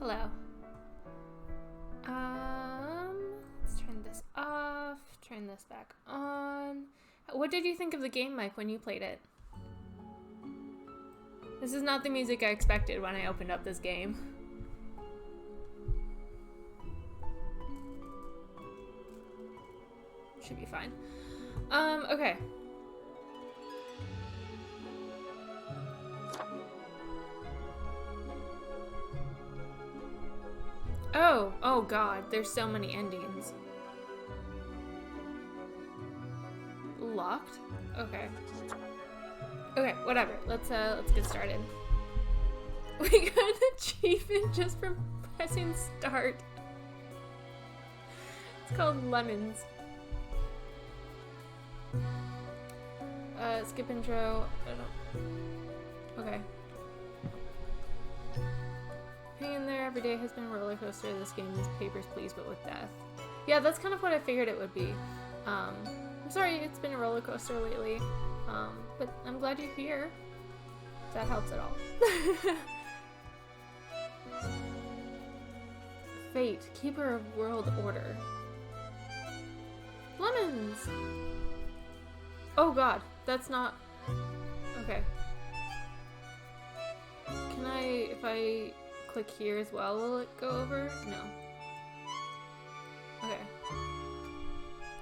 Hello. Let's turn this off, turn this back on. What did you think of the game, Mike, when you played it? This is not the music I expected when I opened up this game. Should be fine. Okay. Oh god, there's so many endings. Locked? Okay. Okay, whatever. Let's get started. We got an achievement just for pressing start. It's called Lemons. Skip intro. Okay. Hang in there. Every day has been a roller coaster. This game is Papers, Please, but with death. Yeah, that's kind of what I figured it would be. I'm sorry it's been a roller coaster lately. But I'm glad you're here. If that helps at all. Fate, Keeper of World Order. Lemons! Oh god, that's not... Okay. Can I, if I click here as well, will it go over? No. Okay.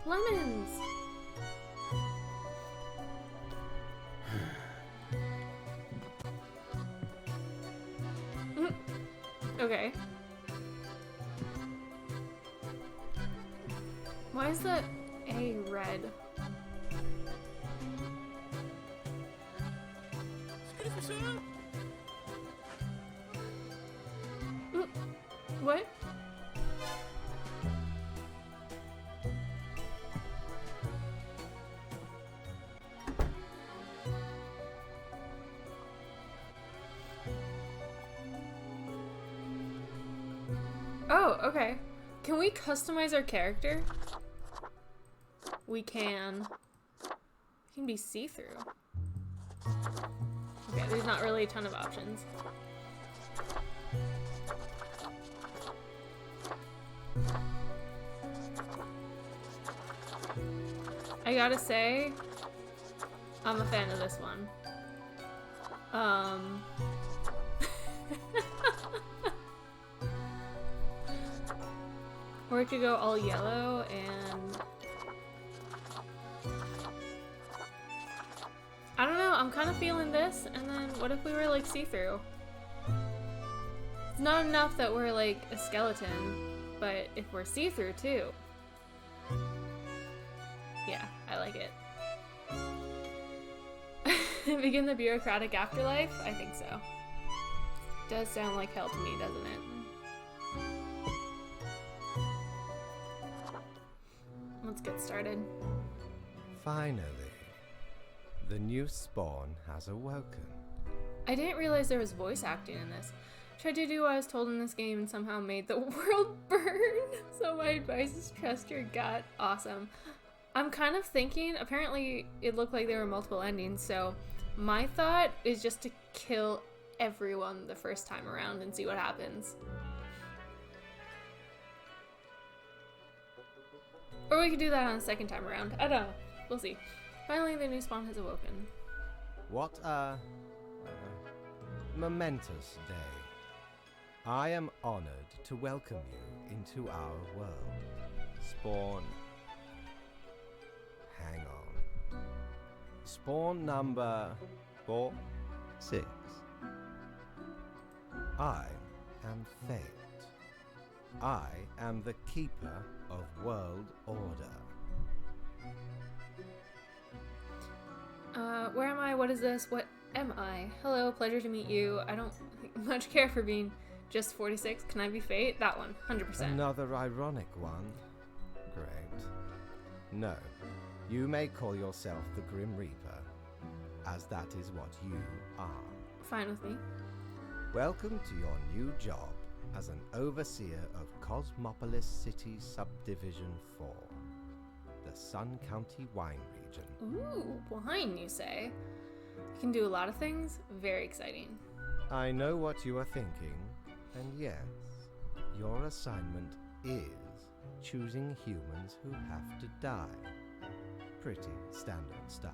Lemons! Okay. Why is that A red? What? Oh, okay. Can we customize our character? We can. It can be see-through. Okay, there's not really a ton of options. I gotta say, I'm a fan of this one. Or it could go all yellow and... I don't know, I'm kind of feeling this, and then what if we were like see-through? It's not enough that we're like a skeleton, but if we're see-through too. Yeah, I like it. Begin the bureaucratic afterlife? I think so. Does sound like hell to me, doesn't it? Let's get started. Finally, the new spawn has awoken. I didn't realize there was voice acting in this. Tried to do what I was told in this game and somehow made the world burn. So my advice is trust your gut. Awesome. I'm kind of thinking, apparently it looked like there were multiple endings, so my thought is just to kill everyone the first time around and see what happens. Or we could do that on the second time around. I don't know. We'll see. Finally, the new spawn has awoken. What a momentous day. I am honored to welcome you into our world. Spawn. Hang on. Spawn number 4, 6. I am Fate. I am the keeper of world order. Where am I? What is this? What am I? Hello, pleasure to meet you. I don't much care for being just 46. Can I be Fate? That one, 100%. Another ironic one. Great. No, you may call yourself the Grim Reaper, as that is what you are. Fine with me. Welcome to your new job as an overseer of Cosmopolis City Subdivision 4, the Sun County wine region. Ooh, wine, you say? You can do a lot of things. Very exciting. I know what you are thinking, and yes, your assignment is choosing humans who have to die. Pretty standard stuff.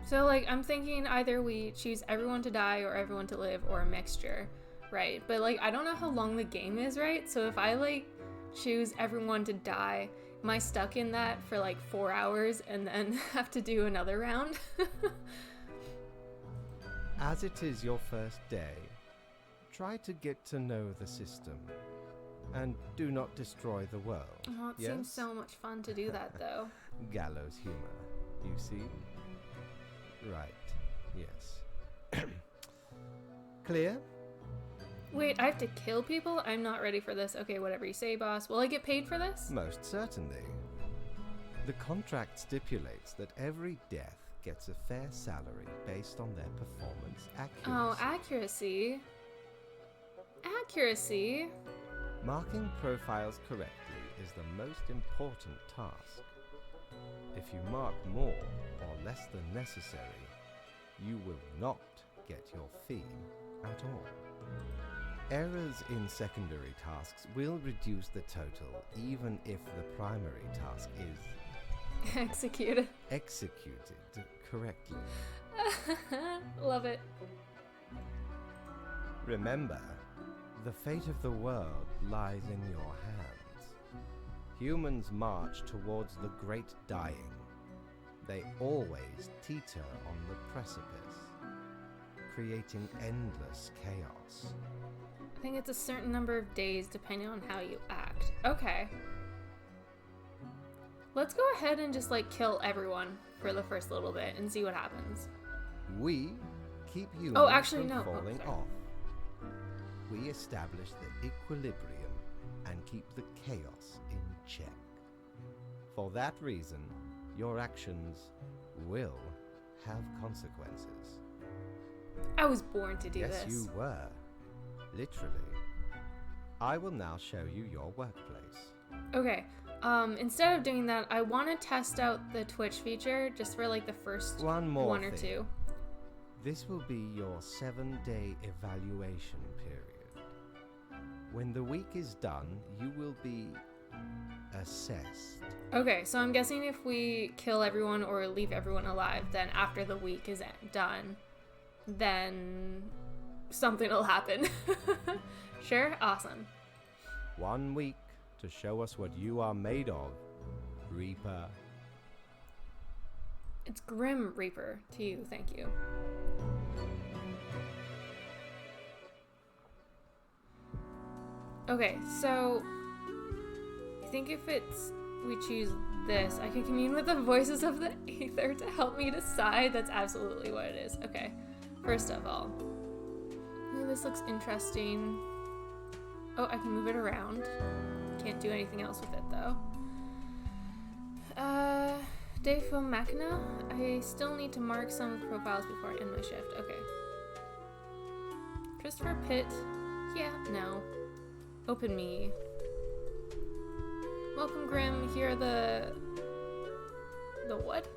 So, like, I'm thinking either we choose everyone to die or everyone to live or a mixture, right? But, like, I don't know how long the game is, right? So if I, like, choose everyone to die, am I stuck in that for, like, 4 hours and then have to do another round? As it is your first day, try to get to know the system. And do not destroy the world. Oh, it yes? seems so much fun to do that, though. Gallows humor, you see? Right, yes. Clear? Wait, I have to kill people? I'm not ready for this. Okay, whatever you say, boss. Will I get paid for this? Most certainly. The contract stipulates that every death gets a fair salary based on their performance accuracy. Oh, accuracy. Accuracy? Marking profiles correctly is the most important task. If you mark more or less than necessary, you will not get your fee at all. Errors in secondary tasks will reduce the total even if the primary task is executed correctly. Love it. Remember, the fate of the world lies in your hands. Humans march towards the great dying. They always teeter on the precipice, creating endless chaos. I think it's a certain number of days depending on how you act. Okay. Let's go ahead and just, like, kill everyone for the first little bit and see what happens. We keep humans Oh, actually, from no. falling sorry. off. We establish the equilibrium and keep the chaos in check. For that reason, your actions will have consequences. I was born to do Yes, this. you were. Literally. I will now show you your workplace. Okay. Instead of doing that, I want to test out the Twitch feature just for, like, the first One or thing. Two. This will be your 7-day evaluation period. When the week is done, you will be assessed. Okay, so I'm guessing if we kill everyone or leave everyone alive, then after the week is done, then something will happen. Sure? Awesome. 1 week to show us what you are made of, Reaper. It's Grim Reaper to you, thank you. Okay, so I think if we choose this, I can commune with the voices of the aether to help me decide. That's absolutely what it is. Okay, first of all, ooh, this looks interesting. Oh, I can move it around. Can't do anything else with it though. De Film Machina. I still need to mark some of the profiles before I end my shift. Okay. Christopher Pitt. Yeah, no. Open me. Welcome, Grim. Here are the what?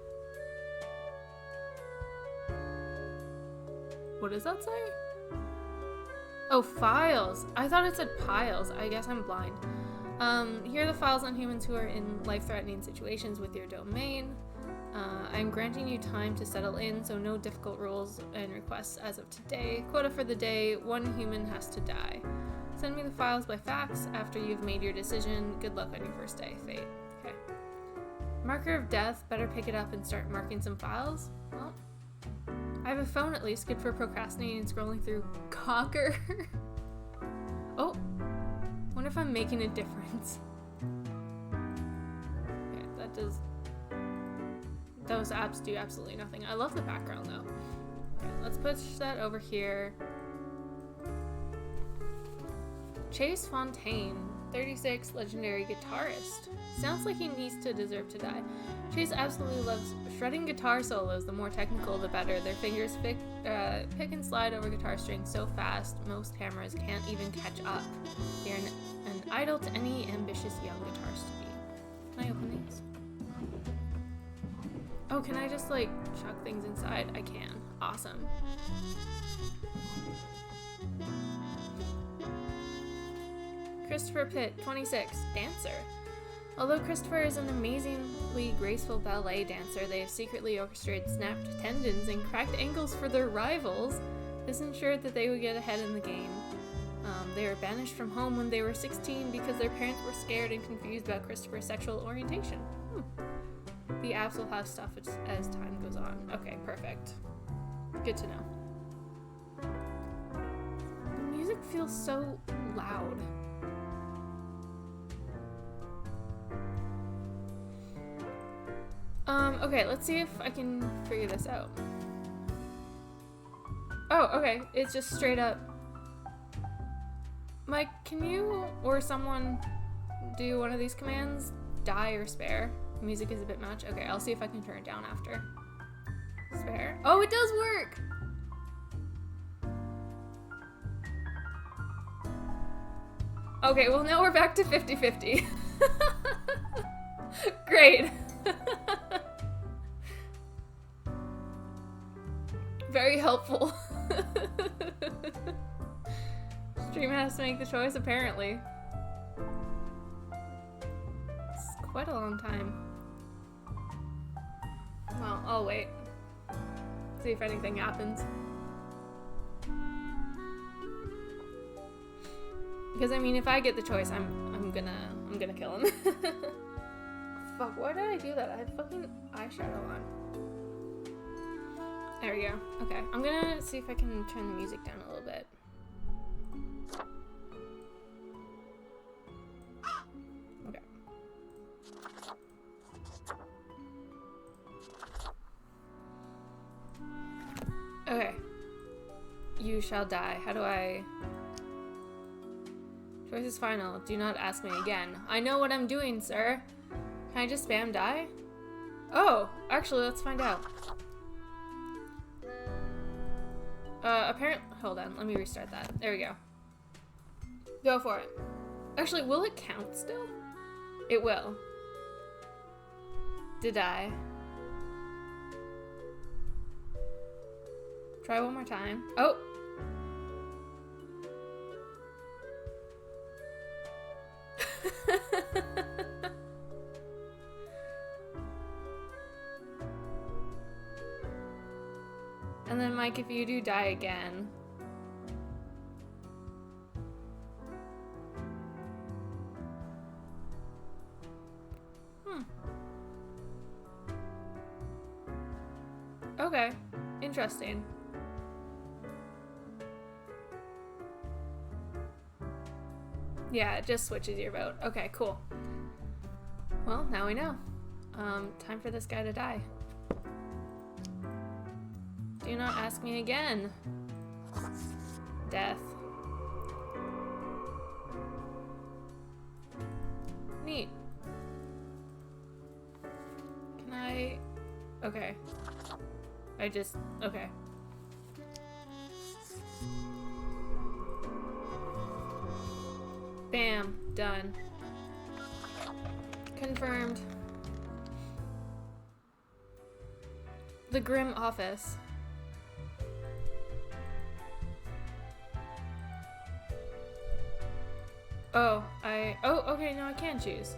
What does that say? Oh, files. I thought it said piles. I guess I'm blind. Here are the files on humans who are in life-threatening situations with your domain. I'm granting you time to settle in, so no difficult rules and requests as of today. Quota for the day, 1 human has to die. Send me the files by fax after you've made your decision. Good luck on your first day, Fate. Okay. Marker of death, better pick it up and start marking some files. Well, I have a phone at least, good for procrastinating and scrolling through Cocker. Oh, wonder if I'm making a difference. Okay, that does... Those apps do absolutely nothing. I love the background though. Okay, let's push that over here. Chase Fontaine, 36, legendary guitarist. Sounds like he needs to deserve to die. Chase absolutely loves shredding guitar solos. The more technical, the better. Their fingers pick and slide over guitar strings so fast, most hammers can't even catch up. They're an idol to any ambitious young guitarist to be. Can I open these? Oh, can I just, like, chuck things inside? I can. Awesome. Christopher Pitt, 26, dancer. Although Christopher is an amazingly graceful ballet dancer, they have secretly orchestrated snapped tendons and cracked ankles for their rivals. This ensured that they would get ahead in the game. They were banished from home when they were 16 because their parents were scared and confused about Christopher's sexual orientation. The apps will have stuff as time goes on. Okay, perfect. Good to know. The music feels so loud. Okay, let's see if I can figure this out. Oh, okay, it's just straight up. Mike, can you or someone do one of these commands? Die or spare? Music is a bit much. Okay, I'll see if I can turn it down after. Spare. Oh, it does work! Okay, well now we're back to 50-50. Great. Very helpful. Streamer has to make the choice, apparently. It's quite a long time. Well, I'll wait. See if anything happens. Because I mean, if I get the choice, I'm gonna kill him. Fuck, why did I do that? I had fucking eyeshadow on. There we go. Okay, I'm gonna see if I can turn the music down a little bit. Okay. Okay. You shall die. How do I... Choice is final. Do not ask me again. I know what I'm doing, sir. Can I just spam die? Oh, actually, let's find out. Apparently, hold on, let me restart that. There we go. Go for it. Actually, will it count still? It will. Did I? Try one more time. Oh! And then, Mike, if you do die again... Okay. Interesting. Yeah, it just switches your vote. Okay, cool. Well, now we know. Time for this guy to die. Do not ask me again. Death. Neat. Can I... Okay. Okay. Bam. Done. Confirmed. The Grim Office. Oh, okay, no, I can choose.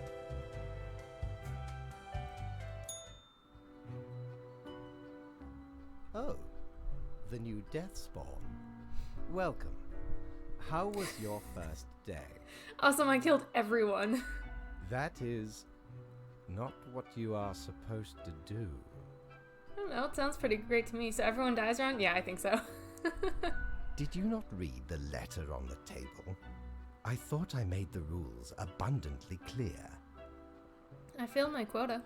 Oh, the new death spawn. Welcome. How was your first day? Awesome, I killed everyone. That is not what you are supposed to do. I don't know, it sounds pretty great to me. So everyone dies around? Yeah, I think so. Did you not read the letter on the table? I thought I made the rules abundantly clear. I filled my quota.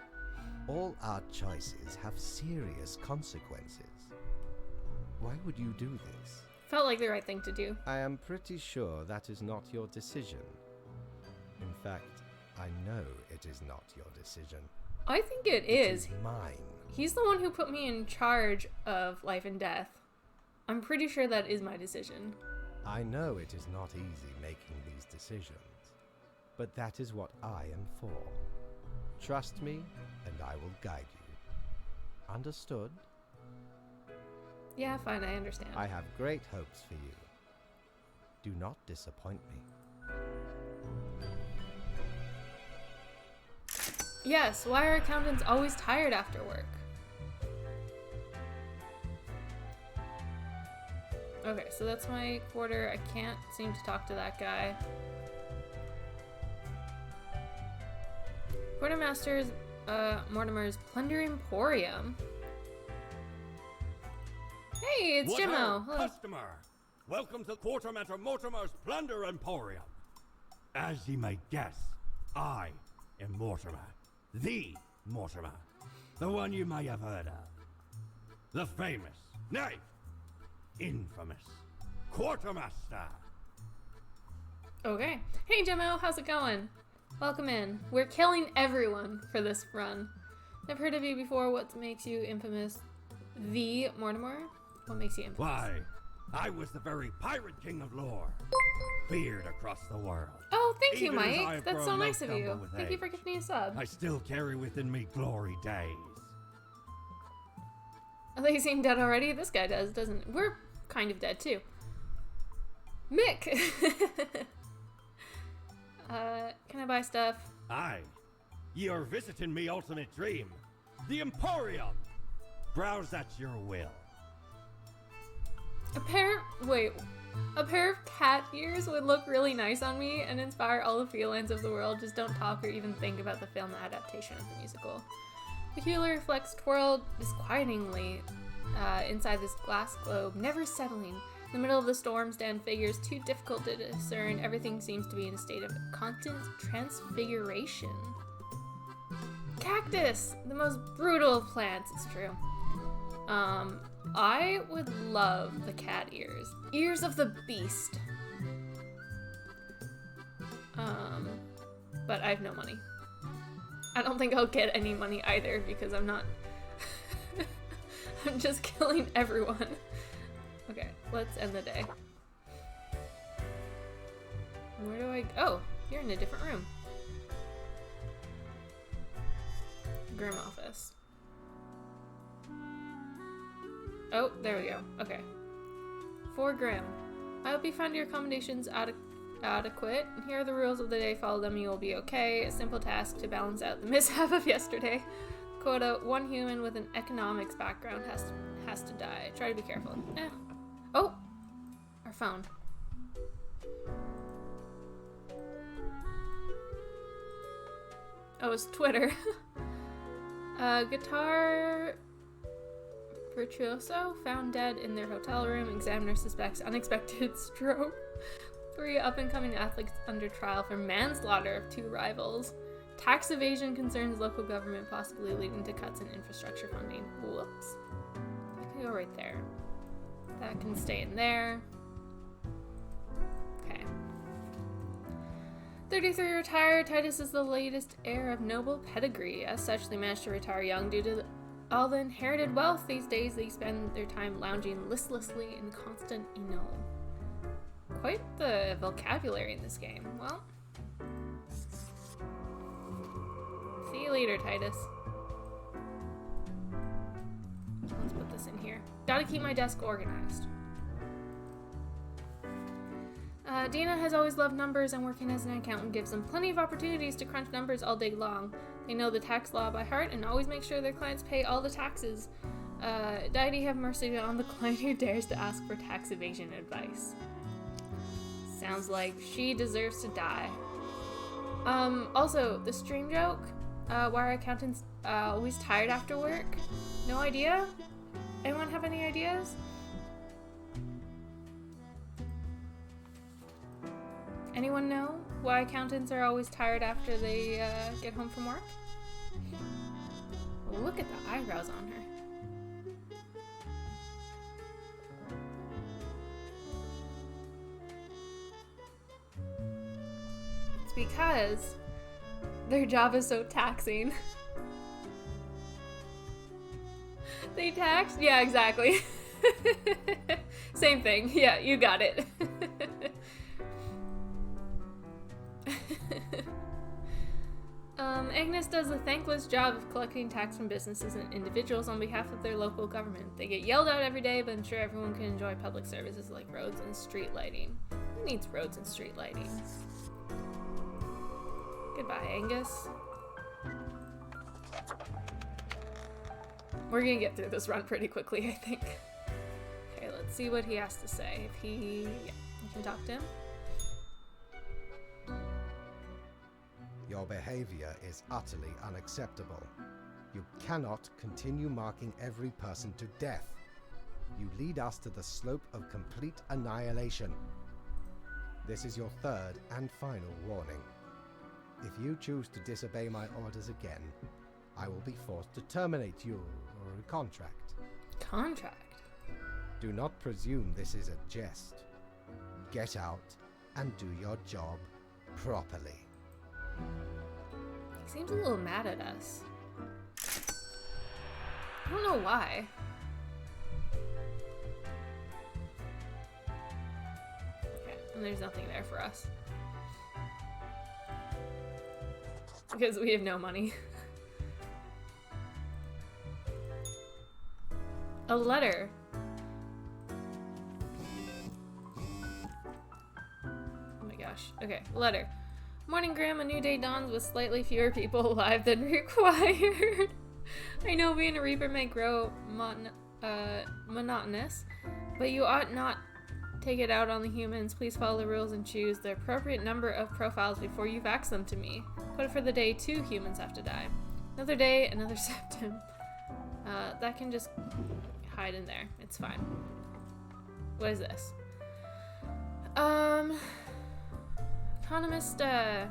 All our choices have serious consequences. Why would you do this? Felt like the right thing to do. I am pretty sure that is not your decision. In fact, I know it is not your decision. I think it is. It is mine. He's the one who put me in charge of life and death. I'm pretty sure that is my decision. I know it is not easy making these decisions, but that is what I am for. Trust me, and I will guide you. Understood? Yeah, fine, I understand. I have great hopes for you. Do not disappoint me. Yes, why are accountants always tired after work? Okay, so that's my quarter. I can't seem to talk to that guy. Quartermaster's, Mortimer's Plunder Emporium. Hey, it's Jimmo. Hello. Customer, welcome to Quartermaster Mortimer's Plunder Emporium. As ye may guess, I am Mortimer, the Mortimer, the one you may have heard of, the famous, nay, infamous Quartermaster. Okay. Hey, Jimmo, how's it going? Welcome in. We're killing everyone for this run. I've heard of you before. What makes you infamous? The Mortimer? What makes you infamous? Why, I was the very pirate king of lore, feared across the world. Oh, thank you, Even as Mike. I've That's so grown nice no of you. stumble with Thank you for age, giving me a sub. I still carry within me glory days. Oh, they seem dead already? This guy does, doesn't... We're kind of dead, too. Mick! Can I buy stuff? Aye, ye are visiting me ultimate dream, the Emporium. Browse at your will. A pair of cat ears would look really nice on me and inspire all the felines of the world. Just don't talk or even think about the film adaptation of the musical. Peculiar reflects twirled disquietingly inside this glass globe, never settling. In the middle of the storm stand figures too difficult to discern. Everything seems to be in a state of constant transfiguration. Cactus! The most brutal of plants, it's true. I would love the cat ears. Ears of the beast. But I have no money. I don't think I'll get any money either because I'm not... I'm just killing everyone. Okay, let's end the day. Where do I... Oh, you're in a different room. Grim office. Oh, there we go. Okay. For Grim. I hope you found your accommodations adequate. Here are the rules of the day. Follow them, you will be okay. A simple task to balance out the mishap of yesterday. Quota, one human with an economics background has to die. Try to be careful. Oh! Our phone. Oh, it's Twitter. Guitar virtuoso found dead in their hotel room. Examiner suspects unexpected stroke. 3 up-and-coming athletes under trial for manslaughter of 2 rivals. Tax evasion concerns local government, possibly leading to cuts in infrastructure funding. Whoops. I can go right there. That can stay in there. Okay. 33 retired. Titus is the latest heir of noble pedigree. As such, they managed to retire young due to all the inherited wealth. These days, they spend their time lounging listlessly in constant ennui. Quite the vocabulary in this game. Well, see you later, Titus. Let's put this in here. Gotta keep my desk organized. Dina has always loved numbers, and working as an accountant gives them plenty of opportunities to crunch numbers all day long. They know the tax law by heart and always make sure their clients pay all the taxes. Deity have mercy on the client who dares to ask for tax evasion advice. Sounds like she deserves to die. Also, the stream joke, why are accountants always tired after work? No idea? Anyone have any ideas? Anyone know why accountants are always tired after they get home from work? Look at the eyebrows on her. It's because their job is so taxing. They tax? Yeah, exactly. Same thing. Yeah, you got it. Agnes does a thankless job of collecting tax from businesses and individuals on behalf of their local government. They get yelled at every day, but ensure everyone can enjoy public services like roads and street lighting. Who needs roads and street lighting? Goodbye, Angus. We're gonna get through this run pretty quickly, I think. Okay, let's see what he has to say. If he... yeah, you can talk to him. Your behavior is utterly unacceptable. You cannot continue marking every person to death. You lead us to the slope of complete annihilation. This is your third and final warning. If you choose to disobey my orders again, I will be forced to terminate your contract. Contract? Do not presume this is a jest. Get out and do your job properly. He seems a little mad at us. I don't know why. Okay, and there's nothing there for us. Because we have no money. A letter. Oh my gosh. Okay, letter. Morning, Graham. A new day dawns with slightly fewer people alive than required. I know being a Reaper may grow monotonous, but you ought not take it out on the humans. Please follow the rules and choose the appropriate number of profiles before you fax them to me. But for the day, 2 humans have to die. Another day, another septum. That can just hide in there. It's fine. What is this? Economista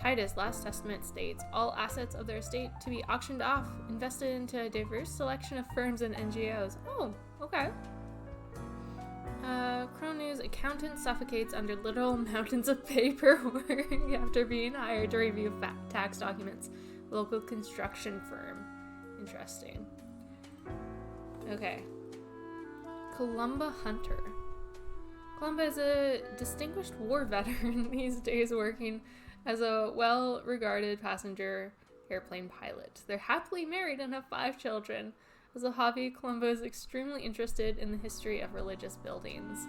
Titus' last testament states all assets of their estate to be auctioned off, invested into a diverse selection of firms and NGOs. Oh, okay. Cronu's accountant suffocates under literal mountains of paperwork after being hired to review tax documents. Local construction firm. Interesting. Okay. Columba Hunter. Columba is a distinguished war veteran these days working as a well-regarded passenger airplane pilot. They're happily married and have 5 children. As a hobby, Columba is extremely interested in the history of religious buildings.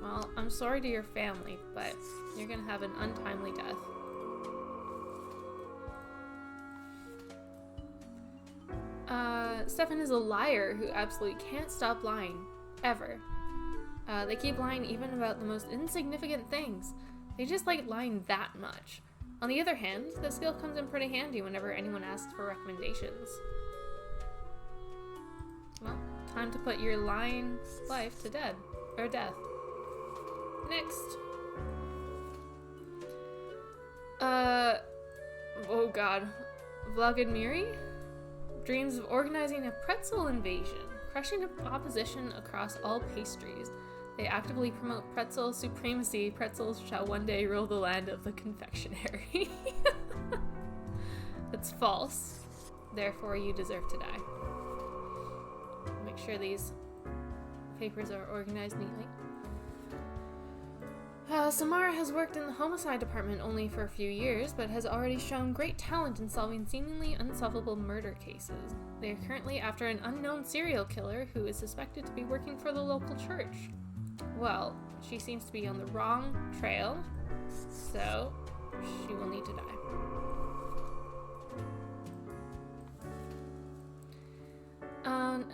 Well, I'm sorry to your family, but you're gonna have an untimely death. Stefan is a liar who absolutely can't stop lying. Ever. They keep lying even about the most insignificant things. They just like lying that much. On the other hand, the skill comes in pretty handy whenever anyone asks for recommendations. Well, time to put your lying life to death. Next. Oh god. Vladimiri dreams of organizing a pretzel invasion, crushing opposition across all pastries. They actively promote pretzel supremacy. Pretzels shall one day rule the land of the confectionery. That's false. Therefore, you deserve to die. Make sure these papers are organized neatly. Samara has worked in the homicide department only for a few years, but has already shown great talent in solving seemingly unsolvable murder cases. They are currently after an unknown serial killer who is suspected to be working for the local church. Well, she seems to be on the wrong trail, so she will need to die.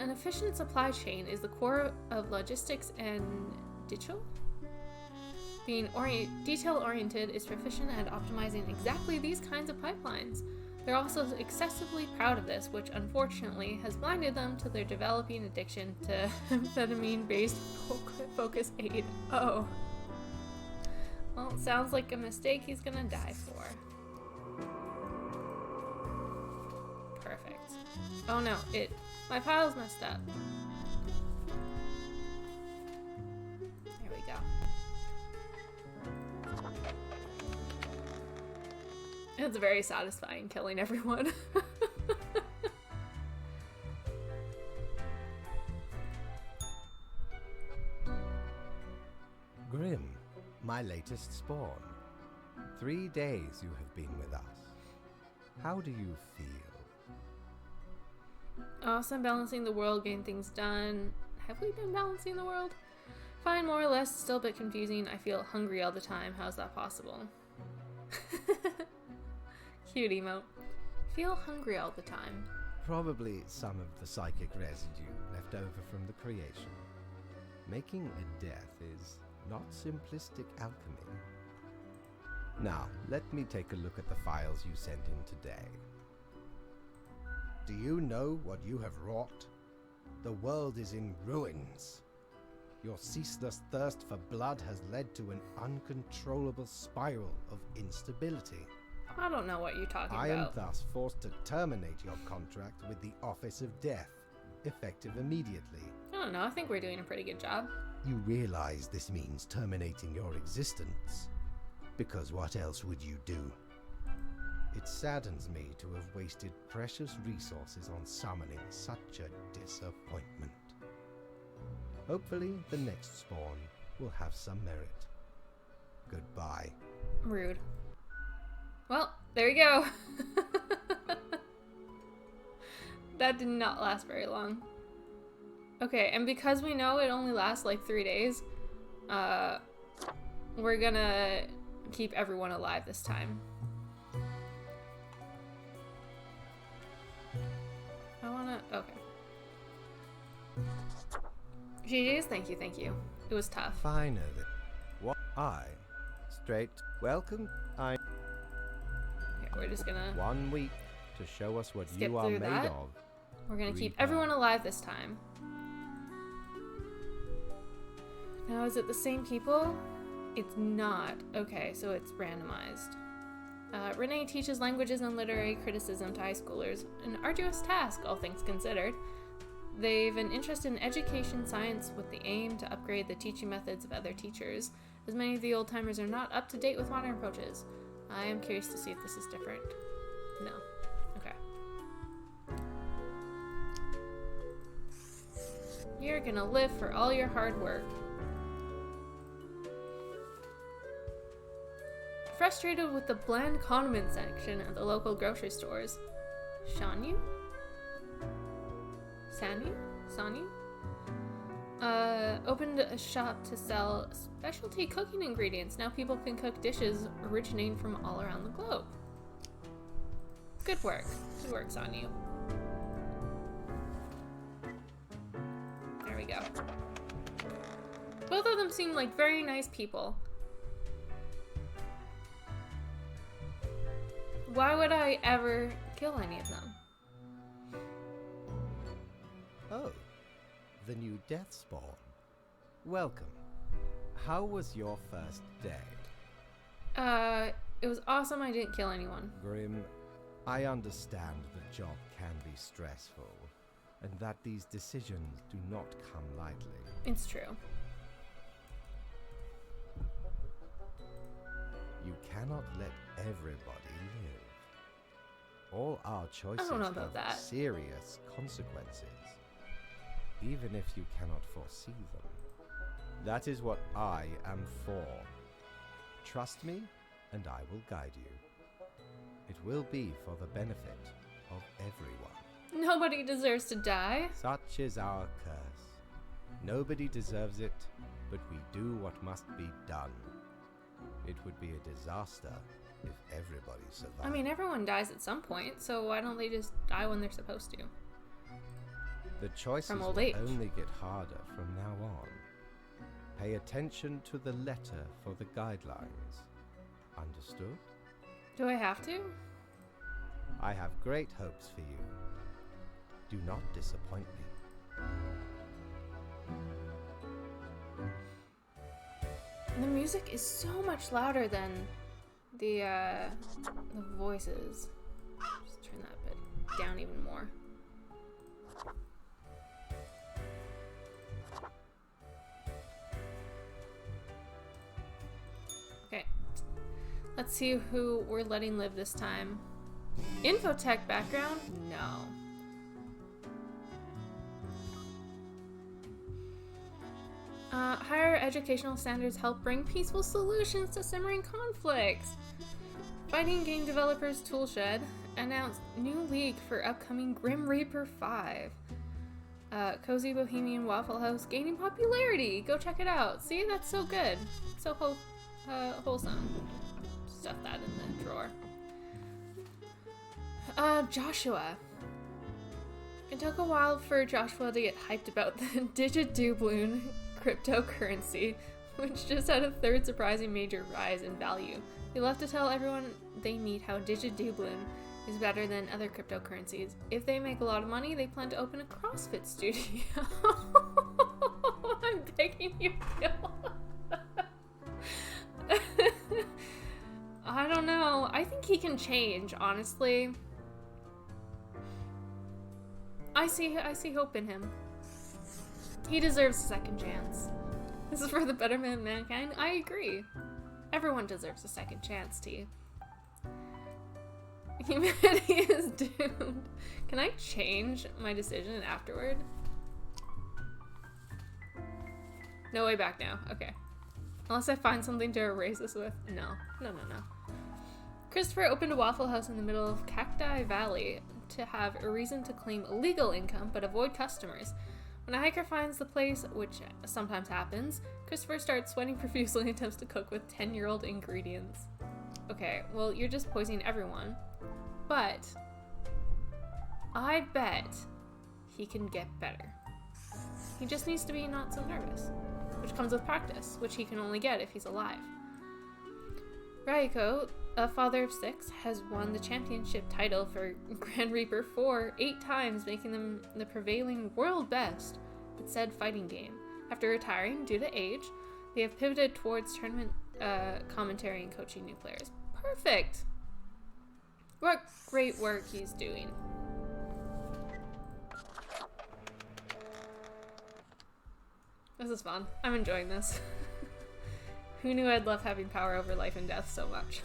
An efficient supply chain is the core of logistics and digital. Being detail-oriented is proficient at optimizing exactly these kinds of pipelines. They're also excessively proud of this, which unfortunately has blinded them to their developing addiction to amphetamine-based focus aid. Oh. Well, it sounds like a mistake he's gonna die for. Perfect. Oh no, my file's messed up. There we go. It's very satisfying killing everyone. Grim, my latest spawn. 3 days you have been with us. How do you feel? Awesome, balancing the world, getting things done. Have we been balancing the world? Fine, more or less, still a bit confusing. I feel hungry all the time. How's that possible? Cute emote. Feel hungry all the time. Probably some of the psychic residue left over from the creation. Making a death is not simplistic alchemy. Now, let me take a look at the files you sent in today. Do you know what you have wrought? The world is in ruins. Your ceaseless thirst for blood has led to an uncontrollable spiral of instability. I don't know what you're talking I about. am thus forced to terminate your contract with the Office of Death, effective immediately. I don't know, I think we're doing a pretty good job. You realize this means terminating your existence, because what else would you do? It saddens me to have wasted precious resources on summoning such a disappointment. Hopefully, the next spawn will have some merit. Goodbye. Rude. Well, there you go. That did not last very long. Okay, and because we know it only lasts like 3 days, we're gonna keep everyone alive this time. Okay. GG's, thank you. It was tough. Finally. What? Straight. Welcome. Okay, we're just gonna 1 week to show us what skip you are through made that. of. We're gonna keep Reaper. everyone alive this time. Now, is it the same people? It's not. Okay, so it's randomized. Renee teaches languages and literary criticism to high schoolers. An arduous task, all things considered. They've an interest in education science with the aim to upgrade the teaching methods of other teachers, as many of the old-timers are not up to date with modern approaches. I am curious to see if this is different. No. Okay. You're gonna live for all your hard work. Frustrated with the bland condiment section at the local grocery stores, Shanyu? Sanyu? Sanyu? Opened a shop to sell specialty cooking ingredients. Now people can cook dishes originating from all around the globe. Good work. Good work, Sanyu. There we go. Both of them seem like very nice people. Why would I ever kill any of them? Oh, the new death spawn. Welcome. How was your first day? It was awesome. I didn't kill anyone. Grim, I understand the job can be stressful, and that these decisions do not come lightly. It's true. You cannot let everybody live. All our choices I don't know about have that. serious consequences, even if you cannot foresee them. That is what I am for. Trust me, and I will guide you. It will be for the benefit of everyone. Nobody deserves to die. Such is our curse. Nobody deserves it, but we do what must be done. It would be a disaster if everybody survived. I mean, everyone dies at some point, so why don't they just die when they're supposed to? The choices From old will age. only get harder from now on. Pay attention to the letter for the guidelines. Understood? Do I have to? I have great hopes for you. Do not disappoint me. The music is so much louder than the voices. Just turn that bit down even more. Okay. Let's see who we're letting live this time. Infotech background? No. Higher educational standards help bring peaceful solutions to simmering conflicts. Fighting game developers Toolshed announced new leak for upcoming Grim Reaper 5. Cozy Bohemian Waffle House gaining popularity. Go check it out. See, that's so good. So wholesome. Stuff that in the drawer. Joshua. It took a while for Joshua to get hyped about the Digidubloon cryptocurrency, which just had a third surprising major rise in value. They love to tell everyone they meet how Digidubloon is better than other cryptocurrencies. If they make a lot of money, they plan to open a CrossFit studio. I'm begging you, Gil. I don't know. I think he can change, honestly. I see hope in him. He deserves a second chance. This is for the betterment of mankind. I agree. Everyone deserves a second chance, T. Humanity is doomed. Can I change my decision afterward? No way back now. Okay. Unless I find something to erase this with. No. No. Christopher opened a Waffle House in the middle of Cacti Valley to have a reason to claim illegal income but avoid customers. When a hiker finds the place, which sometimes happens, Christopher starts sweating profusely and attempts to cook with 10-year-old ingredients. Okay, well, you're just poisoning everyone. But I bet he can get better. He just needs to be not so nervous, which comes with practice, which he can only get if he's alive. Raiko, a father of 6, has won the championship title for Grand Reaper 8 times, making them the prevailing world best at said fighting game. After retiring due to age, they have pivoted towards tournament commentary and coaching new players. Perfect! What great work he's doing. This is fun. I'm enjoying this. Who knew I'd love having power over life and death so much?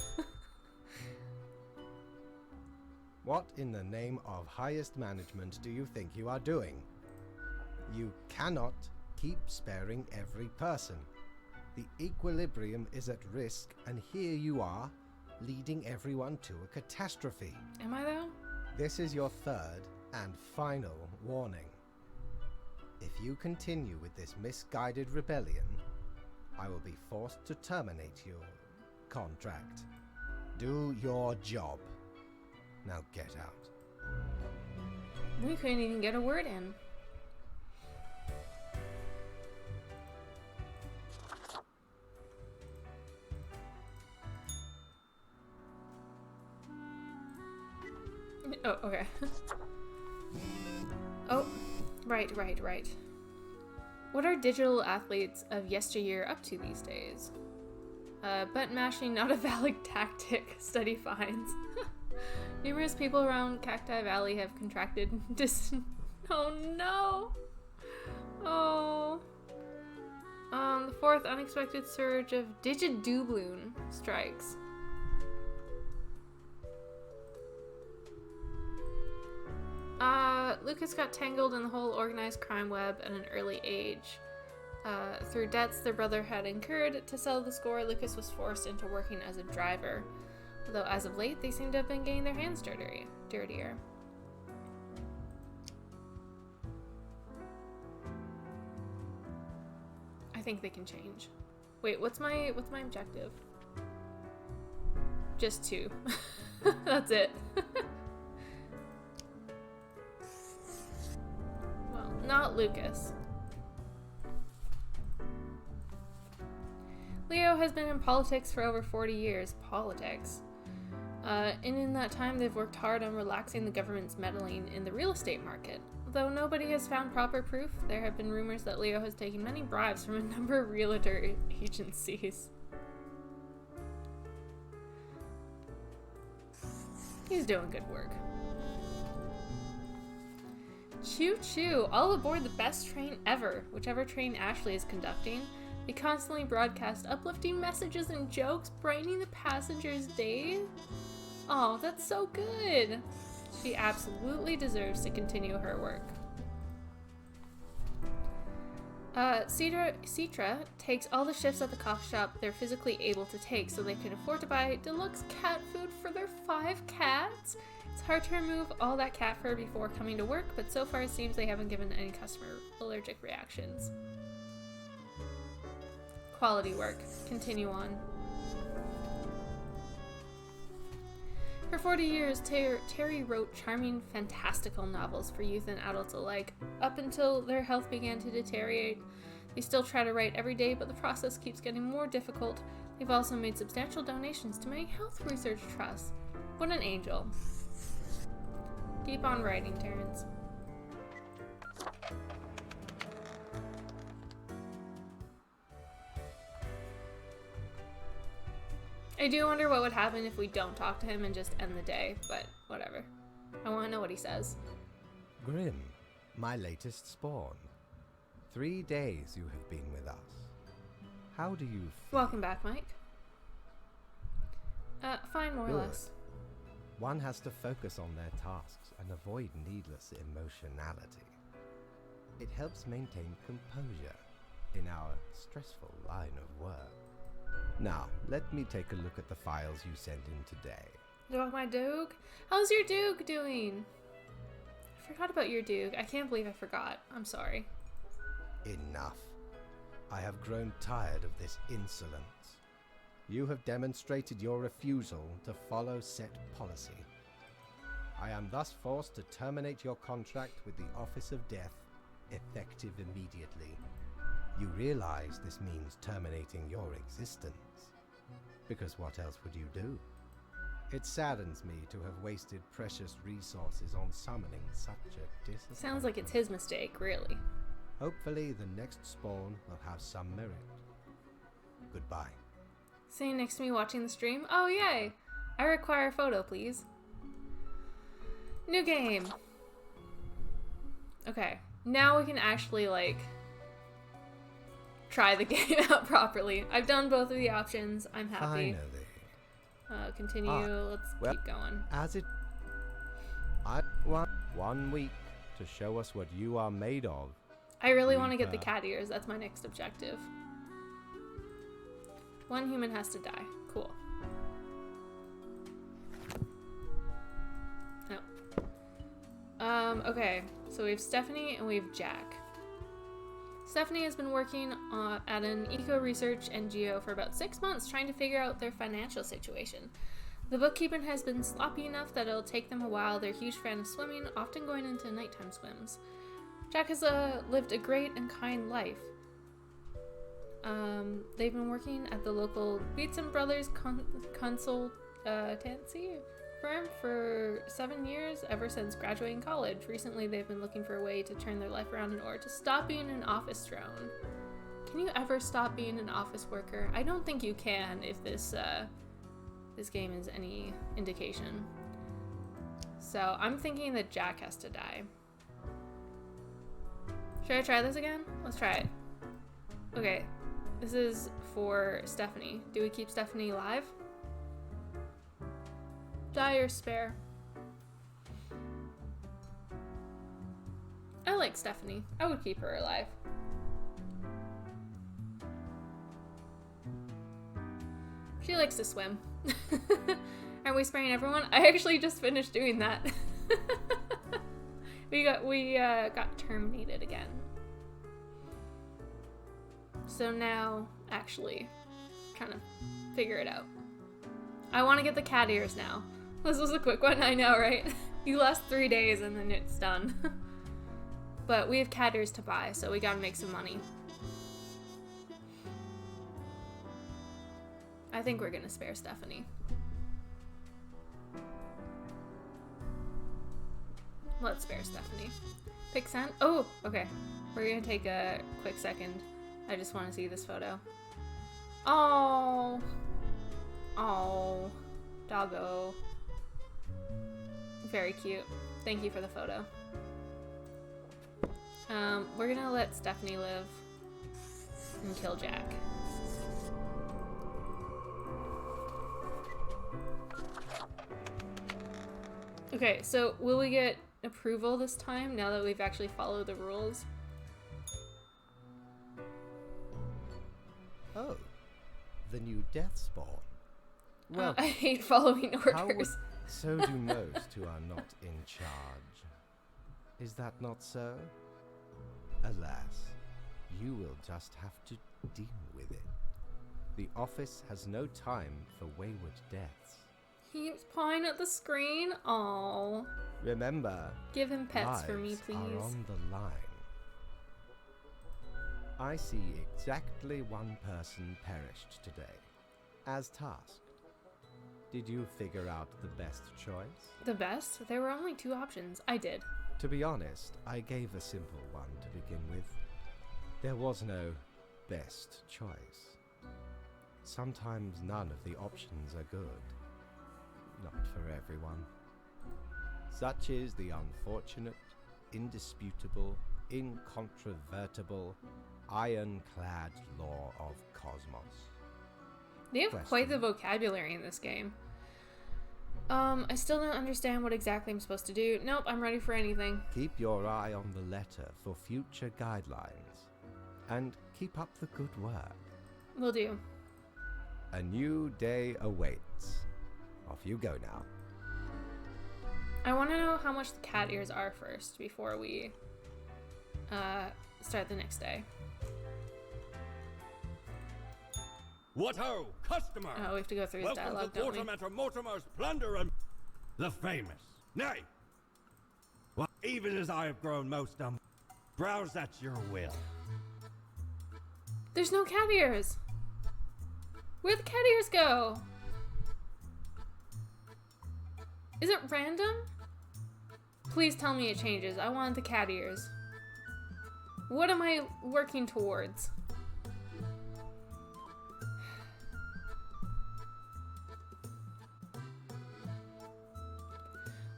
What in the name of highest management do you think you are doing? You cannot keep sparing every person. The equilibrium is at risk, and here you are, leading everyone to a catastrophe. Am I though? This is your third and final warning. If you continue with this misguided rebellion, I will be forced to terminate your contract. Do your job. Now get out. We couldn't even get a word in. Oh, okay. Oh, right. What are digital athletes of yesteryear up to these days? Button mashing not a valid tactic, study finds. Numerous people around Cacti Valley have contracted Oh no! Oh. The 4th unexpected surge of Digidubloon strikes. Lucas got tangled in the whole organized crime web at an early age. Through debts their brother had incurred to settle the score, Lucas was forced into working as a driver. Although as of late, they seem to have been getting their hands dirtier. I think they can change. Wait, what's my objective? Just 2. That's it. Well, not Lucas. Leo has been in politics for over 40 years. Politics. And in that time, they've worked hard on relaxing the government's meddling in the real estate market. Though nobody has found proper proof, there have been rumors that Leo has taken many bribes from a number of realtor agencies. He's doing good work. Choo choo! All aboard the best train ever, whichever train Ashley is conducting. They constantly broadcast uplifting messages and jokes, brightening the passengers' day. Oh, that's so good! She absolutely deserves to continue her work. Citra takes all the shifts at the coffee shop they're physically able to take so they can afford to buy deluxe cat food for their 5 cats. It's hard to remove all that cat fur before coming to work, but so far it seems they haven't given any customer allergic reactions. Quality work. Continue on. Her 40 years, Terry wrote charming, fantastical novels for youth and adults alike. Up until their health began to deteriorate, they still try to write every day, but the process keeps getting more difficult. They've also made substantial donations to many health research trusts. What an angel. Keep on writing, Terrence. I do wonder what would happen if we don't talk to him and just end the day, but whatever. I want to know what he says. Grim, my latest spawn. 3 days you have been with us. How do you feel? Welcome back, Mike. Fine, more or less. One has to focus on their tasks and avoid needless emotionality. It helps maintain composure in our stressful line of work. Now, let me take a look at the files you sent in today. Oh, my Doog? How's your Doog doing? I forgot about your Doog. I can't believe I forgot. I'm sorry. Enough. I have grown tired of this insolence. You have demonstrated your refusal to follow set policy. I am thus forced to terminate your contract with the Office of Death, effective immediately. You realize this means terminating your existence. Because what else would you do? It saddens me to have wasted precious resources on summoning such a disappointment. Sounds like it's his mistake, really. Hopefully the next spawn will have some merit. Goodbye. Sitting next to me watching the stream? Oh, yay! I require a photo, please. New game. Okay, now we can actually, like, try the game out properly. I've done both of the options. I'm happy. Finally. Continue. Let's keep going. I want 1 week to show us what you are made of. I really want to get the cat ears. That's my next objective. 1 human has to die. Cool. Oh. Okay. So we have Stephanie and we have Jack. Stephanie has been working at an eco-research NGO for about 6 months trying to figure out their financial situation. The bookkeeping has been sloppy enough that it'll take them a while. They're a huge fan of swimming, often going into nighttime swims. Jack has lived a great and kind life. They've been working at the local Beats & Brothers consultancy firm for 7 years, ever since graduating college. Recently, they've been looking for a way to turn their life around in order to stop being an office drone. Can you ever stop being an office worker? I don't think you can if this game is any indication. So I'm thinking that Jack has to die. Should I try this again? Let's try it. Okay, this is for Stephanie. Do we keep Stephanie alive? Die or spare? I like Stephanie. I would keep her alive. She likes to swim. Aren't we spraying everyone? I actually just finished doing that. we got terminated again. So now, actually, trying to figure it out. I want to get the cat ears now. This was a quick one, I know, right? You last 3 days and then it's done. But we have cat ears to buy, so we gotta make some money. I think we're gonna spare Stephanie. Let's spare Stephanie. Pick send? Oh, okay. We're gonna take a quick second. I just want to see this photo. Oh. Oh. Doggo. Very cute. Thank you for the photo. We're gonna let Stephanie live and kill Jack. Okay, so will we get approval this time now that we've actually followed the rules? Oh, the new death spawn. Well, I hate following orders. So do most who are not in charge. Is that not so? Alas, you will just have to deal with it. The office has no time for wayward deaths. Keeps pawing at the screen. Oh. Remember, Give him pets for me, lives please. are on the line. I see exactly one person perished today, as tasked. Did you figure out the best choice? The best? There were only 2 options. I did. To be honest, I gave a simple one to begin with. There was no best choice. Sometimes none of the options are good. Not for everyone. Such is the unfortunate, indisputable, incontrovertible, ironclad law of cosmos. They have quite the vocabulary in this game. I still don't understand what exactly I'm supposed to do. Nope, I'm ready for anything. Keep your eye on the letter for future guidelines. And keep up the good work. Will do. A new day awaits. Off you go now. I want to know how much the cat ears are first before we start the next day. What ho, customer! Oh, we have to go through his Welcome dialogue, to don't we? Quartermaster Mortimer's Plunder and the famous. Nay! Well, even as I have grown most browse at your will. There's no cat ears! Where'd the cat ears go? Is it random? Please tell me it changes. I want the cat ears. What am I working towards?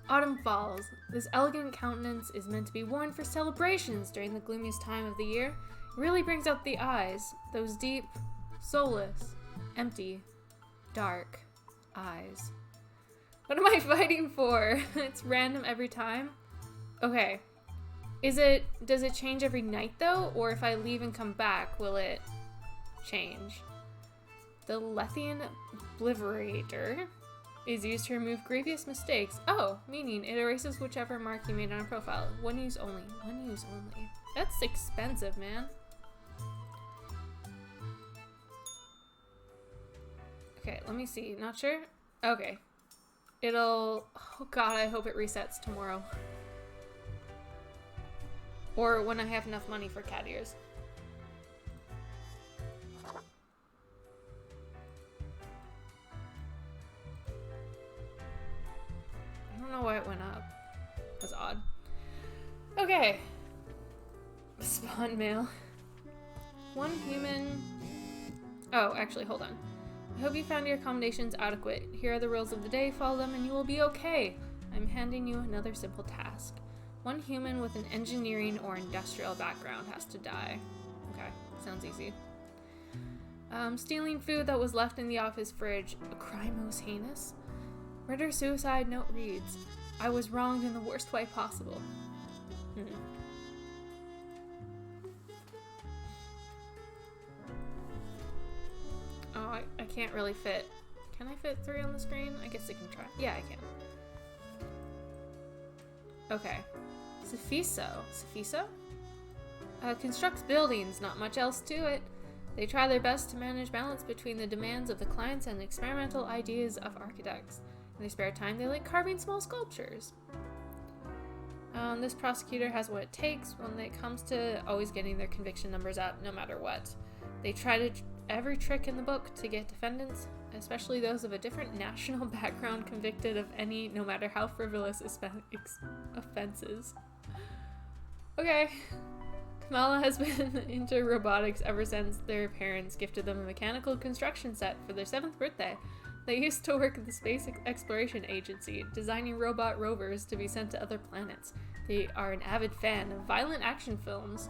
Autumn falls. This elegant countenance is meant to be worn for celebrations during the gloomiest time of the year. It really brings out the eyes, those deep, soulless, empty, dark eyes. What am I fighting for? It's random every time? Okay. Does it change every night though? Or if I leave and come back, will it change? The Lethian Obliterator is used to remove grievous mistakes. Oh, meaning it erases whichever mark you made on a profile. One use only. One use only. That's expensive, man. Okay, let me see. Not sure? Okay. Oh god, I hope it resets tomorrow. Or when I have enough money for cat ears. I don't know why it went up. That's odd. Okay. Spawn mail. One human... Oh, actually, hold on. I hope you found your accommodations adequate. Here are the rules of the day. Follow them and you will be okay. I'm handing you another simple task. One human with an engineering or industrial background has to die. Okay, sounds easy. Stealing food that was left in the office fridge. A crime most heinous? Murder-suicide note reads, I was wronged in the worst way possible. Oh, I can't really fit. Can I fit 3 on the screen? I guess I can try. Yeah, I can. Okay. Sophiso? Constructs buildings, not much else to it. They try their best to manage balance between the demands of the clients and the experimental ideas of architects. In their spare time, they like carving small sculptures. This prosecutor has what it takes when it comes to always getting their conviction numbers up, no matter what. They try every trick in the book to get defendants, especially those of a different national background, convicted of any, no matter how frivolous, offenses. Okay. Kamala has been into robotics ever since their parents gifted them a mechanical construction set for their 7th birthday. They used to work at the Space Exploration Agency, designing robot rovers to be sent to other planets. They are an avid fan of violent action films.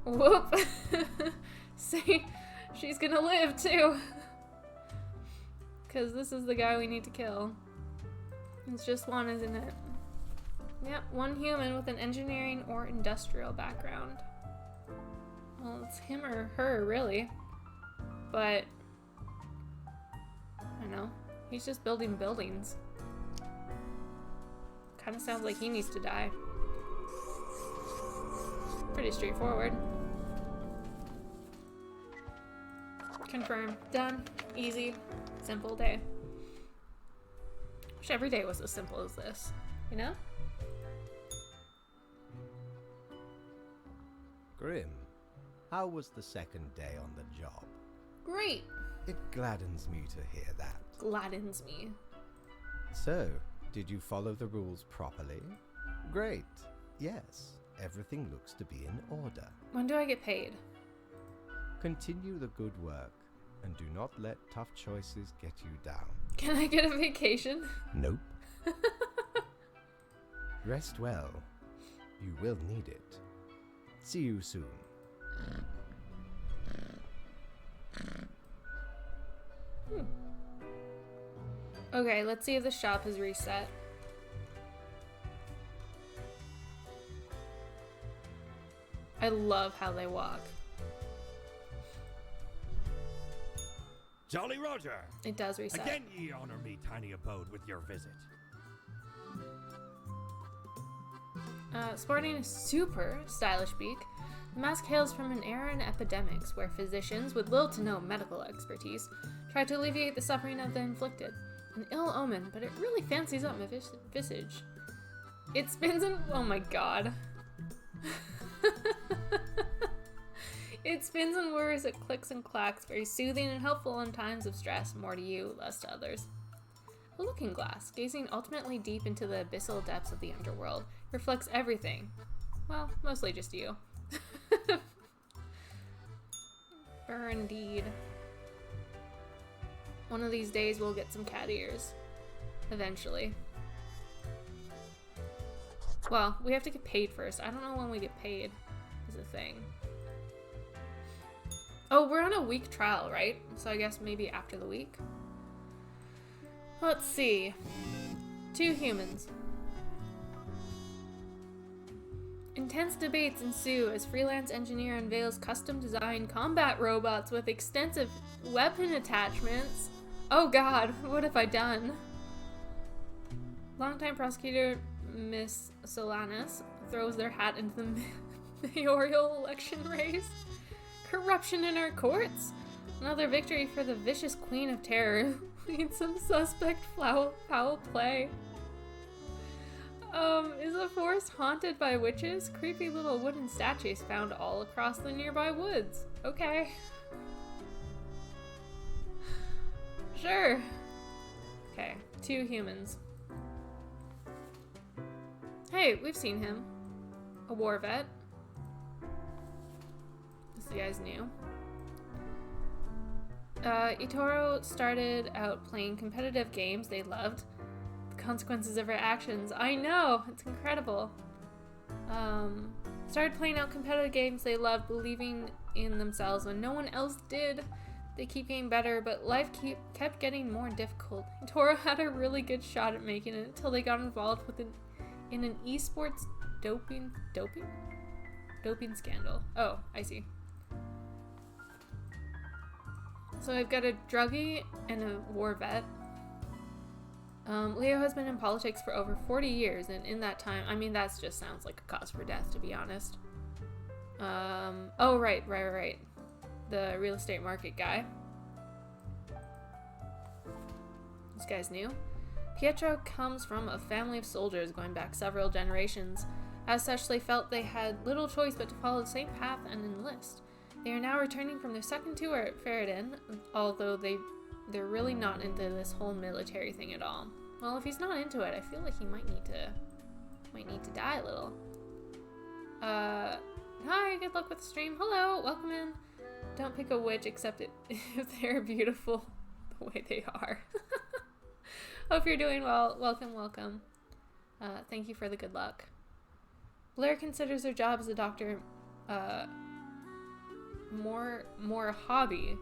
Whoop! See, she's gonna live too! Because this is the guy we need to kill. It's just one, isn't it? Yep, one human with an engineering or industrial background. Well, it's him or her, really. But I don't know. He's just building buildings. Kind of sounds like he needs to die. Pretty straightforward. Confirm. Done. Easy. Simple day. Wish every day was as simple as this, you know? Grim, how was the second day on the job? Great. It gladdens me to hear that. Gladdens me. So, did you follow the rules properly? Great. Yes, everything looks to be in order. When do I get paid? Continue the good work, and do not let tough choices get you down. Can I get a vacation? Nope. Rest well. You will need it. See you soon. Okay, let's see if the shop is reset. I love how they walk. Jolly Roger! It does reset. Again ye honor me tiny abode with your visit. Sporting a super stylish beak, the mask hails from an era in epidemics where physicians with little to no medical expertise tried to alleviate the suffering of the inflicted. An ill omen, but it really fancies up my visage. It spins and— oh my god. It spins and whirs, it clicks and clacks, very soothing and helpful in times of stress, more to you, less to others. A looking glass, gazing ultimately deep into the abyssal depths of the underworld, reflects everything. Well, mostly just you. Indeed. One of these days we'll get some cat ears. Eventually. Well, we have to get paid first. I don't know when we get paid, is the thing. Oh, we're on a week trial, right? So I guess maybe after the week. Let's see. 2 humans. Intense debates ensue as freelance engineer unveils custom-designed combat robots with extensive weapon attachments. Oh god, what have I done? Longtime prosecutor Miss Solanas throws their hat into the mayoral election race. Corruption in our courts. Another victory for the vicious queen of terror. Leads some suspect foul play. Is the forest haunted by witches? Creepy little wooden statues found all across the nearby woods. Okay. Sure. Okay, 2 humans. Hey, we've seen him. A war vet. This guy's new. Itoro started out playing competitive games they loved. The consequences of her actions. I know! It's incredible. Started playing out competitive games they loved, believing in themselves when no one else did. They keep getting better, but life kept getting more difficult. Itoro had a really good shot at making it until they got involved in an esports doping scandal. Oh, I see. So I've got a druggie and a war vet. Leo has been in politics for over 40 years, and in that time, I mean, that just sounds like a cause for death, to be honest. Oh, right. The real estate market guy. This guy's new. Pietro comes from a family of soldiers going back several generations. As such, they felt they had little choice but to follow the same path and enlist. They are now returning from their second tour at Ferrodin, although they're really not into this whole military thing at all. Well, if he's not into it, I feel like he might need to die a little. Hi, good luck with the stream. Hello, welcome in. Don't pick a witch except if they're beautiful the way they are. Hope you're doing well. Welcome. Thank you for the good luck. Blair considers her job as a doctor more a hobby.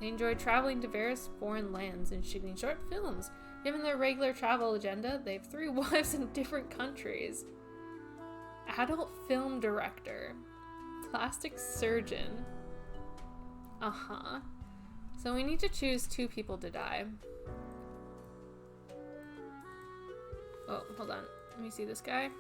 They enjoy traveling to various foreign lands and shooting short films. Given their regular travel agenda, they have 3 wives in different countries. Adult film director. Plastic surgeon. So we need to choose 2 people to die. Oh, hold on. Let me see this guy.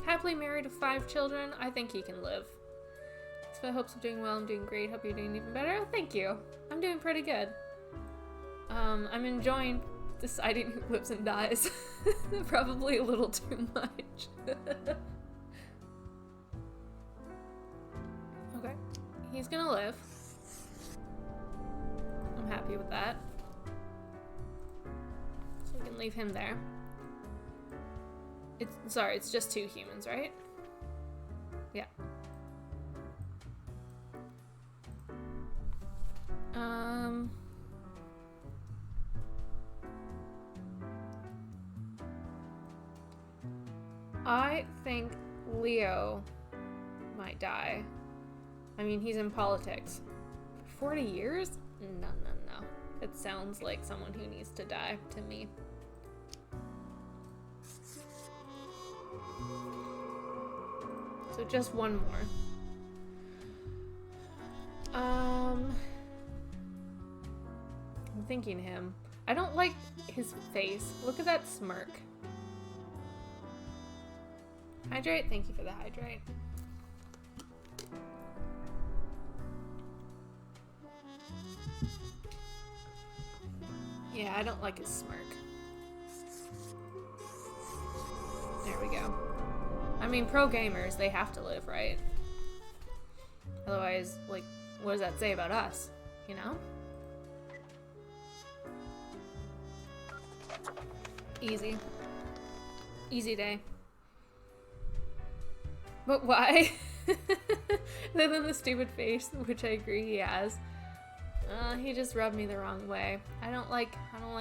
Happily married with 5 children. I think he can live. So I hope I'm doing well. I'm doing great. Hope you're doing even better. Oh, thank you. I'm doing pretty good. I'm enjoying deciding who lives and dies. Probably a little too much. Okay. He's gonna live. I'm happy with that. So we can leave him there. It's just 2 humans, right? Yeah. I think Leo might die. I mean, he's in politics. For 40 years? No. It sounds like someone who needs to die to me. So just one more. I'm thinking him. I don't like his face. Look at that smirk. Hydrate? Thank you for the hydrate. Yeah, I don't like his smirk. There we go. I mean, pro gamers, they have to live, right? Otherwise, like, what does that say about us? You know? Easy. Easy day. But why? Other than the stupid face, which I agree he has. He just rubbed me the wrong way. I don't like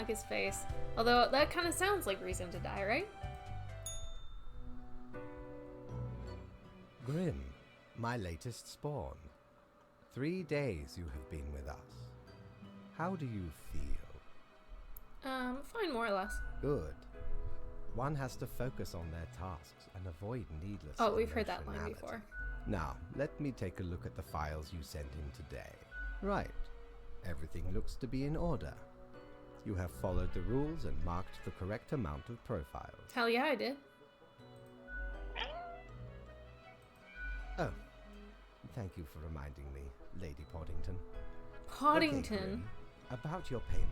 his face. Although that kind of sounds like reason to die, right? Grim, my latest spawn. 3 days you have been with us. How do you feel? Fine, more or less. Good. One has to focus on their tasks and avoid needless Oh, we've heard that line emotionality. before. Now, let me take a look at the files you sent in today. Right. Everything looks to be in order. You have followed the rules and marked the correct amount of profiles. Hell yeah, I did. Oh, thank you for reminding me, Lady Poddington. Poddington. Okay, Grim, about your payment,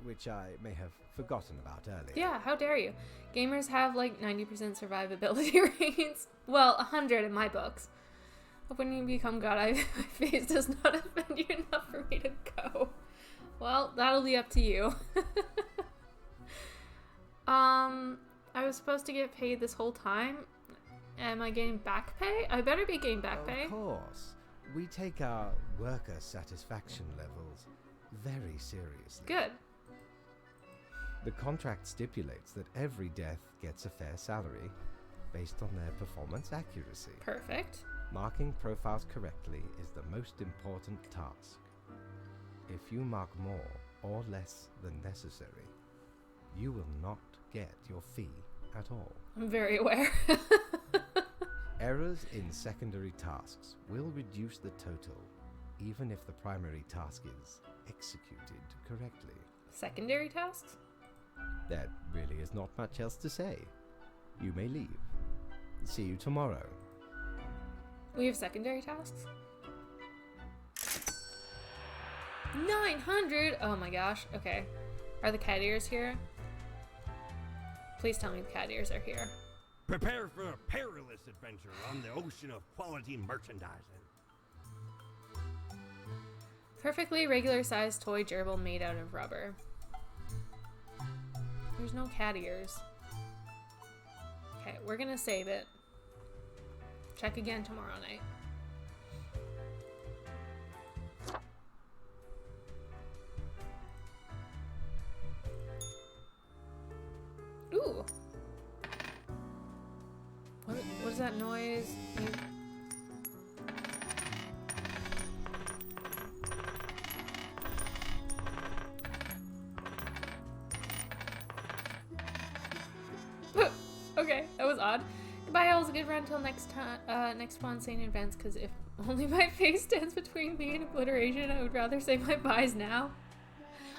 which I may have forgotten about earlier. Yeah, how dare you? Gamers have like 90% survivability rates. Well, 100 in my books. But when you become God, my face does not offend you enough for me to go. Well, that'll be up to you. I was supposed to get paid this whole time. Am I getting back pay? I better be getting back pay. Of course. We take our worker satisfaction levels very seriously. Good. The contract stipulates that every death gets a fair salary based on their performance accuracy. Perfect. Marking profiles correctly is the most important task. If you mark more or less than necessary, you will not get your fee at all. I'm very aware. Errors in secondary tasks will reduce the total, even if the primary task is executed correctly. Secondary tasks? There really is not much else to say. You may leave. See you tomorrow. We have secondary tasks? 900! Oh my gosh. Okay. Are the cat ears here? Please tell me the cat ears are here. Prepare for a perilous adventure on the ocean of quality merchandising. Perfectly regular sized toy gerbil made out of rubber. There's no cat ears. Okay, we're gonna save it. Check again tomorrow night. Ooh. What is that noise? Okay, that was odd. Goodbye, all. It was a good run until next time. Next one, say in advance, because if only my face stands between me and obliteration, I would rather say my byes now.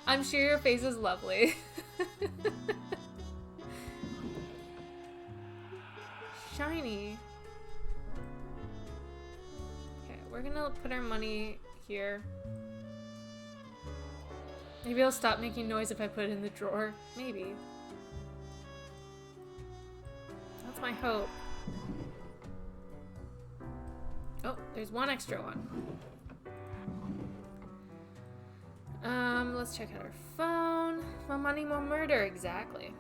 I'm sure your face is lovely. Shiny. Okay. we're gonna put our money here. Maybe I'll stop making noise if I put it in the drawer. Maybe. That's my hope. Oh, there's one extra one. Let's check out our phone. More money, more murder, exactly.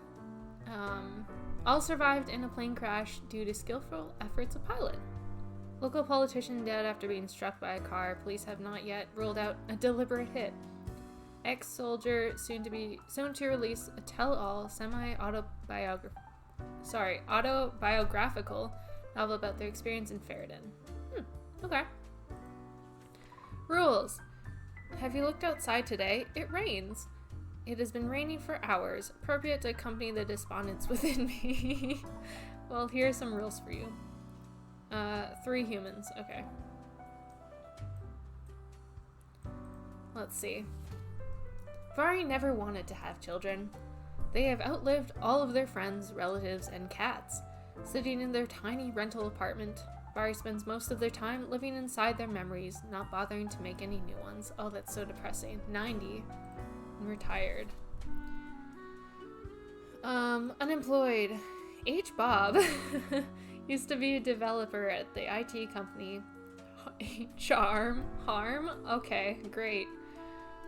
All survived in a plane crash due to skillful efforts of pilot. Local politician dead after being struck by a car. Police have not yet ruled out a deliberate hit. Ex-soldier soon to release a tell-all autobiographical novel about their experience in Ferrodin. Okay. Rules. Have you looked outside today? It rains. It has been raining for hours, appropriate to accompany the despondence within me. Well, here are some rules for you. 3 humans, okay. Let's see. Vari never wanted to have children. They have outlived all of their friends, relatives, and cats. Sitting in their tiny rental apartment, Vari spends most of their time living inside their memories, not bothering to make any new ones. Oh, that's so depressing. 90. And retired. Unemployed. H. Bob used to be a developer at the IT company Harm? Okay, great.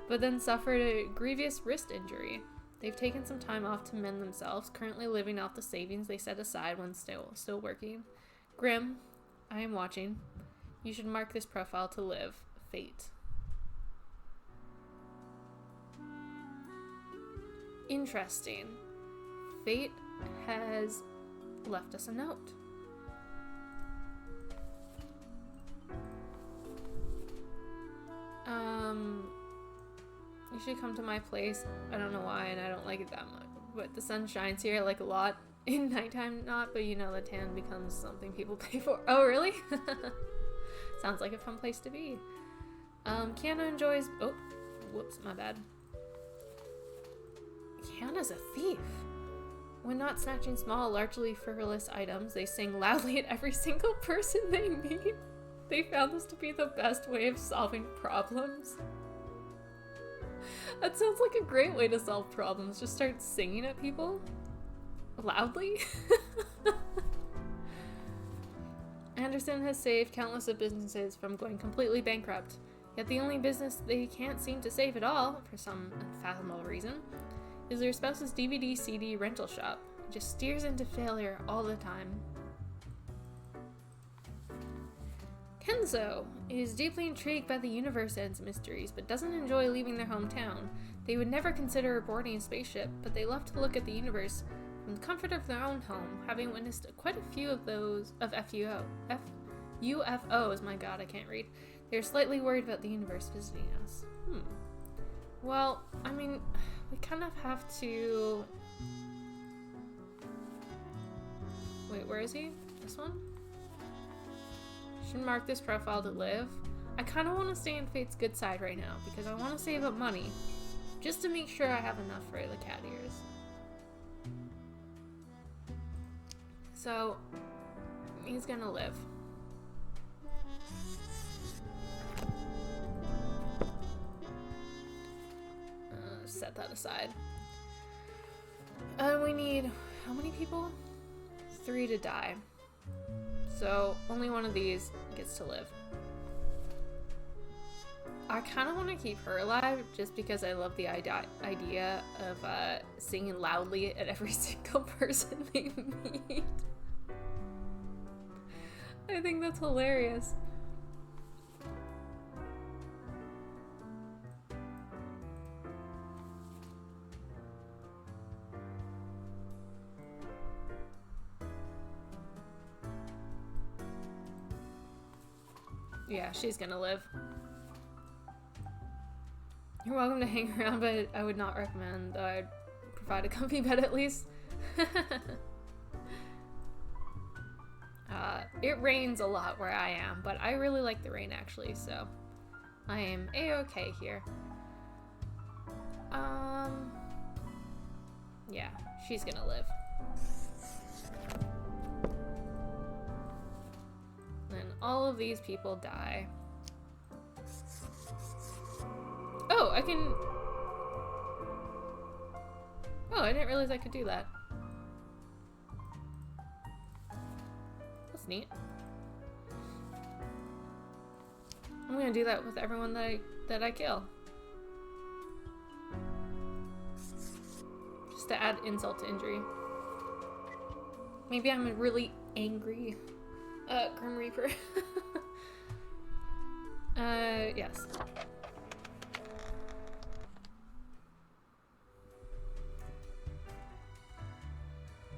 But then suffered a grievous wrist injury. They've taken some time off to mend themselves, currently living off the savings they set aside when still working. Grim, I am watching. You should mark this profile to live. Fate. Interesting. Fate has left us a note. You should come to my place. I don't know why, and I don't like it that much. But the sun shines here like a lot. In nighttime, not, but you know the tan becomes something people pay for. Oh, really? Sounds like a fun place to be. Kiana enjoys... Oh, whoops, my bad. Kiana's a thief. When not snatching small, largely frivolous items, they sing loudly at every single person they meet. They found this to be the best way of solving problems. That sounds like a great way to solve problems. Just start singing at people. Loudly? Anderson has saved countless of businesses from going completely bankrupt. Yet the only business they can't seem to save at all, for some unfathomable reason, is their spouse's DVD-CD rental shop. It just steers into failure all the time. Kenzo is deeply intrigued by the universe and its mysteries, but doesn't enjoy leaving their hometown. They would never consider boarding a spaceship, but they love to look at the universe from the comfort of their own home, having witnessed quite a few of those of UFOs. My god, I can't read. They're slightly worried about the universe visiting us. Well, I mean, we kind of have to... Wait, where is he? This one? Should mark this profile to live. I kind of want to stay in Fate's good side right now because I want to save up money just to make sure I have enough for the cat ears. So, he's gonna live. Set that aside. We need, how many people? 3 to die. So, only one of these gets to live. I kind of want to keep her alive just because I love the idea of singing loudly at every single person they meet. I think that's hilarious. Yeah, she's gonna live. You're welcome to hang around, but I would not recommend. I'd provide a comfy bed at least. It rains a lot where I am, but I really like the rain actually, so I am a-okay here. Yeah, she's gonna live. And all of these people die. I can... Oh, I didn't realize I could do that. That's neat. I'm gonna do that with everyone that I kill. Just to add insult to injury. Maybe I'm a really angry Grim Reaper. Yes.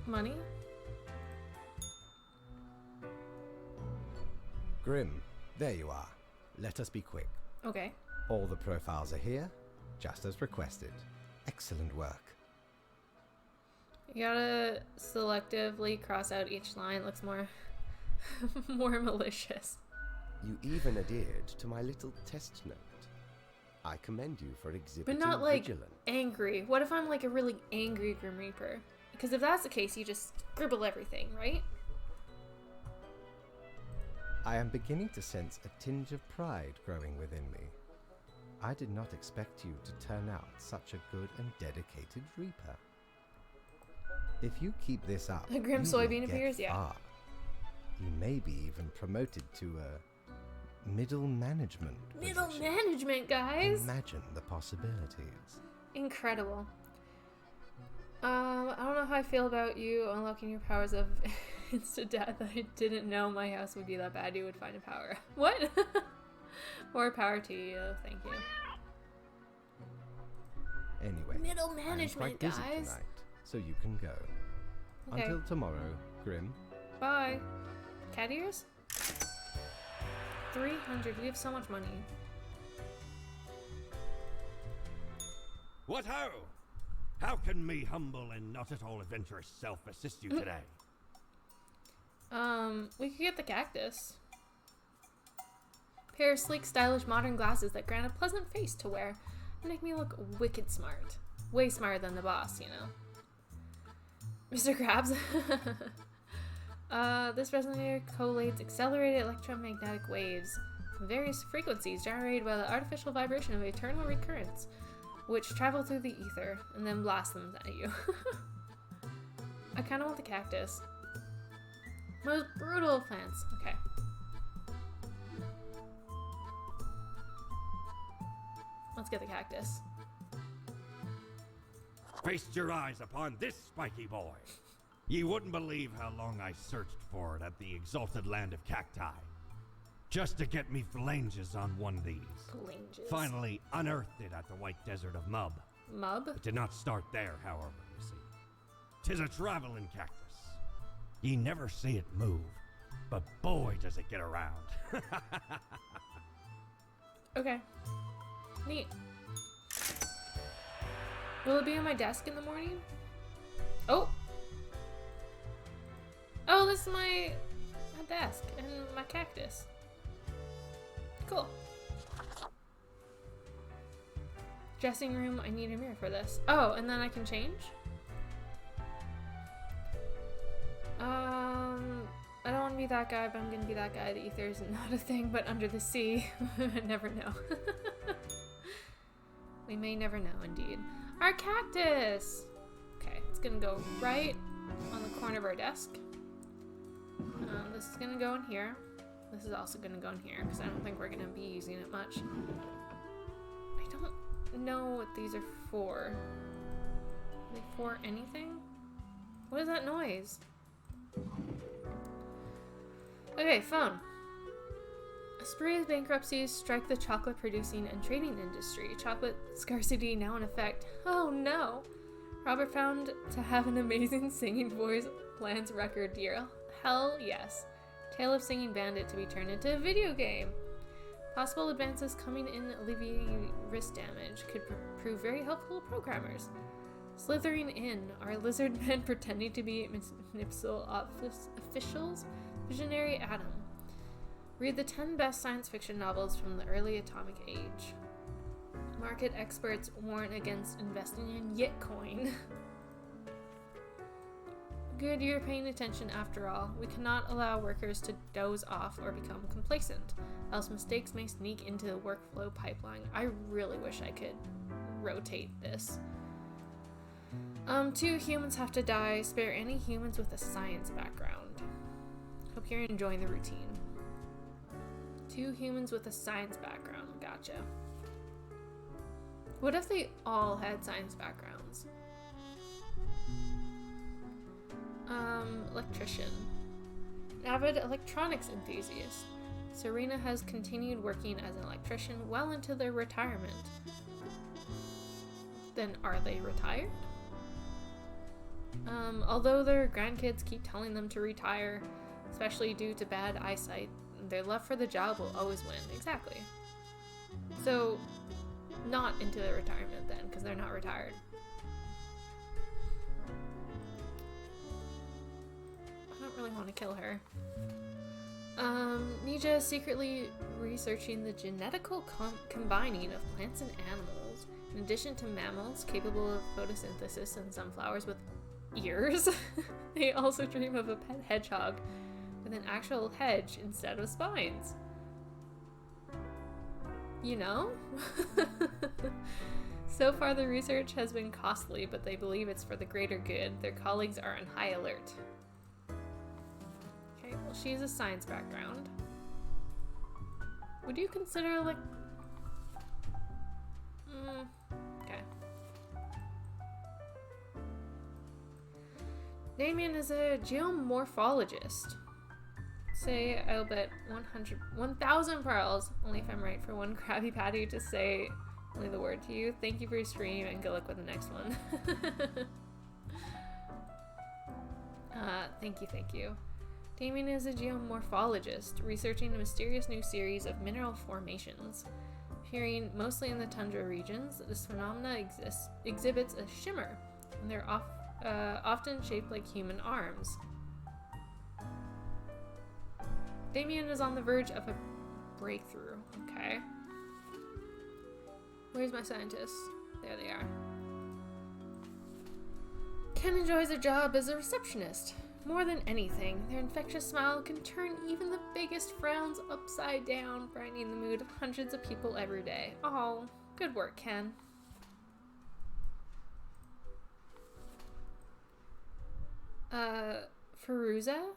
Money? Grim, there you are. Let us be quick. Okay. All the profiles are here, just as requested. Excellent work. You gotta selectively cross out each line. It looks more more malicious. You even adhered to my little test note. I commend you for exhibiting But not like vigilance. angry. What if I'm like a really angry Grim Reaper? Because if that's the case, you just scribble everything, right? I am beginning to sense a tinge of pride growing within me. I did not expect you to turn out such a good and dedicated Reaper. If you keep this up, A Grim you Soybean will get Appears, yeah. far. You may be even promoted to a middle management Middle position. management, guys! Imagine the possibilities. Incredible. I don't know how I feel about you unlocking your powers of instant death. I didn't know my house would be that bad. You would find a power. What? More power to you. Thank you. Anyway, Middle I am management, quite busy guys. tonight, so you can go. Okay. Until tomorrow, Grim. Bye. Cat ears? 300. We have so much money. What ho! How can me humble and not at all adventurous self assist you today? We could get the cactus. Pair of sleek, stylish, modern glasses that grant a pleasant face to wear and make me look wicked smart. Way smarter than the boss, you know. Mr. Krabs. This resonator collates accelerated electromagnetic waves from various frequencies generated by the artificial vibration of eternal recurrence, which travel through the ether and then blast them at you. I kind of want the cactus. Most brutal plants. Okay. Let's get the cactus. Feast your eyes upon this spiky boy. Ye wouldn't believe how long I searched for it at the exalted land of cacti. Just to get me phalanges on one of these. Phalanges. Finally unearthed it at the white desert of Mub. Mub? It did not start there, however, you see. 'Tis a traveling cactus. Ye never see it move, but boy does it get around. Okay. Neat. Will it be on my desk in the morning? Oh! Oh, this is my desk and my cactus. Cool. Dressing room, I need a mirror for this. Oh, and then I can change? I don't want to be that guy, but I'm gonna be that guy. The ether is not a thing, but under the sea. I never know. We may never know, indeed. Our cactus! Okay, it's gonna go right on the corner of our desk. This is gonna go in here. This is also gonna go in here, because I don't think we're gonna be using it much. I don't know what these are for. Are they for anything? What is that noise? Okay, phone. A spree of bankruptcies strike the chocolate producing and trading industry. Chocolate scarcity now in effect. Oh no! Robert found to have an amazing singing voice lands record year. Hell yes. Tale of Singing Bandit to be turned into a video game. Possible advances coming in alleviating wrist damage could prove very helpful to programmers. Slithering in are lizard men pretending to be municipal officials. Visionary Atom. Read the 10 best science fiction novels from the early atomic age. Market experts warn against investing in Yitcoin. Good you're paying attention after all. We cannot allow workers to doze off or become complacent, else mistakes may sneak into the workflow pipeline. I really wish I could rotate this. 2 humans have to die. Spare any humans with a science background. Hope you're enjoying the routine. 2 humans with a science background. Gotcha. What if they all had science backgrounds? Electrician. Avid electronics enthusiast. Serena has continued working as an electrician well into their retirement. Then are they retired? Although their grandkids keep telling them to retire, especially due to bad eyesight, their love for the job will always win. Exactly. So, not into their retirement then, because they're not retired. I don't really want to kill her. Nija is secretly researching the genetical combining of plants and animals. In addition to mammals capable of photosynthesis and sunflowers with ears, they also dream of a pet hedgehog with an actual hedge instead of spines. You know? So far the research has been costly, but they believe it's for the greater good. Their colleagues are on high alert. Okay, well she has a science background. Would you consider like... okay. Damien is a geomorphologist. Say I'll bet 1,000 pearls, only if I'm right, for one Krabby Patty to say only the word to you. Thank you for your stream and good luck with the next one. Thank you. Damien is a geomorphologist, researching a mysterious new series of mineral formations. Appearing mostly in the tundra regions, this phenomena exhibits a shimmer, and they're often shaped like human arms. Damien is on the verge of a breakthrough. Okay. Where's my scientist? There they are. Ken enjoys their job as a receptionist. More than anything, their infectious smile can turn even the biggest frowns upside down, brightening the mood of hundreds of people every day. Oh, good work, Ken. Feruza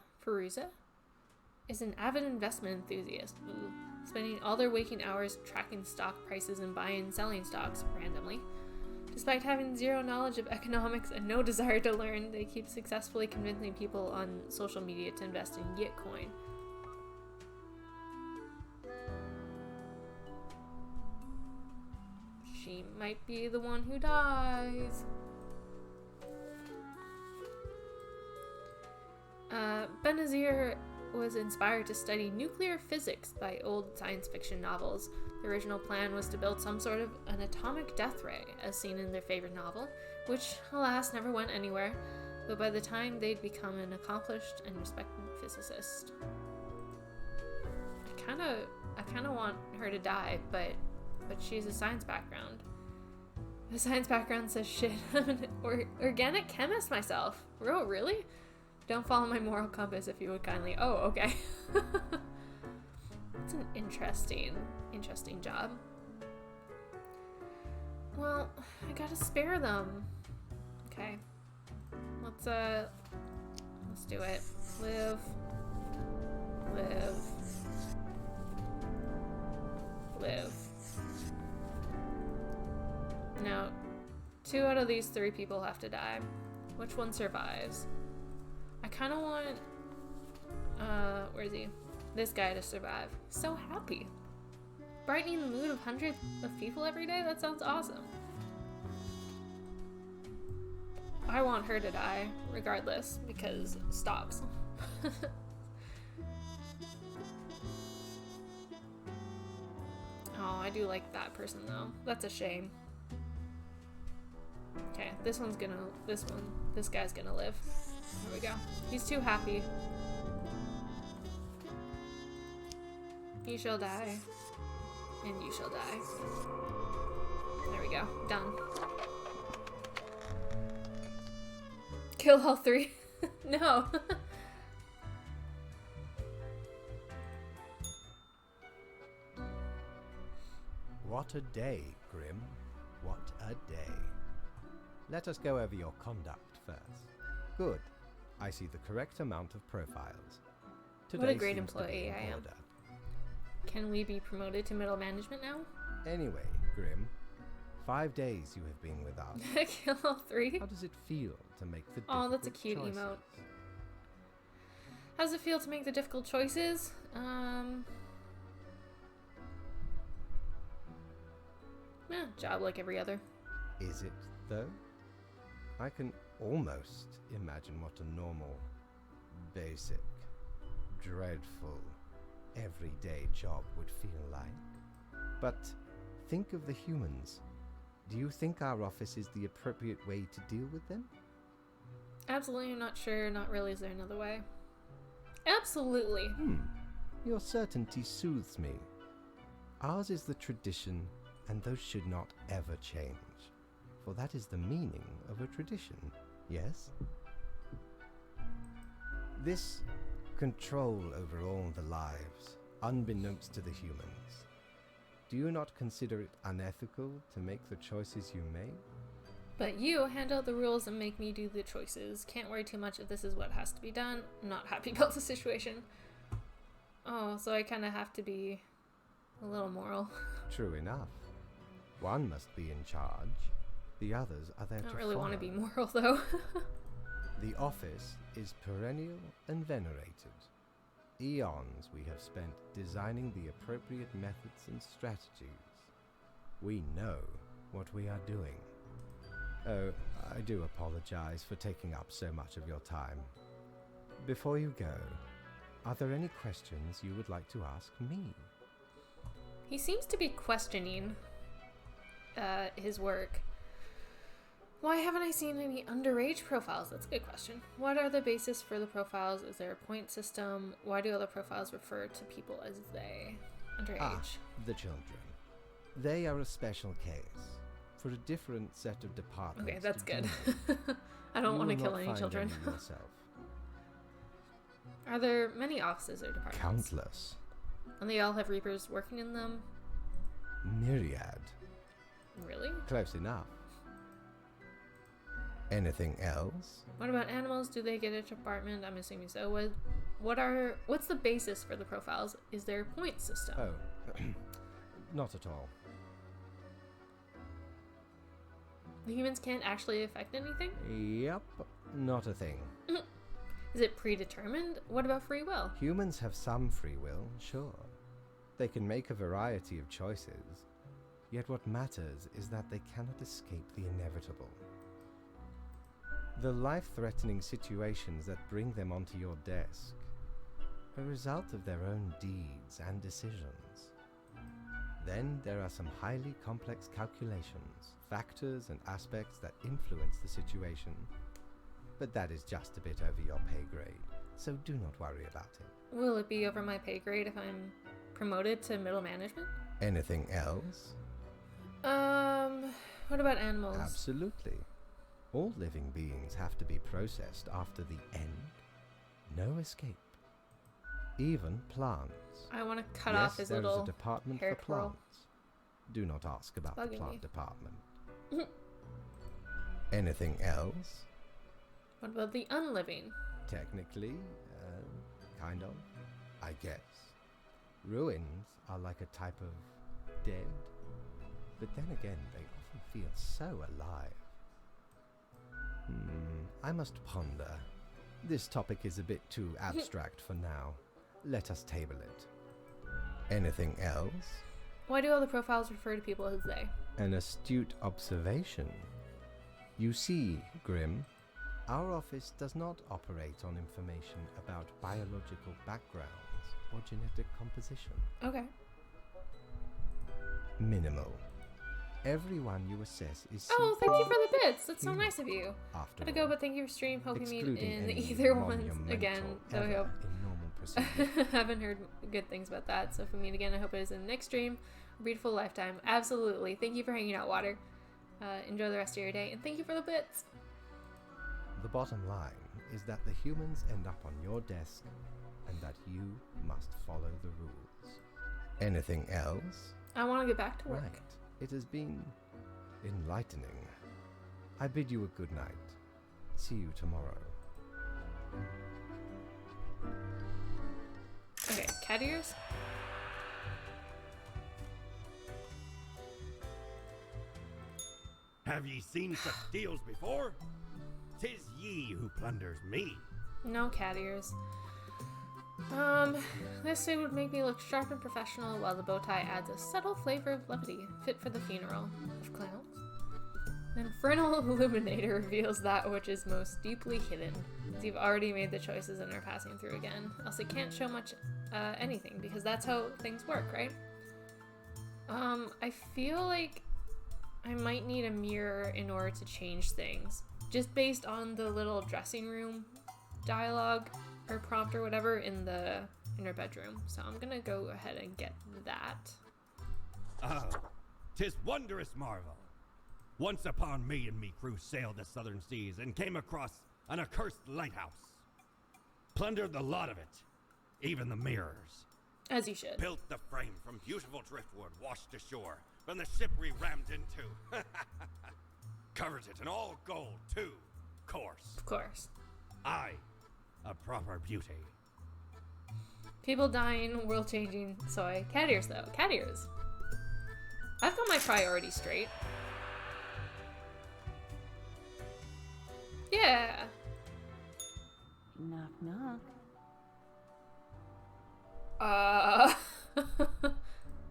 is an avid investment enthusiast, spending all their waking hours tracking stock prices and buying and selling stocks randomly. Despite having zero knowledge of economics and no desire to learn, they keep successfully convincing people on social media to invest in Gitcoin. She might be the one who dies. Benazir was inspired to study nuclear physics by old science fiction novels. The original plan was to build some sort of an atomic death ray, as seen in their favorite novel, which, alas, never went anywhere, but by the time they'd become an accomplished and respected physicist. I kinda want her to die, but she has a science background. The science background says shit. I'm an organic chemist myself. Oh, really? Don't follow my moral compass if you would kindly. Oh, okay. It's an interesting job. Well, I gotta spare them. Okay. Let's do it. Live. Now, 2 out of these 3 people have to die. Which one survives? I kind of want, where is he? This guy to survive. So happy. Brightening the mood of hundreds of people every day? That sounds awesome. I want her to die, regardless, because stocks. Oh, I do like that person, though. That's a shame. Okay, this guy's gonna live. There we go. He's too happy. You shall die. And you shall die. There we go. Done. Kill all 3. No. What a day, Grim. What a day. Let us go over your conduct first. Good. I see the correct amount of profiles. What a Today great seems to be employee in I am. order. Can we be promoted to middle management now? Anyway, Grim, 5 days you have been with us. Kill all 3? How does it feel to make the Oh, difficult that's a cute choices? emote. How does it feel to make the difficult choices? Job like every other. Is it, though? I can almost imagine what a normal, basic, dreadful, everyday job would feel like. But think of the humans. Do you think our office is the appropriate way to deal with them? Absolutely, I'm not sure. Not really. Is there another way? Absolutely. Your certainty soothes me. Ours is the tradition, and those should not ever change. For that is the meaning of a tradition, yes? This control over all the lives, unbeknownst to the humans. Do you not consider it unethical to make the choices you make? But you hand out the rules and make me do the choices. Can't worry too much if this is what has to be done. I'm not happy about the situation. Oh, so I kind of have to be a little moral. True enough. One must be in charge. The others are there I to don't really want to follow. be moral, though. The office is perennial and venerated. Eons we have spent designing the appropriate methods and strategies. We know what we are doing. Oh, I do apologize for taking up so much of your time. Before you go, are there any questions you would like to ask me? He seems to be questioning his work. Why haven't I seen any underage profiles? That's a good question. What are the basis for the profiles? Is there a point system? Why do other profiles refer to people as they? Underage. The children. They are a special case. For a different set of departments. Okay, that's to good. deal with. I don't You want to will kill not any find children. any yourself. Are there many offices or departments? Countless. And they all have Reapers working in them? Myriad. Really? Close enough. Anything else? What about animals? Do they get a department? I'm assuming so. What's the basis for the profiles? Is there a point system? Oh, not at all. The humans can't actually affect anything? Yep, not a thing. Is it predetermined? What about free will? Humans have some free will, sure. They can make a variety of choices. Yet what matters is that they cannot escape the inevitable. The life-threatening situations that bring them onto your desk are a result of their own deeds and decisions. Then there are some highly complex calculations, factors and aspects that influence the situation. But that is just a bit over your pay grade, so do not worry about it. Will it be over my pay grade if I'm promoted to middle management? Anything else? What about animals? Absolutely. All living beings have to be processed after the end. No escape. Even plants. I want to cut Yes, off his there is little a department hair for twirl. plants. Do not ask about the bugging plant me. department. Anything else? What about the unliving? Technically, kind of, I guess. Ruins are like a type of dead, but then again, they often feel so alive. I must ponder. This topic is a bit too abstract for now. Let us table it. Anything else? Why do all the profiles refer to people as they? An astute observation. You see, Grim, our office does not operate on information about biological backgrounds or genetic composition. Okay. Minimal. Everyone you assess is Oh, thank you for the bits. That's so human. nice of you. After Gotta go, all, but thank you for stream. Hope you meet excluding in any either ones monumental again. Though I error hope. in normal procedure. Haven't heard good things about that. So if we meet again, I hope it is in the next stream. A beautiful lifetime. Absolutely. Thank you for hanging out, Water. Enjoy the rest of your day, and thank you for the bits. The bottom line is that the humans end up on your desk and that you must follow the rules. Anything else? I want to get back to work. Right. It has been enlightening. I bid you a good night. See you tomorrow. Okay, cat ears? Have ye seen such deals before? 'Tis ye who plunders me. No cat ears. This suit would make me look sharp and professional, while the bow tie adds a subtle flavor of levity, fit for the funeral of clowns. An infernal illuminator reveals that which is most deeply hidden. So you've already made the choices and are passing through again. Else it can't show much anything, because that's how things work, right? I feel like I might need a mirror in order to change things. Just based on the little dressing room dialogue or prompt or whatever in her bedroom. So I'm gonna go ahead and get that. Oh, 'tis wondrous marvel. Once upon me and me crew sailed the southern seas and came across an accursed lighthouse. Plundered the lot of it, even the mirrors. As you should. Built the frame from beautiful driftwood washed ashore from the ship we rammed into. Covered it in all gold, too, course. Of course. I, a proper beauty. People dying, world changing, soy. Cat ears though. Cat ears. I've got my priorities straight. Yeah. Knock, knock.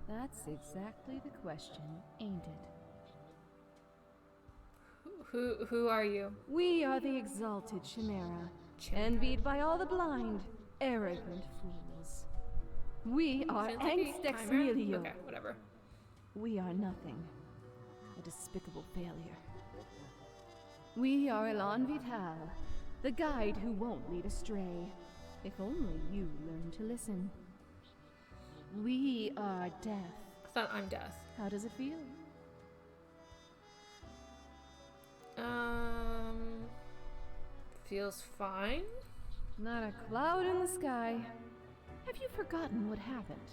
That's exactly the question, ain't it? Who are you? We are the exalted Chimera, envied by all the blind, arrogant fools. We are Angstex Melio. Okay, whatever. We are nothing. A despicable failure. We are Elan Vital, the guide who won't lead astray. If only you learn to listen. We are death. I thought I'm death. How does it feel? Feels fine. Not a cloud in the sky. Have you forgotten what happened?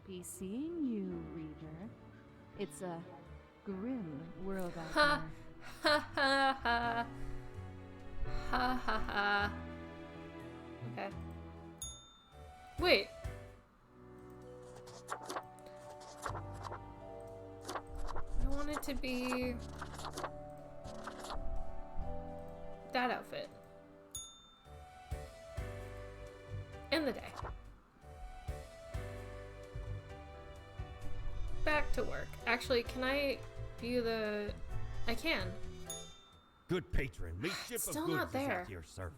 Be seeing you, Reader. It's a grim world out Ha there. ha ha ha. Ha ha ha. Okay. Wait. I want it to be that outfit. In the day. Back to work. Actually, can I view the... I can. Good patron, me ship Still of goods not there. is at your service.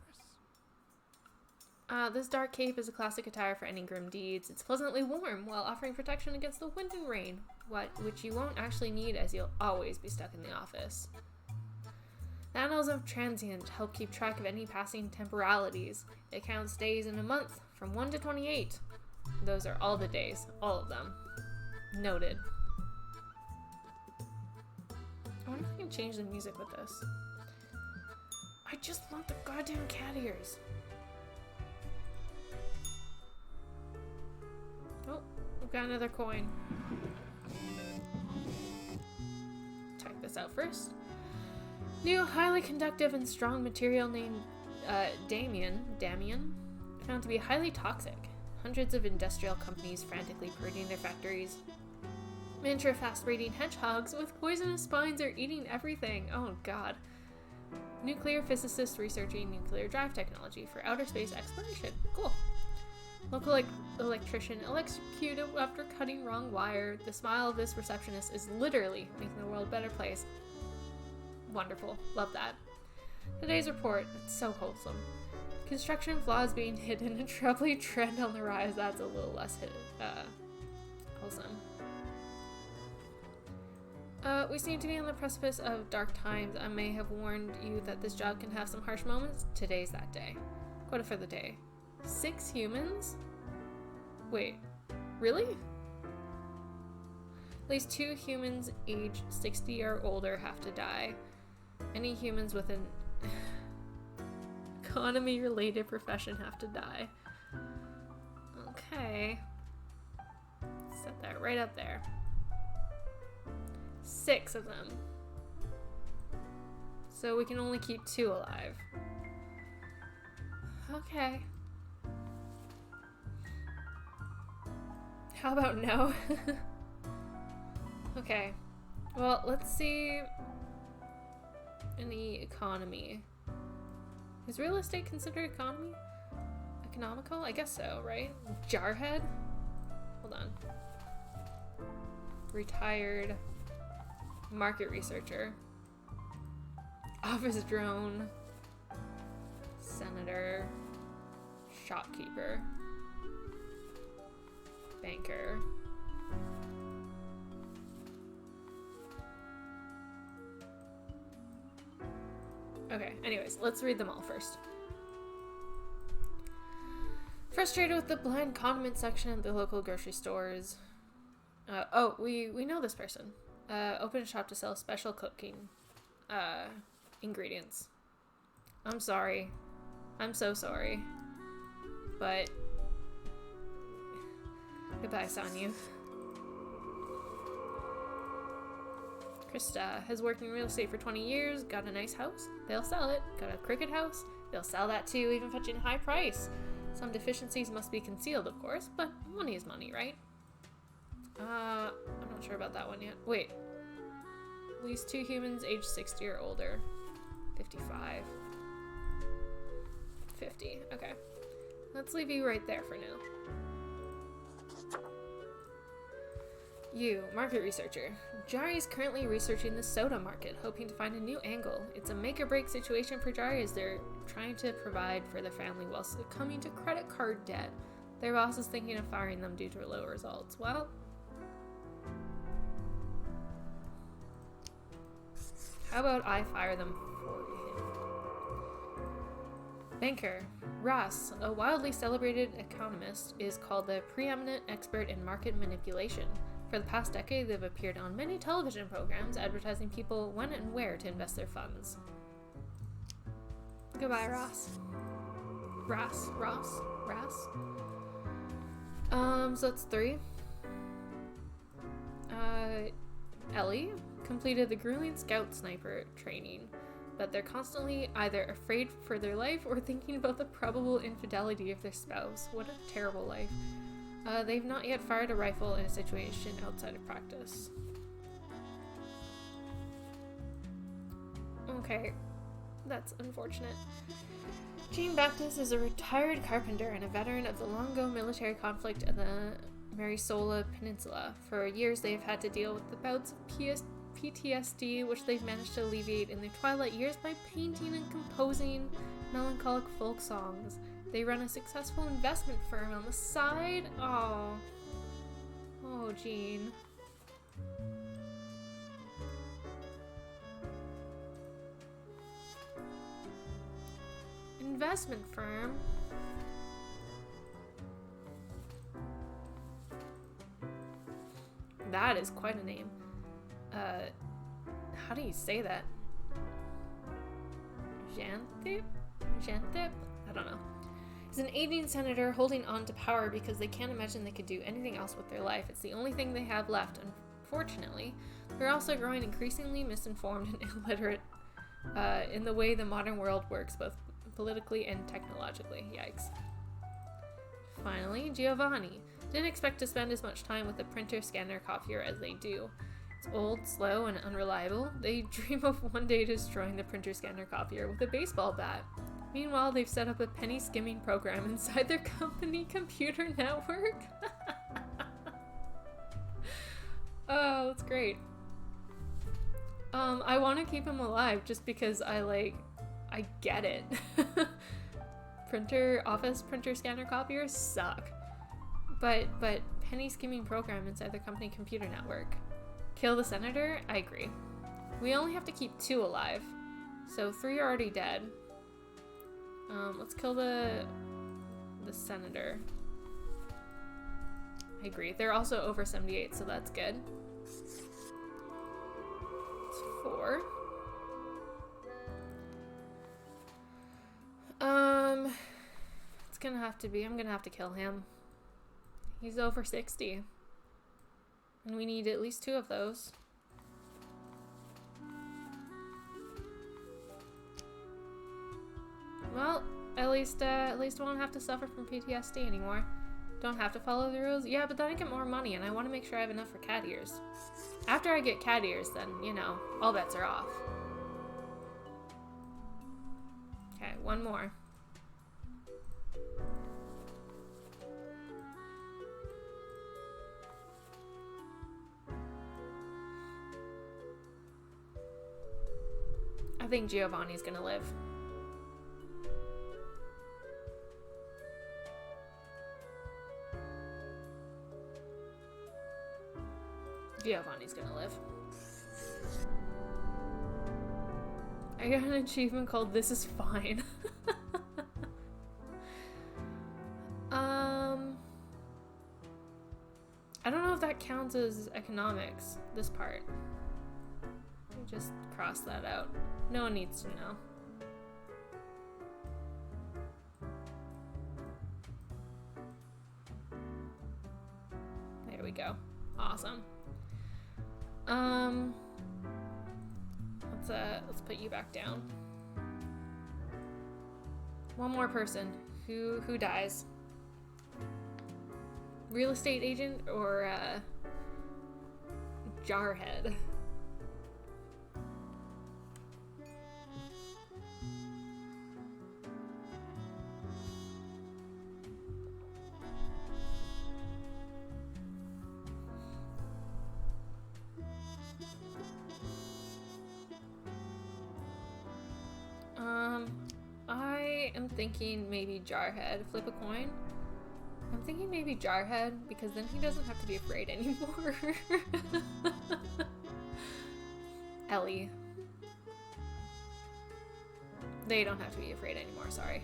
This dark cape is a classic attire for any grim deeds. It's pleasantly warm while offering protection against the wind and rain, which you won't actually need as you'll always be stuck in the office. The annals of transient help keep track of any passing temporalities. It counts days in a month from 1 to 28. Those are all the days, all of them. Noted. I wonder if I can change the music with this. I just want the goddamn cat ears. Oh, we've got another coin. Check this out first. New highly conductive and strong material named Damian, found to be highly toxic. Hundreds of industrial companies frantically purging their factories. Miniature fast-breeding hedgehogs with poisonous spines are eating everything. Oh god. Nuclear physicists researching nuclear drive technology for outer space exploration. Cool. Local electrician electrocuted after cutting wrong wire. The smile of this receptionist is literally making the world a better place. Wonderful. Love that. Today's report. It's so wholesome. Construction flaws being hidden, a troubling trend on the rise. That's a little less wholesome. We seem to be on the precipice of dark times. I may have warned you that this job can have some harsh moments. Today's that day. Quota for the day. 6 humans? Wait, really? At least 2 humans aged 60 or older have to die. Any humans with an economy-related profession have to die. Okay. Set that right up there. 6 of them. So we can only keep 2 alive. Okay. How about no? Okay. Well, let's see. Any economy. Is real estate considered economy? Economical? I guess so, right? Jarhead? Hold on. Retired market researcher. Office drone. Senator. Shopkeeper. Banker. Okay, anyways, let's read them all first. Frustrated with the bland condiment section at the local grocery stores. We know this person. Open a shop to sell special cooking ingredients. I'm sorry. I'm so sorry. But goodbye, Sanyu. Krista has worked in real estate for 20 years, got a nice house, they'll sell it. Got a cricket house, they'll sell that too, even fetching a high price. Some deficiencies must be concealed, of course, but money is money, right? I'm not sure about that one yet. Wait. At least 2 humans aged 60 or older. 55. 50, okay. Let's leave you right there for now. You, market researcher. Jari is currently researching the soda market, hoping to find a new angle. It's a make-or-break situation for Jari as they're trying to provide for their family while succumbing to credit card debt. Their boss is thinking of firing them due to low results. Well, how about I fire them for him? Banker. Ross, a wildly celebrated economist, is called the preeminent expert in market manipulation. For the past decade, they've appeared on many television programs advertising people when and where to invest their funds. Goodbye, Ross. Ross. So that's 3. Ellie completed the grueling scout sniper training, but they're constantly either afraid for their life or thinking about the probable infidelity of their spouse. What a terrible life. They've not yet fired a rifle in a situation outside of practice. Okay, that's unfortunate. Jean Baptiste is a retired carpenter and a veteran of the long-ago military conflict at the Marisola Peninsula. For years, they have had to deal with the bouts of PTSD, which they've managed to alleviate in their twilight years by painting and composing melancholic folk songs. They run a successful investment firm on the side. Oh, Jean. Investment firm? That is quite a name. How do you say that? Jantip? I don't know. Is an aging senator holding on to power because they can't imagine they could do anything else with their life. It's the only thing they have left, unfortunately. They're also growing increasingly misinformed and illiterate in the way the modern world works, both politically and technologically. Yikes. Finally, Giovanni. Didn't expect to spend as much time with the printer, scanner, copier as they do. It's old, slow, and unreliable. They dream of one day destroying the printer, scanner, copier with a baseball bat. Meanwhile, they've set up a penny skimming program inside their company computer network. Oh, that's great. I want to keep him alive just because I get it. Office printer, scanner, copiers suck. But penny skimming program inside their company computer network. Kill the senator? I agree. We only have to keep 2 alive. So 3 are already dead. Let's kill the senator. I agree. They're also over 78, so that's good. It's 4. have to be. I'm gonna have to kill him. He's over 60. And we need at least 2 of those. Well, at least I won't have to suffer from PTSD anymore. Don't have to follow the rules. Yeah, but then I get more money, and I want to make sure I have enough for cat ears. After I get cat ears, then, you know, all bets are off. Okay, 1 more. I think Giovanni's gonna live. Giovanni's gonna live. I got an achievement called This Is Fine. I don't know if that counts as economics, this part. Just cross that out. No one needs to know. There we go. Awesome. Let's put you back down. One more person. Who dies? Real estate agent or Jarhead? I am thinking maybe Jarhead. Flip a coin. I'm thinking maybe Jarhead because then he doesn't have to be afraid anymore. Ellie. They don't have to be afraid anymore, sorry.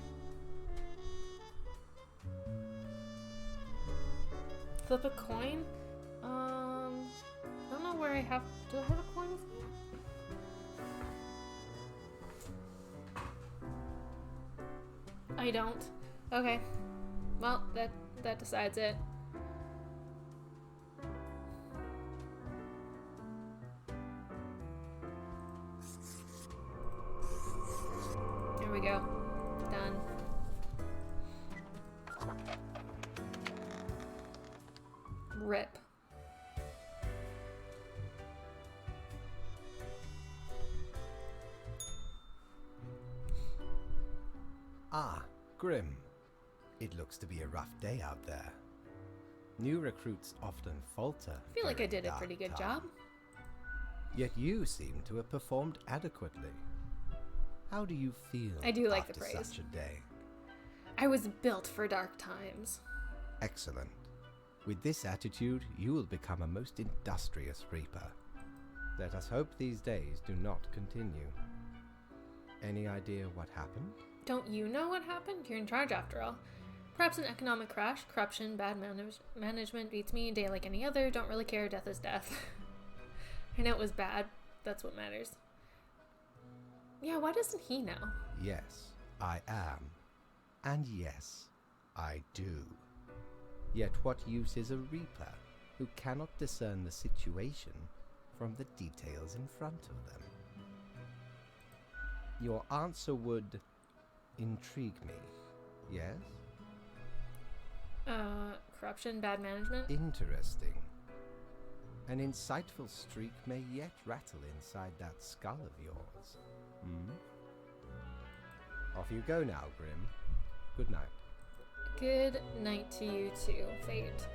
Flip a coin? I don't know where I have... Do I have a coin with me? I don't. Okay. Well, that decides it. There we go. Done. Rip. Ah, Grim. It looks to be a rough day out there. New recruits often falter. I feel like I did a pretty good job. Yet you seem to have performed adequately. How do you feel I do like the after praise. such a day? I was built for dark times. Excellent. With this attitude, you will become a most industrious reaper. Let us hope these days do not continue. Any idea what happened? Don't you know what happened? You're in charge after all. Perhaps an economic crash, corruption, bad management beats me, a day like any other, don't really care, death is death. I know it was bad, that's what matters. Yeah, why doesn't he know? Yes, I am. And yes, I do. Yet what use is a reaper who cannot discern the situation from the details in front of them? Your answer would intrigue me, yes? Corruption, bad management? Interesting. An insightful streak may yet rattle inside that skull of yours. Hmm? Off you go now, Grim. Good night. Good night to you too, Fate.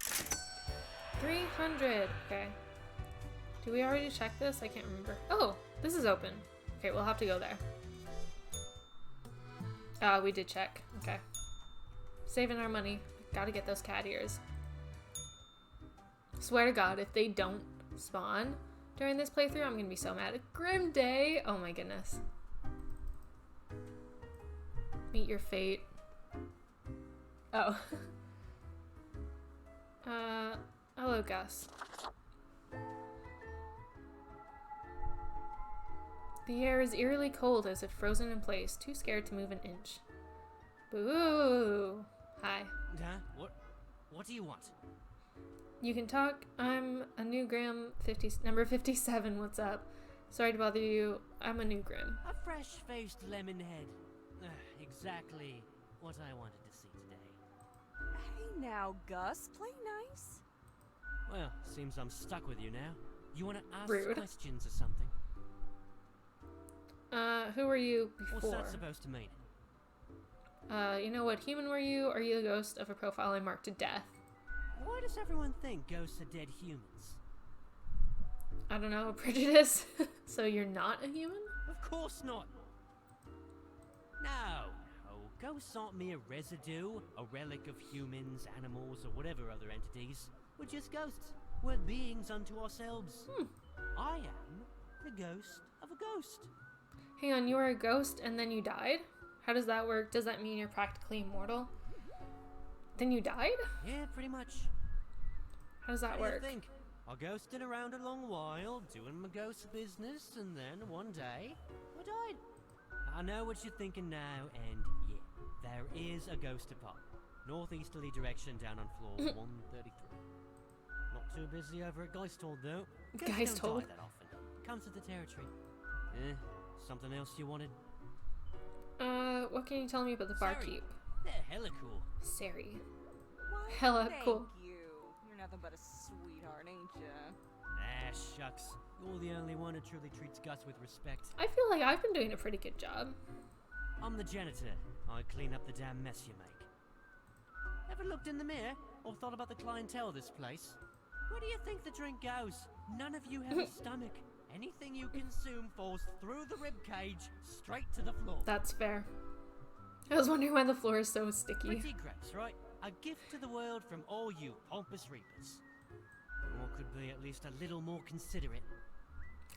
300! Okay. Did we already check this? I can't remember. Oh! This is open. Okay, we'll have to go there. We did check. Okay. Saving our money. Gotta get those cat ears. Swear to God, if they don't spawn during this playthrough, I'm gonna be so mad. Grim day! Oh my goodness. Meet your fate. Oh. Hello, Gus. The air is eerily cold as if frozen in place, too scared to move an inch. Boo. Hi. Huh? What do you want? You can talk. I'm a new Graham, number 57. What's up? Sorry to bother you. I'm a new Grim. A fresh-faced lemon head. Exactly what I wanted to see today. Hey now, Gus, play nice. Well, seems I'm stuck with you now. You want to ask Rude. questions or something? Who were you What's before? that supposed to mean? You know what human were you? Are you the ghost of a profile I marked to death? Why does everyone think ghosts are dead humans? I don't know, prejudice? So you're not a human? Of course not. No. Ghosts aren't mere residue, a relic of humans, animals, or whatever other entities. We're just ghosts. We're beings unto ourselves. I am the ghost of a ghost. Hang on, you were a ghost and then you died? How does that work? Does that mean you're practically immortal? Then you died? Yeah, pretty much. How does that What do work? you think? I ghosted around a long while, doing my ghost business, and then one day, I died. I know what you're thinking now, and yeah, there is a ghost apartment. Northeasterly direction down on floor 133. Not too busy over at Geisthold, though. Ghosts don't Geisthold? die that often. Comes with the territory. Something else you wanted? What can you tell me about the Sorry. barkeep? They're hella cool. Sari. Why, Hella thank cool. you. You're nothing but a sweetheart, ain't ya? Ah, shucks. You're the only one who truly treats Gus with respect. I feel like I've been doing a pretty good job. I'm the janitor. I clean up the damn mess you make. Ever looked in the mirror or thought about the clientele of this place? Where do you think the drink goes? None of you have a stomach. Anything you consume falls through the rib cage straight to the floor. That's fair. I was wondering why the floor is so sticky. Pretty gross, right? A gift to the world from all you pompous reapers. Or could be at least a little more considerate.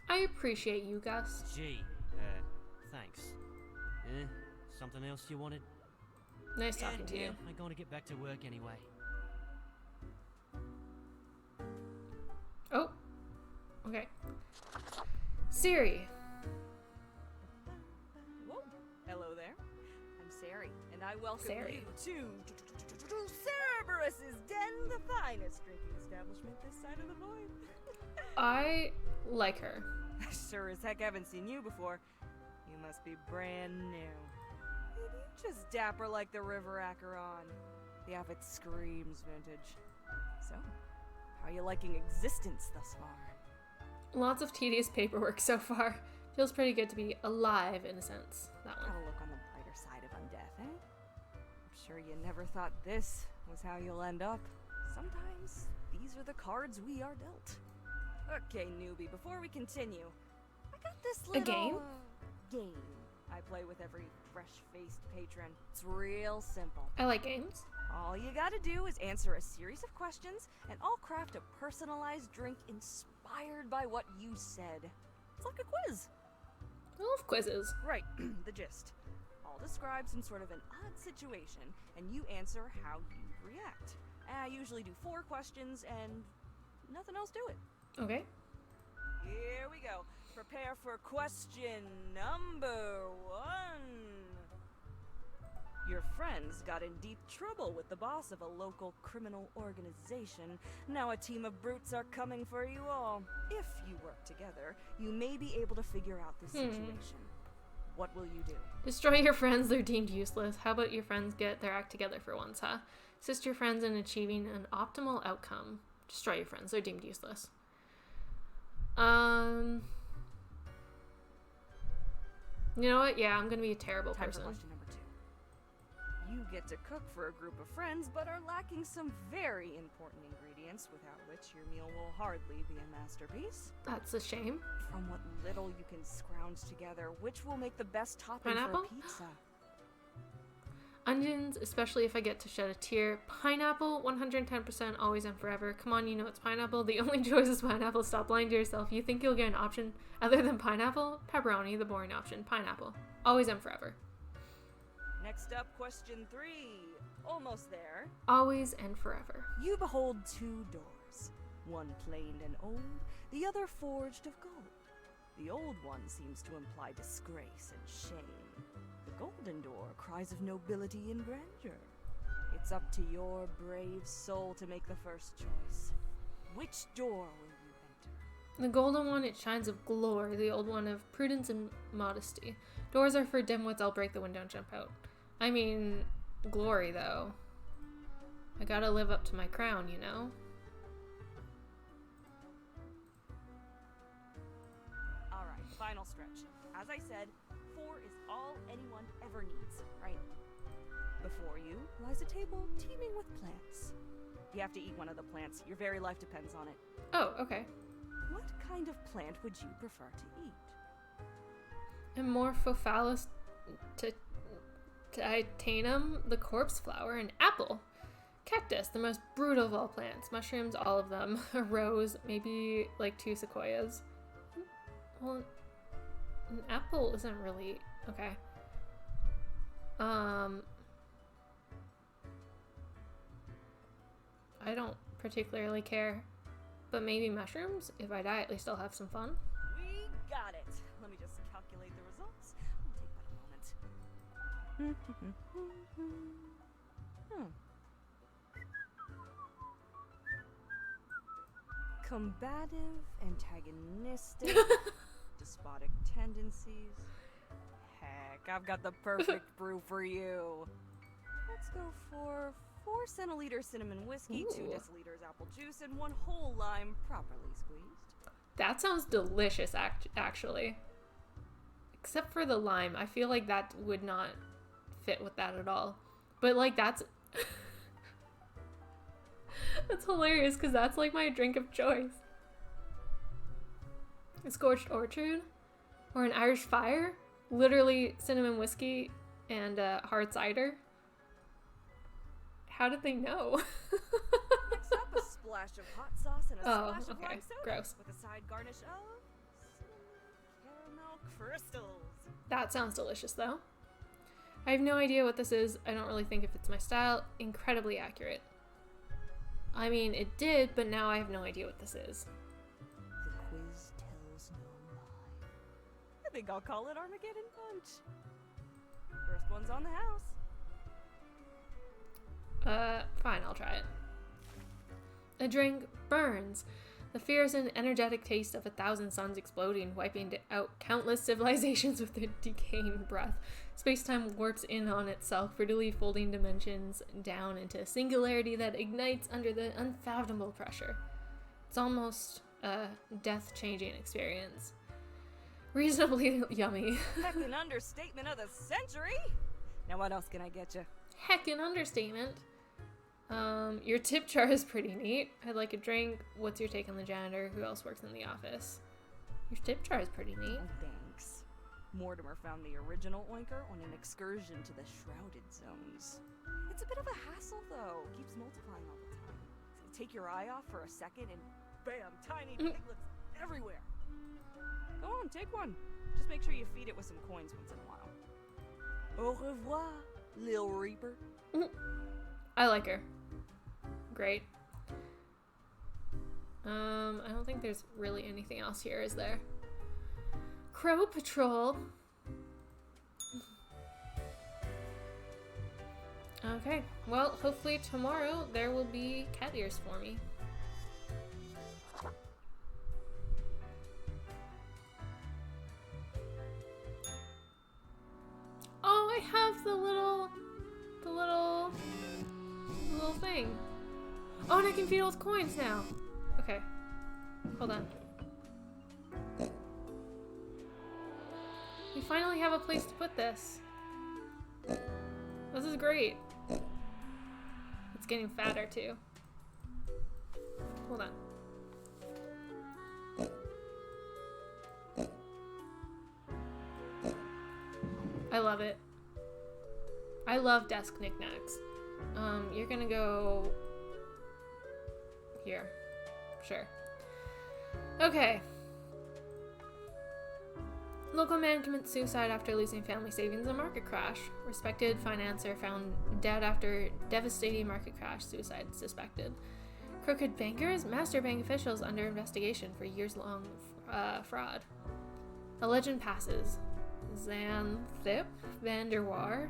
I appreciate you, Gus. Gee, thanks. Something else you wanted? Nice talking to you. I'm gonna get back to work anyway. Oh. Okay. Siri. Whoa. Hello there. I'm Sari, and I welcome Sari. you to Cerberus's Den, the finest drinking establishment this side of the void. I like her. I sure as heck haven't seen you before. You must be brand new. Maybe you just dapper like the River Acheron. The outfit screams vintage. So, how are you liking existence thus far? Lots of tedious paperwork so far. Feels pretty good to be alive in a sense. That one. Gotta look on the brighter side of undeath, eh? I'm sure you never thought this was how you'll end up. Sometimes these are the cards we are dealt. Okay, newbie, before we continue, I got this little game? Game I play with every fresh-faced patron. It's real simple. I like games. All you gotta do is answer a series of questions, and I'll craft a personalized drink inspired by what you said. It's like a quiz. I love quizzes. Right, the gist. I'll describe some sort of an odd situation, and you answer how you react. I usually do 4 questions, and nothing else to it. Okay. Here we go. Prepare for question number 1. Your friends got in deep trouble with the boss of a local criminal organization. Now a team of brutes are coming for you all. If you work together, you may be able to figure out the situation. What will you do? Destroy your friends, they're deemed useless. How about your friends get their act together for once, huh? Assist your friends in achieving an optimal outcome. Destroy your friends, they're deemed useless. You know what? Yeah, I'm gonna be a terrible Time person. for question number 2. You get to cook for a group of friends, but are lacking some very important ingredients, without which your meal will hardly be a masterpiece. That's a shame. From what little you can scrounge together, which will make the best topping Pineapple? for a pizza? Onions, especially if I get to shed a tear. Pineapple, 110%, always and forever. Come on, you know it's pineapple. The only choice is pineapple. Stop lying to yourself. You think you'll get an option other than pineapple? Pepperoni, the boring option. Pineapple. Always and forever. Next up, question 3. Almost there. Always and forever. You behold 2 doors. One planed and old, the other forged of gold. The old one seems to imply disgrace and shame. The golden door, cries of nobility and grandeur. It's up to your brave soul to make the first choice. Which door will you enter? The golden one, it shines of glory. The old one of prudence and modesty. Doors are for dimwits, I'll break the window and jump out. I mean, glory, though. I gotta live up to my crown, you know? Alright, final stretch. As I said, 4 is all anyone ever needs, right? Before you lies a table teeming with plants. You have to eat one of the plants. Your very life depends on it. Oh, okay. What kind of plant would you prefer to eat? Amorphophallus titanum, the corpse flower, an apple. Cactus, the most brutal of all plants. Mushrooms, all of them. A rose, maybe like 2 sequoias. Well, an apple isn't really... Okay. I don't particularly care. But maybe mushrooms? If I die, at least I'll have some fun. We got it. Let me just calculate the results. I'll take but a moment. Combative, antagonistic, despotic tendencies. Heck, I've got the perfect brew for you. Let's go for 4 centiliters cinnamon whiskey, 2 Ooh. deciliters apple juice, and 1 whole lime properly squeezed. That sounds delicious, actually. Except for the lime. I feel like that would not fit with that at all. But, like, that's... That's hilarious, because that's, like, my drink of choice. A scorched orchard? Or an Irish fire? Literally cinnamon whiskey and hard cider. How did they know? Next up, a splash of hot sauce and a splash of lime soda. Gross. With a side garnish of cinnamon caramel crystals. That sounds delicious, though. I have no idea what this is. I don't really think it fits my style. Incredibly accurate. I mean, it did, but now I have no idea what this is. The quiz tells no lie. I think I'll call it Armageddon Punch. First one's on the house. Fine, I'll try it. A drink burns. The fierce and energetic taste of 1,000 suns exploding, wiping out countless civilizations with their decaying breath. Space-time warps in on itself, brutally folding dimensions down into a singularity that ignites under the unfathomable pressure. It's almost a death-changing experience. Reasonably yummy. Heck, an understatement of the century. Now what else can I get you? Heck, an understatement. Your tip jar is pretty neat. I'd like a drink. What's your take on the janitor? Who else works in the office? Your tip jar is pretty neat. Oh, thanks. Mortimer found the original oinker on an excursion to the Shrouded Zones. It's a bit of a hassle, though. Keeps multiplying all the time. Take your eye off for a second and bam, tiny piglets everywhere. Go on, take one. Just make sure you feed it with some coins once in a while. Au revoir, Lil Reaper. I like her. Great. I don't think there's really anything else here, is there? Crow Patrol. Okay, well, hopefully tomorrow there will be cat ears for me. Oh, I have the little thing. Oh, and I can feed it with coins now. Okay, hold on. We finally have a place to put this. This is great. It's getting fatter too. Hold on. I love it. I love desk knickknacks. You're gonna go here. Sure. Okay. Local man commits suicide after losing family savings in a market crash. Respected financier found dead after devastating market crash. Suicide suspected. Crooked bankers, master bank officials under investigation for years-long fraud. A legend passes. Xanthip Vanderwar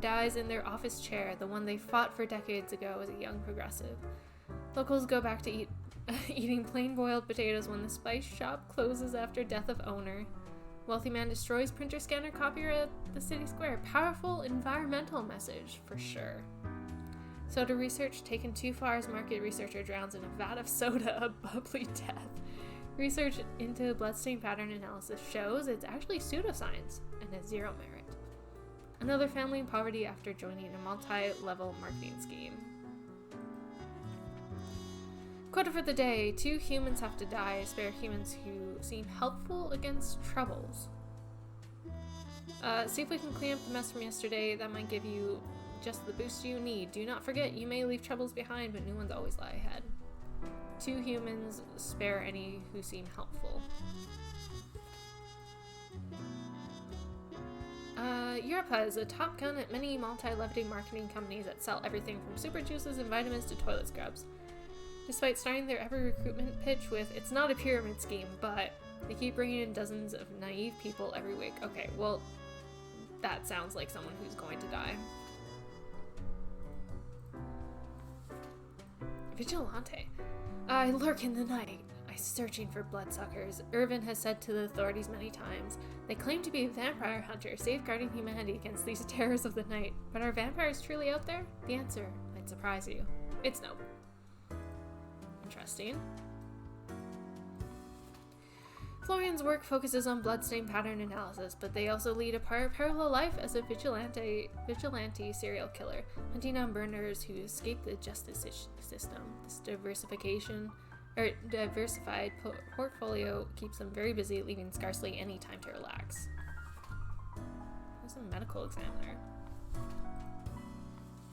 dies in their office chair, the one they fought for decades ago as a young progressive. Locals go back to eating plain boiled potatoes when the spice shop closes after death of owner. Wealthy man destroys printer scanner copier at the city square. Powerful environmental message, for sure. Soda research taken too far as market researcher drowns in a vat of soda, a bubbly death. Research into bloodstain pattern analysis shows it's actually pseudoscience and has zero merit. Another family in poverty after joining a multi-level marketing scheme. Quote for the day: 2 humans have to die, spare humans who seem helpful against troubles. See if we can clean up the mess from yesterday. That might give you just the boost you need. Do not forget, you may leave troubles behind, but new ones always lie ahead. 2 humans, spare any who seem helpful. Europe has a top gun at many multi-leveling marketing companies that sell everything from super juices and vitamins to toilet scrubs. Despite starting their every recruitment pitch with, it's not a pyramid scheme, but they keep bringing in dozens of naive people every week. Okay, well, that sounds like someone who's going to die. Vigilante. I lurk in the night. I searching for bloodsuckers. Irvin has said to the authorities many times. They claim to be vampire hunters, safeguarding humanity against these terrors of the night. But are vampires truly out there? The answer might surprise you. It's no. Interesting. Florian's work focuses on bloodstain pattern analysis, but they also lead a parallel life as a vigilante serial killer, hunting down burners who escape the justice system. This diversified portfolio keeps them very busy, leaving scarcely any time to relax. There's a medical examiner.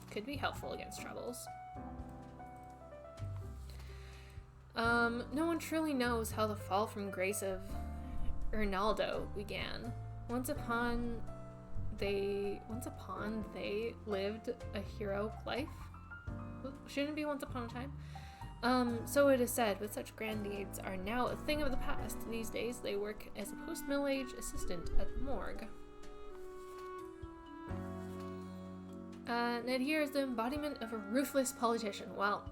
Could be helpful against troubles. No one truly knows how the fall from grace of Ernaldo began. Once upon they lived a heroic life. Shouldn't it be once upon a time? So it is said, but such grand deeds are now a thing of the past. These days they work as a post-middle age assistant at the morgue. Ned here is the embodiment of a ruthless politician. Well,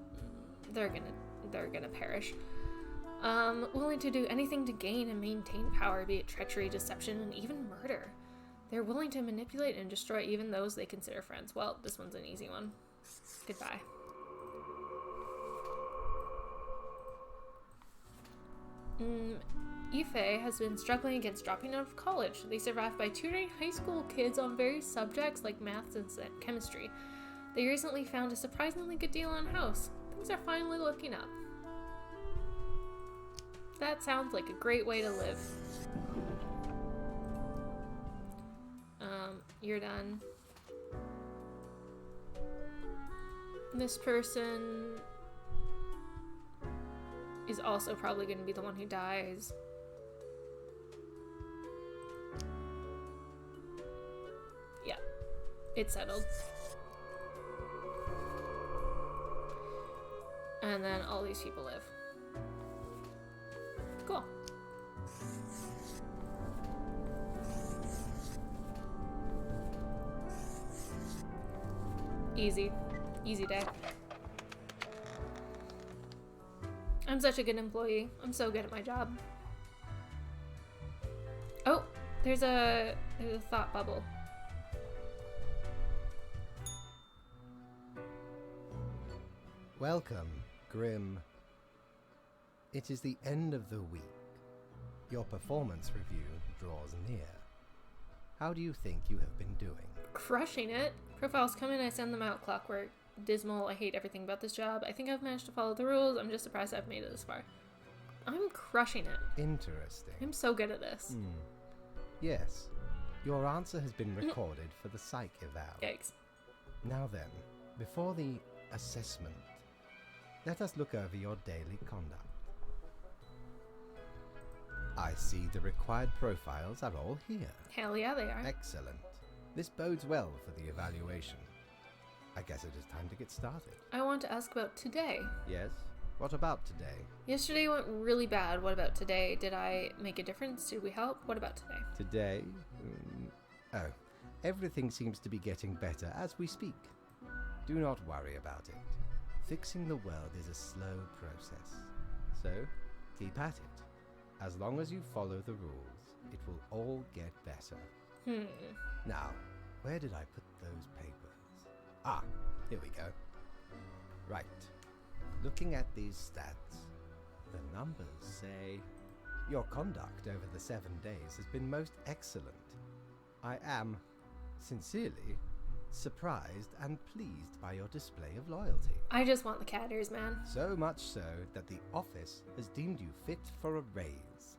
they're gonna perish. Willing to do anything to gain and maintain power, be it treachery, deception, and even murder. They're willing to manipulate and destroy even those they consider friends. Well, this one's an easy one. Goodbye. Ife has been struggling against dropping out of college. They survived by tutoring high school kids on various subjects like maths and chemistry. They recently found a surprisingly good deal on a house. Things are finally looking up. That sounds like a great way to live. You're done. This person is also probably going to be the one who dies. Yeah, it's settled. And then all these people live. Cool. Easy. Easy day. I'm such a good employee. I'm so good at my job. Oh, there's a thought bubble. Welcome, Grim. It is the end of the week. Your performance review draws near. How do you think you have been doing? Crushing it. Profiles come in, I send them out clockwork. Dismal, I hate everything about this job. I think I've managed to follow the rules. I'm just surprised I've made it this far. I'm crushing it. Interesting. I'm so good at this. Yes. Your answer has been recorded for the psych eval. Yikes. Now then, before the assessment, let us look over your daily conduct. I see the required profiles are all here. Hell yeah, they are. Excellent. This bodes well for the evaluation. I guess it is time to get started. I want to ask about today. Yes? What about today? Yesterday went really bad. What about today? Did I make a difference? Did we help? What about today? Today? Oh, everything seems to be getting better as we speak. Do not worry about it. Fixing the world is a slow process. So, keep at it. As long as you follow the rules, it will all get better. Now, where did I put those papers? Ah, here we go. Right. Looking at these stats, the numbers say your conduct over the 7 days has been most excellent. I am, sincerely, surprised and pleased by your display of loyalty. I just want the cat ears, man. So much so that the office has deemed you fit for a raise.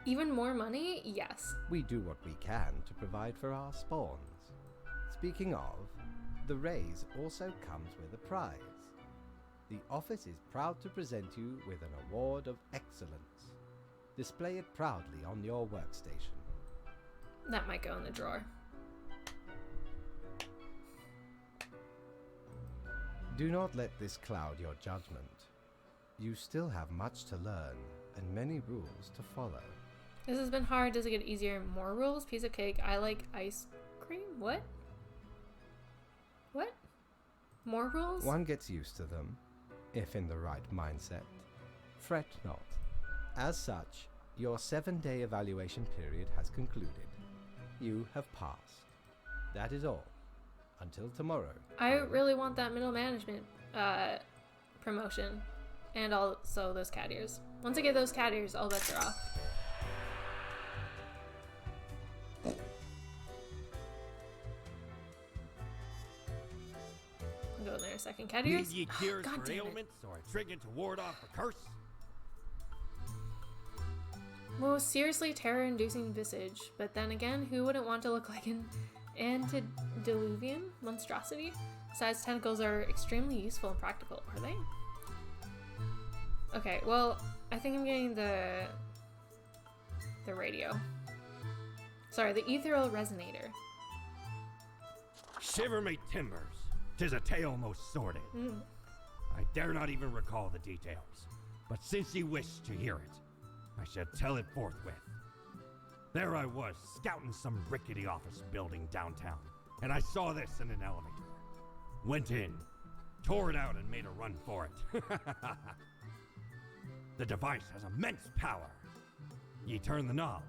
Even more money? Yes. We do what we can to provide for our spawns. Speaking of, the raise also comes with a prize. The office is proud to present you with an award of excellence. Display it proudly on your workstation. That might go in the drawer. Do not let this cloud your judgment. You still have much to learn and many rules to follow. This has been hard. Does it get easier? More rules? Piece of cake. I like ice cream? What? What? More rules? One gets used to them, if in the right mindset. Fret not. As such, your 7-day evaluation period has concluded. You have passed. That is all. Until tomorrow. I really want that middle management promotion. And also those cat ears. Once I get those cat ears, all bets are off. I'll go in there a second. Cat ears? Need ye cures God for damn it. ailments or a trinket to ward off a curse? Most seriously terror-inducing visage. But then again, who wouldn't want to look like an antediluvian monstrosity? Besides, tentacles are extremely useful and practical, are they? Okay, well, I think I'm getting the radio. Sorry, the ethereal resonator. Shiver me timbers, 'tis a tale most sordid. I dare not even recall the details, but since ye wish to hear it, I shall tell it forthwith. There I was, scouting some rickety office building downtown, and I saw this in an elevator. Went in, tore it out, and made a run for it. The device has immense power. Ye turn the knob,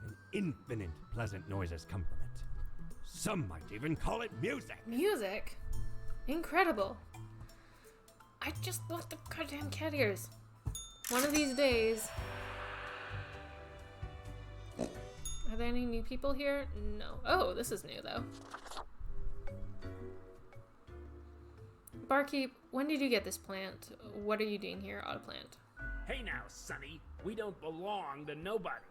and infinite pleasant noises come from it. Some might even call it music. Music? Incredible. I just want the goddamn cat ears. One of these days. Are there any new people here? No. Oh, this is new though. Barkeep, when did you get this plant? What are you doing here, Autoplant? Hey now, Sonny, we don't belong to nobody.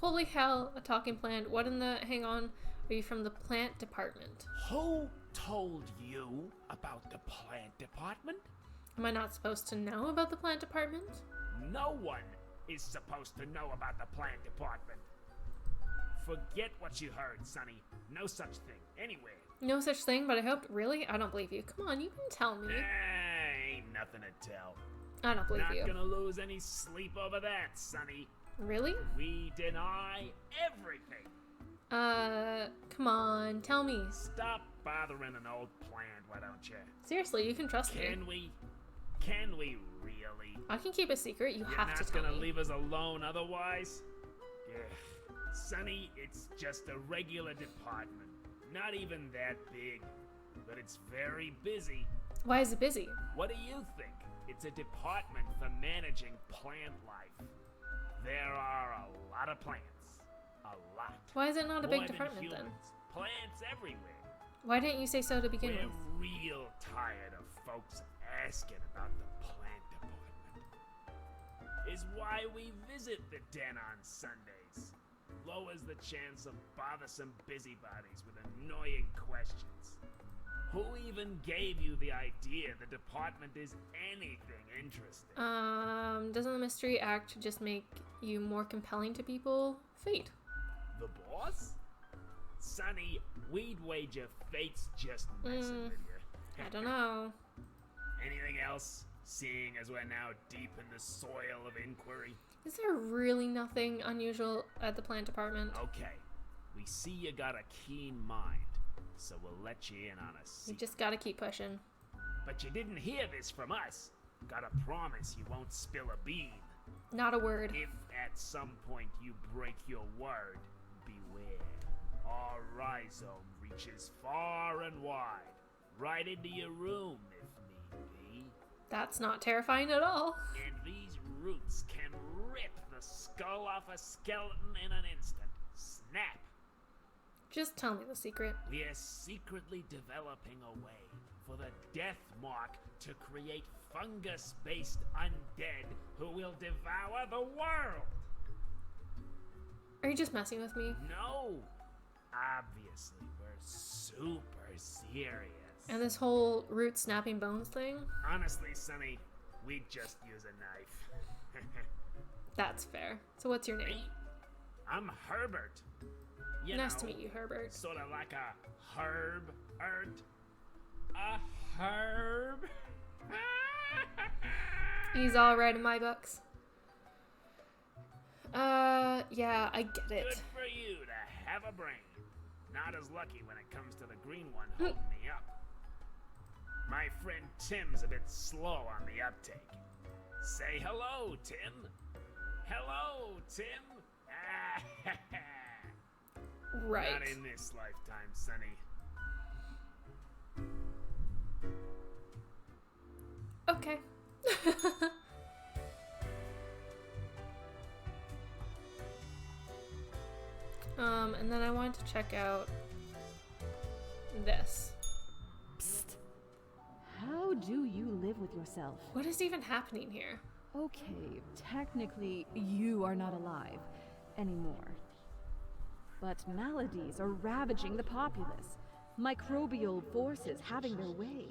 Holy hell, a talking plant. What in the hang on? Are you from the plant department? Who told you about the plant department? Am I not supposed to know about the plant department? No one is supposed to know about the plant department. Forget what you heard, Sonny. No such thing. Anyway. No such thing, but I hoped. Really? I don't believe you. Come on, you can tell me. Ain't nothing to tell. I don't believe Not you. gonna lose any sleep over that, Sonny. Really? We deny everything. Come on, tell me. Stop bothering an old plant, why don't you? Seriously, you can trust me. Can we? Can we really? I can keep a secret. You You're have not to tell gonna me. leave us alone otherwise? Ugh. Sonny, it's just a regular department. Not even that big. But it's very busy. Why is it busy? What do you think? It's a department for managing plant life. There are a lot of plants. A lot. Why is it not a More big than department then? humans. Plants everywhere. Why didn't you say so to begin We're with? real tired of folks asking about the plant department. Is why we visit the den on Sundays. Lowers the chance of bothersome busybodies with annoying questions. Who even gave you the idea the department is anything interesting? Doesn't the mystery act just make you more compelling to people? Fate. The boss? Sonny, we'd wager fate's just messing with you. I don't know. Anything else? seeing as we're now deep in the soil of inquiry? Is there really nothing unusual at the plant department? Okay, we see you got a keen mind, so we'll let you in on a You secret. just gotta keep pushing. But you didn't hear this from us. Gotta promise you won't spill a bean. Not a word. If at some point you break your word, beware. Our rhizome reaches far and wide, right into your room if need be. That's not terrifying at all. And these roots can rip the skull off a skeleton in an instant. Snap! Just tell me the secret. We are secretly developing a way for the Death Mark to create fungus-based undead who will devour the world! Are you just messing with me? No! Obviously, we're super serious. And this whole root snapping bones thing? Honestly, Sonny, we'd just use a knife. That's fair. So what's your name? Me? I'm Herbert. You Nice know, to meet you, Herbert. Sort of like a herb-ert. A herb? He's all right in my books. Yeah, I get it. Good for you to have a brain. Not as lucky when it comes to the green one holding me up. My friend Tim's a bit slow on the uptake. Say hello, Tim. Hello, Tim. Right. Not in this lifetime, Sonny. Okay. And then I wanted to check out this. Psst. How do you live with yourself? What is even happening here? Okay, technically, you are not alive anymore. But maladies are ravaging the populace. Microbial forces having their way.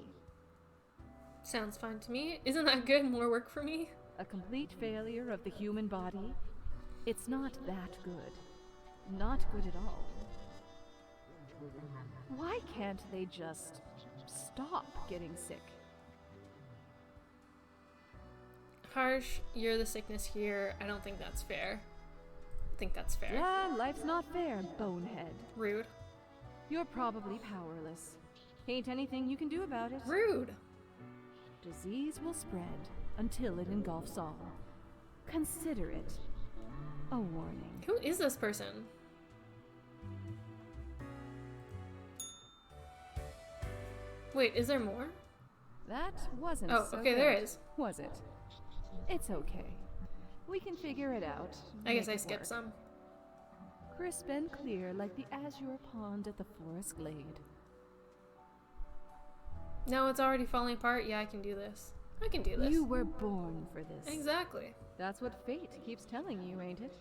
Sounds fine to me. Isn't that good? More work for me? A complete failure of the human body? It's not that good. Not good at all. Why can't they just stop getting sick? Harsh, you're the sickness here. I don't think that's fair. I think that's fair. Yeah, life's not fair, bonehead. Rude. You're probably powerless. Ain't anything you can do about it. Rude. Disease will spread until it engulfs all. Consider it a warning. Who is this person? Wait, is there more? That wasn't Oh, so okay, good, there is. was it? It's okay. We can figure it out. I guess make I it skipped work. some. Crisp and clear like the azure pond at the forest glade. No, it's already falling apart. Yeah, I can do this. I can do this. You were born for this. Exactly. That's what fate keeps telling you, ain't it?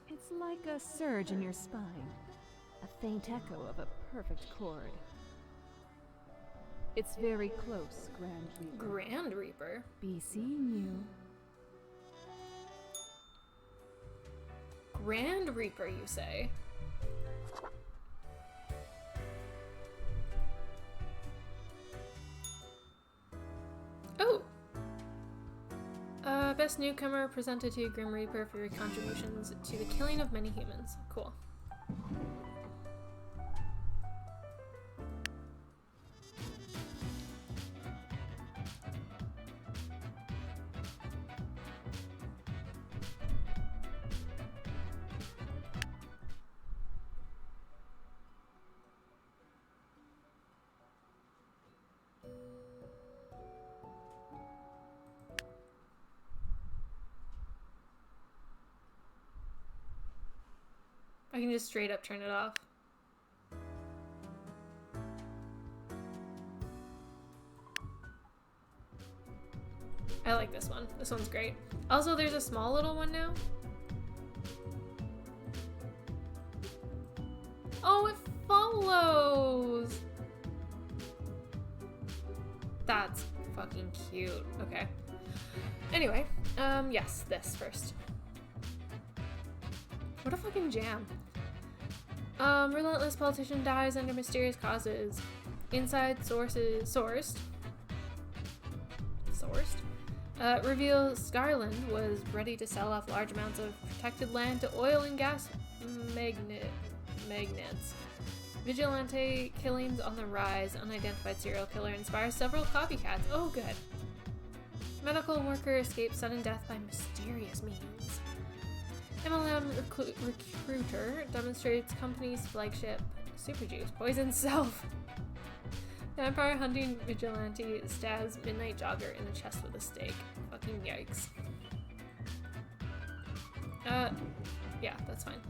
It's like a surge in your spine, a faint echo of a perfect chord. It's very close, Grand Reaper. Grand Reaper? Be seeing you. Grand Reaper, you say? Oh! Best newcomer presented to Grim Reaper for your contributions to the killing of many humans. Cool. I can just straight up turn it off. I like this one. This one's great. Also, there's a small little one now. Oh, it follows! That's fucking cute. Okay. Anyway, yes, this first. What a fucking jam. Relentless politician dies under mysterious causes. Inside sources sourced. forced. Reveal Scarland was ready to sell off large amounts of protected land to oil and gas magnates. Vigilante killings on the rise. Unidentified serial killer inspires several copycats. Oh, good. Medical worker escapes sudden death by mysterious means. MLM recruiter demonstrates company's flagship super juice. Poisons self. Vampire hunting vigilante stabs midnight jogger in the chest with a stake. Fucking yikes. Yeah, that's fine.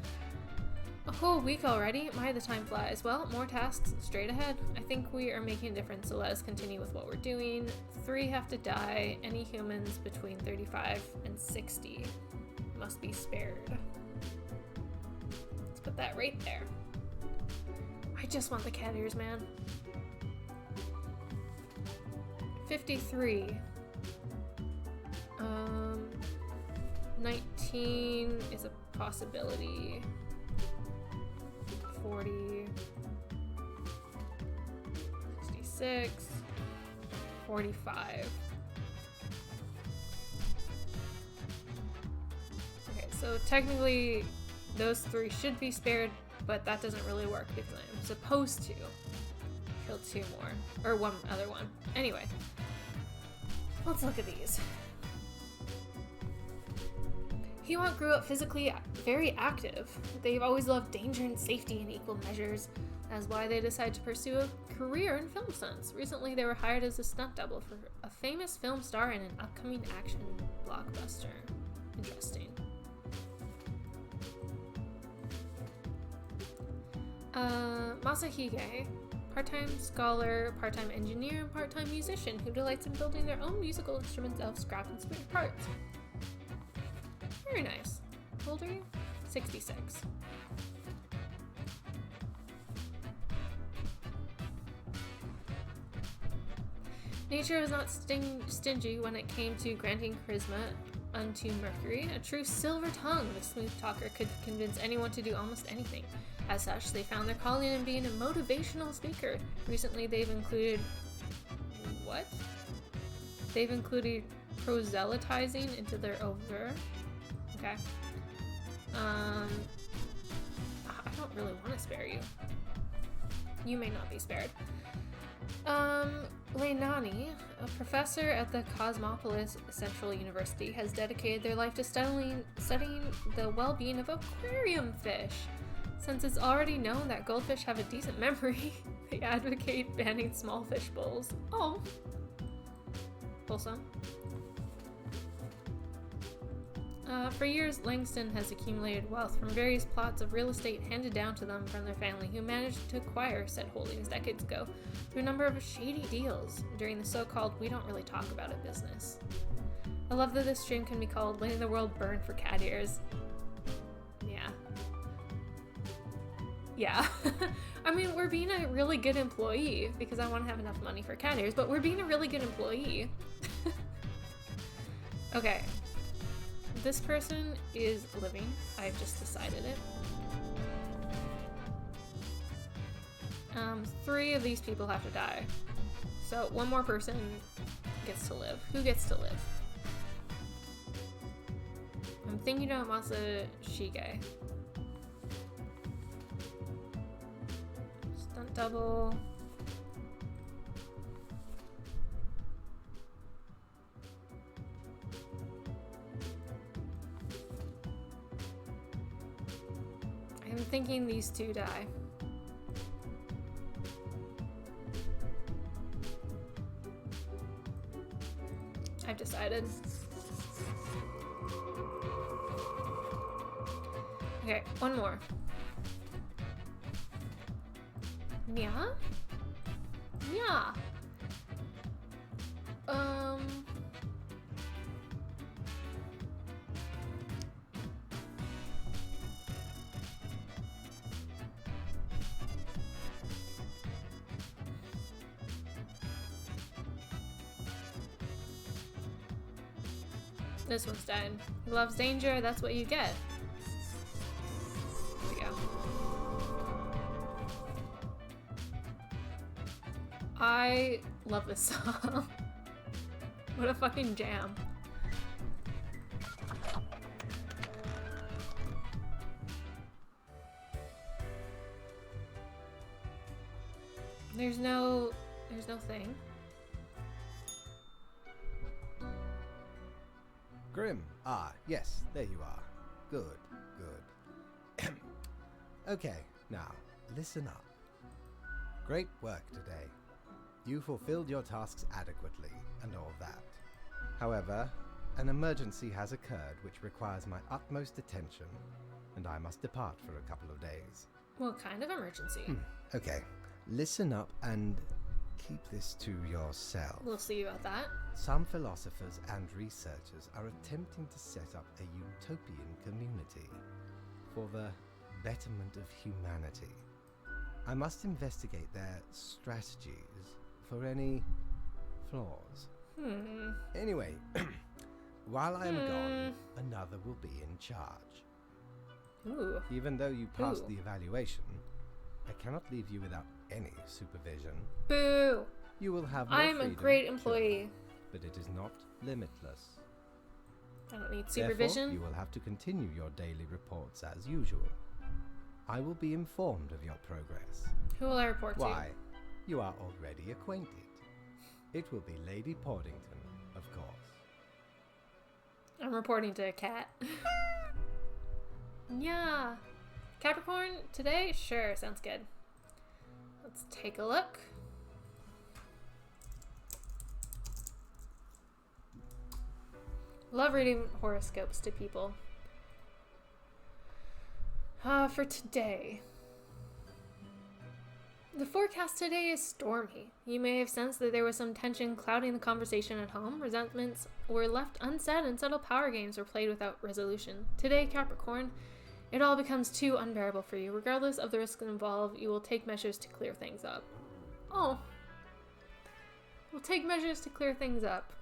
A whole week already? My, the time flies. Well, more tasks straight ahead. I think we are making a difference, so let us continue with what we're doing. 3 have to die. Any humans between 35 and 60 must be spared. Let's put that right there. I just want the cat ears, man. 53. 19 is a possibility. 40. 66. 45. Okay, so technically those 3 should be spared, but that doesn't really work because I'm supposed to kill 2 more. Or one other one. Anyway. Let's look at these. Hewant grew up physically very active. They've always loved danger and safety in equal measures. That's why they decided to pursue a career in film stunts. Recently, they were hired as a stunt double for a famous film star in an upcoming action blockbuster. Interesting. Masahige, part-time scholar, part-time engineer, and part-time musician who delights in building their own musical instruments out of scrap and spare parts. Very nice. How old are you? 66. Nature was not stingy when it came to granting charisma unto Mercury. A true silver tongue, the smooth talker could convince anyone to do almost anything. As such, they found their calling in being a motivational speaker. Recently, they've included... What? They've included proselytizing into their over... Okay. I don't really want to spare you. You may not be spared. Leinani, a professor at the Cosmopolis Central University, has dedicated their life to studying the well-being of aquarium fish. Since it's already known that goldfish have a decent memory, they advocate banning small fish bowls. Oh. Wholesome. For years, Langston has accumulated wealth from various plots of real estate handed down to them from their family, who managed to acquire said holdings decades ago through a number of shady deals during the so-called we don't really talk about it business. I love that this stream can be called Letting the World Burn for Cat Ears. Yeah. Yeah. I mean, we're being a really good employee because I want to have enough money for cat ears, but we're being a really good employee. Okay. This person is living. I've just decided it. 3 of these people have to die. So 1 more person gets to live. Who gets to live? I'm thinking of Masashige. Stunt double. I'm thinking these 2 die. I've decided. Okay, 1 more. Yeah? Yeah. This one's dead. He loves danger, that's what you get. There we go. I love this song. What a fucking jam. There's no thing. Grim. Ah, yes, there you are. Good, good. Okay, now, listen up. Great work today. You fulfilled your tasks adequately, and all that. However, an emergency has occurred which requires my utmost attention, and I must depart for a couple of days. What kind of emergency? Okay, listen up and keep this to yourself. We'll see about that. Some philosophers and researchers are attempting to set up a utopian community for the betterment of humanity. I must investigate their strategies for any flaws. Anyway, while I am gone, another will be in charge. Ooh. Even though you passed Ooh. the evaluation, I cannot leave you without any supervision. Boo! You will have more I'm a freedom, great sure, employee. but it is not limitless. I don't need Therefore, supervision. you will have to continue your daily reports as usual. I will be informed of your progress. Who will I report to? Why? You are already acquainted. It will be Lady Portington, of course. I'm reporting to a cat. Yeah. Capricorn, today? Sure, sounds good. Let's take a look. Love reading horoscopes to people. For today. The forecast today is stormy. You may have sensed that there was some tension clouding the conversation at home. Resentments were left unsaid and subtle power games were played without resolution. Today, Capricorn, it all becomes too unbearable for you. Regardless of the risks involved, you will take measures to clear things up. Oh. We'll take measures to clear things up.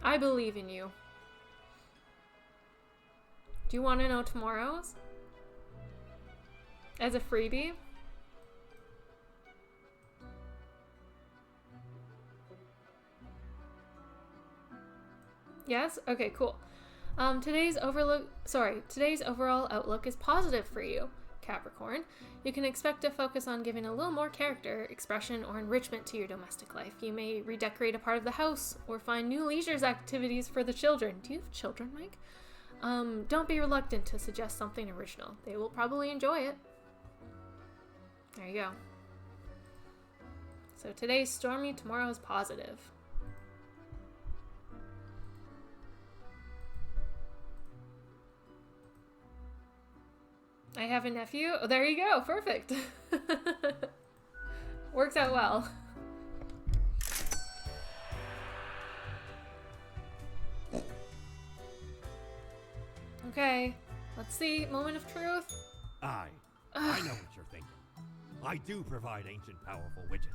I believe in you. Do you want to know tomorrow's? As a freebie? Yes? Okay, cool. Today's overall outlook is positive for you, Capricorn. You can expect to focus on giving a little more character, expression, or enrichment to your domestic life. You may redecorate a part of the house or find new leisure activities for the children. Do you have children, Mike? Don't be reluctant to suggest something original. They will probably enjoy it. There you go. So today's stormy, tomorrow's positive. I have a nephew. Oh, there you go. Perfect. Works out well. Okay. Let's see. Moment of truth. I know what you're thinking. I do provide ancient powerful witches.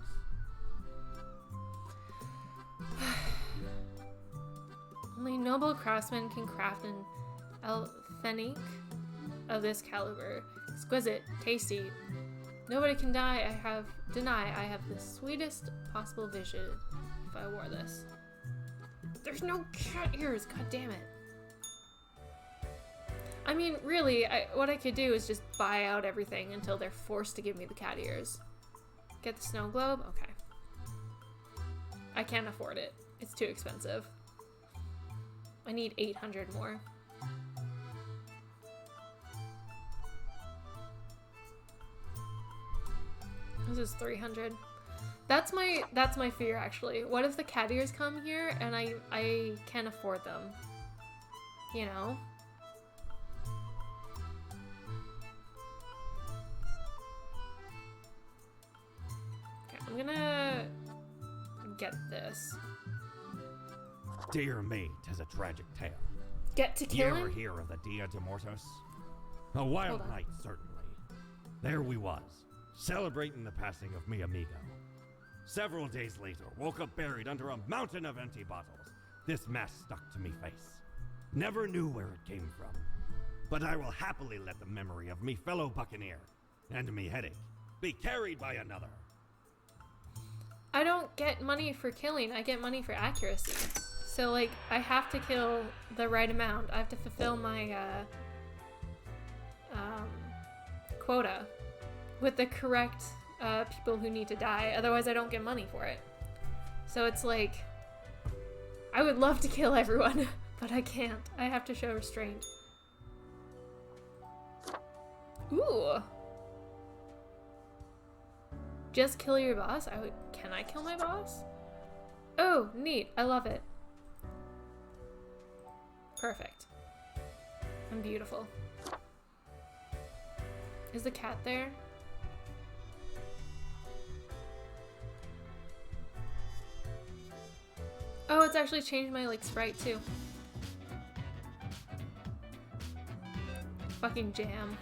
Only noble craftsmen can craft an alfenique of this caliber. Exquisite, tasty. Nobody can deny I have the sweetest possible vision if I wore this. There's no cat ears, god damn it. I mean, really, what I could do is just buy out everything until they're forced to give me the cat ears. Get the snow globe? Okay. I can't afford it. It's too expensive. I need 800 more. This is 300. That's my fear, actually. What if the cat ears come here and I can't afford them? You know? Okay, I'm gonna get this. Dear me, 'tis a tragic tale. Get to You kill ever him? hear of the Dia de Mortos? A wild Hold on. night, certainly. There we was, celebrating the passing of mi amigo. Several days later, woke up buried under a mountain of empty bottles. This mess stuck to me face. Never knew where it came from. But I will happily let the memory of me fellow buccaneer and me headache be carried by another. I don't get money for killing, I get money for accuracy. So, like, I have to kill the right amount. I have to fulfill my, quota with the correct, people who need to die. Otherwise, I don't get money for it. So it's like, I would love to kill everyone, but I can't. I have to show restraint. Ooh. Just kill your boss? Can I kill my boss? Oh, neat. I love it. Perfect. I'm beautiful. Is the cat there? Oh, it's actually changed my, like, sprite, too. Fucking jam.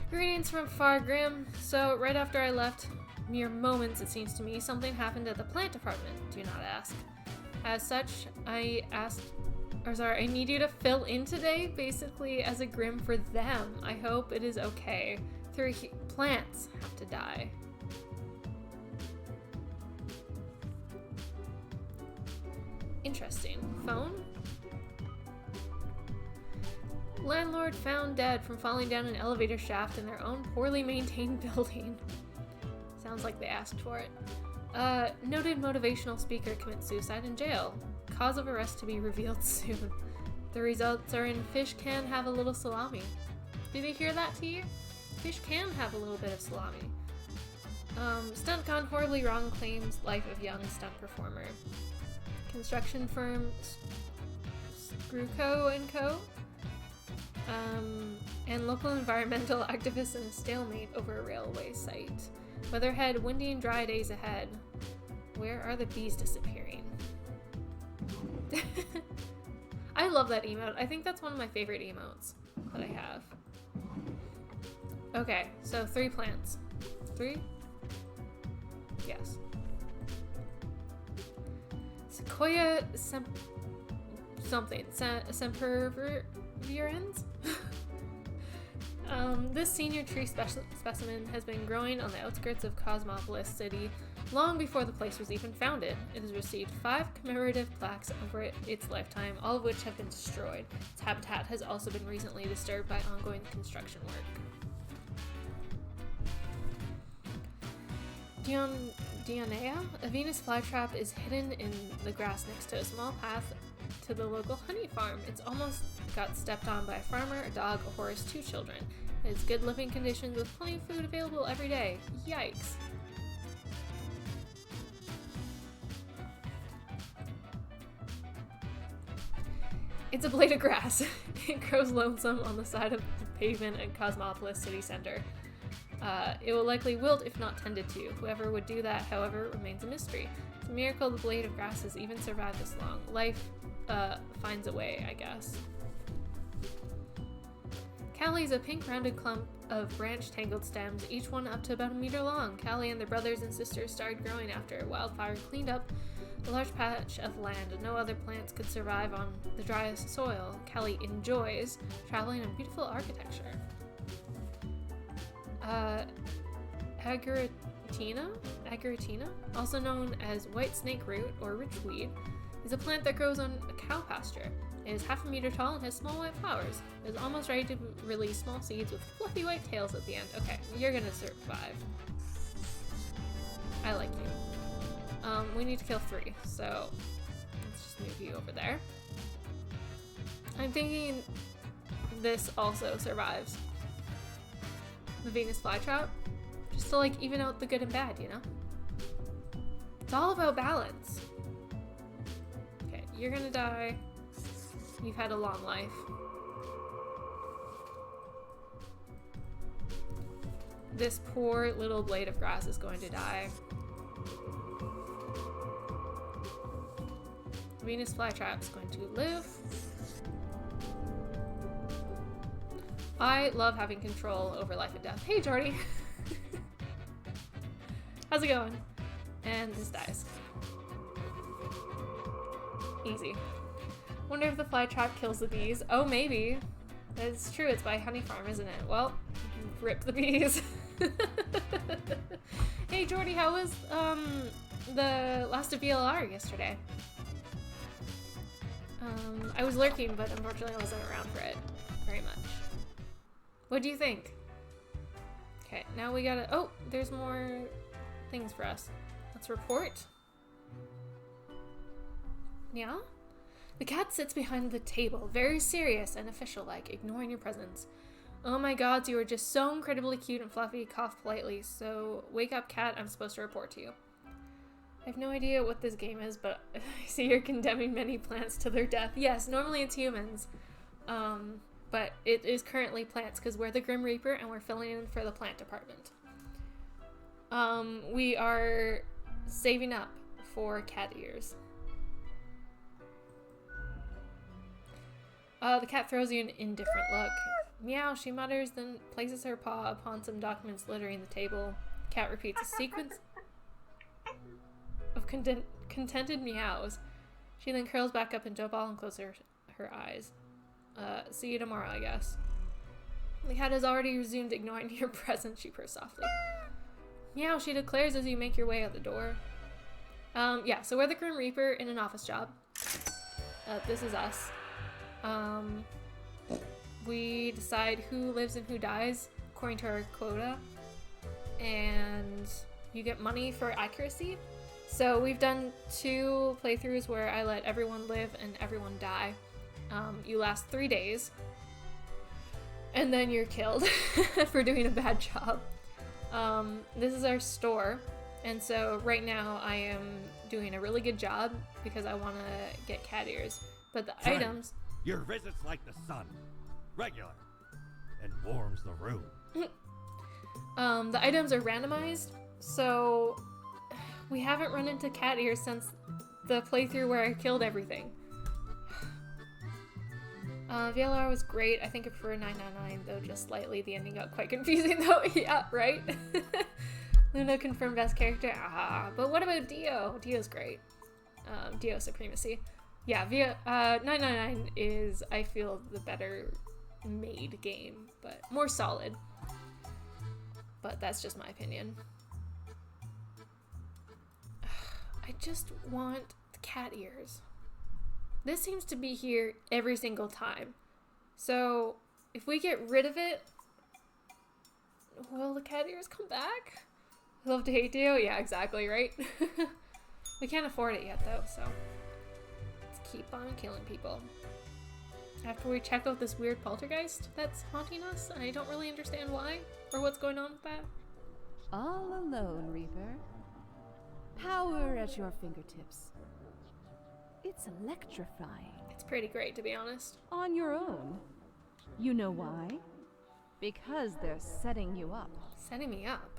Greetings from Fargrim. So, right after I left, mere moments it seems to me, something happened at the plant department. Do not ask. As such, I need you to fill in today, basically as a Grim for them. I hope it is okay. 3 plants have to die. Interesting. Phone? Landlord found dead from falling down an elevator shaft in their own poorly maintained building. Sounds like they asked for it. Noted motivational speaker commits suicide in jail. Cause of arrest to be revealed soon. The results are in fish can have a little salami. Did you hear that, T? Fish can have a little bit of salami. Stunt gone horribly wrong claims life of young stunt performer. Construction firm Screwco & Co. And local environmental activists in a stalemate over a railway site. Weatherhead, windy and dry days ahead. Where are the bees disappearing? I love that emote. I think that's one of my favorite emotes that I have. Okay, so 3 plants. 3? Yes. Sequoia sempervirens? This senior tree specimen has been growing on the outskirts of Cosmopolis City long before the place was even founded. It has received 5 commemorative plaques over its lifetime, all of which have been destroyed. Its habitat has also been recently disturbed by ongoing construction work. Dionea? A Venus flytrap is hidden in the grass next to a small path to the local honey farm. It's almost got stepped on by a farmer, a dog, a horse, 2 children. It's good living conditions with plenty of food available every day. Yikes. It's a blade of grass. It grows lonesome on the side of the pavement at Cosmopolis City Center. It will likely wilt if not tended to. Whoever would do that, however, remains a mystery. It's a miracle the blade of grass has even survived this long. Life, finds a way, I guess. Callie is a pink rounded clump of branch tangled stems, each one up to about 1 meter long. Callie and their brothers and sisters started growing after a wildfire cleaned up a large patch of land. No other plants could survive on the driest soil. Callie enjoys traveling in beautiful architecture. Agaritina, also known as white snake root or richweed, is a plant that grows on a cow pasture. It is 1/2 meter tall and has small white flowers. It is almost ready to release small seeds with fluffy white tails at the end. Okay, you're gonna survive. I like you. We need to kill 3, so let's just move you over there. I'm thinking this also survives the Venus flytrap, just to like even out the good and bad, you know? It's all about balance. Okay, you're gonna die. You've had a long life. This poor little blade of grass is going to die. Venus flytrap is going to live. I love having control over life and death. Hey, Jordy. How's it going? And this dies. Easy. Wonder if the fly trap kills the bees. Oh, maybe. It's true, it's by Honey Farm, isn't it? Well, rip the bees. Hey, Jordy, how was, the last of VLR yesterday? I was lurking, but unfortunately I wasn't around for it very much. What do you think? Okay, now we gotta... Oh, there's more things for us. Let's report. Yeah? The cat sits behind the table, very serious and official-like, ignoring your presence. Oh my god, you are just so incredibly cute and fluffy. Cough politely. So, wake up, cat. I'm supposed to report to you. I have no idea what this game is, but I see you're condemning many plants to their death. Yes, normally it's humans. But it is currently plants, because we're the Grim Reaper, and we're filling in for the plant department. We are saving up for cat ears. The cat throws you an indifferent look. Meow, she mutters, then places her paw upon some documents littering the table. The cat repeats a sequence of contented meows. She then curls back up into a ball and closes her eyes. See you tomorrow, I guess. The cat has already resumed ignoring your presence, she purrs softly. Meow, she declares as you make your way out the door. Yeah, so we're the Grim Reaper in an office job. This is us. We decide who lives and who dies according to our quota, and you get money for accuracy. So we've done 2 playthroughs where I let everyone live and everyone die. You last 3 days, and then you're killed for doing a bad job. This is our store, and so right now I am doing a really good job because I want to get cat ears. But the Friend, items... Your visit's like the sun. Regular. And warms the room. The items are randomized, so we haven't run into cat ears since the playthrough where I killed everything. VLR was great. I think I prefer 999, though just slightly. The ending got quite confusing, though. Yeah, right? Luna confirmed best character. Ah, but what about Dio? Dio's great. Dio Supremacy. Yeah, 999 is, I feel, the better made game, but more solid. But that's just my opinion. I just want the cat ears. This seems to be here every single time. So, if we get rid of it, will the cat ears come back? Love to hate you? Yeah, exactly, right? We can't afford it yet, though, so let's keep on killing people. After we check out this weird poltergeist that's haunting us, I don't really understand why or what's going on with that. All alone, Reaper. Power at your fingertips. It's electrifying. It's pretty great, to be honest. On your own. You know why? Because they're setting you up. Setting me up?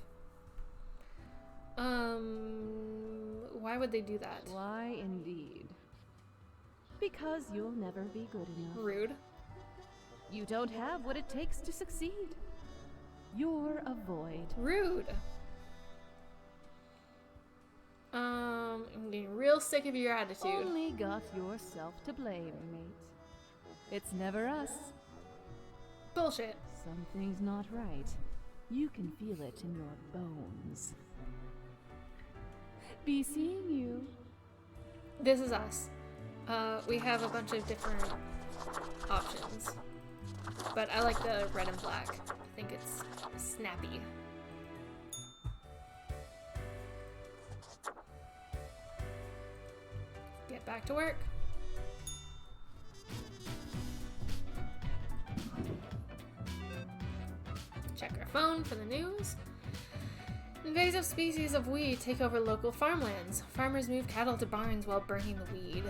Why would they do that? Why indeed? Because you'll never be good enough. Rude. You don't have what it takes to succeed. You're a void. Rude. I'm getting real sick of your attitude. Only got yourself to blame, mate. It's never us. Bullshit. Something's not right. You can feel it in your bones. Be seeing you. This is us. We have a bunch of different options. But I like the red and black. I think it's snappy. Get back to work. Check our phone for the news. Invasive species of weed take over local farmlands. Farmers move cattle to barns while burning the weed.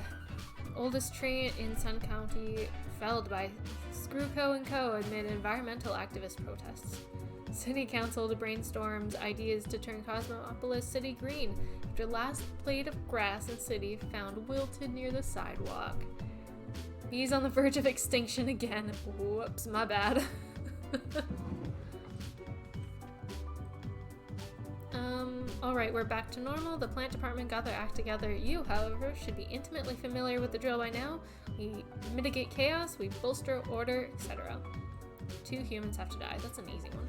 Oldest tree in Sun County felled by Screwco & Co. amid environmental activist protests. City Council brainstorms ideas to turn Cosmopolis City green after last blade of grass in city found wilted near the sidewalk. Bees on the verge of extinction again. Whoops, my bad. Alright, we're back to normal. The plant department got their act together. You, however, should be intimately familiar with the drill by now. We mitigate chaos, we bolster order, etc. 2 humans have to die. That's an easy one.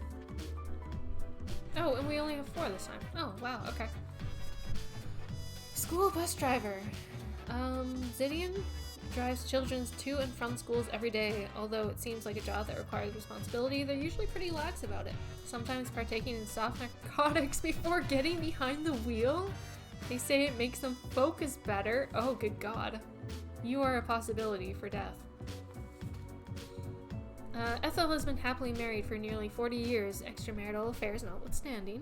Oh, and we only have 4 this time. Oh, wow, okay. School bus driver. Zidian drives children to and from schools every day. Although it seems like a job that requires responsibility, they're usually pretty lax about it. Sometimes partaking in soft narcotics before getting behind the wheel. They say it makes them focus better. Oh, good God. You are a possibility for death. Ethel has been happily married for nearly 40 years, extramarital affairs notwithstanding.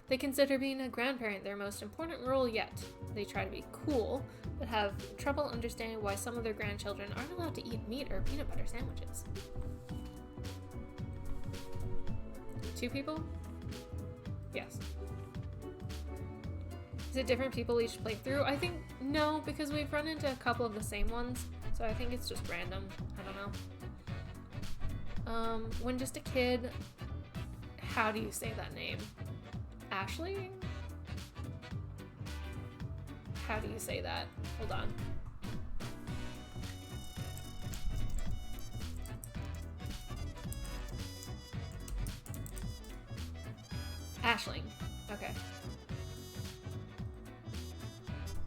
They consider being a grandparent their most important role yet. They try to be cool, but have trouble understanding why some of their grandchildren aren't allowed to eat meat or peanut butter sandwiches. 2 people? Yes. Is it different people each playthrough? I think no, because we've run into a couple of the same ones, so I think it's just random. I don't know. When just a kid, how do you say that name? Ashley? How do you say that? Hold on. Ashling. Okay.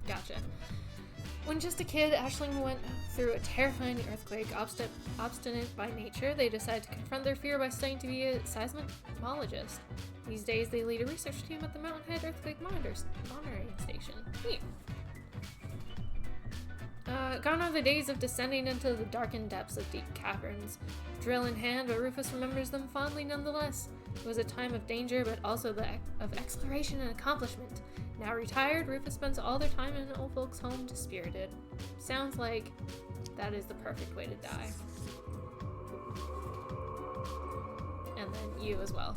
Gotcha. When just a kid, Ashling went through a terrifying earthquake. Obstinate by nature, they decided to confront their fear by studying to be a seismologist. These days, they lead a research team at the Mountain Head Earthquake Monitoring Station. Neat. Gone are the days of descending into the darkened depths of deep caverns. Drill in hand, but Rufus remembers them fondly nonetheless. It was a time of danger, but also of exploration and accomplishment. Now retired, Rufus spends all their time in an old folks' home dispirited. Sounds like that is the perfect way to die. And then you as well.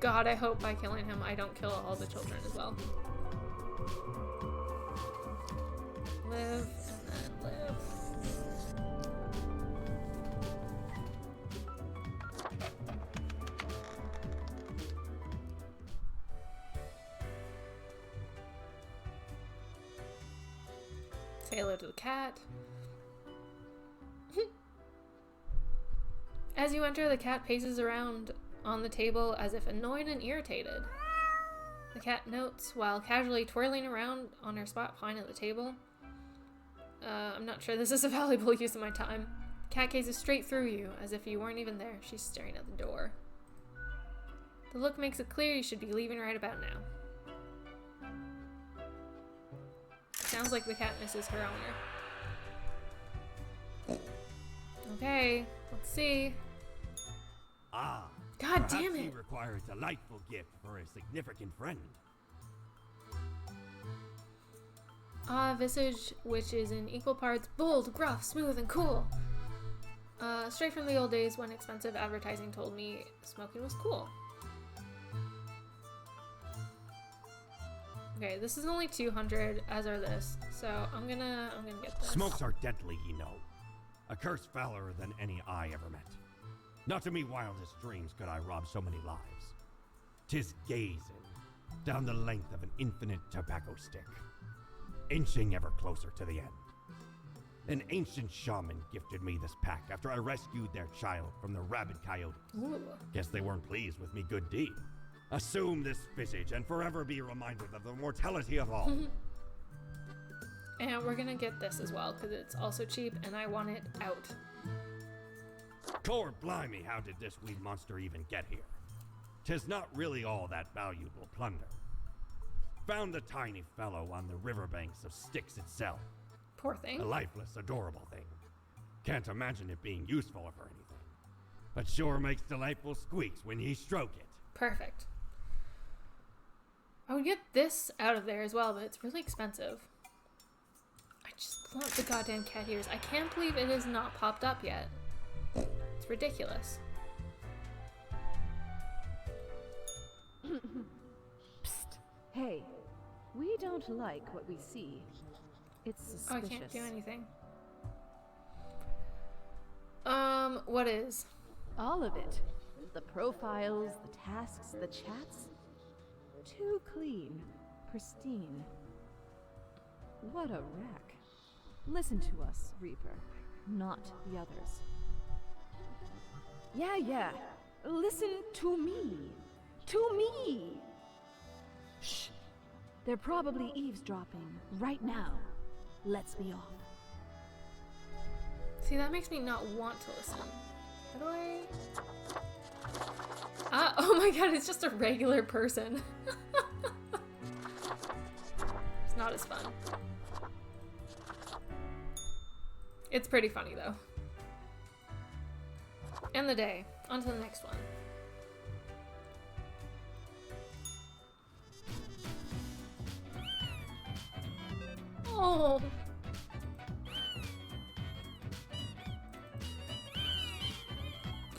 God, I hope by killing him I don't kill all the children as well. Live, and then live. Say hello to the cat. As you enter, the cat paces around on the table as if annoyed and irritated. The cat notes while casually twirling around on her spot behind at the table. I'm not sure this is a valuable use of my time. The cat gazes straight through you, as if you weren't even there. She's staring at the door. The look makes it clear you should be leaving right about now. Sounds like the cat misses her owner. Okay, let's see. Ah. God perhaps damn he it! requires a delightful gift for a significant friend. Visage, which is in equal parts bold, gruff, smooth, and cool. Straight from the old days when expensive advertising told me smoking was cool. Okay, this is only 200, as are this, so I'm gonna get this. Smokes are deadly, you know. A curse fouler than any I ever met. Not to me wildest dreams could I rob so many lives. 'Tis gazing down the length of an infinite tobacco stick, inching ever closer to the end. An ancient shaman gifted me this pack after I rescued their child from the rabid coyotes. Ooh. Guess they weren't pleased with me good deed. Assume this visage and forever be reminded of the mortality of all. And we're gonna get this as well, because it's also cheap and I want it out. Core blimey, how did this wee monster even get here? 'Tis not really all that valuable plunder. Found the tiny fellow on the riverbanks of Styx itself. Poor thing. A lifeless, adorable thing. Can't imagine it being useful for anything. But sure makes delightful squeaks when ye stroke it. Perfect. I would get this out of there as well, but it's really expensive. I just want the goddamn cat ears. I can't believe it has not popped up yet. It's ridiculous. Psst. Hey, we don't like what we see. It's suspicious. Oh, I can't do anything. What is? All of it. The profiles, the tasks, the chats. too clean, pristine. What a wreck. Listen to us, Reaper, not the others. Yeah. Listen to me. To me! Shh. They're probably eavesdropping right now. Let's be off. See, that makes me not want to listen. How do I... Ah, oh my god, it's just a regular person. It's not as fun. It's pretty funny, though. End the day. On to the next one. Oh!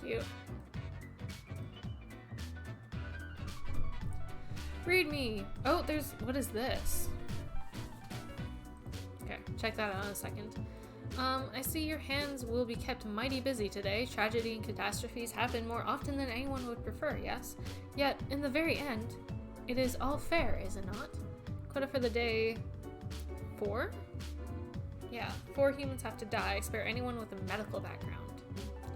Cute. Read me! Oh, there's... what is this? Okay, check that out in a second. I see your hands will be kept mighty busy today. Tragedy and catastrophes happen more often than anyone would prefer, yes? Yet, in the very end, it is all fair, is it not? Quota for the day... 4? Yeah, 4 humans have to die. Spare anyone with a medical background.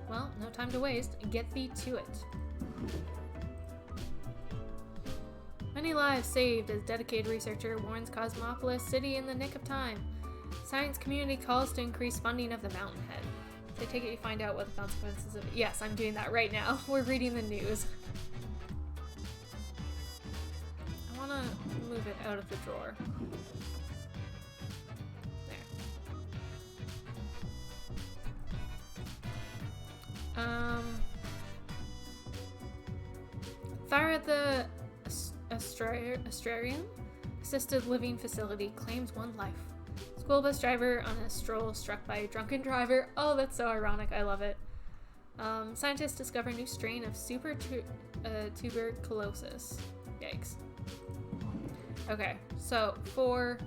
Well, no time to waste. Get thee to it. Many lives saved as dedicated researcher warns Cosmopolis City in the nick of time. Science community calls to increase funding of the Mountainhead. So I take it you find out what the consequences of it. Yes, I'm doing that right now. We're reading the news. I want to move it out of the drawer. Fire at the Astrarium assisted living facility claims 1 life. School bus driver on a stroll struck by a drunken driver. Oh, that's so ironic. I love it. Scientists discover new strain of tuberculosis. Yikes. Okay, so 4,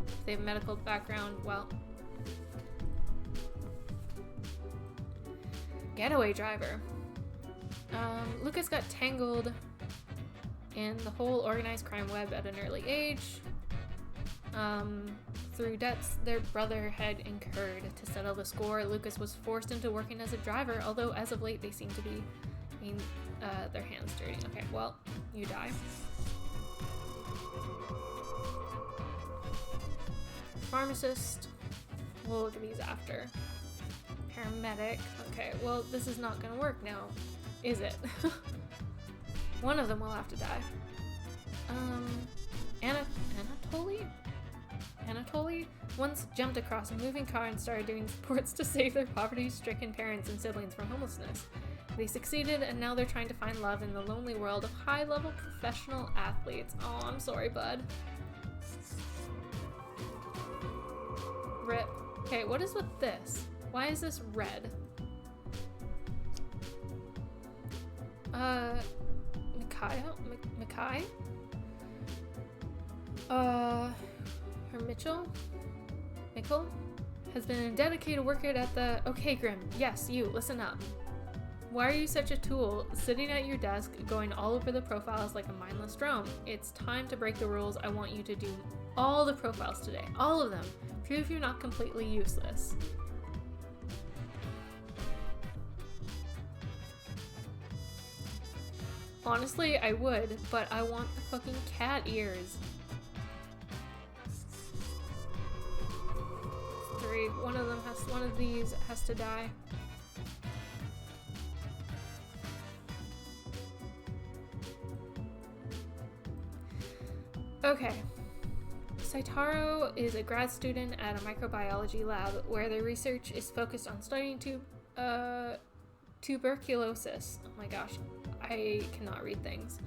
if they have medical background, well... Getaway driver. Lucas got tangled in the whole organized crime web at an early age. Through debts their brother had incurred to settle the score, Lucas was forced into working as a driver, although as of late they seem to be getting their hands dirty. Okay, well, you die. Pharmacist. We'll look at these after. Paramedic. Okay, well, this is not gonna work now, is it? One of them will have to die. Anatoly once jumped across a moving car and started doing sports to save their poverty-stricken parents and siblings from homelessness. They succeeded, and now they're trying to find love in the lonely world of high-level professional athletes. Oh, I'm sorry, bud. Rip. Okay, what is with this? Why is this red? Mackay? Her Mitchell has been a dedicated worker at the... Okay, Grim, yes, you, listen up. Why are you such a tool, sitting at your desk, going all over the profiles like a mindless drone? It's time to break the rules. I want you to do all the profiles today. All of them. Prove you're not completely useless. Honestly, I would, but I want the fucking cat ears. 3. One of these has to die. Okay. Saitaro is a grad student at a microbiology lab where their research is focused on studying tuberculosis. Oh my gosh, I cannot read things.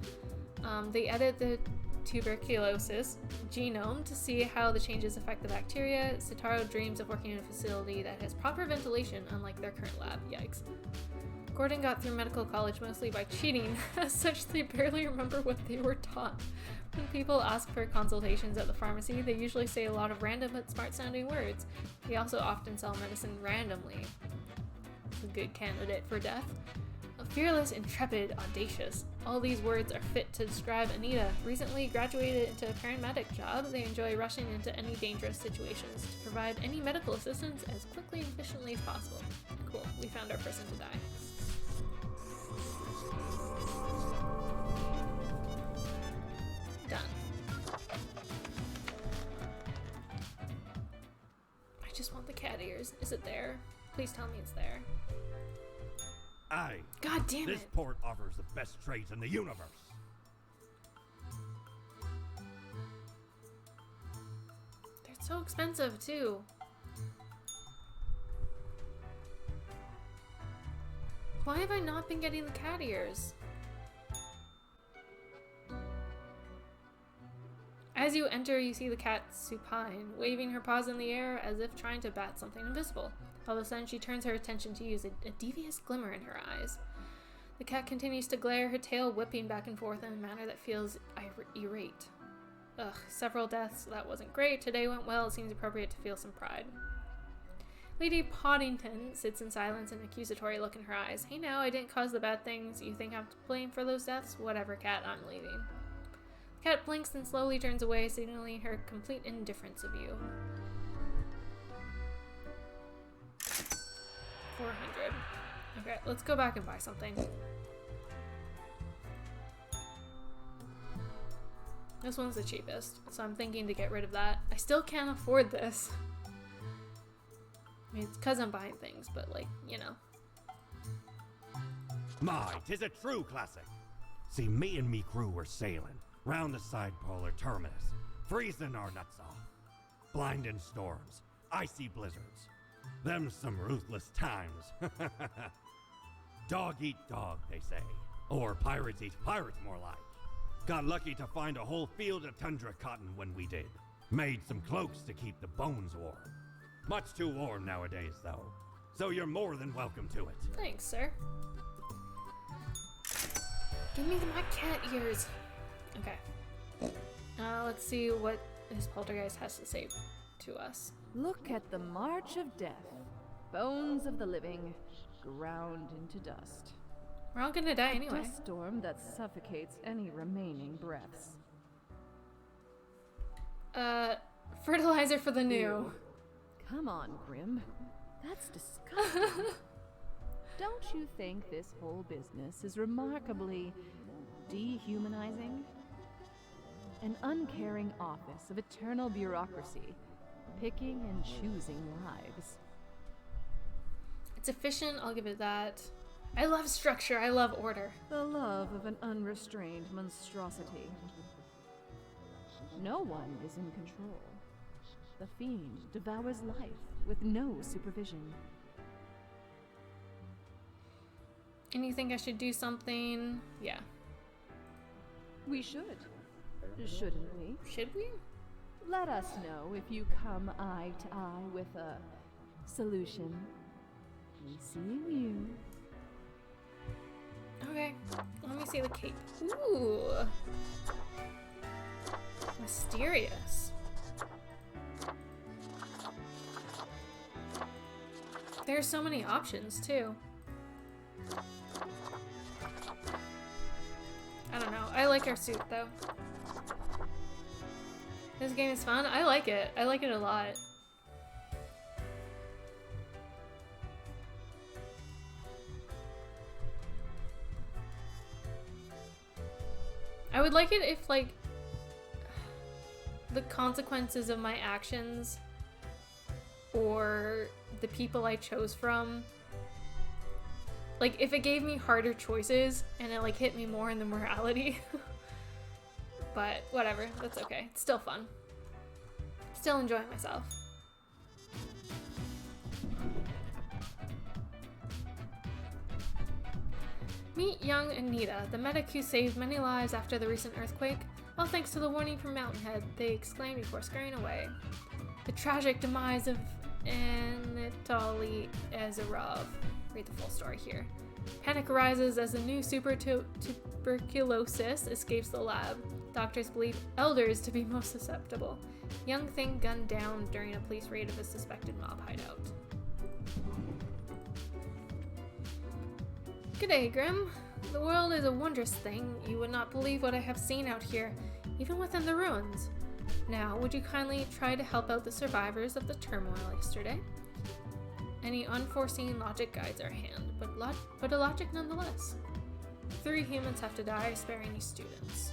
They edit the tuberculosis genome to see how the changes affect the bacteria. Saitaro dreams of working in a facility that has proper ventilation, unlike their current lab. Yikes. Gordon got through medical college mostly by cheating. As such, they barely remember what they were taught. When people ask for consultations at the pharmacy, they usually say a lot of random but smart-sounding words. They also often sell medicine randomly. It's a good candidate for death. fearless, intrepid, audacious. All these words are fit to describe Anita. Recently graduated into a paramedic job, they enjoy rushing into any dangerous situations to provide any medical assistance as quickly and efficiently as possible. Cool, we found our person to die. Done. I just want the cat ears. Is it there? Please tell me it's there. Aye. God damn This it. port offers the best trades in the universe. They're so expensive too. Why have I not been getting the cat ears? As you enter, you see the cat supine, waving her paws in the air as if trying to bat something invisible. All of a sudden, she turns her attention to you, a devious glimmer in her eyes. The cat continues to glare, her tail whipping back and forth in a manner that feels irate. Ugh, several deaths, that wasn't great. Today went well, it seems appropriate to feel some pride. Lady Poddington sits in silence, an accusatory look in her eyes. Hey now, I didn't cause the bad things. You think I'm to blame for those deaths? Whatever, cat, I'm leaving. The cat blinks and slowly turns away, signaling her complete indifference of you. 400. Okay, let's go back and buy something. This one's the cheapest, so I'm thinking to get rid of that. I still can't afford this. I mean, it's because I'm buying things, but like, you know. My, 'tis a true classic. See, me and me crew were sailing round the side polar terminus, freezing our nuts off. Blinding storms, icy blizzards. Them some ruthless times. Dog eat dog, they say. Or pirates eat pirates, more like. Got lucky to find a whole field of tundra cotton when we did. Made some cloaks to keep the bones warm. Much too warm nowadays, though. So you're more than welcome to it. Thanks, sir. Give me my cat ears. Okay. Let's see what this poltergeist has to say to us. Look at the march of death. Bones of the living, ground into dust. We're all gonna die anyway. A dust storm that suffocates any remaining breaths. Fertilizer for the new. Ew. Come on, Grim. That's disgusting. Don't you think this whole business is remarkably dehumanizing? An uncaring office of eternal bureaucracy, picking and choosing lives. It's efficient, I'll give it that. I love structure, I love order. The love of an unrestrained monstrosity. No one is in control. The fiend devours life with no supervision. And you think I should do something? Yeah. We should. Shouldn't we? Should we? Let us know if you come eye to eye with a solution. We see you. Okay, let me see the cape. Ooh. Mysterious. There are so many options, too. I don't know. I like our suit, though. This game is fun. I like it. I like it a lot. I would like it if, like, the consequences of my actions or the people I chose from, like, if it gave me harder choices and it, like, hit me more in the morality. But whatever, that's okay. It's still fun. Still enjoying myself. Meet young Anita, the medic who saved many lives after the recent earthquake. All thanks to the warning from Mountainhead, they exclaimed before scurrying away. The tragic demise of Anatoly Azarov. Read the full story here. Panic arises as the new tuberculosis escapes the lab. Doctors believe elders to be most susceptible. Young thing gunned down during a police raid of a suspected mob hideout. G'day, Grim. The world is a wondrous thing. You would not believe what I have seen out here, even within the ruins. Now, would you kindly try to help out the survivors of the turmoil yesterday? Any unforeseen logic guides our hand, but a logic nonetheless. 3 humans have to die, sparing these students.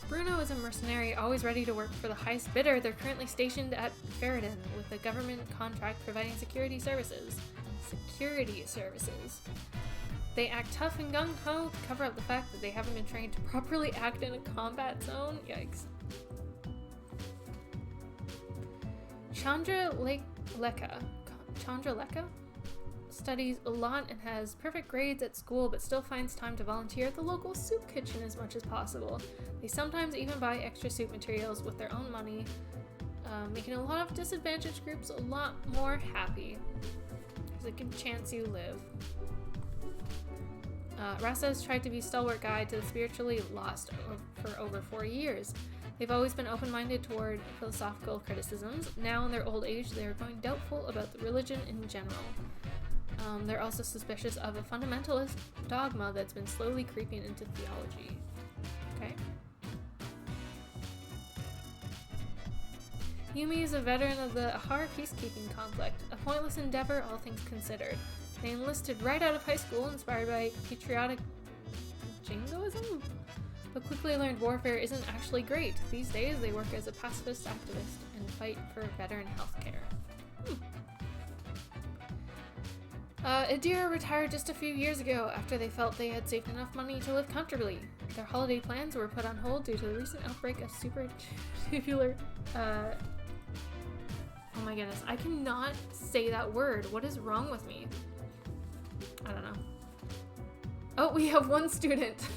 Bruno is a mercenary, always ready to work for the highest bidder. They're currently stationed at Ferrodin with a government contract providing security services. They act tough and gung-ho to cover up the fact that they haven't been trained to properly act in a combat zone. Yikes. Chandra Leka studies a lot and has perfect grades at school, but still finds time to volunteer at the local soup kitchen as much as possible. They sometimes even buy extra soup materials with their own money, making a lot of disadvantaged groups a lot more happy. There's a good chance you live. Rasa has tried to be stalwart guide to the spiritually lost for over 4 years. They've always been open-minded toward philosophical criticisms. Now in their old age, they are growing doubtful about the religion in general. They're also suspicious of a fundamentalist dogma that's been slowly creeping into theology. Okay. Yumi is a veteran of the Ahara peacekeeping conflict, a pointless endeavor, all things considered. They enlisted right out of high school, inspired by patriotic jingoism, but quickly learned warfare isn't actually great. These days, they work as a pacifist activist and fight for veteran healthcare. Adira retired just a few years ago after they felt they had saved enough money to live comfortably. Their holiday plans were put on hold due to the recent outbreak of tubular. Oh my goodness, I cannot say that word. What is wrong with me? I don't know. Oh, we have 1 student.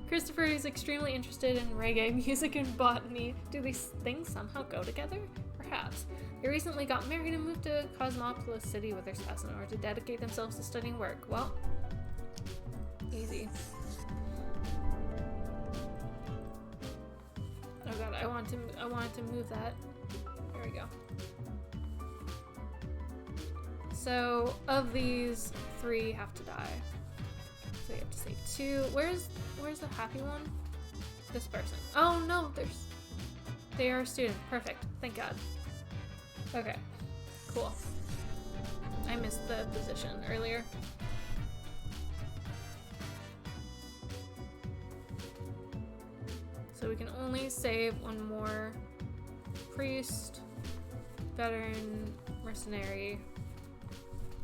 Christopher is extremely interested in reggae music and botany. Do these things somehow go together? Perhaps. They recently got married and moved to Cosmopolis City with their spouse in order to dedicate themselves to studying work. Well, easy. Oh god, I wanted to move that. There we go. So, of these, 3 have to die. So you have to save 2. Where's the happy one? This person. Oh no, they are a student. Perfect. Thank God. Okay. Cool. I missed the position earlier. So we can only save 1 more priest, veteran, mercenary,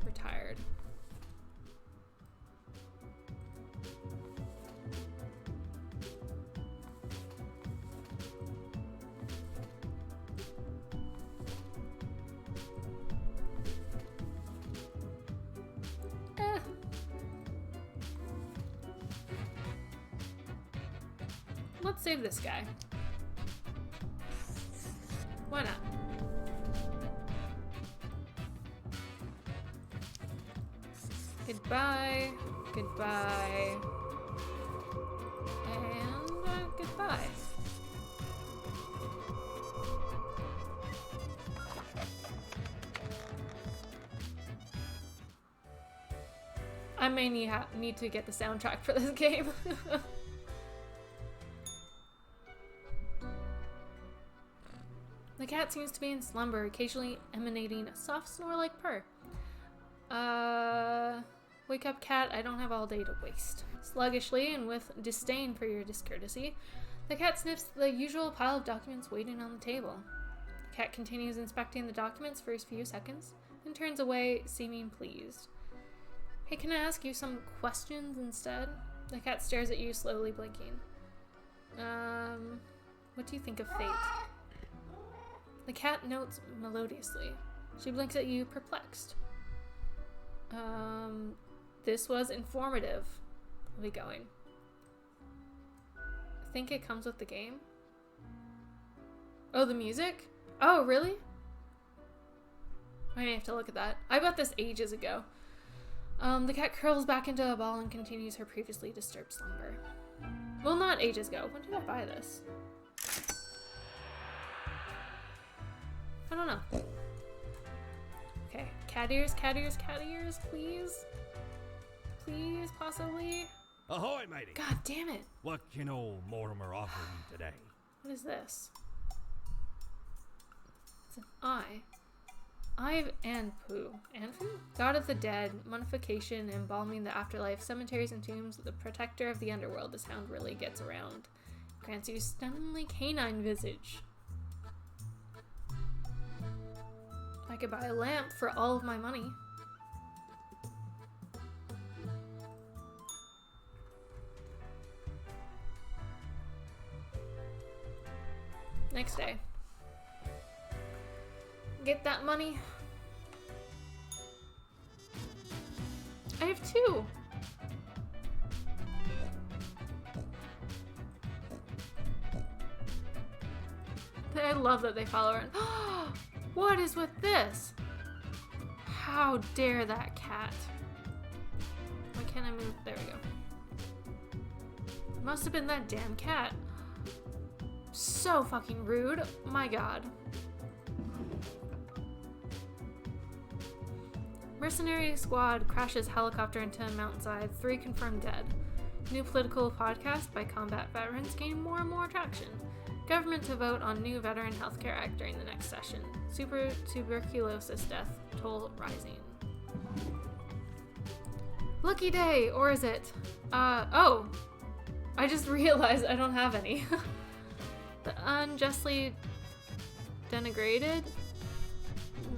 retired. Let's save this guy. Why not? Goodbye, goodbye, and goodbye. I may need to get the soundtrack for this game. The cat seems to be in slumber, occasionally emanating a soft snore-like purr. Wake up, cat. I don't have all day to waste. Sluggishly and with disdain for your discourtesy, the cat sniffs the usual pile of documents waiting on the table. The cat continues inspecting the documents for a few seconds and turns away, seeming pleased. Hey, can I ask you some questions instead? The cat stares at you, slowly blinking. What do you think of fate? The cat notes melodiously. She blinks at you, perplexed. This was informative. I'll be going. I think it comes with the game. Oh, the music? Oh, really? I may have to look at that. I bought this ages ago. The cat curls back into a ball and continues her previously disturbed slumber. Well, not ages ago. When did I buy this? I don't know. cat ears, please? Please, possibly? Ahoy, matey! God damn it. What can old Mortimer offer you today? What is this? It's an eye. Eye of Anpu. Anpu? God of the dead, mummification, embalming the afterlife, cemeteries and tombs, the protector of the underworld. This hound really gets around. Grants you stunningly canine visage. I could buy a lamp for all of my money. Next day. Get that money. I have 2. I love that they follow her. What is with this? How dare that cat? Why can't I move? There we go. Must have been that damn cat. So fucking rude. My god. Mercenary squad crashes helicopter into a mountainside. 3 confirmed dead. New political podcast by combat veterans gain more and more traction. Government to vote on new Veteran Healthcare Act during the next session. Super tuberculosis death toll rising. Lucky day, or is it? Oh. I just realized I don't have any. The unjustly denigrated.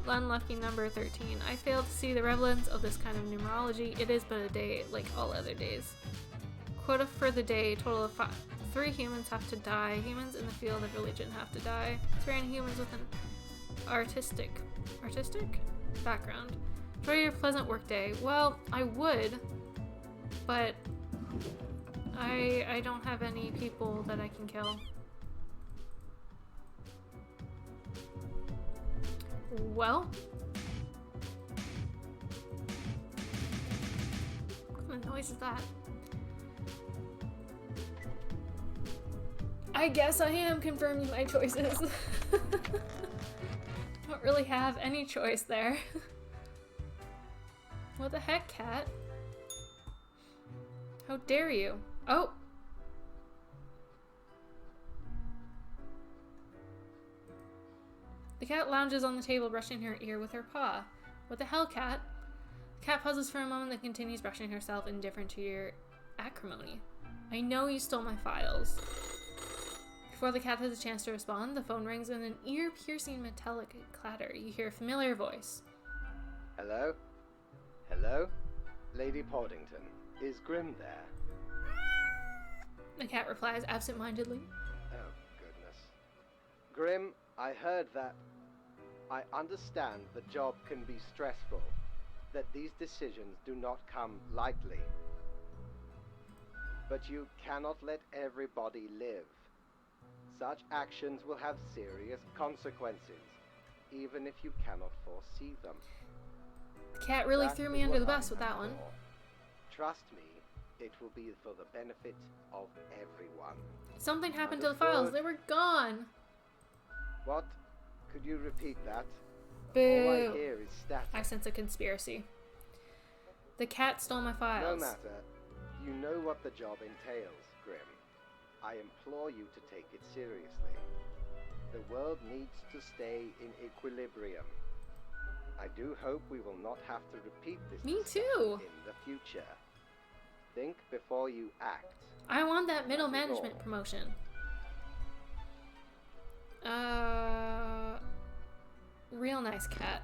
Unlucky number 13. I fail to see the relevance of this kind of numerology. It is but a day, like all other days. Quota for the day, total of 5. 3 humans have to die. Humans in the field of religion have to die. 3 humans with an artistic background. Enjoy your pleasant workday. Well, I would, but I don't have any people that I can kill. Well, what kind of noise is that? I guess I am confirming my choices. Don't really have any choice there. What the heck, cat? How dare you? Oh! The cat lounges on the table, brushing her ear with her paw. What the hell, cat? The cat pauses for a moment, then continues brushing herself, indifferent to your acrimony. I know you stole my files. Before the cat has a chance to respond, the phone rings with an ear-piercing metallic clatter. You hear a familiar voice. Hello? Hello? Lady Poddington, is Grim there? The cat replies absent-mindedly. Oh, goodness. Grim, I heard that. I understand the job can be stressful, that these decisions do not come lightly. But you cannot let everybody live. Such actions will have serious consequences, even if you cannot foresee them. The cat really That threw is me under what the I'm bus with that here one. for. Trust me, it will be for the benefit of everyone. Something happened to the files. They were gone. What? Could you repeat that? All Boo. I hear is static. I sense a conspiracy. The cat stole my No files. matter. You know what the job entails, Grim. I implore you to take it seriously. The world needs to stay in equilibrium. I do hope we will not have to repeat this Me discussion too. in the future. Think before you act. I want that middle That is management all. promotion. Real nice cat.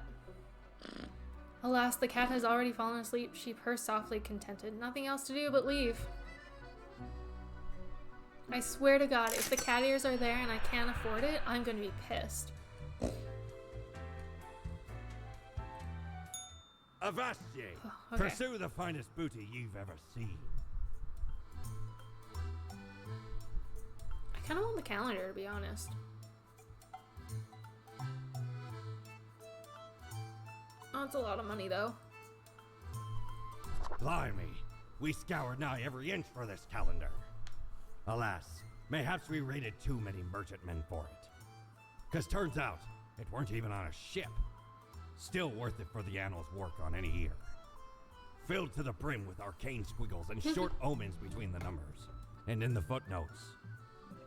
Alas, the cat has already fallen asleep. She purrs softly, contented. Nothing else to do but leave. I swear to God, if the cat ears are there and I can't afford it, I'm gonna be pissed. Avast ye! Oh, okay. Pursue the finest booty you've ever seen. I kind of want the calendar, to be honest. Oh, it's a lot of money, though. Blimey, we scoured nigh every inch for this calendar. Alas, mayhaps we raided too many merchantmen for it. 'Cause turns out, it weren't even on a ship. Still worth it for the annals work on any year. Filled to the brim with arcane squiggles and short omens between the numbers. And in the footnotes.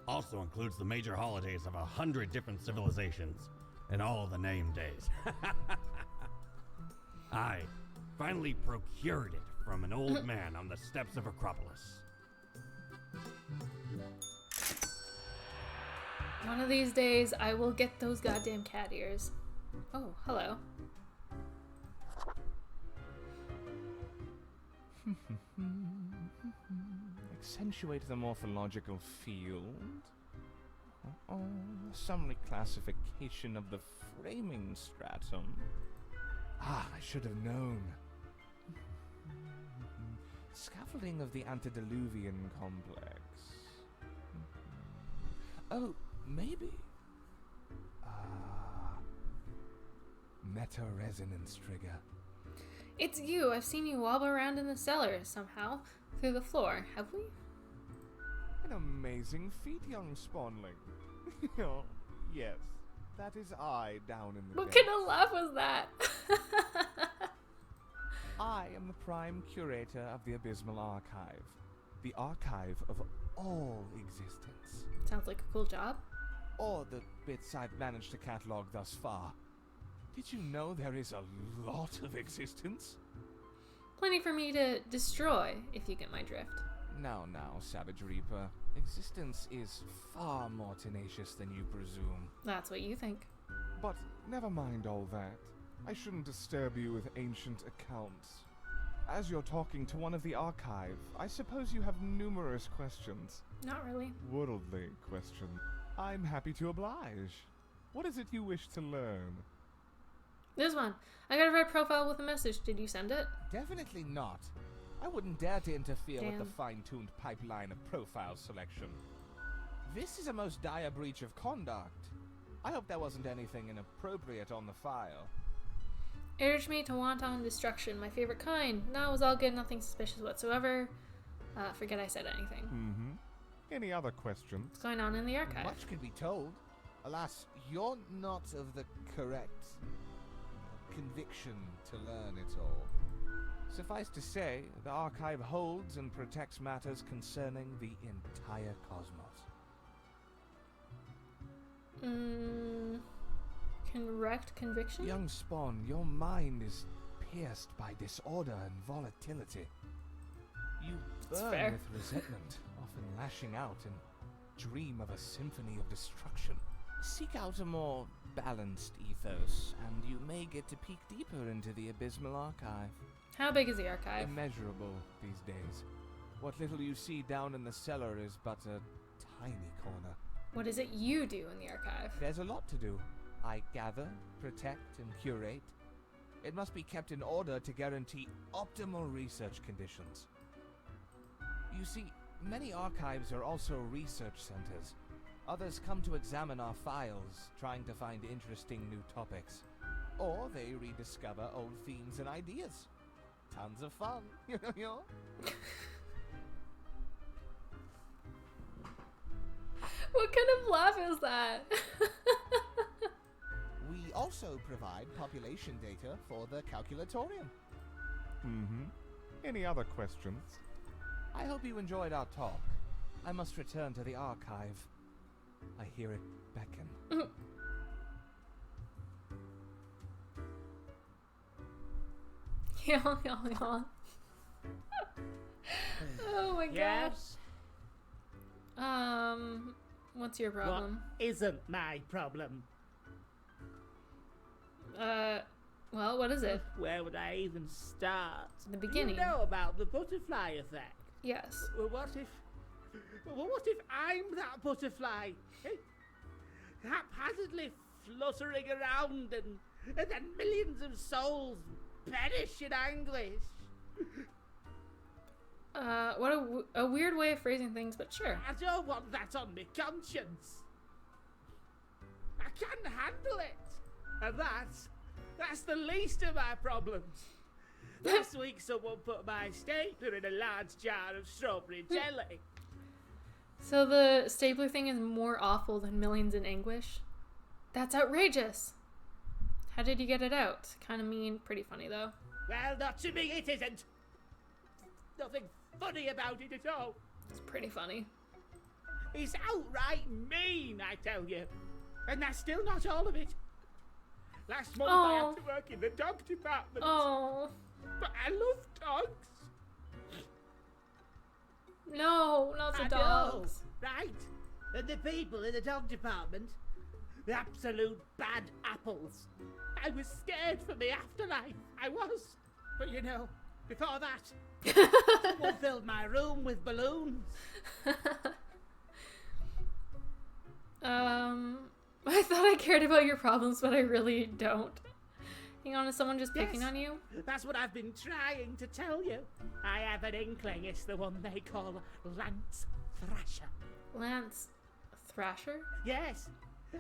Also includes the major holidays of 100 different civilizations and all the name days. I finally procured it from an old man on the steps of Acropolis. One of these days, I will get those goddamn cat ears. Oh, hello. Accentuate the morphological field. Oh, some reclassification of the framing stratum. Ah, I should have known. Scaffolding of the antediluvian complex. Oh, maybe. Meta-resonance trigger. It's you. I've seen you wobble around in the cellar somehow. Through the floor, have we? An amazing feat, young spawnling. Oh, yes, that is I down in the What depths. kind of laugh was that? I am the prime curator of the Abysmal Archive. The archive of all existence. Sounds like a cool job. Or the bits I've managed to catalog thus far. Did you know there is a lot of existence? Plenty for me to destroy, if you get my drift. Now, Savage Reaper. Existence is far more tenacious than you presume. That's what you think. But never mind all that. I shouldn't disturb you with ancient accounts. As you're talking to one of the archive, I suppose you have numerous questions. Not really. Worldly questions. I'm happy to oblige. What is it you wish to learn? This one. I got a red profile with a message. Did you send it? Definitely not. I wouldn't dare to interfere with the Damn. fine-tuned pipeline of profile selection. This is a most dire breach of conduct. I hope there wasn't anything inappropriate on the file. Urged me to wanton destruction, my favorite kind. No, it was all good, nothing suspicious whatsoever. Forget I said anything. Mm-hmm. Any other questions? What's going on in the archive? Much could be told. Alas, you're not of the correct conviction to learn it all. Suffice to say, the archive holds and protects matters concerning the entire cosmos. Correct conviction? Young Spawn, your mind is pierced by disorder and volatility. You That's burn fair. with resentment, often lashing out and dream of a symphony of destruction. Seek out a more balanced ethos, and you may get to peek deeper into the Abysmal Archive. How big is the archive? Immeasurable these days. What little you see down in the cellar is but a tiny corner. What is it you do in the archive? There's a lot to do. I gather, protect, and curate. It must be kept in order to guarantee optimal research conditions. You see, many archives are also research centers. Others come to examine our files, trying to find interesting new topics. Or they rediscover old themes and ideas. Tons of fun, you know? What kind of laugh is that? We also provide population data for the calculatorium. Mm-hmm. Any other questions? I hope you enjoyed our talk. I must return to the archive. I hear it beckon. Yawn, yawn, yawn. Oh my Yes? gosh. What's your problem? What isn't my problem? Well, what is it? Where would I even start? The beginning. You know about the butterfly effect. Yes. Well, what if I'm that butterfly? Eh? Haphazardly fluttering around and then millions of souls perish in anguish. What a weird way of phrasing things, but sure. I don't want that on my conscience. I can handle it. And that's the least of my problems. Last week someone put my stapler in a large jar of strawberry jelly. So the stapler thing is more awful than millions in anguish? That's outrageous. How did you get it out? Kind of mean, pretty funny though. Well, not to me, it isn't. Nothing funny about it at all. It's pretty funny. It's outright mean, I tell you. And that's still not all of it. Last month I had to work in the dog department. Oh. But I love dogs. No, not the I dogs. know, right? And the people in the dog department, the absolute bad apples. I was scared for the afterlife. I was. But you know, before that, someone filled my room with balloons. I thought I cared about your problems, but I really don't. Hang on, is someone just picking Yes. on you? That's what I've been trying to tell you. I have an inkling it's the one they call Lance Thrasher. Lance Thrasher? Yes,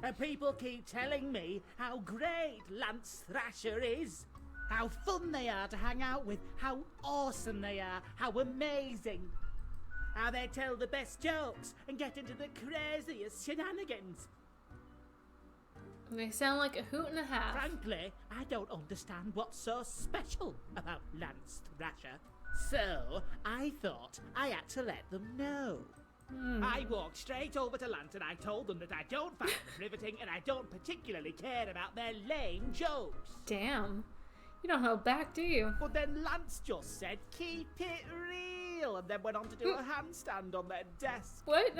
and people keep telling me how great Lance Thrasher is. How fun they are to hang out with, how awesome they are, how amazing. How they tell the best jokes and get into the craziest shenanigans. They sound like a hoot and a half. Frankly, I don't understand what's so special about Lance Thrasher. So, I thought I had to let them know. I walked straight over to Lance and I told them that I don't find them riveting and I don't particularly care about their lame jokes. Damn. You don't hold back, do you? But then Lance just said, keep it real, and then went on to do a handstand on their desk. What?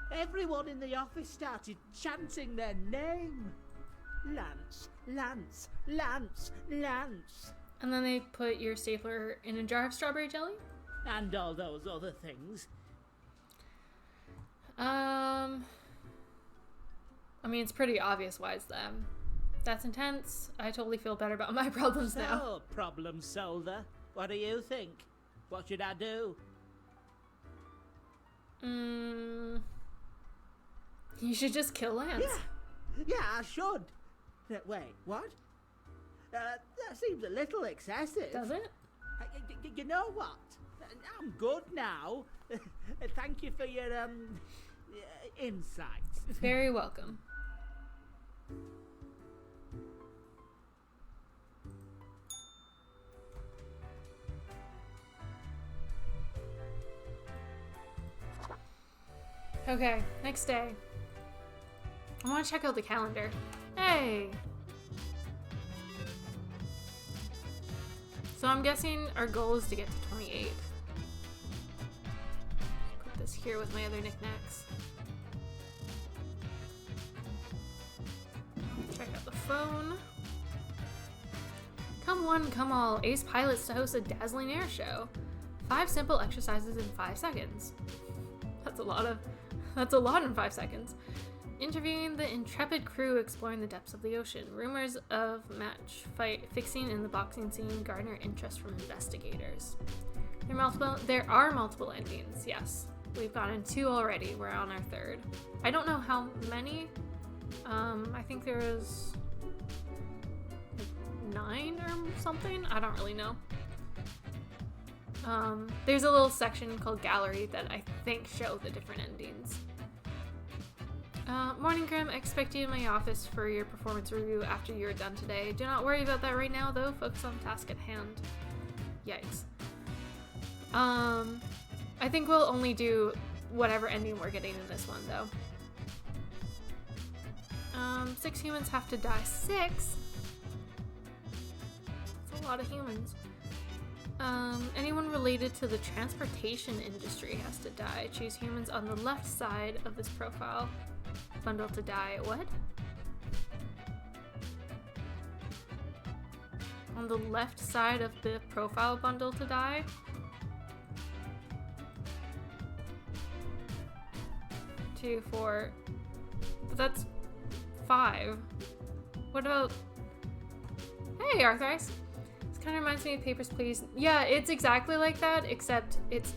Everyone in the office started chanting their name. Lance, Lance, Lance, Lance. And then they put your stapler in a jar of strawberry jelly? And all those other things. I mean, it's pretty obvious why it's them. That's intense. I totally feel better about my problems now. So, problem solver, what do you think? What should I do? You should just kill Lance. Yeah, I should. Wait, what? That seems a little excessive. Does it? You know what? I'm good now. Thank you for your insights. Very welcome. Okay, next day. I want to check out the calendar. Hey! So I'm guessing our goal is to get to 28. Put this here with my other knickknacks. Check out the phone. Come one, come all. Ace pilots to host a dazzling air show. 5 simple exercises in 5 seconds. That's a lot in 5 seconds. Interviewing the intrepid crew exploring the depths of the ocean. Rumors of match fight fixing in the boxing scene garner interest from investigators. There are multiple endings, yes. We've gotten 2 already. We're on our 3rd. I don't know how many. I think there was 9 or something. I don't really know. There's a little section called Gallery that I think show the different endings. Morning, Grim. I expect you in my office for your performance review after you're done today. Do not worry about that right now, though. Focus on the task at hand. Yikes. I think we'll only do whatever ending we're getting in this one, though. 6 humans have to die. 6? That's a lot of humans. Anyone related to the transportation industry has to die. Choose humans on the left side of this profile. Bundle to die. What? On the left side of the profile bundle to die? Two, 4. But that's 5. What about... Hey, Arthrice! This kind of reminds me of Papers, Please. Yeah, it's exactly like that, except it's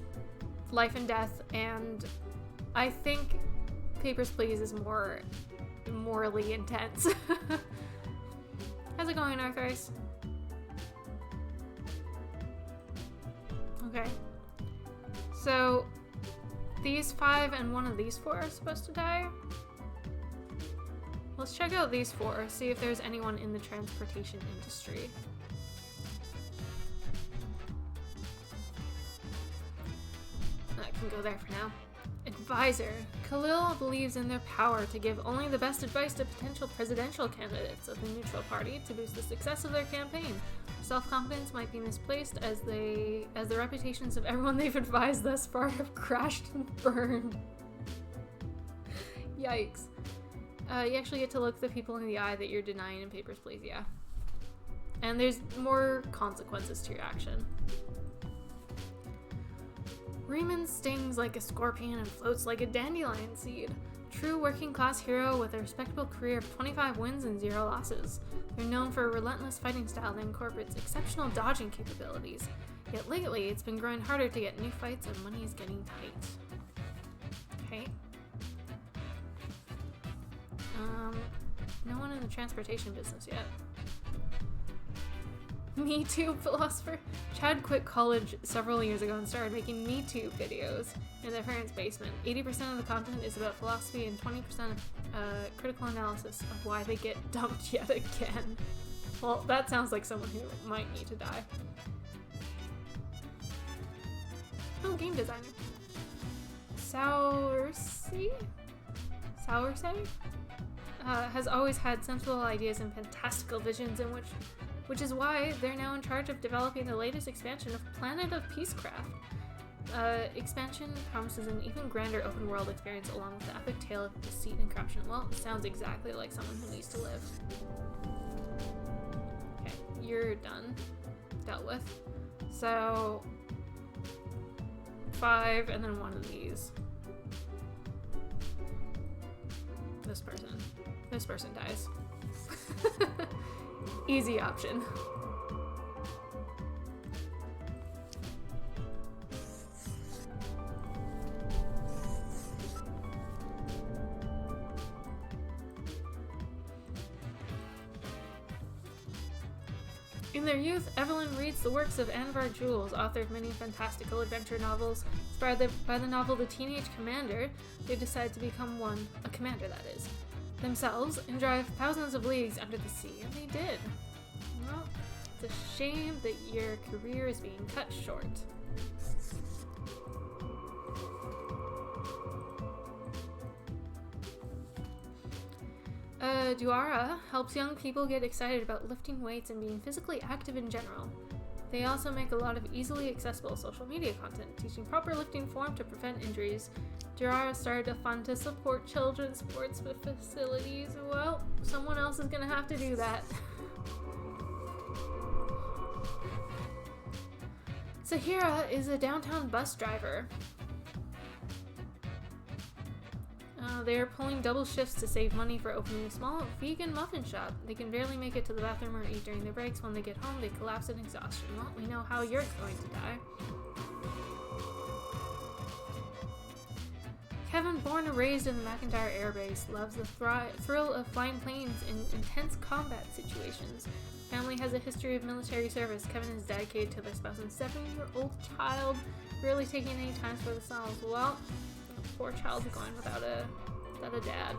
life and death, and I think Papers, Please is more morally intense. How's it going, Arthrice? Okay. So, these 5 and one of these 4 are supposed to die? Let's check out these 4, see if there's anyone in the transportation industry. I can go there for now. Advisor. Khalil believes in their power to give only the best advice to potential presidential candidates of the neutral party to boost the success of their campaign. Self-confidence might be misplaced as the reputations of everyone they've advised thus far have crashed and burned. Yikes. You actually get to look the people in the eye that you're denying in Papers, Please, yeah. And there's more consequences to your action. Riemann stings like a scorpion and floats like a dandelion seed. True working class hero with a respectable career of 25 wins and 0 losses. They're known for a relentless fighting style that incorporates exceptional dodging capabilities. Yet lately, it's been growing harder to get new fights and money is getting tight. Okay. No one in the transportation business yet. Me Too philosopher. Chad quit college several years ago and started making Me Too videos in their parents' basement. 80% of the content is about philosophy and 20% critical analysis of why they get dumped yet again. Well, that sounds like someone who might need to die. Oh, game designer. Saursay has always had sensible ideas and fantastical visions, which is why they're now in charge of developing the latest expansion of Planet of Peacecraft. Expansion promises an even grander open world experience along with the epic tale of deceit and corruption. Well, it sounds exactly like someone who needs to live. Okay, you're done. Dealt with. So 5 and then 1 of these. This person dies. Easy option. In their youth, Evelyn reads the works of Anvar Jules, author of many fantastical adventure novels. Inspired by the novel The Teenage Commander, they decide to become one, a commander that is, themselves, and drive thousands of leagues under the sea, and they did. Well, it's a shame that your career is being cut short. Duara helps young people get excited about lifting weights and being physically active in general. They also make a lot of easily accessible social media content, teaching proper lifting form to prevent injuries. Duara started a fund to support children's sports facilities. Well, someone else is gonna have to do that. Sahira is a downtown bus driver. They are pulling double shifts to save money for opening a small vegan muffin shop. They can barely make it to the bathroom or eat during their breaks. When they get home, they collapse in exhaustion. Well, we know how you're going to die. Kevin, born and raised in the McIntyre Air Base, loves the thrill of flying planes in intense combat situations. Family has a history of military service. Kevin is dedicated to their spouse and 7-year-old child, rarely taking any time for themselves. Well, the poor child's going without a dad.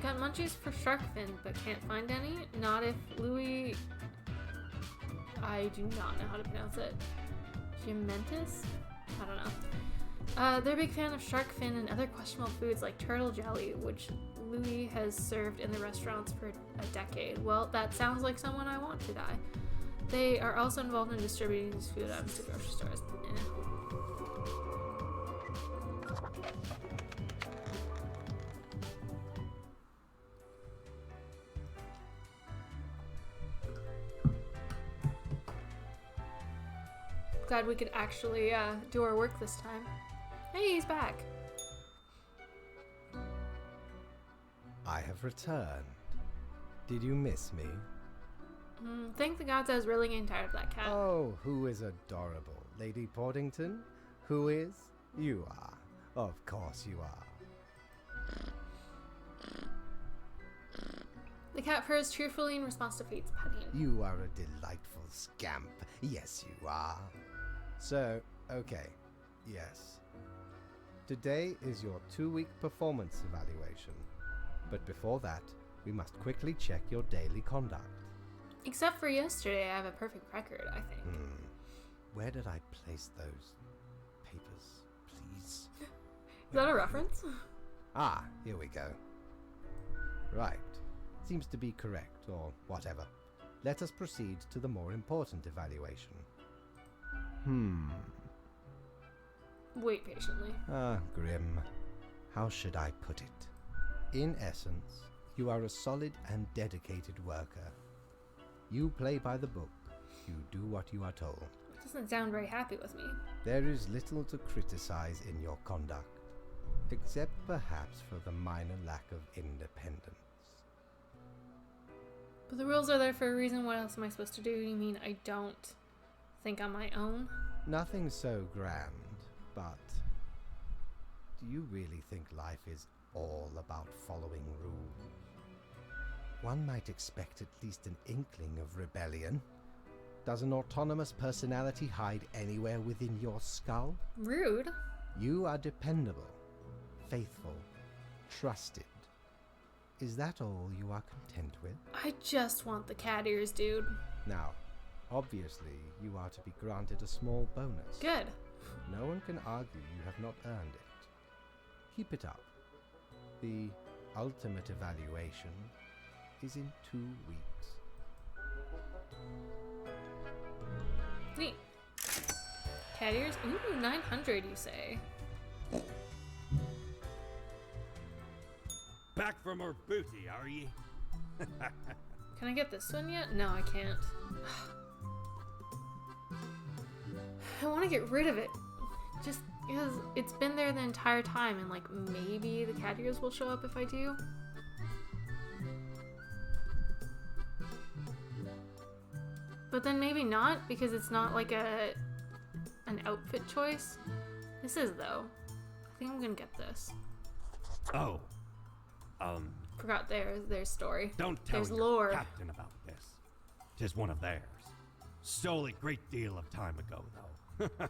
Got munchies for shark fin, but can't find any. Not if Louis... I do not know how to pronounce it. Gimentis? I don't know. They're a big fan of shark fin and other questionable foods like turtle jelly, which Louis has served in the restaurants for a decade. Well, that sounds like someone I want to die. They are also involved in distributing these food items to grocery stores. Glad we could actually do our work this time. Hey, he's back. I have returned. Did you miss me? Thank the gods I was really getting tired of that cat. Oh, who is adorable? Lady Portington? Who is? You are. Of course you are. The cat purrs cheerfully in response to Fate's petting. You are a delightful scamp. Yes, you are. So, okay. Yes. Today is your 2-week performance evaluation. But before that, we must quickly check your daily conduct. Except for yesterday, I have a perfect record, I think. Where did I place those papers, please? Is that a reference? Ah, here we go. Right. Seems to be correct, or whatever. Let us proceed to the more important evaluation. Wait patiently. Ah, Grim. How should I put it? In essence, you are a solid and dedicated worker. You play by the book. You do what you are told. It doesn't sound very happy with me. There is little to criticize in your conduct, except perhaps for the minor lack of independence. But the rules are there for a reason. What else am I supposed to do? You mean I don't think on my own? Nothing so grand, but do you really think life is all about following rules? One might expect at least an inkling of rebellion. Does an autonomous personality hide anywhere within your skull? Rude. You are dependable, faithful, trusted. Is that all you are content with? I just want the cat ears, dude. Now, obviously, you are to be granted a small bonus. Good. No one can argue you have not earned it. Keep it up. The ultimate evaluation is in 2 weeks. Neat. Cat ears? Ooh, 900, you say. Back for more booty, are ye? Can I get this one yet? No, I can't. I want to get rid of it. Just because it's been there the entire time, and like maybe the cat ears will show up if I do. But then maybe not, because it's not like an outfit choice. This is, though. I think I'm gonna get this. Oh. Forgot their story. Don't tell There's your lore. captain about this. 'Tis one of theirs. Stole a great deal of time ago, though.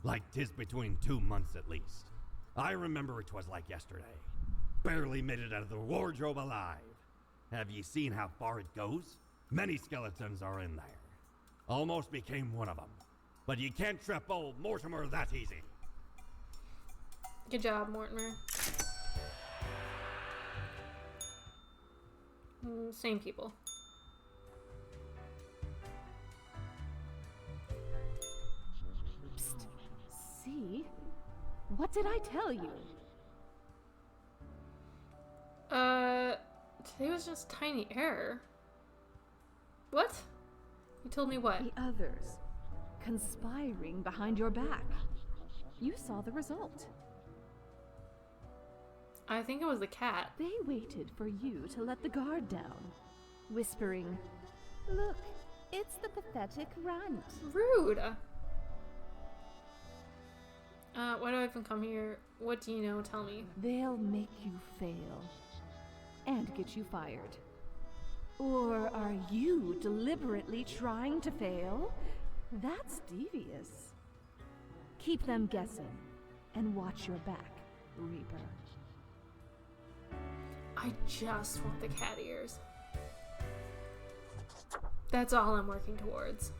Like 'tis between 2 months at least. I remember it was like yesterday. Barely made it out of the wardrobe alive. Have ye seen how far it goes? Many skeletons are in there. Almost became one of them. But you can't trap old Mortimer that easy. Good job, Mortimer. Same people. Psst. See? What did I tell you? Today was just tiny error. What? You told me what? The others. Conspiring behind your back. You saw the result. I think it was the cat. They waited for you to let the guard down, whispering, "Look, it's the pathetic runt." Rude. Why do I even come here? What do you know? Tell me. They'll make you fail and get you fired. Or are you deliberately trying to fail? That's devious. Keep them guessing and watch your back, Reaper. I just want the cat ears. That's all I'm working towards.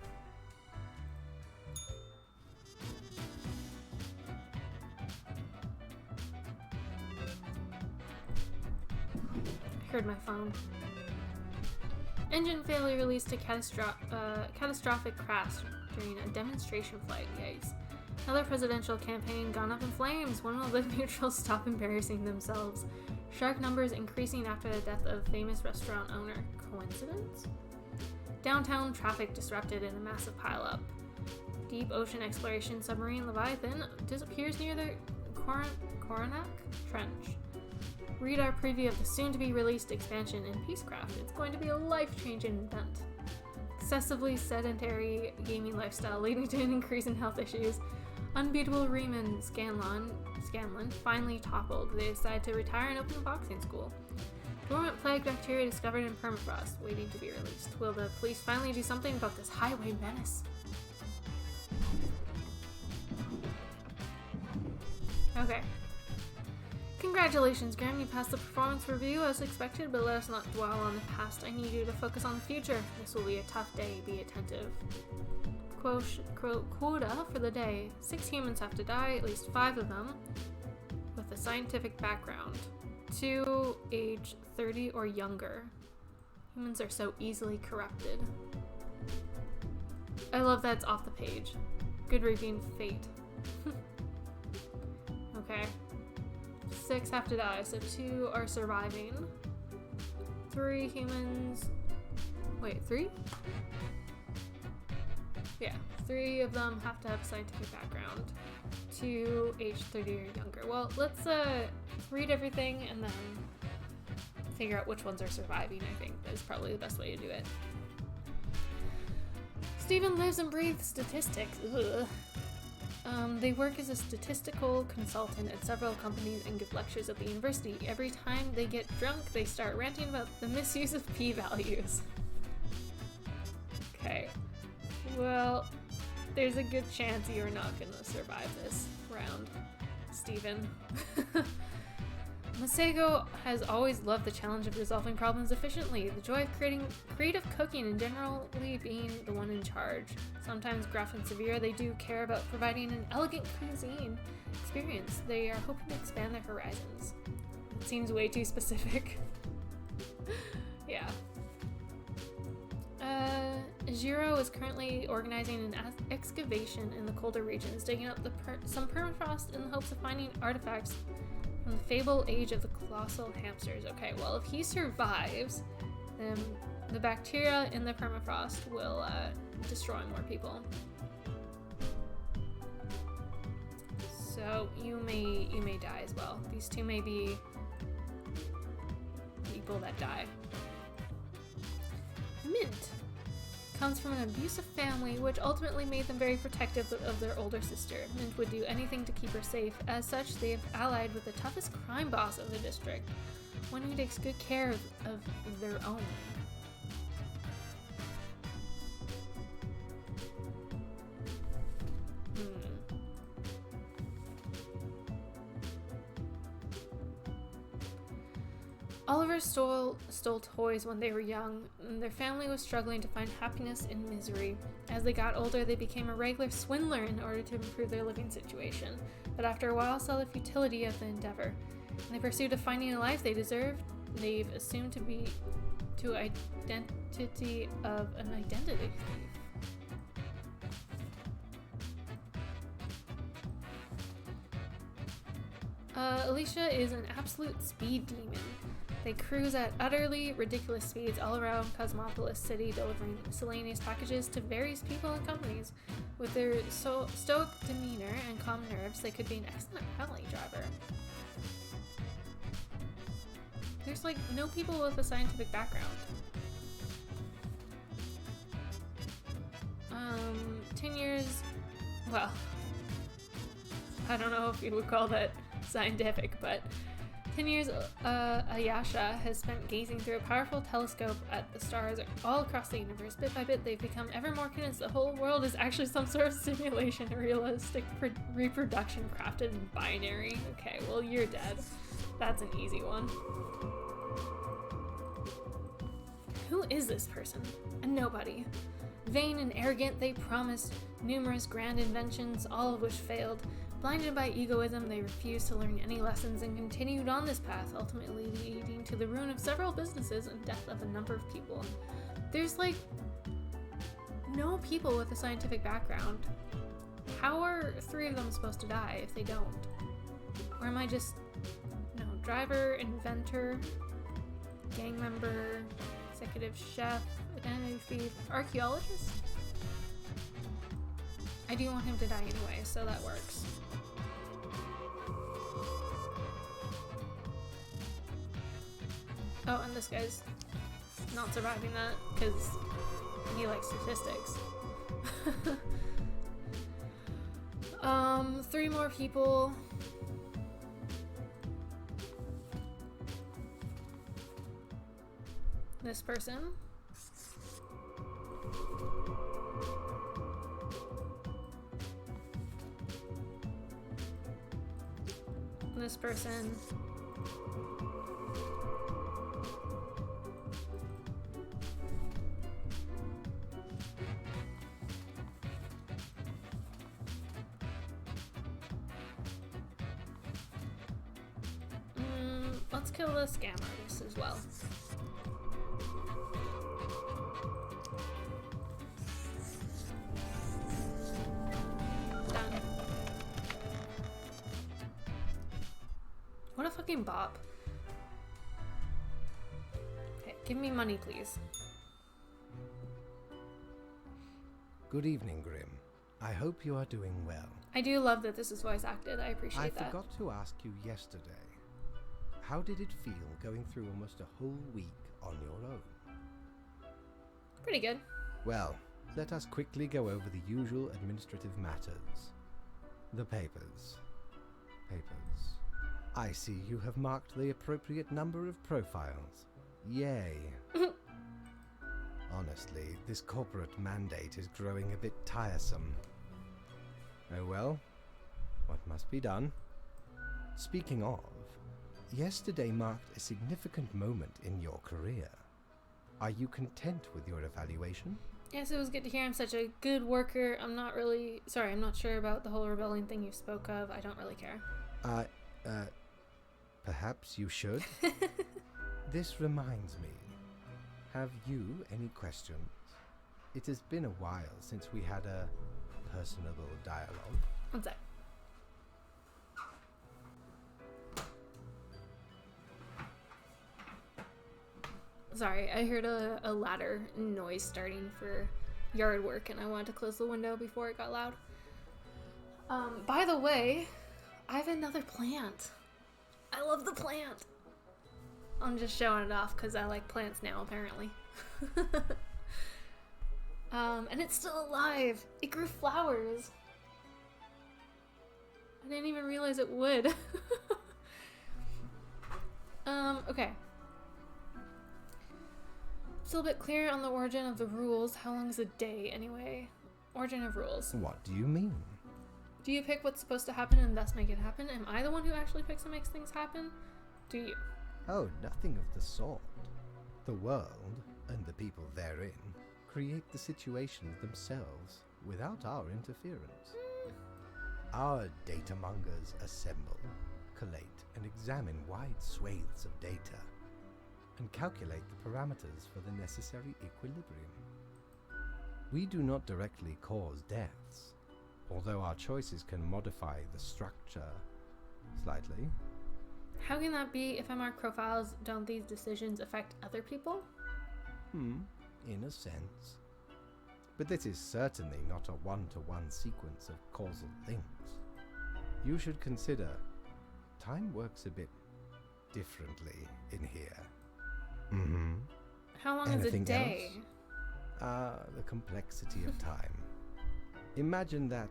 I heard my phone. Engine failure leads to catastrophic crash during a demonstration flight. Yikes. Another presidential campaign gone up in flames. When will the neutrals stop embarrassing themselves? Shark numbers increasing after the death of famous restaurant owner. Coincidence? Downtown traffic disrupted in a massive pileup. Deep ocean exploration submarine Leviathan disappears near the Coronac Trench. Read our preview of the soon-to-be-released expansion in Peacecraft. It's going to be a life-changing event. Excessively sedentary gaming lifestyle leading to an increase in health issues. Unbeatable Riemann Scanlon finally toppled. They decide to retire and open a boxing school. Dormant plague bacteria discovered in permafrost, waiting to be released. Will the police finally do something about this highway menace? Okay. Congratulations, Graham. You passed the performance review as expected, but let us not dwell on the past. I need you to focus on the future. This will be a tough day. Be attentive. Quota for the day. 6 humans have to die, at least 5 of them, with a scientific background. 2 age 30 or younger. Humans are so easily corrupted. I love that it's off the page. Good reading fate. Okay. 6 have to die, so 2 are surviving. 3 humans... Wait, 3? Yeah, 3 of them have to have a scientific background. 2 age 30 or younger. Well, let's read everything and then figure out which ones are surviving, I think. Is probably the best way to do it. Stephen lives and breathes statistics. Ugh. They work as a statistical consultant at several companies and give lectures at the university. Every time they get drunk, they start ranting about the misuse of p-values. Okay. Well, there's a good chance you're not gonna survive this round, Stephen. Masego has always loved the challenge of resolving problems efficiently, the joy of creating creative cooking and generally being the one in charge. Sometimes gruff and severe, they do care about providing an elegant cuisine experience. They are hoping to expand their horizons. It seems way too specific. Yeah. Jiro is currently organizing an excavation in the colder regions, digging up some permafrost in the hopes of finding artifacts from the fable age of the colossal hamsters. Okay, well, if he survives, then the bacteria in the permafrost will destroy more people. So you may die as well. These 2 may be people that die. Mint comes from an abusive family, which ultimately made them very protective of their older sister. Mint would do anything to keep her safe. As such, they have allied with the toughest crime boss of the district, one who takes good care of their own. Oliver stole toys when they were young, and their family was struggling to find happiness in misery. As they got older, they became a regular swindler in order to improve their living situation, but after a while saw the futility of the endeavor. In the pursuit of finding a life they deserved, they've assumed to identity of an identity thief. Alicia is an absolute speed demon. They cruise at utterly ridiculous speeds all around Cosmopolis City, delivering miscellaneous packages to various people and companies. With their stoic demeanor and calm nerves, they could be an excellent rally driver. There's like no people with a scientific background. 10 years, well, I don't know if you would call that scientific, but 10 years, Ayasha has spent gazing through a powerful telescope at the stars all across the universe. Bit by bit, they've become ever more convinced the whole world is actually some sort of simulation, a realistic reproduction crafted in binary. Okay, well, you're dead. That's an easy one. Who is this person? A nobody. Vain and arrogant, they promised numerous grand inventions, all of which failed. Blinded by egoism, they refused to learn any lessons and continued on this path, ultimately leading to the ruin of several businesses and death of a number of people. There's like no people with a scientific background. How are 3 of them supposed to die if they don't? Or am I just, no, driver, inventor, gang member, executive chef, identity thief, archaeologist? I do want him to die anyway, so that works. Oh, and this guy's not surviving that because he likes statistics. 3 more people. This person. this person. Let's kill the scam artist as well. Done. What a fucking bop. Okay, give me money, please. Good evening, Grim. I hope you are doing well. I do love that this is voice acted. I appreciate that. I forgot to ask you yesterday. How did it feel going through almost a whole week on your own? Pretty good. Well, let us quickly go over the usual administrative matters. The papers. I see you have marked the appropriate number of profiles. Yay. Honestly, this corporate mandate is growing a bit tiresome. Oh well, what must be done? Speaking of, yesterday marked a significant moment in your career. Are you content with your evaluation? Yes, it was good to hear I'm such a good worker. I'm not sure about the whole rebellion thing you spoke of. I don't really care. Perhaps you should? This reminds me. Have you any questions? It has been a while since we had a personable dialogue. One sec. Sorry, I heard a ladder noise starting for yard work and I wanted to close the window before it got loud. By the way, I have another plant. I love the plant. I'm just showing it off because I like plants now, apparently. And it's still alive. It grew flowers. I didn't even realize it would. Okay. Still a bit clear on the origin of the rules. How long is a day, anyway? Origin of rules. What do you mean? Do you pick what's supposed to happen and thus make it happen? Am I the one who actually picks and makes things happen? Do you? Oh, nothing of the sort. The world, and the people therein, create the situations themselves without our interference. Our data mongers assemble, collate, and examine wide swathes of data, and calculate the parameters for the necessary equilibrium. We do not directly cause deaths, although our choices can modify the structure slightly. How can that be? If I mark profiles, don't these decisions affect other people? In a sense. But this is certainly not a one-to-one sequence of causal links. You should consider time works a bit differently in here. How long Anything is a day? The complexity of time. Imagine that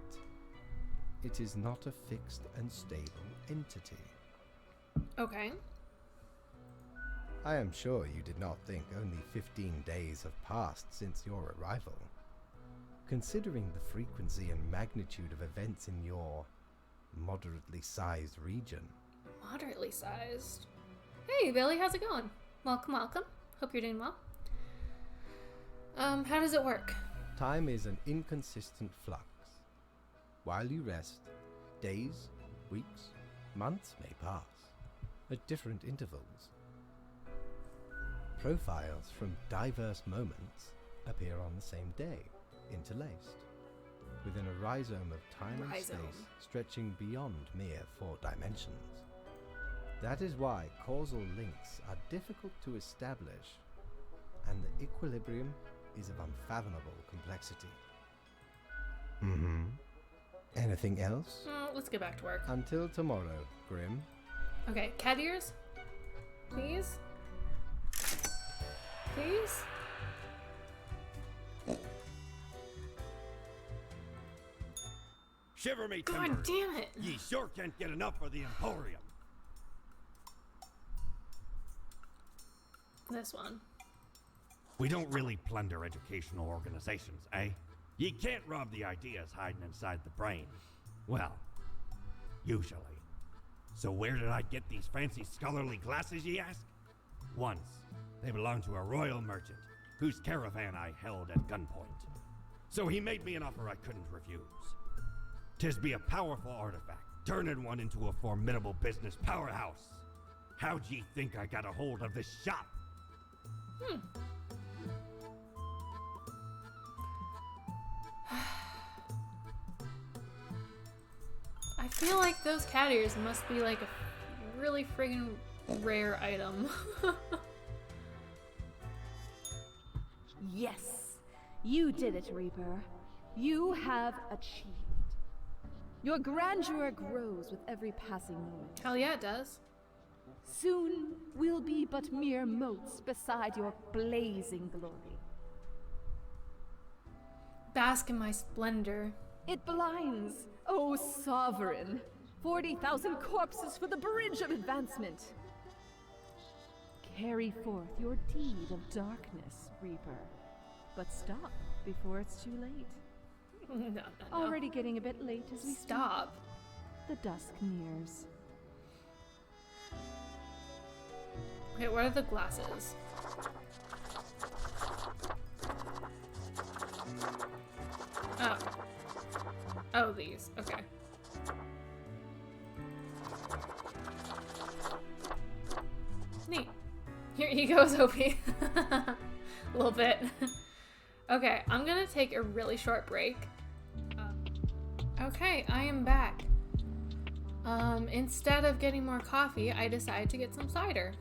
it is not a fixed and stable entity. Okay. I am sure you did not think only 15 days have passed since your arrival. Considering the frequency and magnitude of events in your moderately sized region. Moderately sized. Hey, Billy, how's it going? Welcome, welcome. Hope you're doing well. How does it work? Time is an inconsistent flux. While you rest, days, weeks, months may pass at different intervals. Profiles from diverse moments appear on the same day, interlaced, within a rhizome of time and space stretching beyond mere 4 dimensions. That is why causal links are difficult to establish, and the equilibrium is of unfathomable complexity. Anything else? Let's get back to work. Until tomorrow, Grim. Okay, cat ears? Please? Please? Shiver me God timbers. damn it! Ye sure can't get enough of the Emporium. This one. We don't really plunder educational organizations, eh? Ye can't rob the ideas hiding inside the brain. Well, usually. So where did I get these fancy scholarly glasses, ye ask? Once, they belonged to a royal merchant, whose caravan I held at gunpoint. So he made me an offer I couldn't refuse. 'Tis be a powerful artifact, turning one into a formidable business powerhouse. How'd ye think I got a hold of this shop? I feel like those cat ears must be like a really friggin' rare item. Yes, you did it, Reaper. You have achieved. Your grandeur grows with every passing moment. Hell yeah, it does. Soon, we'll be but mere motes beside your blazing glory. Bask in my splendor. It blinds, O sovereign. 40,000 corpses for the bridge of advancement. Carry forth your deed of darkness, Reaper. But stop before it's too late. No. Already getting a bit late as we Stop. speak. The dusk nears. Okay, what are the glasses? Oh. Oh, these. Okay. Neat. Your ego is OP. A little bit. Okay, I'm gonna take a really short break. Okay, I am back. Instead of getting more coffee, I decided to get some cider.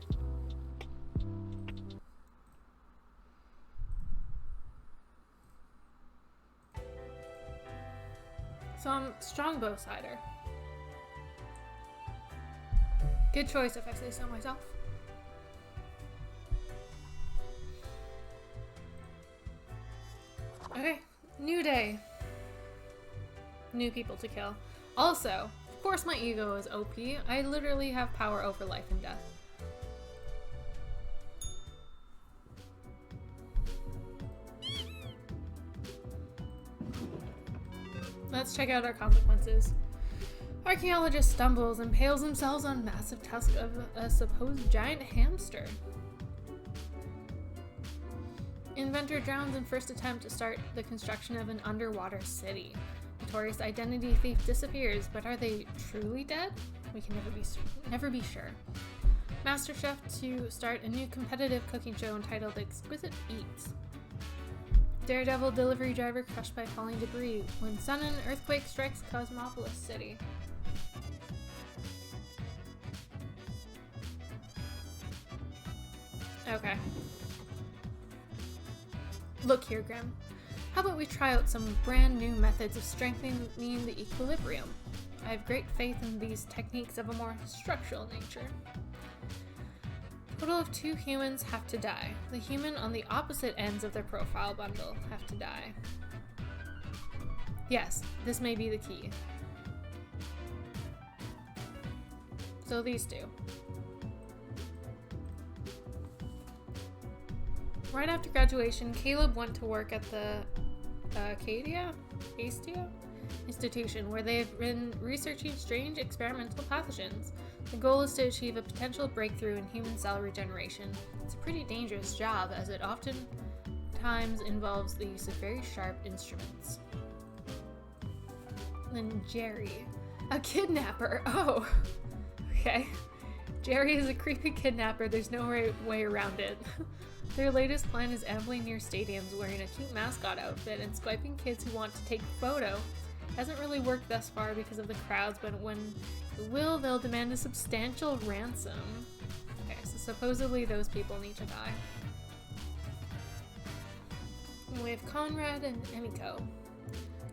Some Strongbow cider. Good choice if I say so myself. Okay, new day. New people to kill. Also, of course my ego is OP. I literally have power over life and death. Let's check out our consequences. Archaeologist stumbles, impales themselves on massive tusk of a supposed giant hamster. Inventor drowns in first attempt to start the construction of an underwater city. Notorious identity thief disappears, but are they truly dead? We can never be sure. Master chef to start a new competitive cooking show entitled Exquisite Eats. Daredevil delivery driver crushed by falling debris when sudden earthquake strikes Cosmopolis City. Okay. Look here, Grim. How about we try out some brand new methods of strengthening the equilibrium? I have great faith in these techniques of a more structural nature. Total of 2 humans have to die. The human on the opposite ends of their profile bundle have to die. Yes, this may be the key. So these two. Right after graduation, Caleb went to work at the Acadia Institution, where they have been researching strange experimental pathogens. The goal is to achieve a potential breakthrough in human cell regeneration. It's a pretty dangerous job, as it oftentimes involves the use of very sharp instruments. Then Jerry, a kidnapper. Oh, okay. Jerry is a creepy kidnapper. There's no way around it. Their latest plan is ambling near stadiums wearing a cute mascot outfit and swiping kids who want to take a photo. Hasn't really worked thus far because of the crowds, but when it will, they'll demand a substantial ransom. Okay, so supposedly those people need to die. And we have Conrad and Emiko.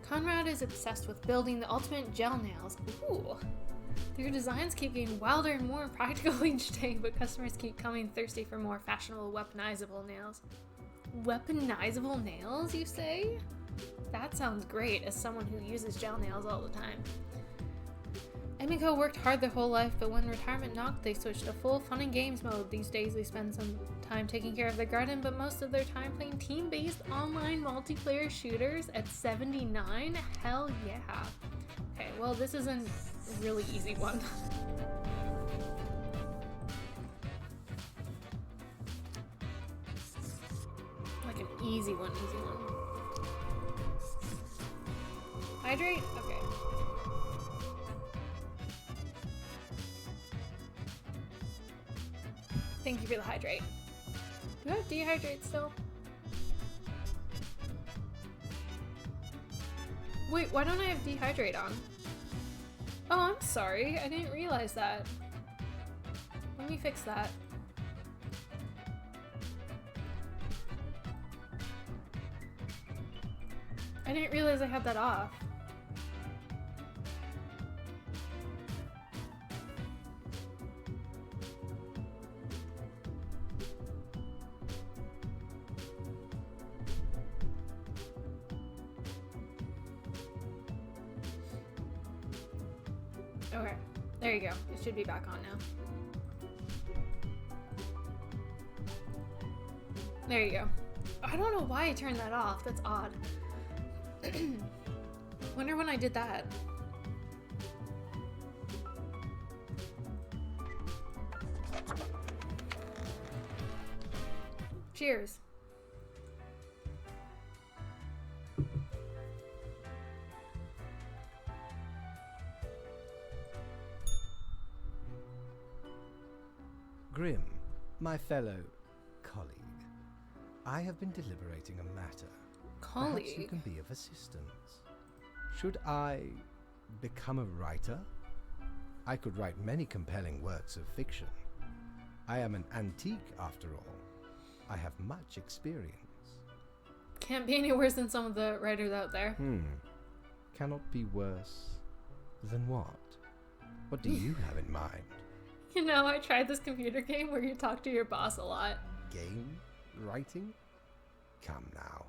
Conrad is obsessed with building the ultimate gel nails. Ooh! Their designs keep getting wilder and more practical each day, but customers keep coming thirsty for more fashionable weaponizable nails. Weaponizable nails, you say? That sounds great, as someone who uses gel nails all the time. Emiko worked hard their whole life, but when retirement knocked, they switched to full fun and games mode. These days they spend some time taking care of their garden, but most of their time playing team-based online multiplayer shooters at 79? Hell yeah. Okay, well this is a really easy one. an easy one, Hydrate? Okay. Thank you for the hydrate. Do I have dehydrate still? Wait, why don't I have dehydrate on? Oh, I'm sorry. I didn't realize that. Let me fix that. I didn't realize I had that off. Okay, there you go. It should be back on now. There you go. I don't know why I turned that off. That's odd. Wonder when I did that. Cheers. Grim, my fellow colleague, I have been deliberating a matter. Colleague? Perhaps you can be of assistance. Should I become a writer? I could write many compelling works of fiction. I am an antique, after all. I have much experience. Can't be any worse than some of the writers out there. Cannot be worse than what? What do you have in mind? You know, I tried this computer game where you talk to your boss a lot. Game? Writing? Come now.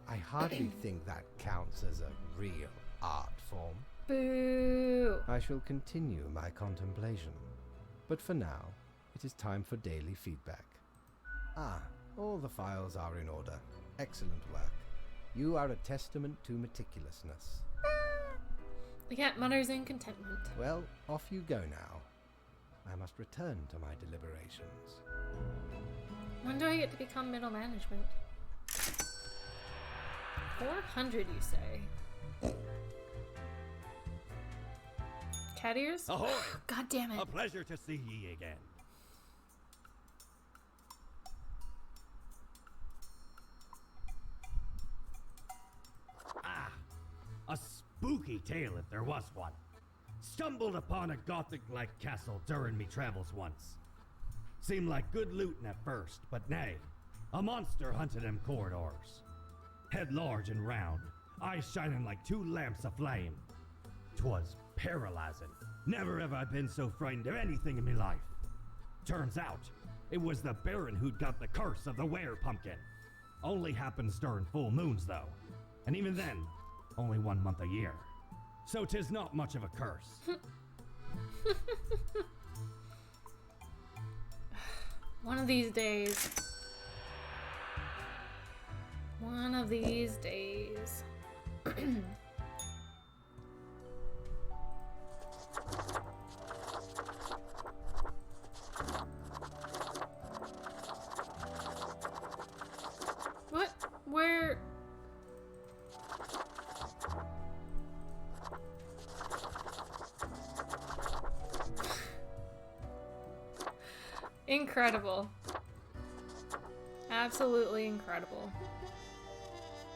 I hardly think that counts as a real art form. Boo! I shall continue my contemplation. But for now, it is time for daily feedback. Ah, all the files are in order. Excellent work. You are a testament to meticulousness. The cat mutters in contentment. Well, off you go now. I must return to my deliberations. When do I get to become middle management? 400, you say? Cat ears? Ahoy! God damn it. A pleasure to see ye again. Ah, a spooky tale if there was one. Stumbled upon a gothic-like castle during me travels once. Seemed like good looting at first, but nay, a monster hunted them corridors. Head large and round, eyes shining like two lamps aflame. 'Twas paralyzing. Never have I been so frightened of anything in me life. Turns out, it was the Baron who'd got the curse of the were-pumpkin. Only happens during full moons, though. And even then, only 1 month a year. So 'tis not much of a curse. One of these days. One of these days. What? Where? Incredible. Absolutely incredible.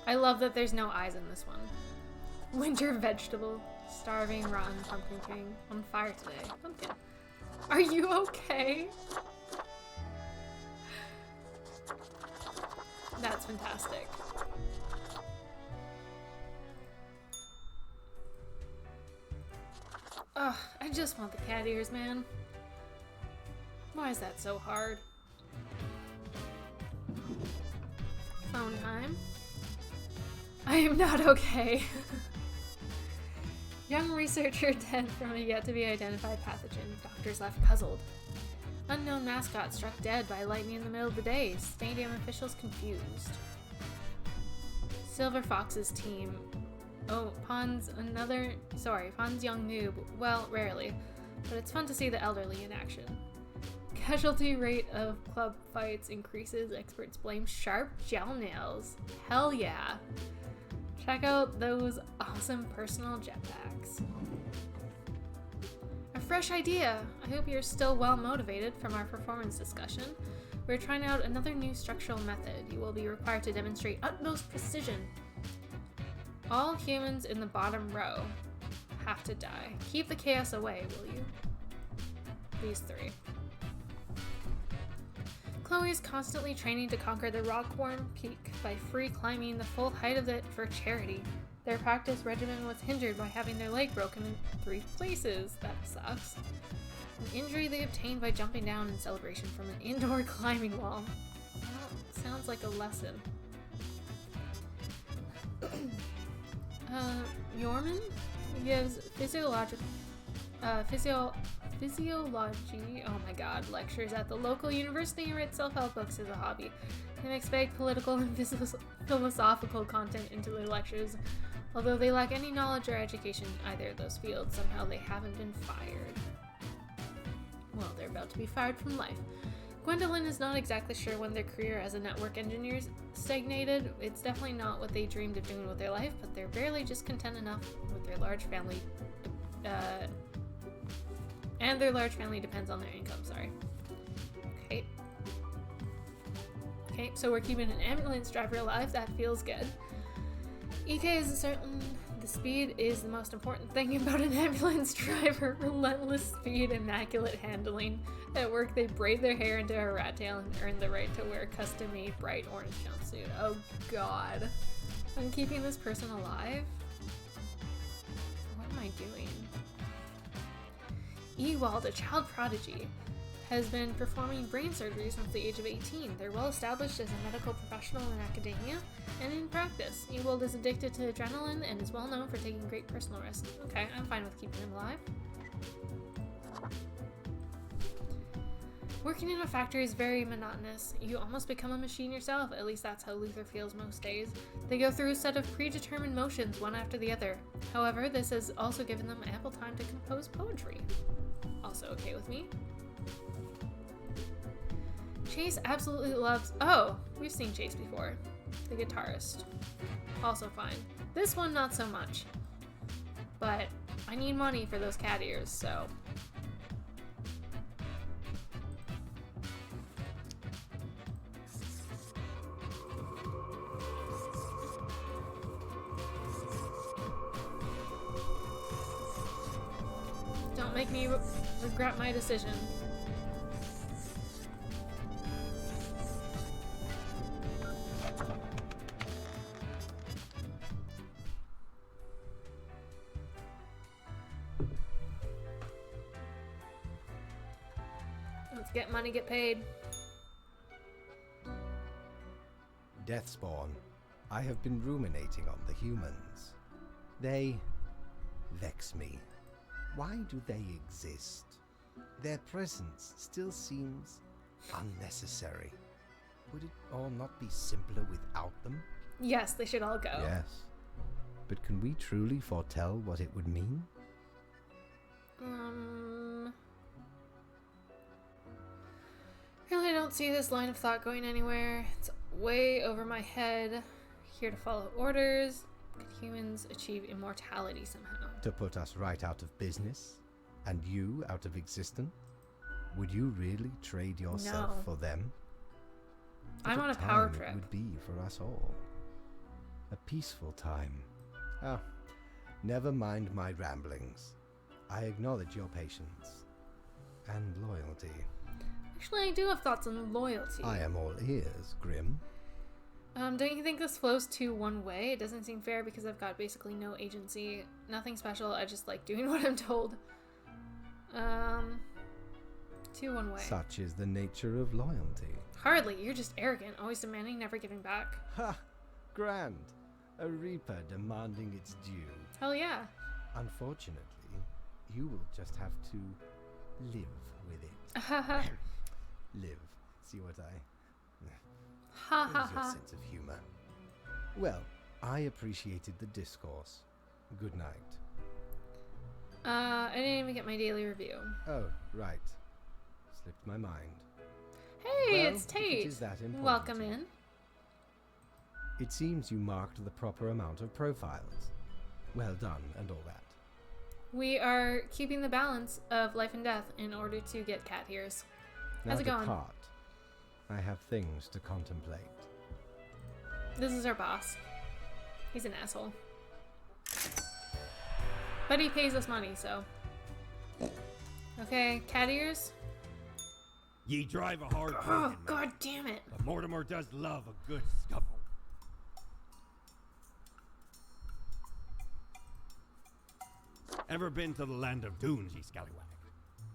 I love that there's no eyes in this one. Winter vegetable. Starving, rotten pumpkin king. On fire today. Pumpkin. Are you okay? That's fantastic. Ugh, I just want the cat ears, man. Why is that so hard? Phone time. I am not okay. Young researcher dead from a yet-to-be-identified pathogen. Doctors left puzzled. Unknown mascot struck dead by lightning in the middle of the day. Stadium officials confused. Silver Fox's team. Oh, Pon's young noob. Well, rarely. But it's fun to see the elderly in action. Casualty rate of club fights increases. Experts blame sharp gel nails. Hell yeah. Check out those awesome personal jetpacks. A fresh idea. I hope you're still well motivated from our performance discussion. We're trying out another new structural method. You will be required to demonstrate utmost precision. All humans in the bottom row have to die. Keep the chaos away, will you? These three. Chloe is constantly training to conquer the rock-worn peak by free climbing the full height of it for charity. Their practice regimen was hindered by having their leg broken in 3 places. That sucks. An injury they obtained by jumping down in celebration from an indoor climbing wall. Well, sounds like a lesson. Yorman gives physiology, oh my god, lectures at the local university and writes self-help books as a hobby. They mix vague political and philosophical content into their lectures. Although they lack any knowledge or education in either of those fields, somehow they haven't been fired. Well, they're about to be fired from life. Gwendolyn is not exactly sure when their career as a network engineer stagnated. It's definitely not what they dreamed of doing with their life, but they're barely just content enough with their large family. And their large family depends on their income, sorry. Okay. Okay, so we're keeping an ambulance driver alive. That feels good. EK is certain the speed is the most important thing about an ambulance driver. Relentless speed, immaculate handling. At work, they braid their hair into a rat tail and earn the right to wear a custom-made bright orange jumpsuit. Oh god. I'm keeping this person alive? What am I doing? Ewald, a child prodigy, has been performing brain surgery since the age of 18. They're well established as a medical professional in academia and in practice. Ewald is addicted to adrenaline and is well known for taking great personal risks. Okay, I'm fine with keeping him alive. Working in a factory is very monotonous. You almost become a machine yourself, at least that's how Luther feels most days. They go through a set of predetermined motions, one after the other. However, this has also given them ample time to compose poetry. Also okay with me. Chase absolutely loves... Oh, we've seen Chase before. The guitarist. Also fine. This one, not so much. But I need money for those cat ears, so... Don't make me regret my decision. Let's get money, get paid. Deathspawn, I have been ruminating on the humans. They vex me. Why do they exist? Their presence still seems unnecessary. Would it all not be simpler without them? Yes, they should all go. Yes. But can we truly foretell what it would mean? Really don't see this line of thought going anywhere. It's way over my head. Here to follow orders. Could humans achieve immortality somehow? To put us right out of business? And you out of existence? Would you really trade yourself for them? I'm What on a power time trip. It would be for us all. A peaceful time. Oh, never mind my ramblings. I acknowledge your patience and loyalty. Actually, I do have thoughts on loyalty. I am all ears, Grim. Don't you think this flows to one way? It doesn't seem fair because I've got basically no agency. Nothing special, I just like doing what I'm told. To one way. Such is the nature of loyalty. Hardly, you're just arrogant, always demanding, never giving back. Ha! Grand. A reaper demanding its due. Hell yeah. Unfortunately, you will just have to live with it. Ha Live. See what I... ha Where's your ha. sense of humor? Well, I appreciated the discourse. Good night. I didn't even get my daily review. Oh, right. Slipped my mind. Hey, Well, it's if it Tate. is that important Welcome to you. in. It seems you marked the proper amount of profiles. Well done and all that. We are keeping the balance of life and death in order to get cat ears. Now How's it going? depart. I have things to contemplate. This is our boss. He's an asshole. But he pays us money, so. Okay, cat ears. Ye drive a hard Oh, bargain, man, god damn it. but Mortimer does love a good scuffle. Ever been to the land of dunes, ye scallywag?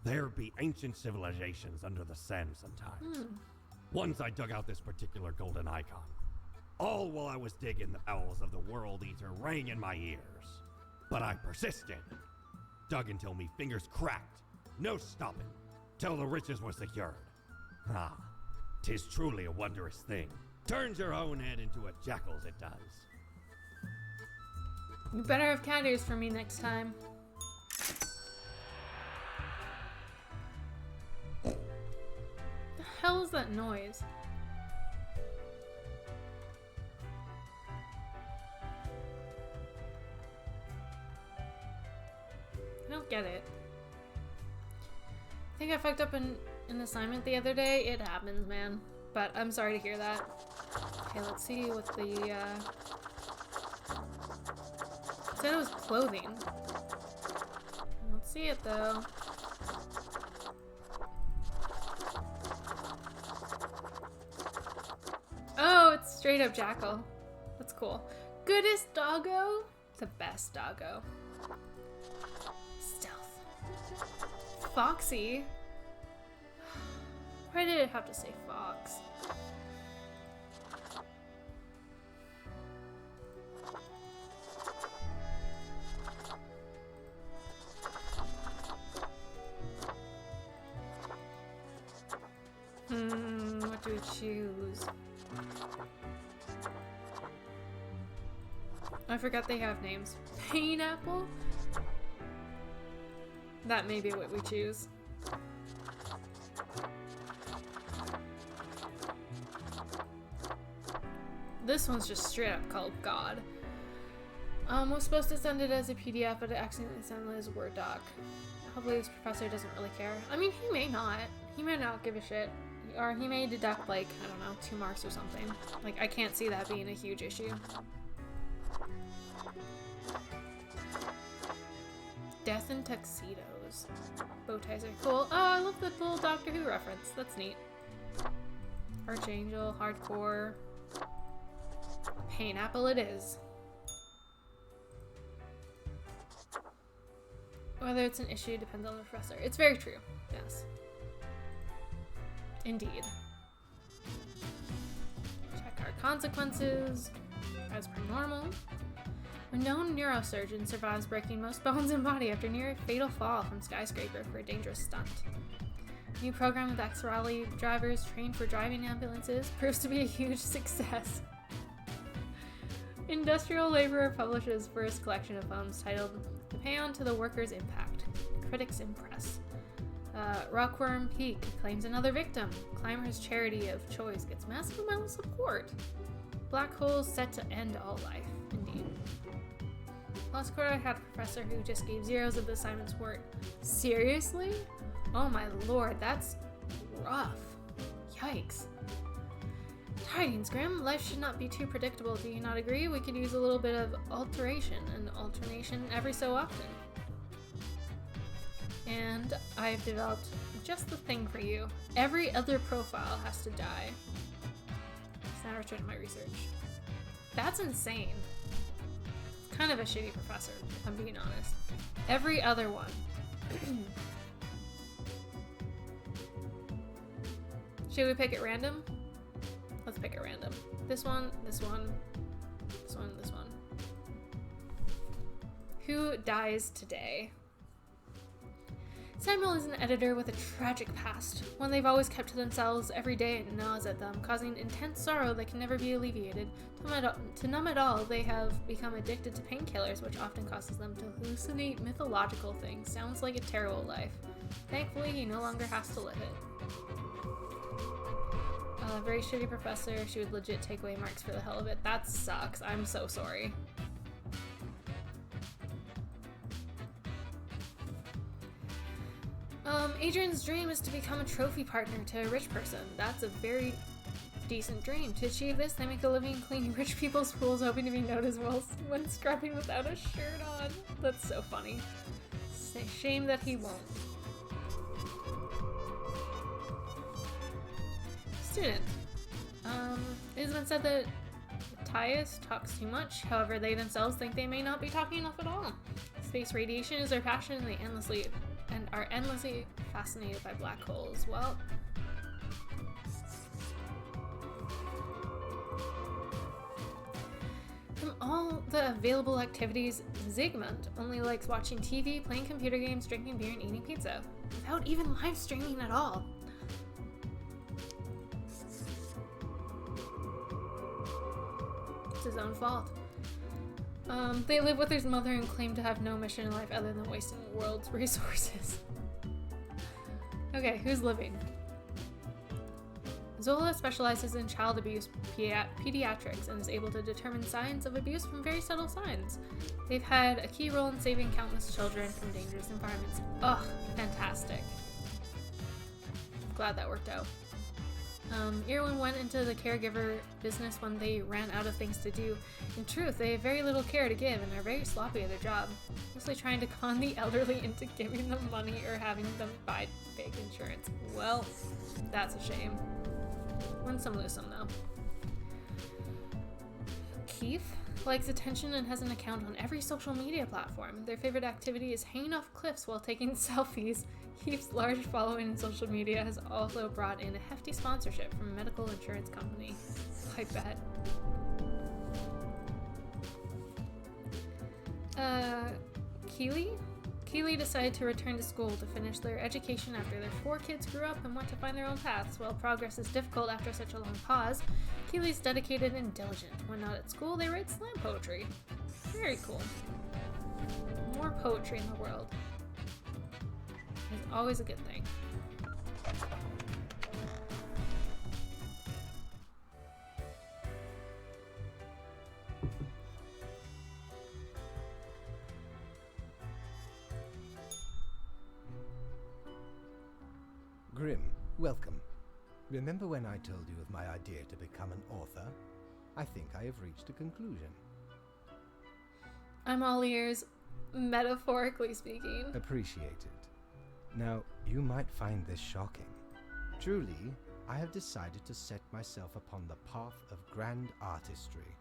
There be ancient civilizations under the sand sometimes. Once I dug out this particular golden icon. All while I was digging, the bowels of the World Eater rang in my ears. But I persisted. Dug until me fingers cracked. No stopping. Till the riches were secured. Ah, 'tis truly a wondrous thing. Turns your own head into a jackal's, it does. You better have cat ears for me next time. The hell is that noise? I don't get it. I think I fucked up an assignment the other day. It happens, man. But I'm sorry to hear that. Okay, let's see what the, it said it was clothing. I don't see it, though. Oh, it's straight up Jackal. That's cool. Goodest doggo? The best doggo. Stealth. Foxy? Why did it have to say fox? What do we choose? I forgot they have names. Pineapple? That may be what we choose. This one's just straight up called God. Was supposed to send it as a PDF, but it accidentally sent it as a Word doc. Hopefully this professor doesn't really care. I mean, he may not. He may not give a shit. Or he may deduct, like, I don't know, 2 marks or something. Like, I can't see that being a huge issue. Death in tuxedos. Bow ties are cool. Oh, I love the little Doctor Who reference. That's neat. Archangel, hardcore. Pineapple it is. Whether it's an issue depends on the professor. It's very true. Yes. Indeed. Check our consequences. As per normal. Renowned neurosurgeon survives breaking most bones in body after near fatal fall from skyscraper for a dangerous stunt. New program of ex-Raleigh drivers trained for driving ambulances proves to be a huge success. Industrial laborer publishes first collection of poems titled The Paean to the Worker's Impact. Critics impress. Rockworm Peak claims another victim. Climber's charity of choice gets massive amount of support. Black holes set to end all life. Indeed. Last quarter I had a professor who just gave zeros of the assignment's work. Seriously? Oh my lord, that's rough. Yikes. Tidings, Grim. Life should not be too predictable, do you not agree? We could use a little bit of alteration and alternation every so often. And I've developed just the thing for you. Every other profile has to die. It's not a return to my research. That's insane. It's kind of a shitty professor, if I'm being honest. Every other one. Should we pick at random? Let's pick at random. This one, this one, this one, this one. Who dies today? Samuel is an editor with a tragic past, one they've always kept to themselves. Every day it gnaws at them, causing intense sorrow that can never be alleviated. To numb it all, they have become addicted to painkillers, which often causes them to hallucinate mythological things. Sounds like a terrible life. Thankfully, he no longer has to live it. Very shitty professor. She would legit take away marks for the hell of it. That sucks. I'm so sorry. Adrian's dream is to become a trophy partner to a rich person. That's a very decent dream. To achieve this, they make a living cleaning rich people's pools, hoping to be noticed when scrubbing without a shirt on. That's so funny. Shame that he won't. Student. It has been said that Matthias talks too much. However, they themselves think they may not be talking enough at all. Space radiation is their passion, and they are endlessly fascinated by black holes. Well, from all the available activities, Zygmunt only likes watching TV, playing computer games, drinking beer, and eating pizza, without even live streaming at all. It's his own fault. They live with his mother and claim to have no mission in life other than wasting the world's resources. Okay, who's living? Zola specializes in child abuse pediatrics and is able to determine signs of abuse from very subtle signs. They've had a key role in saving countless children from dangerous environments. Ugh, fantastic. Glad that worked out. Irwin went into the caregiver business when they ran out of things to do. In truth, they have very little care to give and are very sloppy at their job, mostly trying to con the elderly into giving them money or having them buy fake insurance. Well, that's a shame. Win some, lose some, though. Keith likes attention and has an account on every social media platform. Their favorite activity is hanging off cliffs while taking selfies. Keith's large following in social media has also brought in a hefty sponsorship from a medical insurance company. I bet. Keeley decided to return to school to finish their education after their 4 kids grew up and went to find their own paths. While progress is difficult after such a long pause, Keeley's dedicated and diligent. When not at school, they write slam poetry. Very cool. More poetry in the world is always a good thing. Grim, welcome. Remember when I told you of my idea to become an author? I think I have reached a conclusion. I'm all ears, metaphorically speaking. Appreciated. Now, you might find this shocking. Truly, I have decided to set myself upon the path of grand artistry.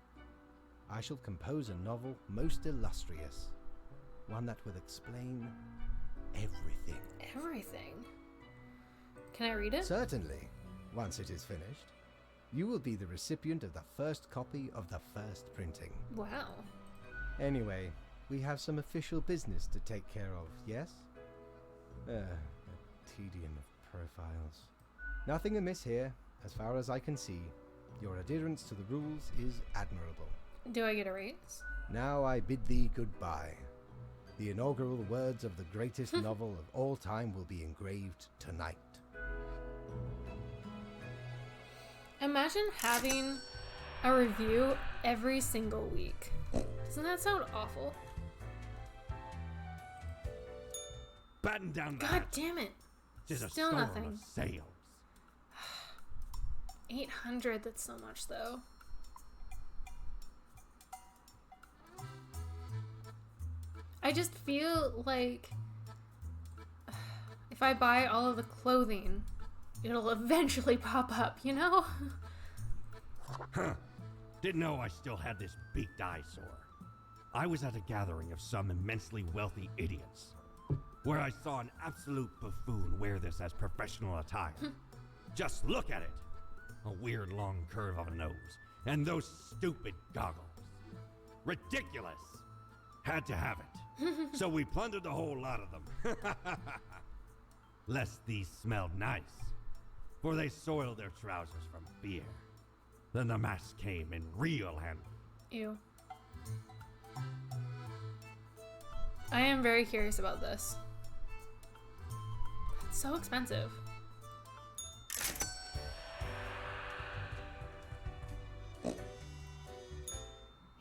I shall compose a novel most illustrious, one that will explain everything. Everything? Can I read it? Certainly. Once it is finished, you will be the recipient of the first copy of the first printing. Wow. Anyway, we have some official business to take care of, yes? A tedium of profiles. Nothing amiss here, as far as I can see. Your adherence to the rules is admirable. Do I get a raise? Now I bid thee goodbye. The inaugural words of the greatest novel of all time will be engraved tonight. Imagine having a review every single week. Doesn't that sound awful? Batten down the God damn it. There's a Still storm nothing. of sales. 800, that's so much though. I just feel like if I buy all of the clothing, it'll eventually pop up, you know? Huh. Didn't know I still had this beaked eyesore. I was at a gathering of some immensely wealthy idiots, where I saw an absolute buffoon wear this as professional attire. Just look at it. A weird long curve of a nose, and those stupid goggles. Ridiculous. Had to have it. So we plundered the whole lot of them. Lest these smelled nice, for they soiled their trousers from beer. Then the mask came in real handy. Ew. I am very curious about this. It's so expensive.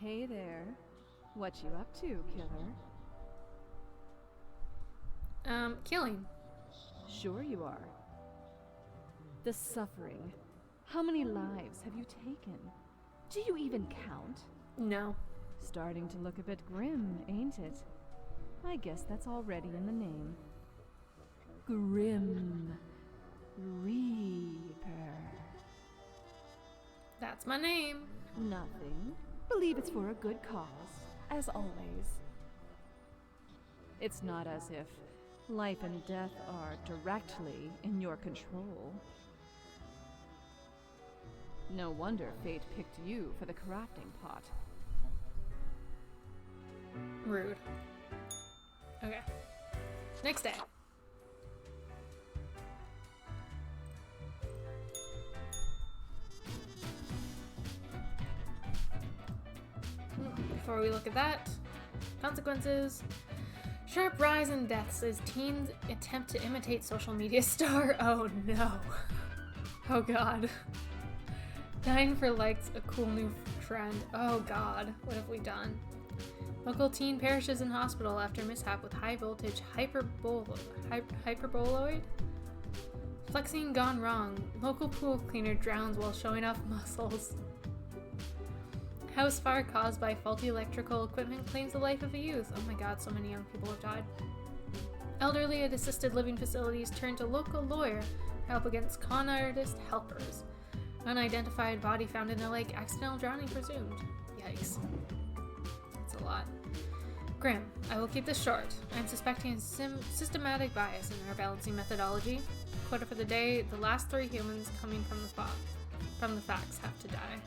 Hey there. What you up to, killer? Killing. Sure you are. The suffering. How many lives have you taken? Do you even count? No. Starting to look a bit grim, ain't it? I guess that's already in the name. Grim Reaper. That's my name. Nothing. Believe it's for a good cause, as always. It's not as if life and death are directly in your control. No wonder fate picked you for the crafting pot. Rude. Okay. Next day. Before we look at that, consequences. Sharp rise in deaths as teens attempt to imitate social media star. Oh no. Oh god. Dying for likes, a cool new trend. Oh god, what have we done? Local teen perishes in hospital after mishap with high voltage hyperboloid? Flexing gone wrong. Local pool cleaner drowns while showing off muscles. House fire caused by faulty electrical equipment claims the life of a youth. Oh my god, so many young people have died. Elderly at assisted living facilities turn to local lawyer to help against con artist helpers. Unidentified body found in a lake, accidental drowning presumed. Yikes. That's a lot. Grim. I will keep this short. I'm suspecting systematic bias in our balancing methodology. Quota for the day, the last 3 humans coming from the facts have to die.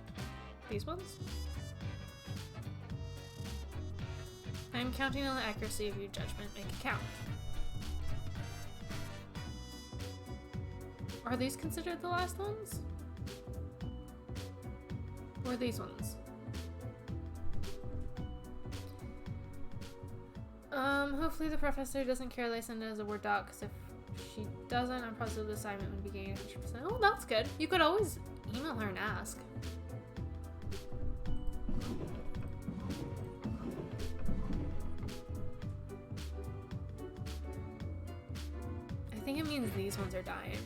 These ones? I am counting on the accuracy of your judgment. Make it count. Are these considered the last ones? Or these ones? Hopefully the professor doesn't care that I send it as a Word doc, because if she doesn't, I'm positive the assignment would be getting 100%. Oh, that's good. You could always email her and ask. I think it means these ones are dying.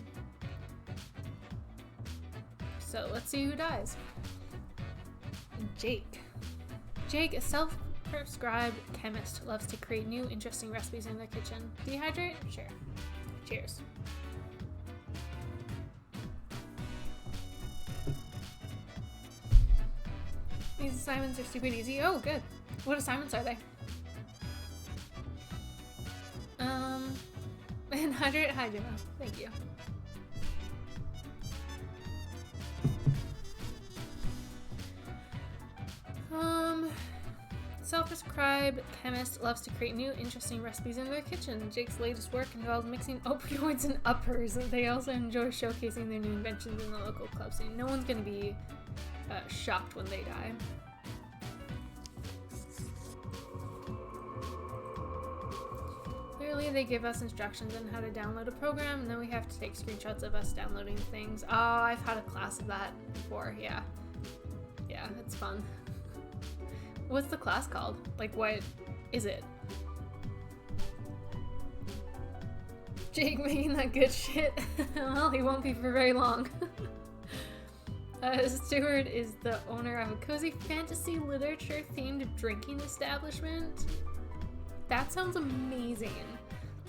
So let's see who dies. Jake. Jake, a self-prescribed chemist, loves to create new, interesting recipes in their kitchen. Dehydrate? Sure. Cheers. These assignments are stupid easy. Oh, good. What assignments are they? And hydrate. Hi, Jenna. Thank you. Self-prescribed chemist loves to create new, interesting recipes in their kitchen. Jake's latest work involves mixing opioids and uppers. They also enjoy showcasing their new inventions in the local club scene. No one's gonna be shocked when they die. Clearly, they give us instructions on how to download a program, and then we have to take screenshots of us downloading things. Oh, I've had a class of that before. Yeah, it's fun. What's the class called? Like, what is it? Jake making that good shit? Well, he won't be for very long. Stewart is the owner of a cozy fantasy literature themed drinking establishment. That sounds amazing.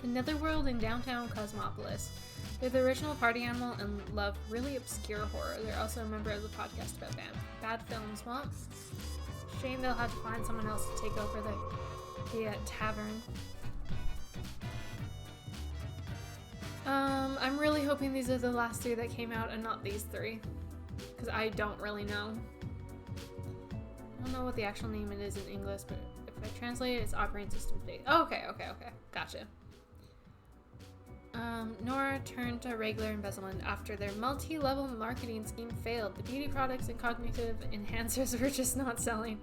The Netherworld in downtown Cosmopolis. They're the original party animal and love really obscure horror. They're also a member of the podcast about bad films. Well, shame they'll have to find someone else to take over the tavern. I'm really hoping these are the last 3 that came out and not these 3. Because I don't really know. I don't know what the actual name it is in English, but if I translate it, it's operating system space. Oh, okay. Gotcha. Nora turned to regular embezzlement after their multi-level marketing scheme failed. The beauty products and cognitive enhancers were just not selling.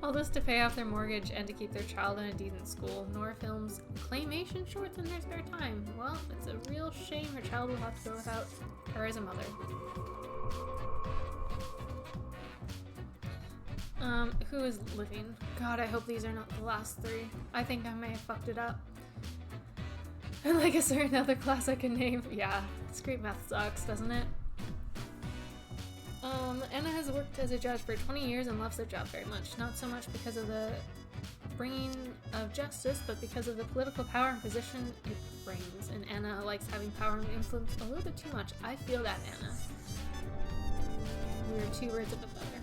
All this to pay off their mortgage and to keep their child in a decent school. Nora films claymation shorts in their spare time. Well, it's a real shame her child will have to go without her as a mother. Who is living? God, I hope these are not the last three. I think I may have fucked it up. Like, is there another class I can name? Yeah, discrete math sucks, doesn't it? Anna has worked as a judge for 20 years and loves her job very much. Not so much because of the bringing of justice, but because of the political power and position it brings. And Anna likes having power and influence a little bit too much. I feel that, Anna. We were two words of a feather.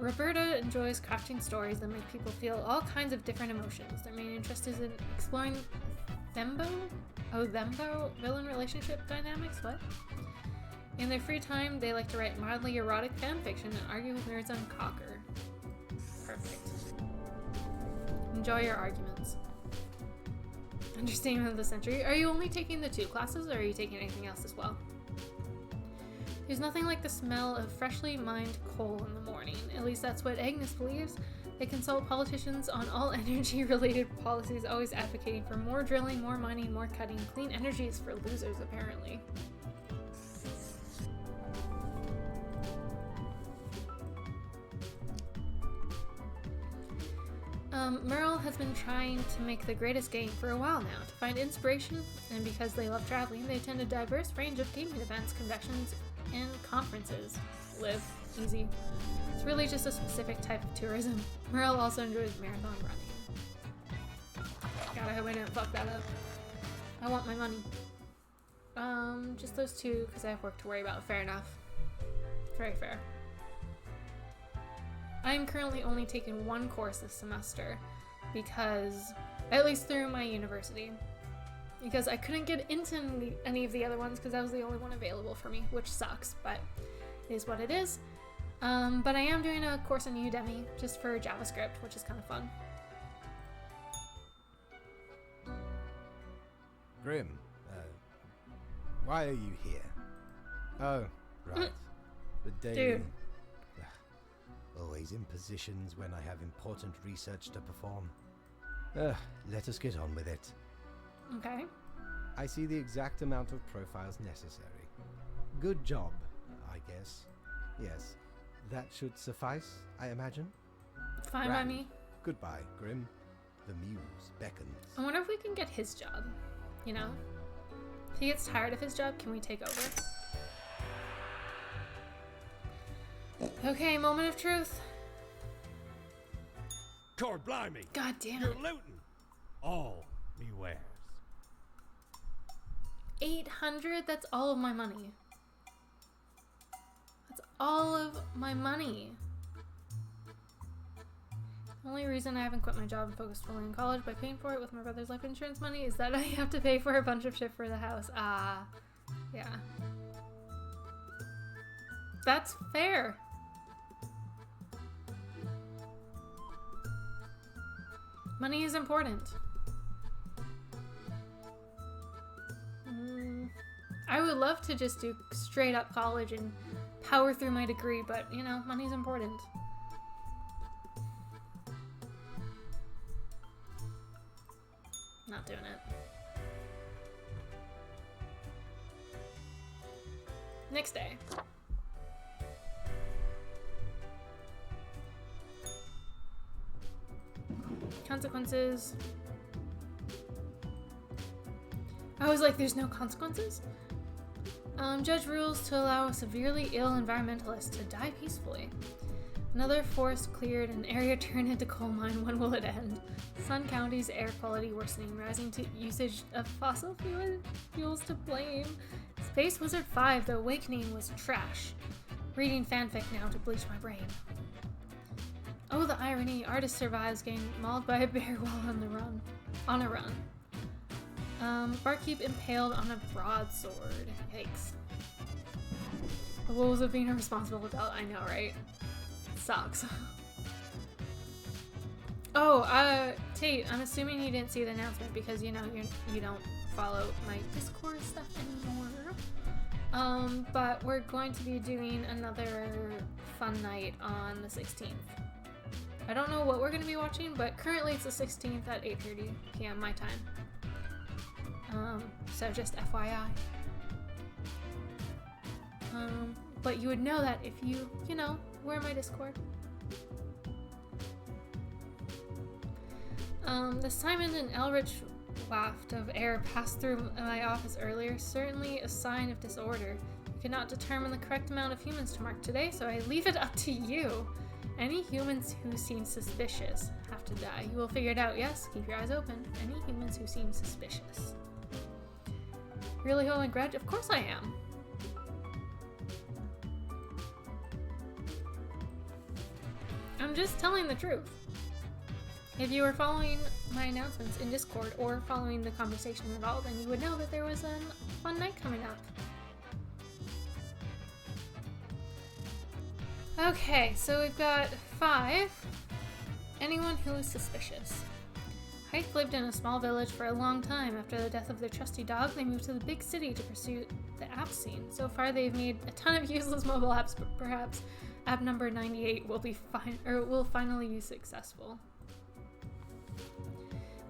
Roberta enjoys crafting stories that make people feel all kinds of different emotions. Their main interest is in exploring thembo villain relationship dynamics. What? In their free time, they like to write mildly erotic fanfiction and argue with nerds on Cocker. Perfect. Enjoy your arguments. Understatement of the century. Are you only taking the 2 classes, or are you taking anything else as well? There's nothing like the smell of freshly mined coal in the morning. At least that's what Agnes believes. They consult politicians on all energy-related policies, always advocating for more drilling, more mining, more cutting. Clean energy is for losers, apparently. Merle has been trying to make the greatest game for a while now. To find inspiration, and because they love traveling, they attend a diverse range of gaming events, conventions, and conferences. Live. Easy. It's really just a specific type of tourism. Merle also enjoys marathon running. God, I hope I didn't fuck that up. I want my money. Just those 2, because I have work to worry about. Fair enough. Very fair. I am currently only taking 1 course this semester because, at least through my university, because I couldn't get into any of the other ones because that was the only one available for me, which sucks, but it is what it is. But I am doing a course on Udemy just for JavaScript, which is kind of fun. Grim, why are you here? Oh, right. The daily... Dude. Always in positions when I have important research to perform. Let us get on with it. Okay. I see the exact amount of profiles necessary. Good job, I guess. Yes, that should suffice, I imagine. Fine by me. Goodbye, Grim. The muse beckons. I wonder if we can get his job. You know? If he gets tired of his job, can we take over? Okay, moment of truth. Cord blimey! God damn You're it. looting all me wares. 800? That's all of my money. That's all of my money. The only reason I haven't quit my job and focused fully in college by paying for it with my brother's life insurance money is that I have to pay for a bunch of shit for the house. Yeah. That's fair. Money is important. I would love to just do straight up college and power through my degree, but you know, money's important. Not doing it. Next day. Consequences. I was like, there's no consequences? Judge rules to allow a severely ill environmentalist to die peacefully. Another forest cleared, an area turned into coal mine. When will it end? Sun County's air quality worsening, rising to usage of fossil fuels to blame. Space Wizard 5, The Awakening was trash. Reading fanfic now to bleach my brain. Oh, the irony. Artist survives getting mauled by a bear while on a run. Barkeep impaled on a broadsword. Yikes. The woes of being a responsible adult. I know, right? Sucks. Oh, Tate, I'm assuming you didn't see the announcement because you know you don't follow my Discord stuff anymore. But we're going to be doing another fun night on the 16th. I don't know what we're going to be watching, but currently it's the 16th at 8:30 p.m. my time. So just FYI. But you would know that if you know, were in my Discord. The Simon and Elrich waft of air passed through my office earlier, certainly a sign of disorder. I cannot determine the correct amount of humans to mark today, so I leave it up to you. Any humans who seem suspicious have to die. You will figure it out, yes? Keep your eyes open. Any humans who seem suspicious. Really holding a grudge? Of course I am. I'm just telling the truth. If you were following my announcements in Discord or following the conversation at all, then you would know that there was a fun night coming up. Okay, so we've got 5. Anyone who is suspicious. Hythe lived in a small village for a long time. After the death of their trusty dog, they moved to the big city to pursue the app scene. So far, they've made a ton of useless mobile apps, but perhaps app number 98 will will finally be successful.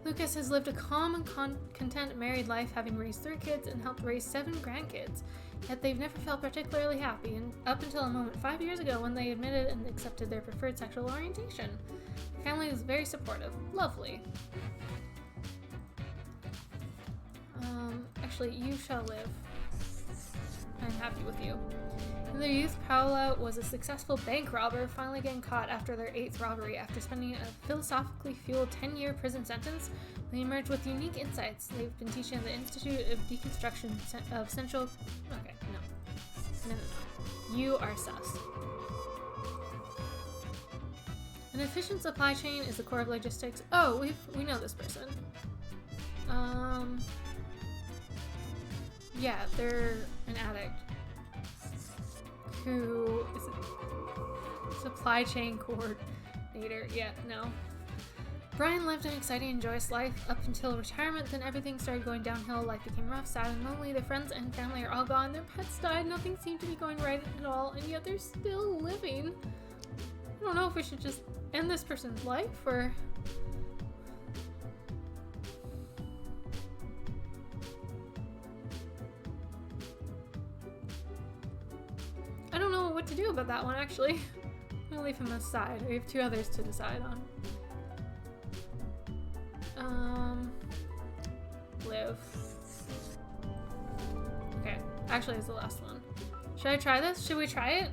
Lucas has lived a calm and content married life, having raised 3 kids and helped raise 7 grandkids. Yet they've never felt particularly happy, and up until a moment 5 years ago when they admitted and accepted their preferred sexual orientation. Their family was very supportive. Lovely. Actually, you shall live. I'm happy with you. In their youth, Paola was a successful bank robber, finally getting caught after their 8th robbery. After spending a philosophically fueled 10-year prison sentence, they emerged with unique insights. They've been teaching at the Institute of Deconstruction of Central... Okay, no. You are sus. An efficient supply chain is the core of logistics. Oh, we know this person. Yeah, they're an addict who is a supply chain coordinator. Yeah, no. Brian lived an exciting and joyous life up until retirement, then everything started going downhill. Life became rough, sad, and lonely. Their friends and family are all gone. Their pets died. Nothing seemed to be going right at all, and yet they're still living. I don't know if we should just end this person's life, or... I don't know what to do about that one, actually. I'm gonna leave him aside. We have 2 others to decide on. Live. Okay, actually it's the last one. Should I try this? Should we try it?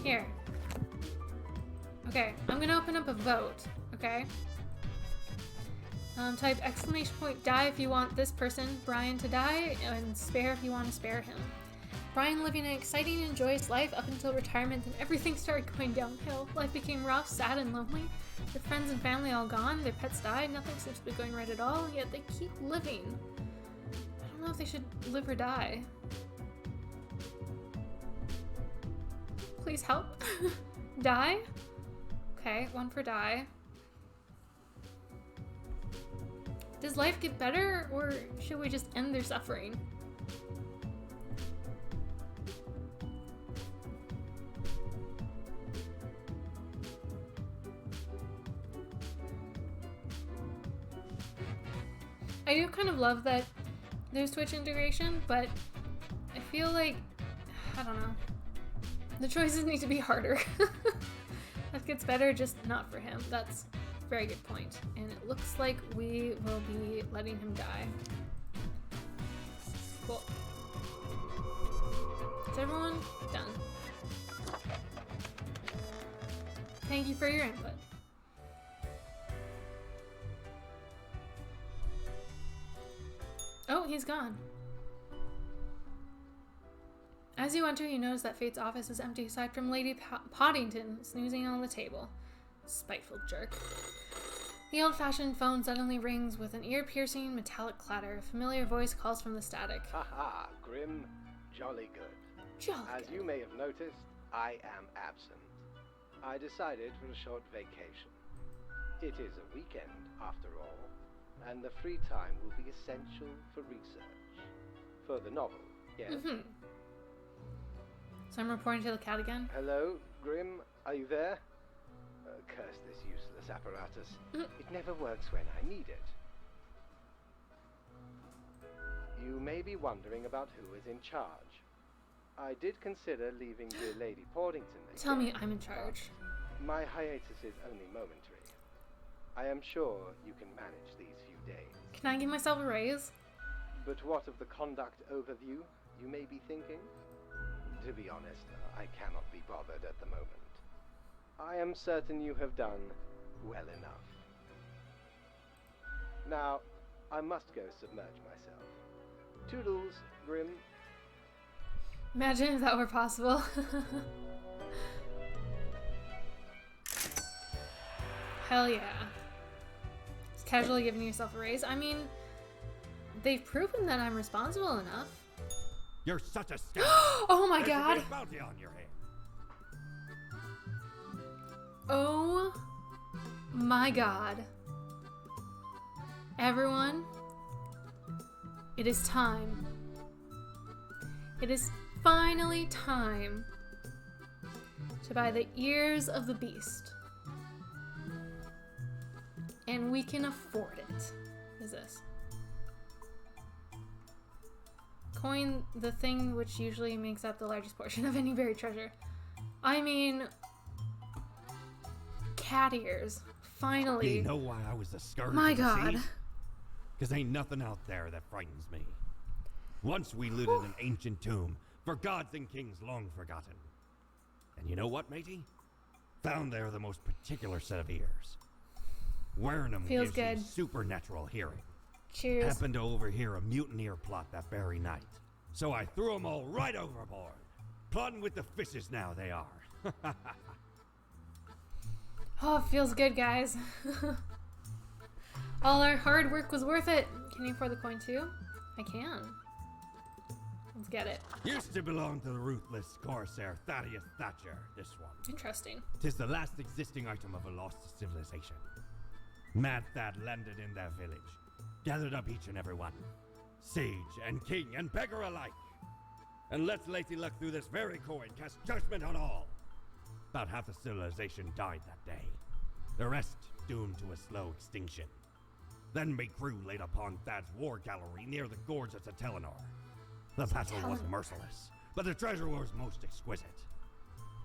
Here. Okay, I'm gonna open up a vote, okay? Type ! Die if you want this person, Brian, to die, and spare if you want to spare him. Brian living an exciting and joyous life up until retirement, and everything started going downhill. Life became rough, sad, and lonely. Their friends and family all gone, their pets died, nothing seems to be going right at all, yet they keep living. I don't know if they should live or die. Please help. Die? Okay, 1 for die. Does life get better, or should we just end their suffering? I do kind of love that there's Twitch integration, but I feel like, I don't know, the choices need to be harder. Life gets better, just not for him. That's a very good point. And it looks like we will be letting him die. Cool. Is everyone done? Thank you for your input. Oh, he's gone. As you enter, you notice that Fate's office is empty aside from Lady Poddington snoozing on the table. Spiteful jerk. The old-fashioned phone suddenly rings with an ear-piercing metallic clatter. A familiar voice calls from the static. Haha, Grim. Jolly good. Jolly As good. you may have noticed, I am absent. I decided for a short vacation. It is a weekend, after all, and the free time will be essential for research. For the novel, yes. So I'm reporting to the cat again. Hello, Grim, are you there? Curse this useless apparatus. It never works when I need it. You may be wondering about who is in charge. I did consider leaving the Lady Portington again. Tell me I'm in charge. My hiatus is only momentary. I am sure you can manage these few days. Can I give myself a raise? But what of the conduct overview, you may be thinking? To be honest, I cannot be bothered at the moment. I am certain you have done well enough. Now, I must go submerge myself. Toodles, Grim. Imagine if that were possible. Hell yeah. Just casually giving yourself a raise. I mean, they've proven that I'm responsible enough. You're such a scoundrel. Oh my There should god. be a bounty on your head. Oh my god. Everyone, it is time. It is finally time to buy the ears of the beast. And we can afford it. What is this? Coin the thing which usually makes up the largest portion of any buried treasure. I mean, cat ears. Finally. You know why I was the scourge My of the god. sea? Because ain't nothing out there that frightens me. Once we looted an ancient tomb for gods and kings long forgotten. And you know what, matey? Found there the most particular set of ears. Wearing them Feels gives you good. supernatural hearing. Cheers. Happened to overhear a mutineer plot that very night. So I threw them all right overboard. Plotting with the fishes now they are. Oh, it feels good, guys. All our hard work was worth it. Can you afford the coin too? I can. Let's get it. Used to belong to the ruthless corsair Thaddeus Thatcher, this one. Interesting. Tis the last existing item of a lost civilization. Mad Thad landed in their village, gathered up each and every one. Sage and king and beggar alike. And lets Lacey Luck through this very coin cast judgment on all. About half the civilization died that day. The rest doomed to a slow extinction. Then me crew laid upon Thad's war gallery near the gorge of Teleanor. The battle was merciless, but the treasure was most exquisite.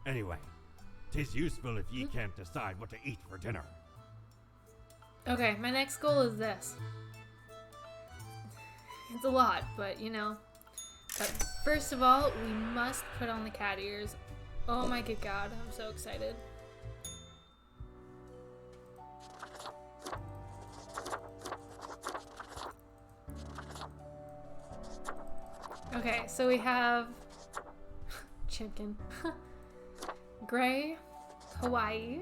Anyway, 'tis useful if ye can't decide what to eat for dinner. Okay, my next goal is this. It's a lot, but you know. But first of all, we must put on the cat ears. Oh my good god, I'm so excited. Okay, so we have Chimpkin, Gray, Kawaii,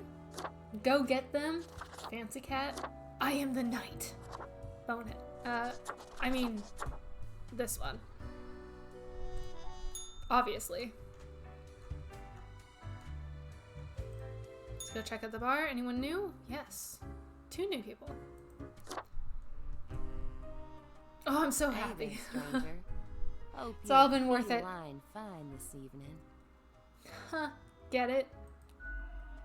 Go Get Them, Fancy Cat, I Am the Knight, Bonehead. I mean, this one. Obviously. Let's go check out the bar. Anyone new? Yes. 2 new people. Oh, I'm so happy. Stranger. Hope It's all been worth it. Line fine this evening. Huh. Get it?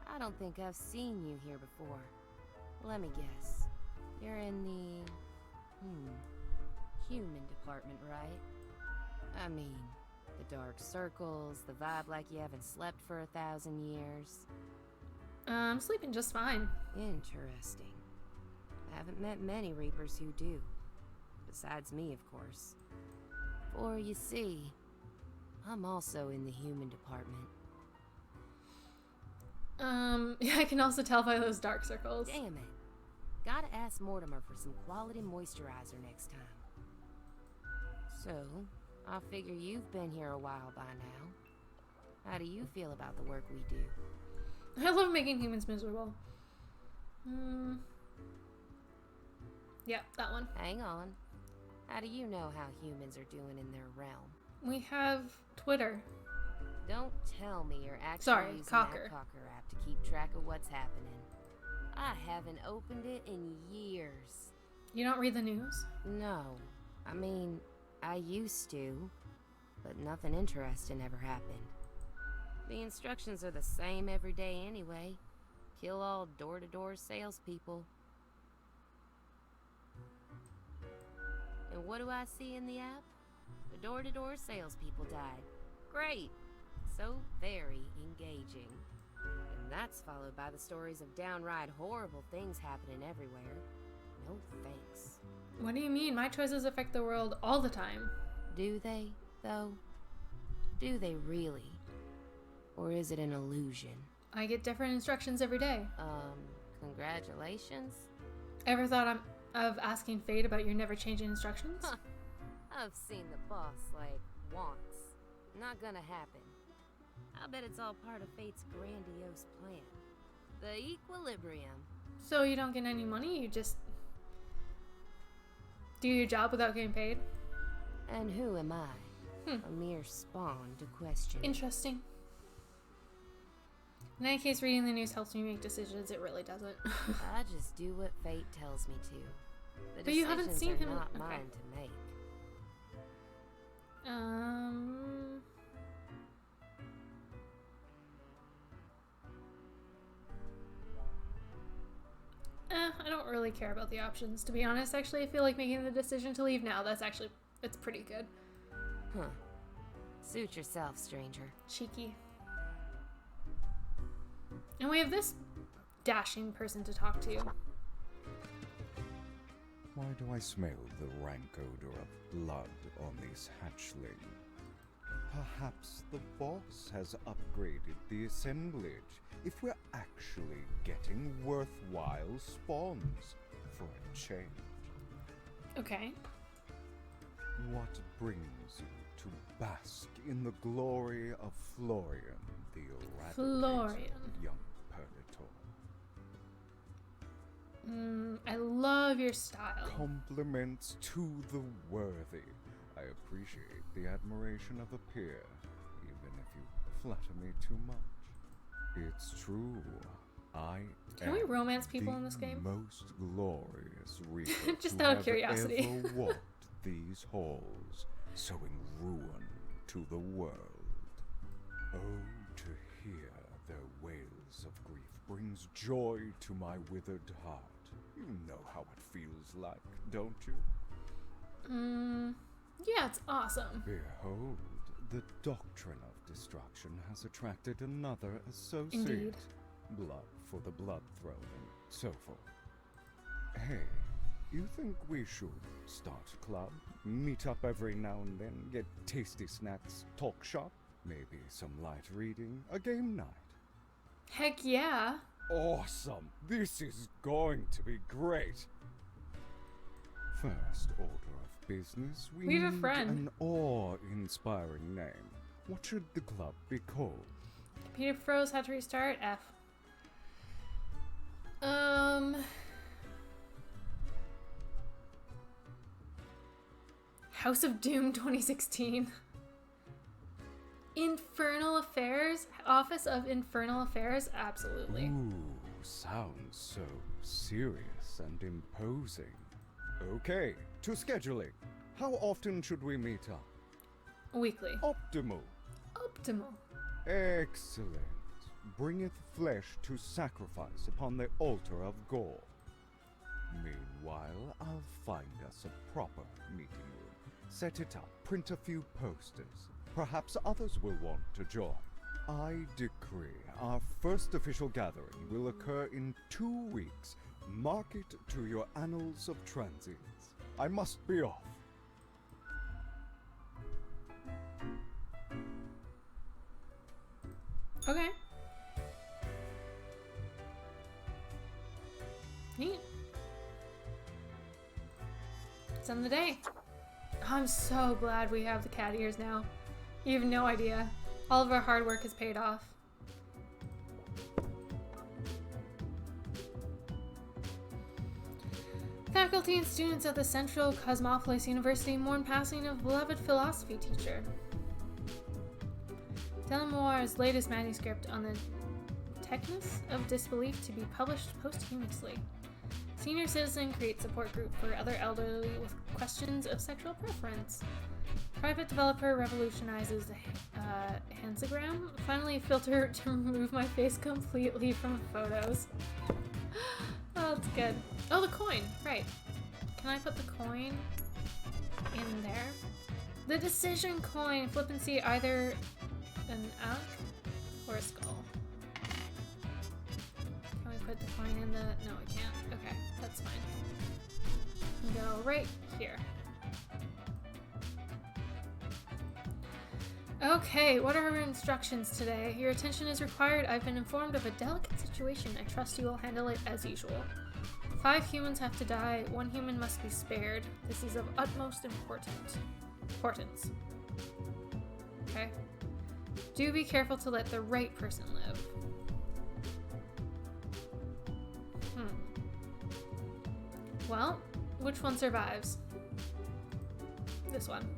I don't think I've seen you here before. Let me guess. You're in the human department, right? I mean, the dark circles, the vibe like you haven't slept for 1,000 years. I'm sleeping just fine. Interesting. I haven't met many Reapers who do. Besides me, of course. For you see, I'm also in the human department. Yeah, I can also tell by those dark circles. Damn it. Gotta ask Mortimer for some quality moisturizer next time. So, I figure you've been here a while by now. How do you feel about the work we do? I love making humans miserable. Yeah, that one. Hang on. How do you know how humans are doing in their realm? We have Twitter. Don't tell me you're actually Sorry, using Cocker. that Cocker app to keep track of what's happening. I haven't opened it in years. You don't read the news? No. I mean, I used to, but nothing interesting ever happened. The instructions are the same every day anyway. Kill all door-to-door salespeople. And what do I see in the app? The door-to-door salespeople died. Great. So very engaging. And that's followed by the stories of downright horrible things happening everywhere. No thanks. What do you mean? My choices affect the world all the time. Do they, though? Do they really? Or is it an illusion? I get different instructions every day. Congratulations? Ever thought of asking Fate about your never-changing instructions? Huh. I've seen the boss, like, once. Not gonna happen. I bet it's all part of Fate's grandiose plan. The equilibrium. So you don't get any money? You just do your job without getting paid? And who am I? A mere spawn to question. Interesting. In any case, reading the news helps me make decisions. It really doesn't. I just do what Fate tells me to. The But you haven't seen him. Not Okay. mine to make. I don't really care about the options, to be honest. Actually, I feel like making the decision to leave now, it's pretty good. Huh. Suit yourself, stranger. Cheeky. And we have this dashing person to talk to. Why do I smell the rank odor of blood on this hatchling? Perhaps the boss has upgraded the assemblage if we're actually getting worthwhile spawns for a change. Okay. What brings you to bask in the glory of Florian, the eradicated young Purgator? I love your style. Compliments to the worthy. I appreciate the admiration of a peer, even if you flatter me too much. It's true. Can we romance people in this game? Most glorious reaper Just to out of have curiosity. ever walked these halls, sowing ruin to the world. Oh, to hear their wails of grief brings joy to my withered heart. You know how it feels like, don't you? Yeah, it's awesome. Behold, the doctrine of destruction has attracted another associate. Indeed. Blood for the blood throne and so forth. Hey, you think we should start a club? Meet up every now and then, get tasty snacks, talk shop? Maybe some light reading, a game night? Heck yeah. Awesome! This is going to be great! First order of business, we have a need friend. an awe-inspiring name. What should the club be called? Computer froze, had to restart. F. House of Doom 2016. Infernal Affairs? Office of Infernal Affairs? Absolutely. Ooh, sounds so serious and imposing. Okay, to scheduling. How often should we meet up? Weekly. Optimal. Optimal. Excellent. Bringeth flesh to sacrifice upon the altar of gore. Meanwhile, I'll find us a proper meeting room. Set it up, print a few posters. Perhaps others will want to join. I decree our first official gathering will occur in 2 weeks. Mark it to your annals of transience. I must be off. Okay. Neat. It's on the day. I'm so glad we have the cat ears now. You have no idea. All of our hard work has paid off. Faculty and students at the Central Cosmopolis University mourn passing of beloved philosophy teacher. Delamore's latest manuscript on the Techness of Disbelief to be published posthumously. Senior citizen creates support group for other elderly with questions of sexual preference. Private developer revolutionizes Hansagram. Finally, filter to remove my face completely from photos. Oh, that's good. Oh, the coin. Right. Can I put the coin in there? The decision coin. Flip and see either an ankh or a skull. Can we put the coin in the... No, we can't. Okay, that's fine. Go right here. Okay, what are our instructions today? Your attention is required. I've been informed of a delicate situation. I trust you will handle it as usual. 5 humans have to die. 1 human must be spared. This is of utmost importance. Okay. Do be careful to let the right person live. Well, which one survives? This one.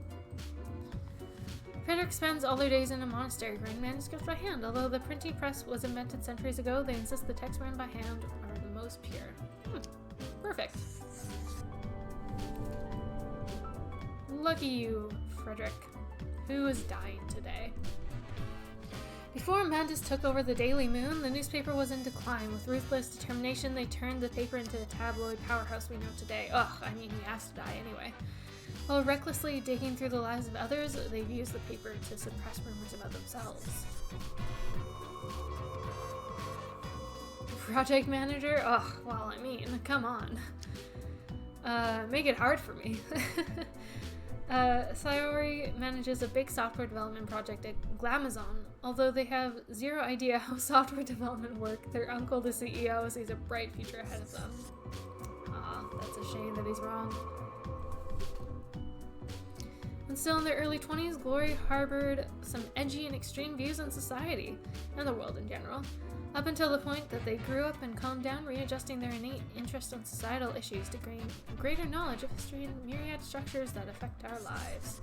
Frederick spends all their days in a monastery writing manuscripts by hand. Although the printing press was invented centuries ago, they insist the texts written by hand are the most pure. Perfect. Lucky you, Frederick. Who is dying today? Before Mantis took over the Daily Moon, the newspaper was in decline. With ruthless determination, they turned the paper into the tabloid powerhouse we know today. Ugh, I mean, he has to die anyway. While recklessly digging through the lives of others, they've used the paper to suppress rumors about themselves. Project manager? Ugh, well, I mean, come on. Make it hard for me. Sayori manages a big software development project at Glamazon. Although they have zero idea how software development works, their uncle, the CEO, sees a bright future ahead of them. Aw, that's a shame that he's wrong. When still in their early 20s, Glory harbored some edgy and extreme views on society, and the world in general, up until the point that they grew up and calmed down, readjusting their innate interest in societal issues to gain greater knowledge of history and myriad structures that affect our lives.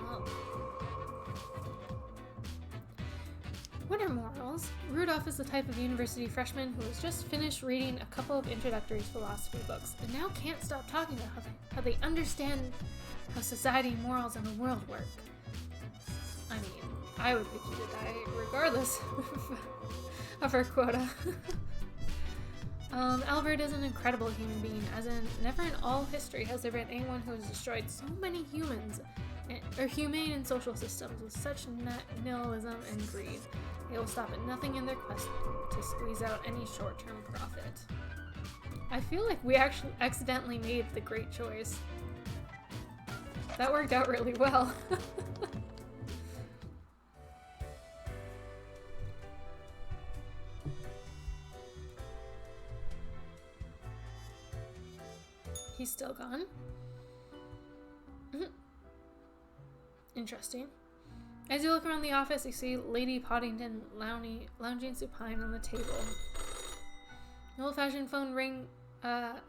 Well, what are morals? Rudolph is the type of university freshman who has just finished reading a couple of introductory philosophy books and now can't stop talking about how they understand how society, morals, and the world work. I mean, I would pick you to die regardless of her quota. Albert is an incredible human being, as in never in all history has there been anyone who has destroyed so many humans or humane and social systems with such nihilism and greed. They will stop at nothing in their quest to squeeze out any short-term profit. I feel like we actually accidentally made the great choice. That worked out really well. He's still gone? Interesting. As you look around the office, you see Lady Poddington lounging supine on the table. The old-fashioned phone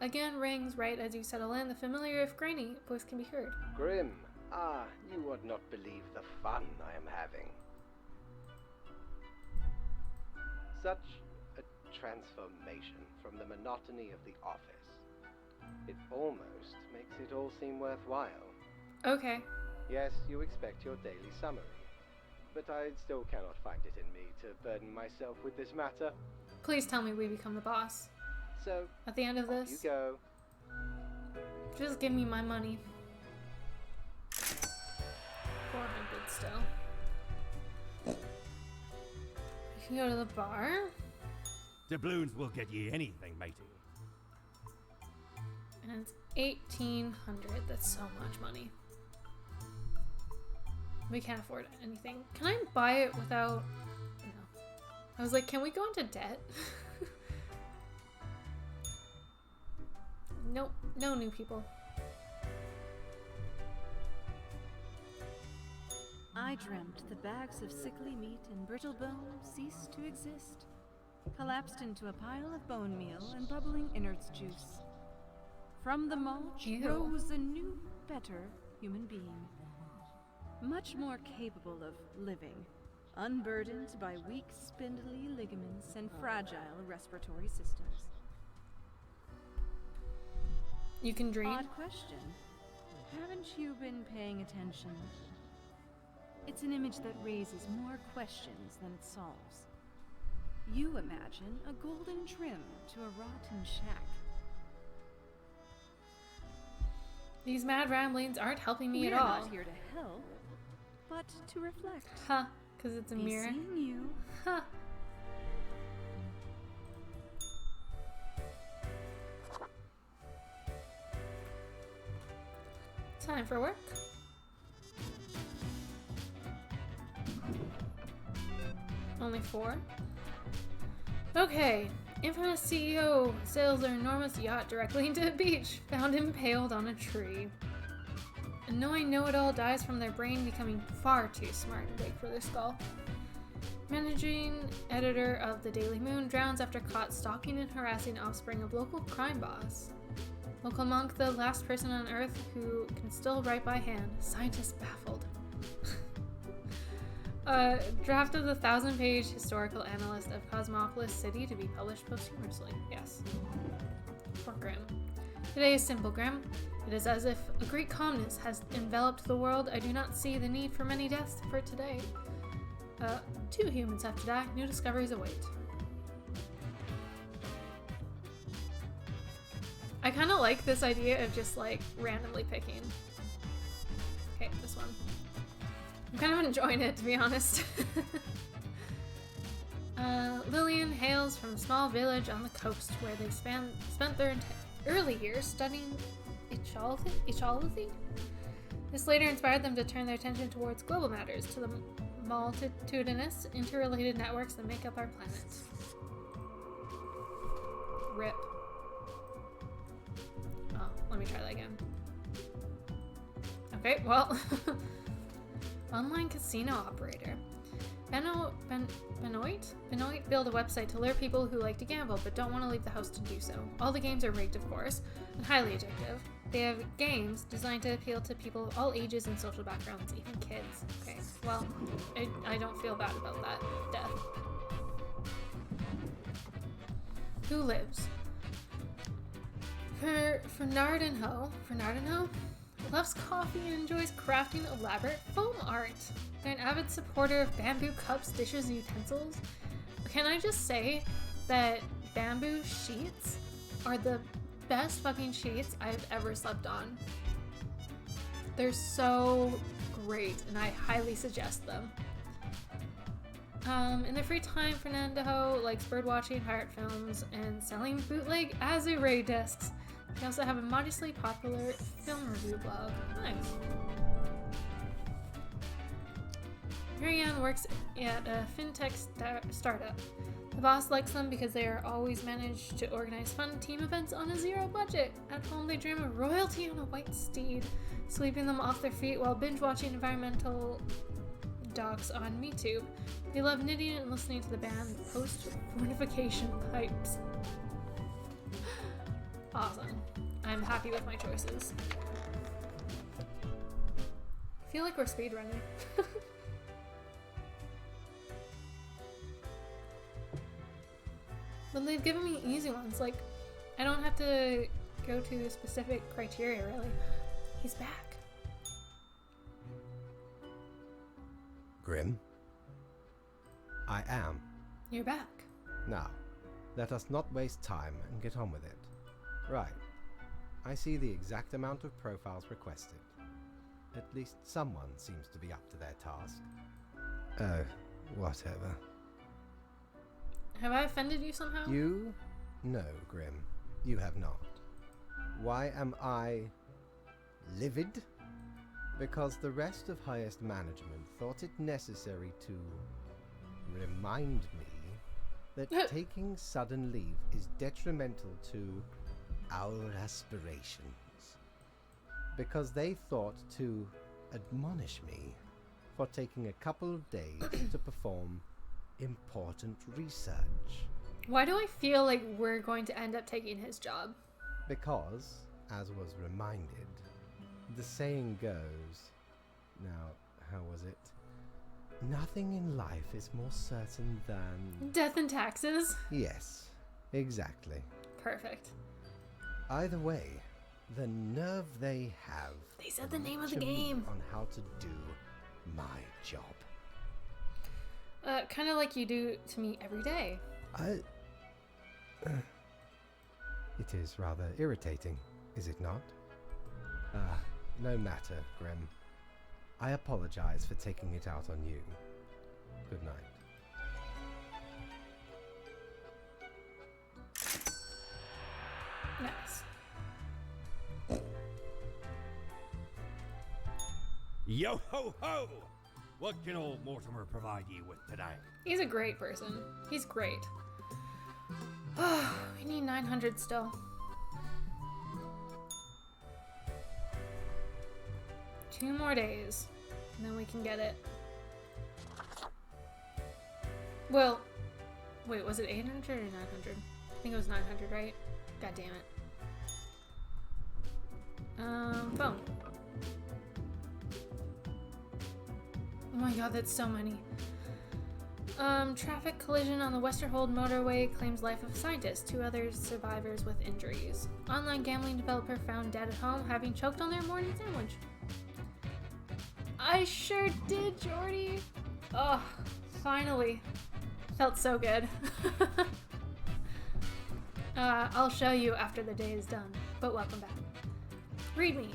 again rings right as you settle in. The familiar, if grainy, voice can be heard. Grim, you would not believe the fun I am having. Such a transformation from the monotony of the office. It almost makes it all seem worthwhile. Okay. Yes, you expect your daily summary, but I still cannot find it in me to burden myself with this matter. Please tell me we become the boss. So, at the end of this, you go. Just give me my money. 400 still. We can go to the bar. Doubloons will get you anything, matey. And it's 1,800. That's so much money. We can't afford anything. Can I buy it without... No. I was like, can we go into debt? Nope. No new people. I dreamt the bags of sickly meat and brittle bone ceased to exist, collapsed into a pile of bone meal and bubbling innards juice. From the mulch rose a new, better human being, much more capable of living, unburdened by weak, spindly ligaments and fragile respiratory systems. You can dream? Odd question. Haven't you been paying attention? It's an image that raises more questions than it solves. You imagine a golden trim to a rotten shack. These mad ramblings aren't helping me We're at all. not here to help, but to reflect. Huh, because it's a Be mirror. seeing you. Huh. Time for work. Only 4. Okay. Infamous CEO sails their enormous yacht directly into a beach, found impaled on a tree. Annoying know-it-all dies from their brain becoming far too smart and big for their skull. Managing editor of the Daily Moon drowns after caught stalking and harassing offspring of local crime boss. Local monk, the last person on Earth who can still write by hand. Scientists baffled. Draft of the 1,000-page historical analyst of Cosmopolis City to be published posthumously. Yes. For Grimm. Today is simple, Grimm. It is as if a great calmness has enveloped the world. I do not see the need for many deaths for today. 2 humans have to die. New discoveries await. I kind of like this idea of just like randomly picking. Okay, this one. I'm kind of enjoying it, to be honest. Lillian hails from a small village on the coast where they spent their early years studying echolothy. This later inspired them to turn their attention towards global matters, to the multitudinous, interrelated networks that make up our planet. RIP. Oh, let me try that again. Okay, well... Online casino operator. Benoit build a website to lure people who like to gamble but don't want to leave the house to do so. All the games are rigged, of course, and highly addictive. They have games designed to appeal to people of all ages and social backgrounds, even kids. Okay, well, I don't feel bad about that death. Who lives? Fernardinho loves coffee and enjoys crafting elaborate foam art. They're an avid supporter of bamboo cups, dishes, and utensils. Can I just say that bamboo sheets are the best fucking sheets I've ever slept on. They're so great, and I highly suggest them. In their free time, Fernando likes birdwatching, pirate films, and selling bootleg Azure discs. They also have a modestly popular film review blog. Nice. Marianne works at a fintech startup. The boss likes them because they are always managed to organize fun team events on a zero budget. At home, they dream of royalty on a white steed, sweeping them off their feet while binge-watching environmental docs on MeTube. They love knitting and listening to the band Post-Fortification Pipes. Awesome. I'm happy with my choices. I feel like we're speedrunning. But they've given me easy ones. Like, I don't have to go to specific criteria, really. He's back. Grimm? I am. You're back. Now, let us not waste time and get on with it. Right. I see the exact amount of profiles requested. At least someone seems to be up to their task. Oh, whatever. Have I offended you somehow? You? No, Grimm. You have not. Why am I livid? Because the rest of highest management thought it necessary to remind me that taking sudden leave is detrimental to our aspirations. Because they thought to admonish me for taking a couple of days to perform important research. Why do I feel like we're going to end up taking his job? Because, as was reminded, the saying goes... Now, how was it? Nothing in life is more certain than... Death and taxes? Yes, exactly. Perfect. Either way, the nerve they have... They said the name of the to me game. ...on how to do my job. Kind of like you do to me every day. It is rather irritating, is it not? No matter, Grim. I apologize for taking it out on you. Good night. Nice. Yo ho ho! What can old Mortimer provide you with today? He's a great person. He's great. Oh, we need 900 still. 2 more days, and then we can get it. Well, wait, was it 800 or 900? I think it was 900, right? God damn it. Phone. Oh my god, that's so many. Traffic collision on the Westerhold motorway claims life of scientist. 2 other survivors with injuries. Online gambling developer found dead at home, having choked on their morning sandwich. I sure did, Jordy. Oh, finally. Felt so good. I'll show you after the day is done, but welcome back. Read me.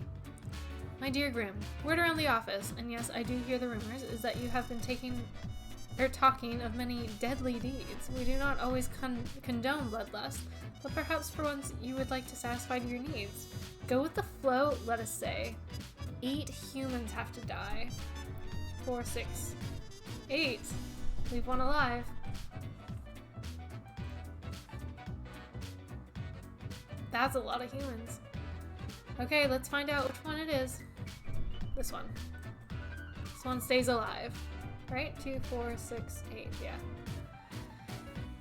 My dear Grimm, word around the office, and yes, I do hear the rumors, is that you have been talking of many deadly deeds. We do not always condone bloodlust, but perhaps for once you would like to satisfy your needs. Go with the flow, let us say. 8 humans have to die. 4, 6, 8. Leave 1 alive. That's a lot of humans. Okay, let's find out which one it is. This one. This one stays alive. Right? 2, 4, 6, 8. Yeah.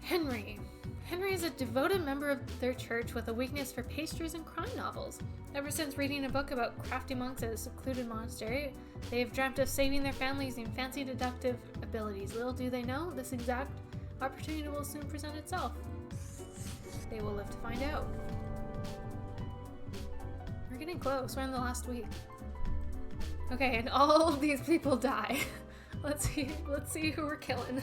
Henry. Henry is a devoted member of their church with a weakness for pastries and crime novels. Ever since reading a book about crafty monks at a secluded monastery, they have dreamt of saving their families using fancy deductive abilities. Little do they know, this exact opportunity will soon present itself. They will live to find out. We're getting close. We're in the last week. Okay, and all of these people die. Let's see who we're killing.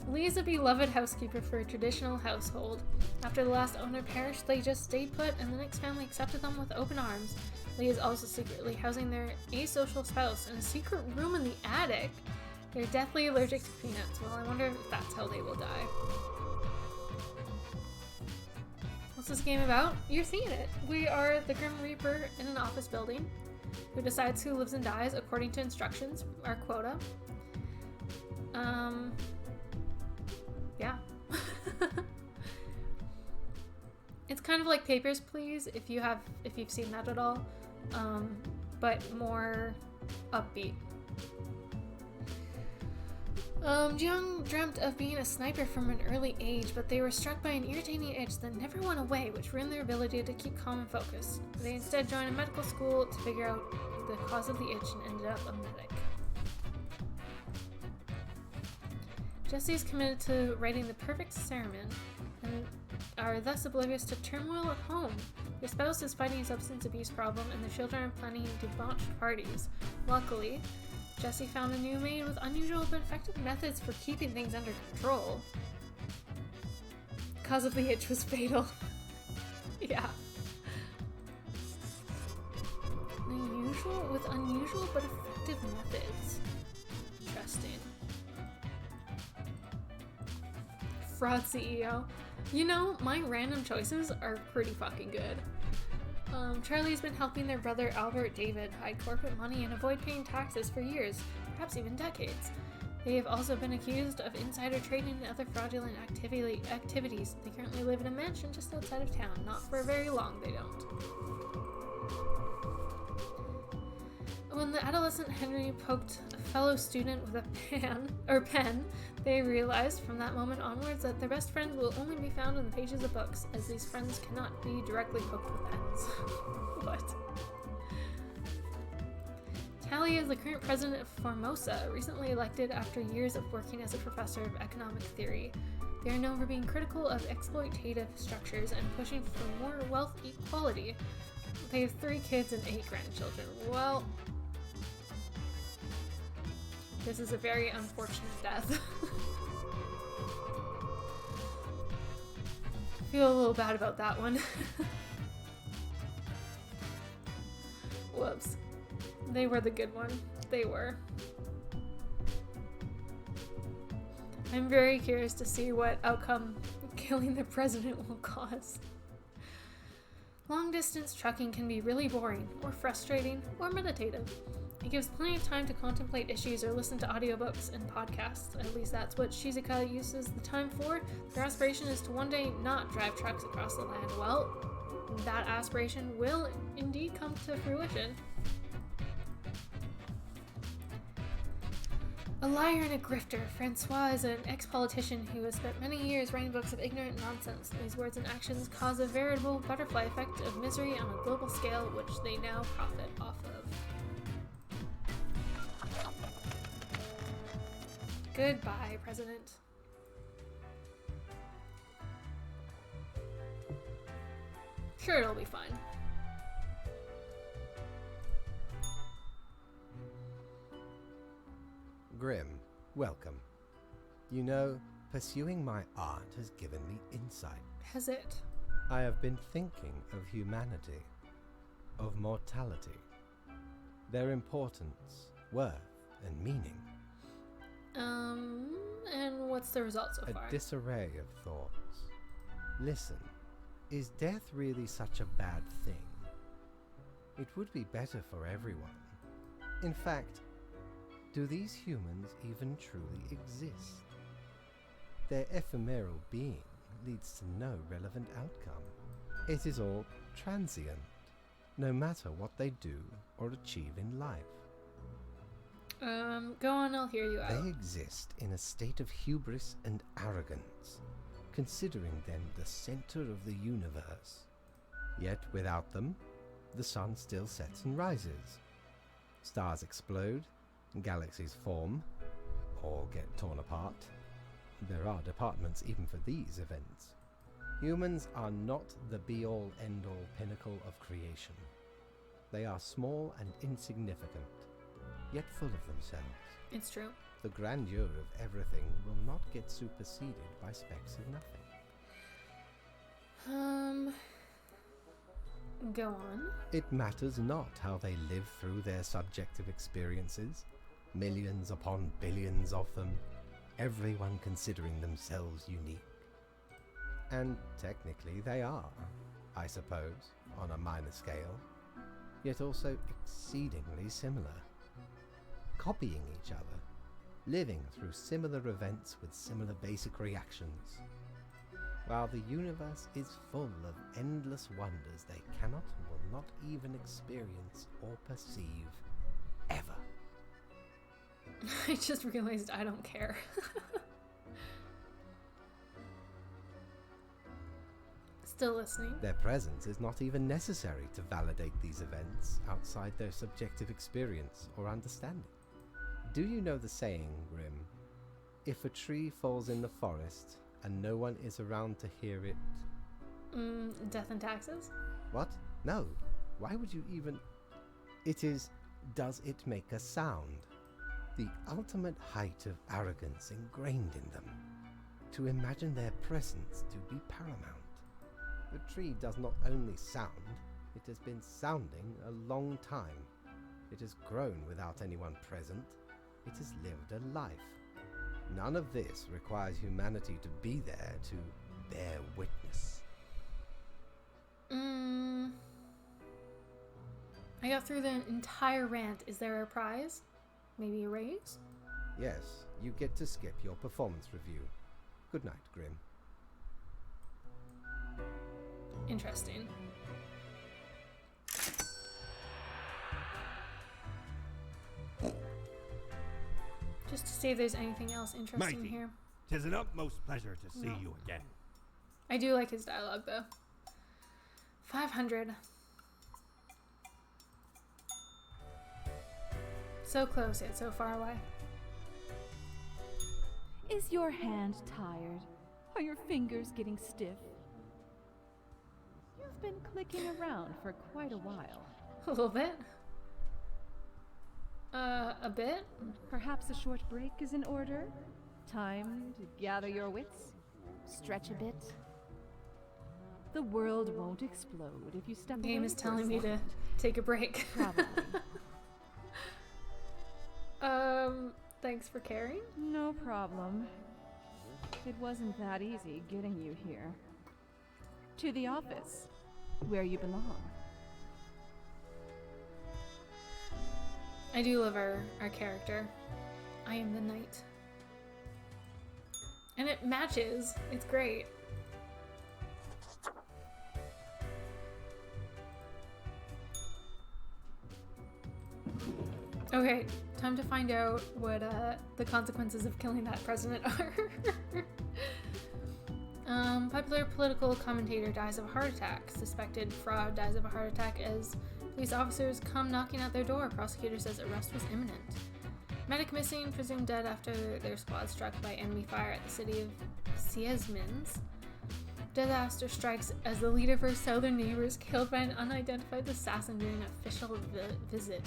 Lee is a beloved housekeeper for a traditional household. After the last owner perished, they just stayed put, and the next family accepted them with open arms. Lee is also secretly housing their asocial spouse in a secret room in the attic. They're deathly allergic to peanuts. Well, I wonder if that's how they will die. What's this game about? You're seeing it. We are the Grim Reaper in an office building who decides who lives and dies according to instructions, our quota. Yeah. It's kind of like Papers, Please, if you've seen that at all, but more upbeat. Jung dreamt of being a sniper from an early age, but they were struck by an irritating itch that never went away, which ruined their ability to keep calm and focused. They instead joined a medical school to figure out the cause of the itch and ended up a medic. Jesse is committed to writing the perfect sermon and are thus oblivious to turmoil at home. Their spouse is fighting a substance abuse problem and the children are planning debauched parties. Luckily, Jesse found a new maid with unusual but effective methods for keeping things under control. The cause of the itch was fatal. Yeah. Unusual but effective methods. Interesting. Fraud CEO. You know, my random choices are pretty fucking good. Charlie's been helping their brother Albert David hide corporate money and avoid paying taxes for years, perhaps even decades. They have also been accused of insider trading and other fraudulent activities. They currently live in a mansion just outside of town. Not for very long, they don't. When the adolescent Henry poked a fellow student with a pen, they realized from that moment onwards that their best friends will only be found in the pages of books, as these friends cannot be directly poked with pens. What? Callie is the current president of Formosa, recently elected after years of working as a professor of economic theory. They are known for being critical of exploitative structures and pushing for more wealth equality. They have 3 kids and 8 grandchildren. Well, this is a very unfortunate death. I feel a little bad about that one. Whoops. They were the good one. They were. I'm very curious to see what outcome killing the president will cause. Long-distance trucking can be really boring, or frustrating, or meditative. It gives plenty of time to contemplate issues or listen to audiobooks and podcasts. At least that's what Shizuka uses the time for. Their aspiration is to one day not drive trucks across the land. Well, that aspiration will indeed come to fruition. A liar and a grifter, Francois is an ex-politician who has spent many years writing books of ignorant nonsense. These words and actions cause a veritable butterfly effect of misery on a global scale, which they now profit off of. Goodbye, President. Sure, it'll be fine. Grim, welcome. You know, pursuing my art has given me insight. Has it? I have been thinking of humanity, of mortality, their importance, worth, and meaning. And what's the result so far? A disarray of thoughts. Listen, is death really such a bad thing? It would be better for everyone. In fact, do these humans even truly exist? Their ephemeral being leads to no relevant outcome. It is all transient, no matter what they do or achieve in life. Go on, I'll hear you out. They exist in a state of hubris and arrogance, considering them the center of the universe. Yet without them, the sun still sets and rises. Stars explode, galaxies form, or get torn apart. There are departments even for these events. Humans are not the be-all, end-all pinnacle of creation. They are small and insignificant, yet full of themselves. It's true. The grandeur of everything will not get superseded by specks of nothing. Go on. It matters not how they live through their subjective experiences, millions upon billions of them, everyone considering themselves unique. And technically they are, I suppose, on a minor scale, yet also exceedingly similar. Copying each other, living through similar events with similar basic reactions. While the universe is full of endless wonders they cannot and will not even experience or perceive, ever. I just realized I don't care. Still listening. Their presence is not even necessary to validate these events outside their subjective experience or understanding. Do you know the saying, Grim? If a tree falls in the forest and no one is around to hear it... Death and taxes? What? No. Why would you even... It is, does it make a sound? The ultimate height of arrogance ingrained in them. To imagine their presence to be paramount. The tree does not only sound, it has been sounding a long time. It has grown without anyone present. It has lived a life. None of this requires humanity to be there to bear witness. I got through the entire rant. Is there a prize? Maybe a raise? Yes, you get to skip your performance review. Good night, Grim. Interesting. Just to see if there's anything else interesting Matey, here. 'Tis an utmost pleasure to see you again. I do like his dialogue, though. 500. So close yet so far away. Is your hand tired? Are your fingers getting stiff? You've been clicking around for quite a while. A little bit. A bit? Perhaps a short break is in order? Time to gather your wits? Stretch a bit? The world won't explode if you step away. The game is for a telling me to second. take a break. Probably. Thanks for caring. No problem. It wasn't that easy getting you here. To the office, where you belong. I do love our character. I am the knight. And it matches. It's great. Okay, time to find out what the consequences of killing that president are. Popular political commentator dies of a heart attack. Suspected fraud dies of a heart attack as police officers come knocking at their door. Prosecutor says arrest was imminent. Medic missing, presumed dead after their squad struck by enemy fire at the city of Siesmins. Disaster strikes as the leader of her southern neighbors killed by an unidentified assassin during an official visit.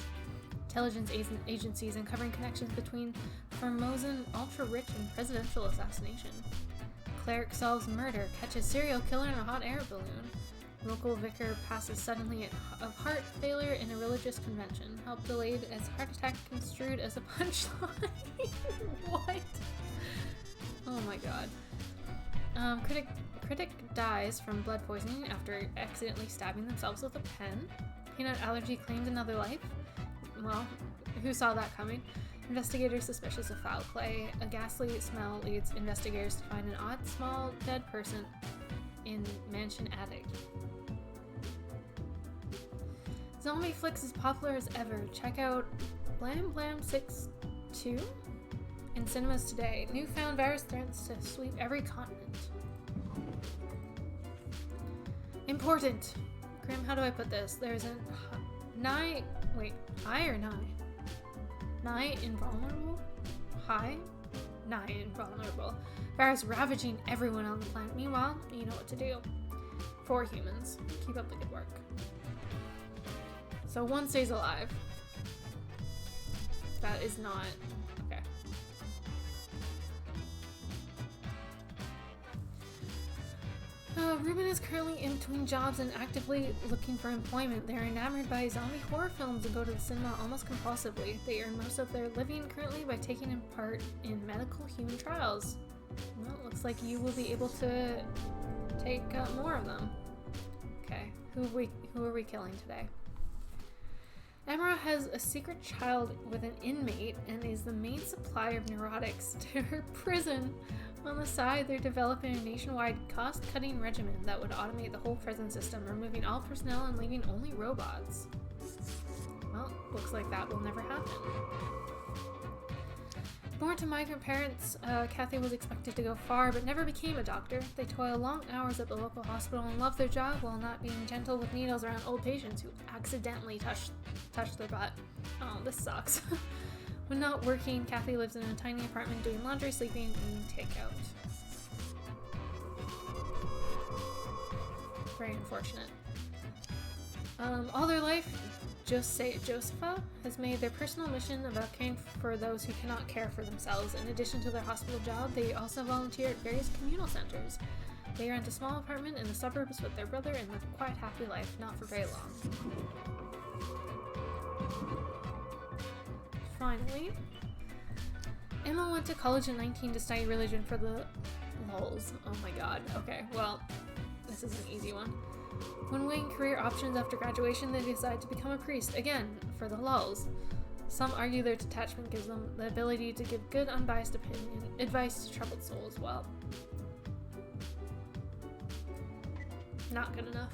Intelligence agencies uncovering connections between Formosan ultra-rich and presidential assassination. Cleric solves murder, catches serial killer in a hot air balloon. Local vicar passes suddenly of heart failure in a religious convention. Help delayed as heart attack construed as a punchline. What? Oh my god. Critic dies from blood poisoning after accidentally stabbing themselves with a pen. Peanut allergy claimed another life. Well, who saw that coming? Investigators suspicious of foul play. A ghastly smell leads investigators to find an odd, small, dead person in mansion attic. Zombie flicks as popular as ever. Check out Blam Blam 6-2 in cinemas today. Newfound virus threats to sweep every continent. Important. Grim, how do I put this? There's a nigh. Wait, high or nigh? Nigh invulnerable? High? Nigh invulnerable. Virus ravaging everyone on the planet. Meanwhile, you know what to do. For humans. Keep up the good work. So one stays alive. That is not... Okay. Ruben is currently in between jobs and actively looking for employment. They're enamored by zombie horror films and go to the cinema almost compulsively. They earn most of their living currently by taking part in medical human trials. Well, it looks like you will be able to take more of them. Okay, who are we killing today? Emra has a secret child with an inmate and is the main supplier of neurotics to her prison. On the side, they're developing a nationwide cost-cutting regimen that would automate the whole prison system, removing all personnel and leaving only robots. Well, looks like that will never happen. Born to migrant parents, Kathy was expected to go far, but never became a doctor. They toil long hours at the local hospital and love their job while not being gentle with needles around old patients who accidentally touch their butt. Oh, this sucks. When not working, Kathy lives in a tiny apartment doing laundry, sleeping, and eating takeout. Very unfortunate. All their life, Josepha has made their personal mission about caring for those who cannot care for themselves. In addition to their hospital job, they also volunteer at various communal centers. They rent a small apartment in the suburbs with their brother and live a quiet, happy life, not for very long. Finally, Emma went to college at 19 to study religion for the lulz. Oh my god. Okay, well, this is an easy one. When weighing career options after graduation, they decide to become a priest, again, for the lulz. Some argue their detachment gives them the ability to give good, unbiased advice to troubled souls. Well, not good enough.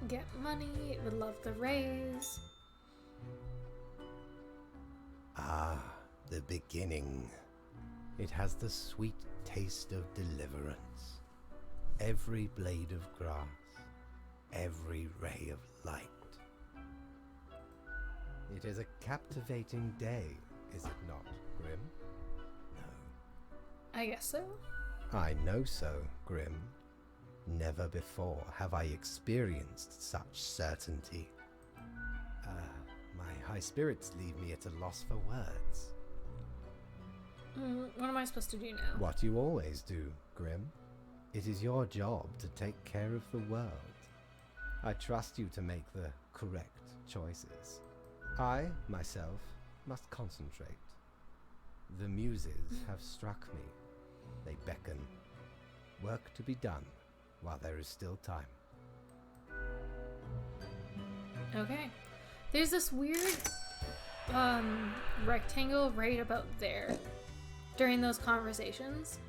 Get money, would love the raise. Ah, the beginning. It has the sweet taste of deliverance. every blade of grass, every ray of light. It is a captivating day, is it not, Grim? No. I guess so. I know so, Grim. Never before have I experienced such certainty. My high spirits leave me at a loss for words. What am I supposed to do now? What you always do, Grim. It is your job to take care of the world. I trust you to make the correct choices. I, myself, must concentrate. The muses have struck me. They beckon. Work to be done while there is still time. Okay. There's this weird rectangle right about there during those conversations.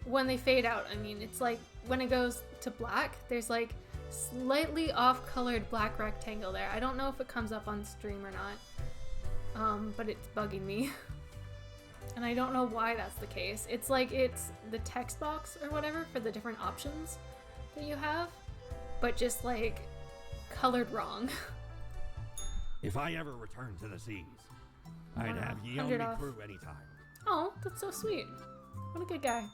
When they fade out, I mean, it's like when it goes to black, there's like slightly off-colored black rectangle there. I don't know if it comes up on stream or not, but it's bugging me. And I don't know why that's the case. It's like it's the text box or whatever for the different options that you have, but just like colored wrong. If I ever return to the seas, I'd have ye 100 on me off. crew anytime. Oh, that's so sweet. What a good guy.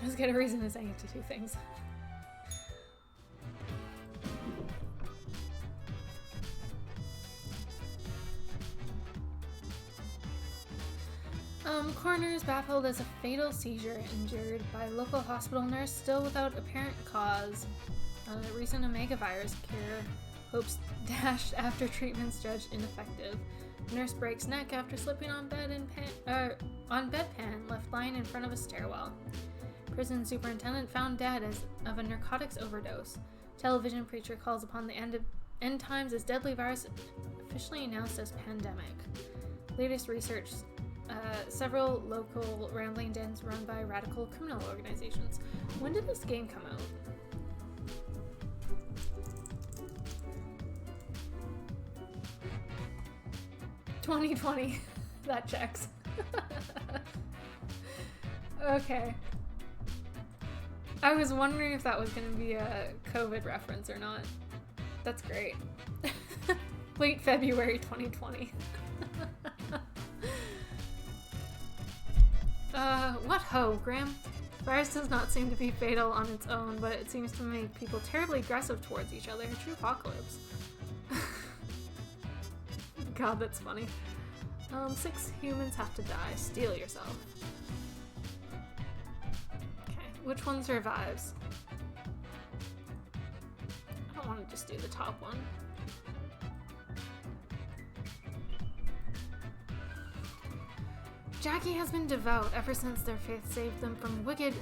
Let's get a reason to say it to do things. Coroner is baffled as a fatal seizure injured by a local hospital nurse still without apparent cause. Recent Omega virus cure hopes dashed after treatments judged ineffective. Nurse breaks neck after slipping on bedpan left lying in front of a stairwell. Prison superintendent found dead of a narcotics overdose. Television preacher calls upon the end times as deadly virus officially announced as pandemic. Latest research, several local rambling dens run by radical criminal organizations. When did this game come out? $2020. That checks. Okay. I was wondering if that was going to be a COVID reference or not. That's great. Late February 2020. What ho, Graham? Virus does not seem to be fatal on its own, but it seems to make people terribly aggressive towards each other. A true apocalypse. God, that's funny. 6 humans have to die. Steel yourself. Okay, which one survives? I don't want to just do the top one. Jackie has been devout ever since their faith saved them from wicked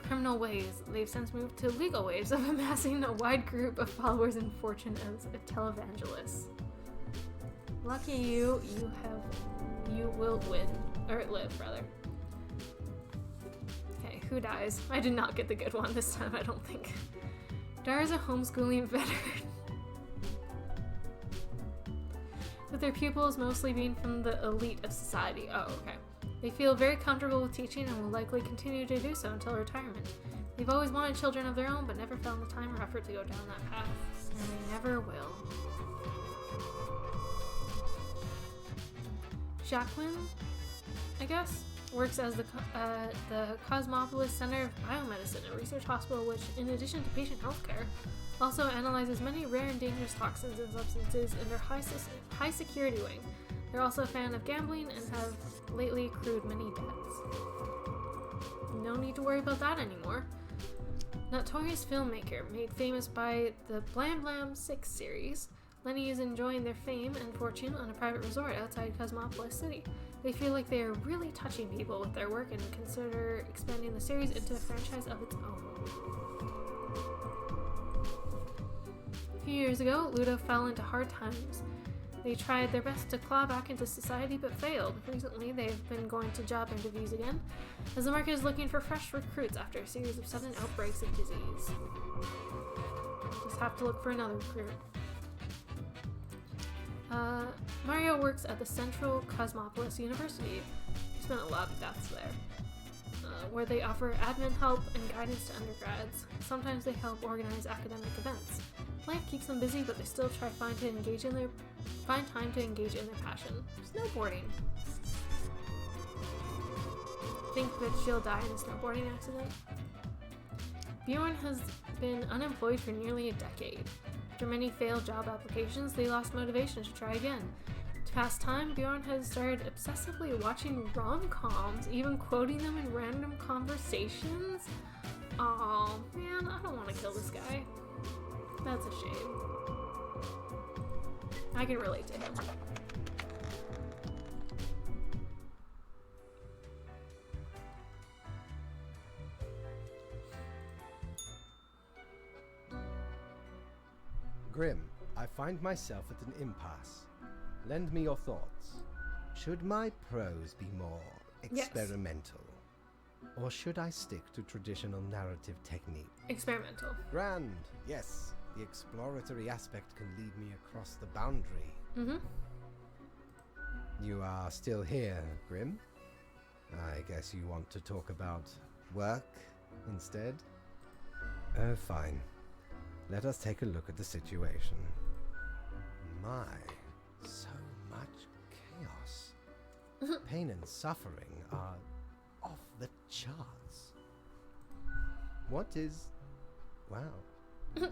criminal ways. They've since moved to legal ways of amassing a wide group of followers and fortune as a televangelist. Lucky you, you will win. Or live, rather. Okay, who dies? I did not get the good one this time, I don't think. Dar is a homeschooling veteran. With their pupils mostly being from the elite of society. Oh, okay. They feel very comfortable with teaching and will likely continue to do so until retirement. They've always wanted children of their own, but never found the time or effort to go down that path. And they never will. Jacqueline, I guess, works as the Cosmopolis Center of Biomedicine, a research hospital which, in addition to patient healthcare, also analyzes many rare and dangerous toxins and substances in their high security wing. They're also a fan of gambling and have lately accrued many debts. No need to worry about that anymore. Notorious filmmaker, made famous by the Blam Blam 6 series, Lenny is enjoying their fame and fortune on a private resort outside Cosmopolis City. They feel like they are really touching people with their work and consider expanding the series into a franchise of its own. A few years ago, Ludo fell into hard times. They tried their best to claw back into society but failed. Recently, they've been going to job interviews again, as the market is looking for fresh recruits after a series of sudden outbreaks of disease. Just have to look for another recruit. Mario works at the Central Cosmopolis University. He spent a lot of deaths there. Where they offer admin help and guidance to undergrads. Sometimes they help organize academic events. Life keeps them busy, but they still try to find time to engage in their passion. Snowboarding. Think that she'll die in a snowboarding accident? Bjorn has been unemployed for nearly a decade. After many failed job applications, they lost motivation to try again. To pass time, Bjorn has started obsessively watching rom-coms, even quoting them in random conversations. Aw, man, I don't want to kill this guy. That's a shame. I can relate to him. Grim, I find myself at an impasse. Lend me your thoughts. Should my prose be more experimental? Or should I stick to traditional narrative technique? Experimental. Grand, yes. The exploratory aspect can lead me across the boundary. Mm-hmm. You are still here, Grim? I guess you want to talk about work instead? Oh, fine. Let us take a look at the situation. My, so much chaos. Pain and suffering are off the charts. What is... wow.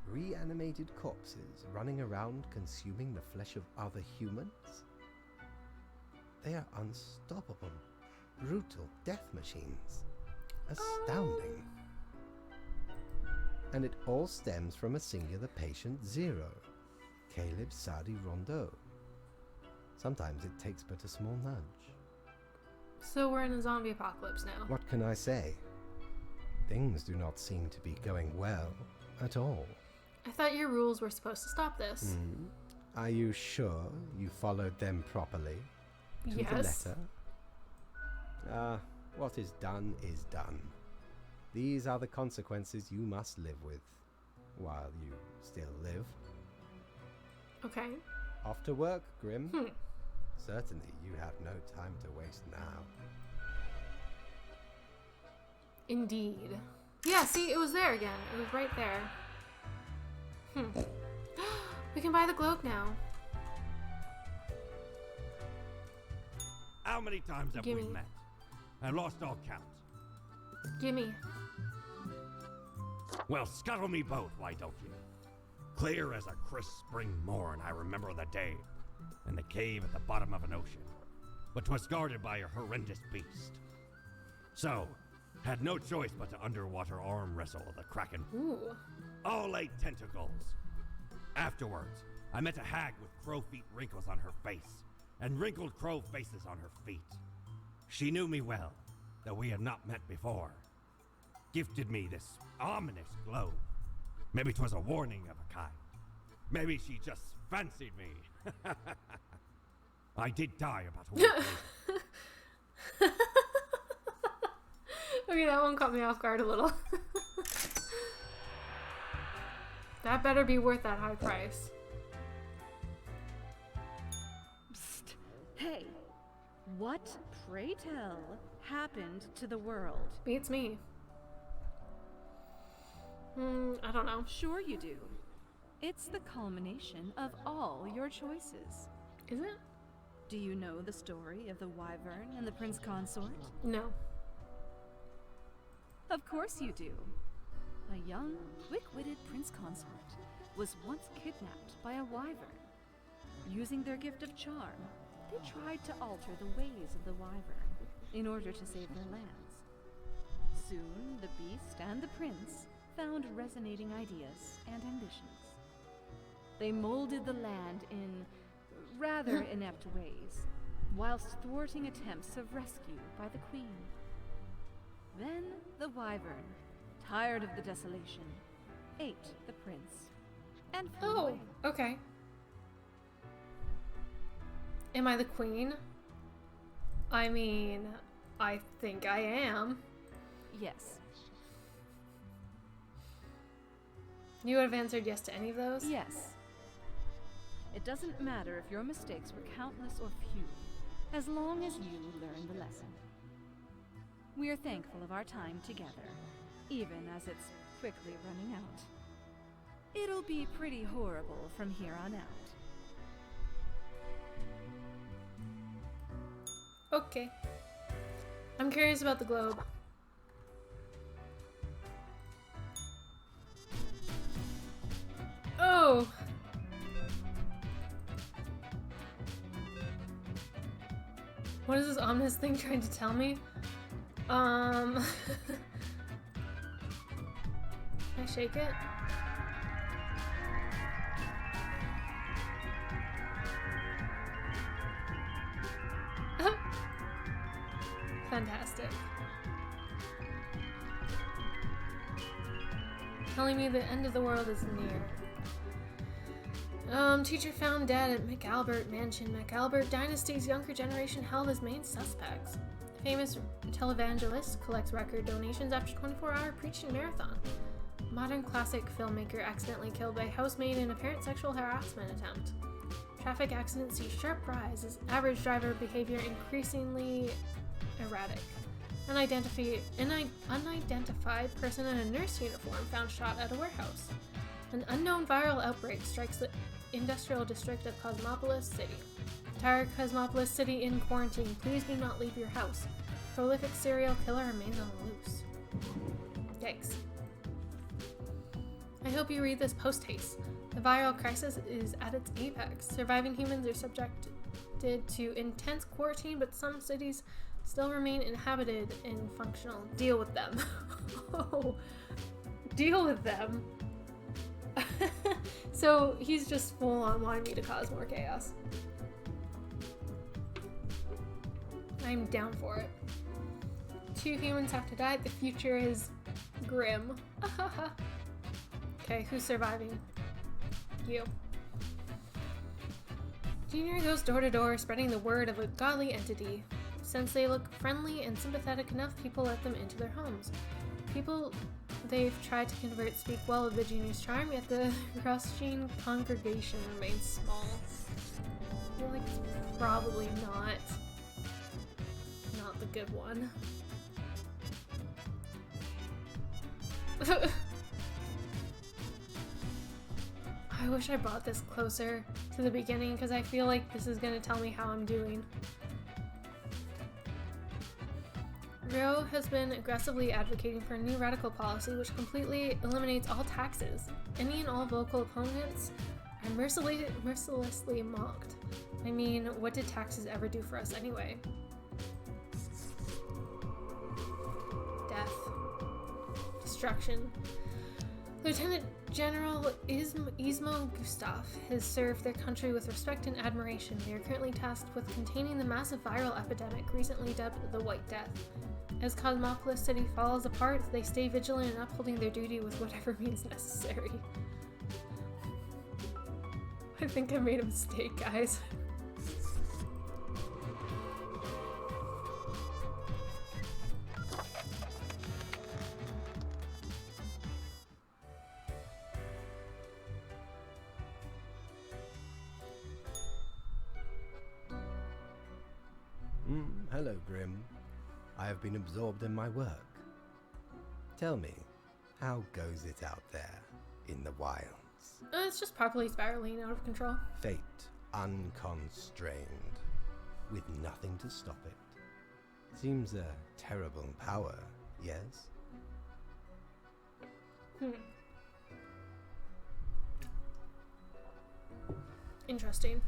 Reanimated corpses running around consuming the flesh of other humans? They are unstoppable, brutal death machines. Astounding. And it all stems from a singular patient zero, Caleb Sadi Rondeau. Sometimes it takes but a small nudge. So we're in a zombie apocalypse now. What can I say? Things do not seem to be going well at all. I thought your rules were supposed to stop this. Are you sure you followed them properly? To the letter? What is done is done. These are the consequences you must live with, while you still live. Okay. Off to work, Grim. Certainly you have no time to waste now. Indeed. Yeah, see, it was there again. It was right there. We can buy the globe now. How many times have we met? I lost all count. Gimme. Well, scuttle me both, why don't you? Clear as a crisp spring morn, I remember the day, in the cave at the bottom of an ocean, but 'twas guarded by a horrendous beast. So, had no choice but to underwater arm wrestle the kraken. Ooh. All 8 tentacles. Afterwards, I met a hag with crow feet wrinkles on her face, and wrinkled crow faces on her feet. She knew me well, though we had not met before. Gifted me this ominous globe. Maybe 'twas a warning of a kind. Maybe she just fancied me. I did die about a week later. Okay, that one caught me off guard a little. That better be worth that high price. Psst. Hey, what, pray tell, happened to the world? Beats me. I don't know. Sure you do. It's the culmination of all your choices. Is it? Do you know the story of the Wyvern and the Prince Consort? No. Of course you do. A young, quick-witted Prince Consort was once kidnapped by a Wyvern. Using their gift of charm, they tried to alter the ways of the Wyvern in order to save their lands. Soon, the beast and the prince found resonating ideas and ambitions. They molded the land in rather inept ways, whilst thwarting attempts of rescue by the queen. Then the Wyvern, tired of the desolation, ate the prince and flew away. Okay. Am I the queen? I mean, I think I am. Yes. You would have answered yes to any of those? Yes. It doesn't matter if your mistakes were countless or few, as long as you learn the lesson. We are thankful of our time together, even as it's quickly running out. It'll be pretty horrible from here on out. Okay. I'm curious about the globe. Oh! What is this ominous thing trying to tell me? Can I shake it? Fantastic. Telling me the end of the world is near. Teacher found dead at McAlbert Mansion. McAlbert Dynasty's younger generation held as main suspects. Famous televangelist collects record donations after 24-hour preaching marathon. Modern classic filmmaker accidentally killed by housemaid in apparent sexual harassment attempt. Traffic accidents see sharp rise as average driver behavior increasingly erratic. An unidentified person in a nurse uniform found shot at a warehouse. An unknown viral outbreak strikes the industrial district of Cosmopolis City. Entire Cosmopolis City in quarantine. Please do not leave your house. Prolific serial killer remains on the loose. Yikes. I hope you read this post-haste. The viral crisis is at its apex. Surviving humans are subjected to intense quarantine, but some cities still remain inhabited and functional. Deal with them. Oh, deal with them. So he's just full on wanting me to cause more chaos. I'm down for it. 2 humans have to die. The future is grim. Okay, who's surviving? You. Junior goes door to door, spreading the word of a godly entity. Since they look friendly and sympathetic enough, people let them into their homes. People they've tried to convert speak well of the Junior's charm, yet the Christian congregation remains small. I feel like it's probably not the good one. I wish I brought this closer to the beginning because I feel like this is going to tell me how I'm doing. Rio has been aggressively advocating for a new radical policy which completely eliminates all taxes. Any and all vocal opponents are mercilessly mocked. I mean, what did taxes ever do for us anyway? Death. Destruction. Lieutenant General Ismo Gustav has served their country with respect and admiration. They are currently tasked with containing the massive viral epidemic recently dubbed the White Death. As Cosmopolis City falls apart, they stay vigilant in upholding their duty with whatever means necessary. I think I made a mistake, guys. Hello, Grim. I have been absorbed in my work. Tell me, how goes it out there in the wilds? It's just properly spiraling out of control. Fate unconstrained, with nothing to stop it. Seems a terrible power, yes? Interesting.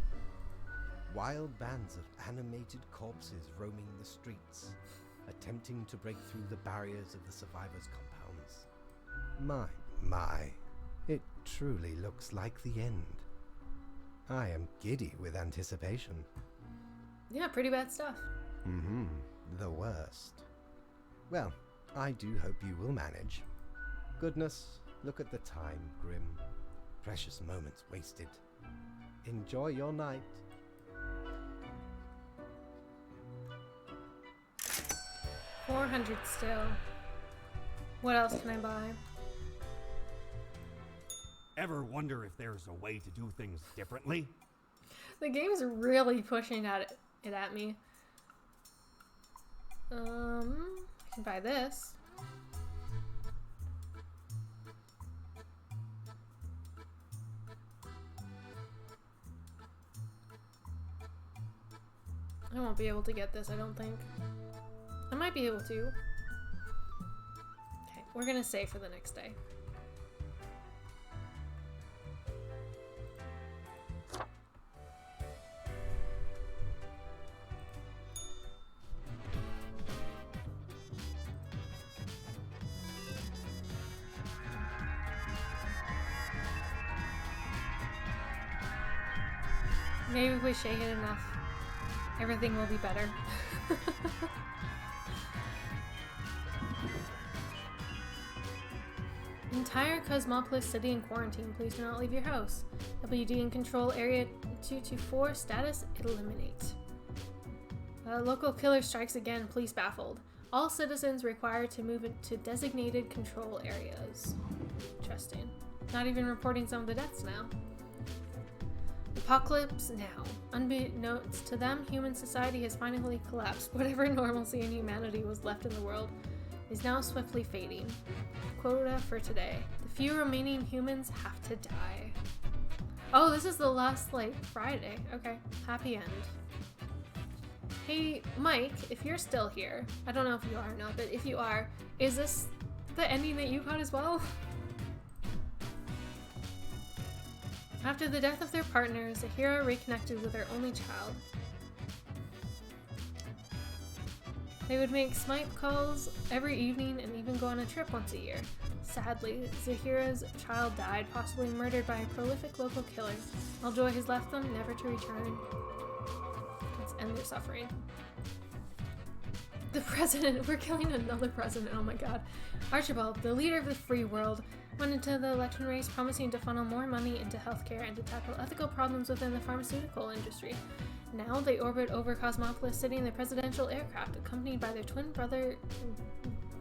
Wild bands of animated corpses roaming the streets, attempting to break through the barriers of the survivors' compounds. My, it truly looks like the end. I am giddy with anticipation. Yeah, pretty bad stuff. The worst. Well, I do hope you will manage. Goodness, look at the time, Grim. Precious moments wasted. Enjoy your night. $400 still. What else can I buy? Ever wonder if there's a way to do things differently? The game's really pushing it at me. I can buy this. I won't be able to get this, I don't think. I might be able to. Okay, we're gonna save for the next day. Maybe if we shake it enough, everything will be better. Entire Cosmopolis City in quarantine. Please do not leave your house. WD in control area 224. Status eliminate. Local killer strikes again. Police baffled. All citizens required to move into designated control areas. Interesting. Not even reporting some of the deaths now. Apocalypse now. Unbeknownst to them, human society has finally collapsed. Whatever normalcy and humanity was left in the world is now swiftly fading. Quota for today. The few remaining humans have to die. Oh, this is the last, Friday. Okay. Happy end. Hey, Mike, if you're still here, I don't know if you are or not, but if you are, is this the ending that you got as well? After the death of their partners, Zahira reconnected with their only child. They would make Smite calls every evening and even go on a trip once a year. Sadly, Zahira's child died, possibly murdered by a prolific local killer. All joy has left them, never to return. Let's end their suffering. The president! We're killing another president, oh my god. Archibald, the leader of the free world, went into the election race promising to funnel more money into healthcare and to tackle ethical problems within the pharmaceutical industry. Now they orbit over Cosmopolis City in the presidential aircraft, accompanied by their twin brother,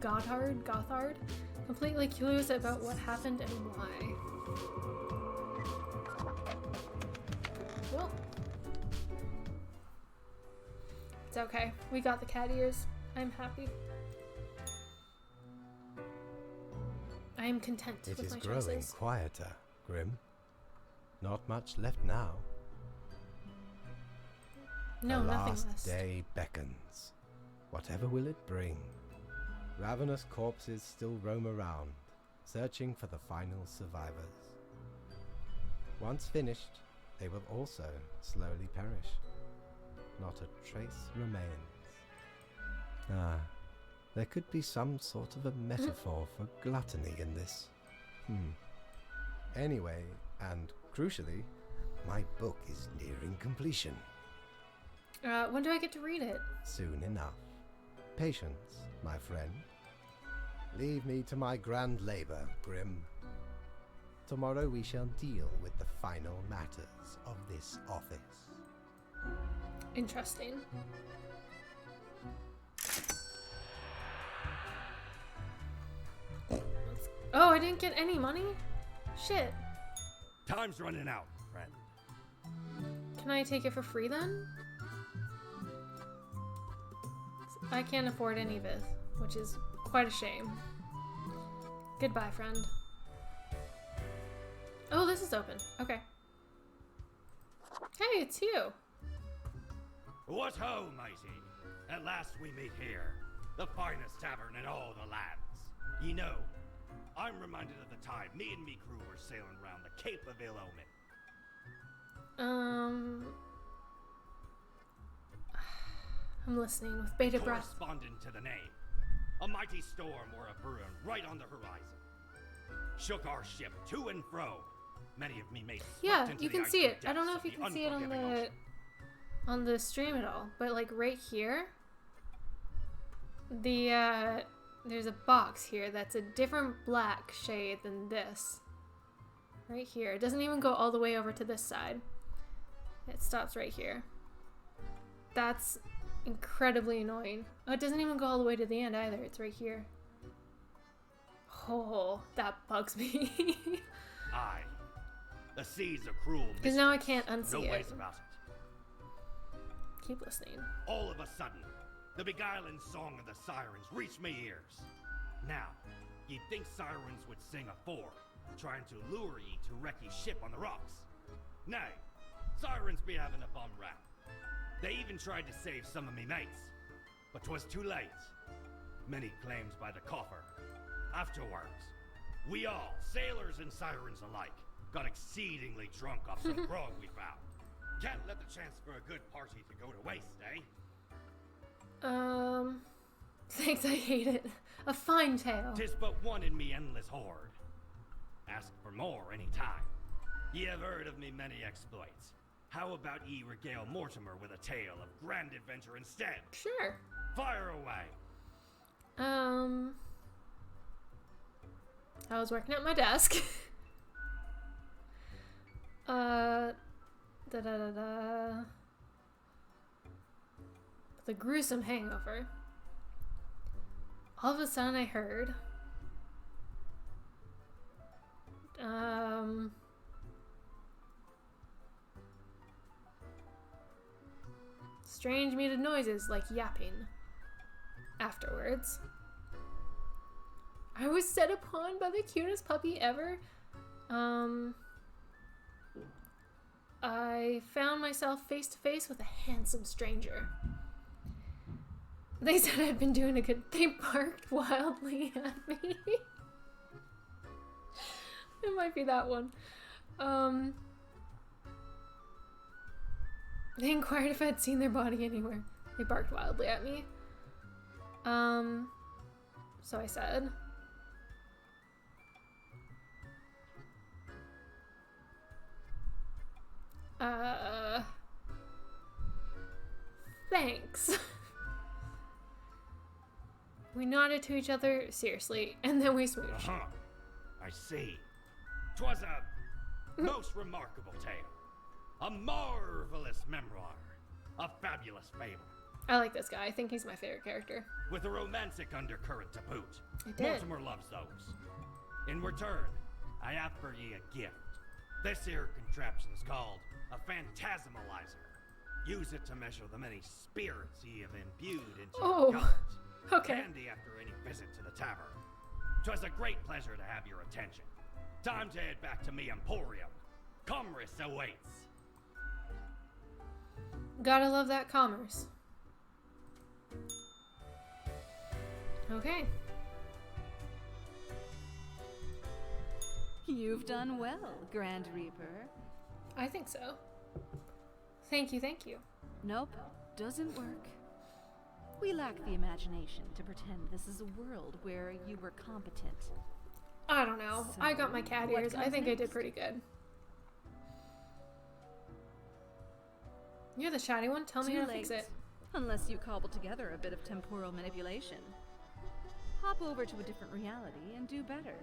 Gothard, completely clueless about what happened and why. Well, it's okay. We got the cat ears. I'm happy. I am content with my choices. It is growing quieter, Grim. Not much left now. No, the nothing last less. day beckons. Whatever will it bring? Ravenous corpses still roam around, searching for the final survivors. Once finished, they will also slowly perish. Not a trace remains. There could be some sort of a metaphor for gluttony in this. Anyway, and crucially, my book is nearing completion. When do I get to read it? Soon enough. Patience, my friend. Leave me to my grand labor, Grim. Tomorrow we shall deal with the final matters of this office. Interesting. Oh, I didn't get any money? Shit. Time's running out, friend. Can I take it for free then? I can't afford any of it, which is quite a shame. Goodbye, friend. Oh, this is open. Okay. Hey, it's you. What ho, matey! At last we meet here, the finest tavern in all the lands. Ye know, I'm reminded of the time me and me crew were sailing around the Cape of Ill Omen. I'm listening with bated breath. Corresponding to the name, a mighty storm were a brewing right on the horizon. Shook our ship to and fro. Many of me mates. Yeah, you can see it. I don't know if you can see it on the stream at all, but like right here, there's a box here that's a different black shade than this. Right here. It doesn't even go all the way over to this side. It stops right here. That's incredibly annoying. Oh, it doesn't even go all the way to the end either. It's right here. Oh, that bugs me. Aye. The seas are cruel. Because now I can't unsee no it. ways about it. keep listening. All of a sudden, the beguiling song of the sirens reached me ears. Now, you'd think sirens would sing afore, trying to lure ye to wreck ye ship on the rocks. Nay, sirens be having a bum rap. They even tried to save some of me mates, but 'twas too late. Many claims by the coffer. Afterwards, we all, sailors and sirens alike, got exceedingly drunk off some grog we found. Can't let the chance for a good party to go to waste, eh? Thanks, I hate it. A fine tale. 'Tis but one in me endless horde. Ask for more any time. Ye have heard of me many exploits. How about ye regale Mortimer with a tale of grand adventure instead? Sure. Fire away. I was working at my desk. The gruesome hangover. All of a sudden I heard strange muted noises like yapping. Afterwards, I was set upon by the cutest puppy ever. I found myself face to face with a handsome stranger. They said I'd been doing a good... They barked wildly at me. It might be that one. They inquired if I'd seen their body anywhere. They barked wildly at me. So I said... Thanks. We nodded to each other seriously, and then we smooched. Uh-huh. I see. 'Twas a most remarkable tale. A marvelous memoir. A fabulous fable. I like this guy. I think he's my favorite character. With a romantic undercurrent to boot. I did. Mortimer loves those. In return, I have for ye a gift. This here contraption's called a phantasmalizer. Use it to measure the many spirits ye have imbued into your gullet. Okay. Handy after any visit to the tavern. 'Twas a great pleasure to have your attention. Time to head back to me emporium. Commerce awaits. Gotta love that commerce. Okay. You've done well, Grand Reaper. I think so. Thank you, thank you. Nope, doesn't work. We lack the imagination to pretend this is a world where you were competent. I don't know. So, I got my cat what ears. I comes think I did next? pretty good. You're the chatty one. Tell me Too how to late, fix it. unless you cobble together a bit of temporal manipulation. Hop over to a different reality and do better.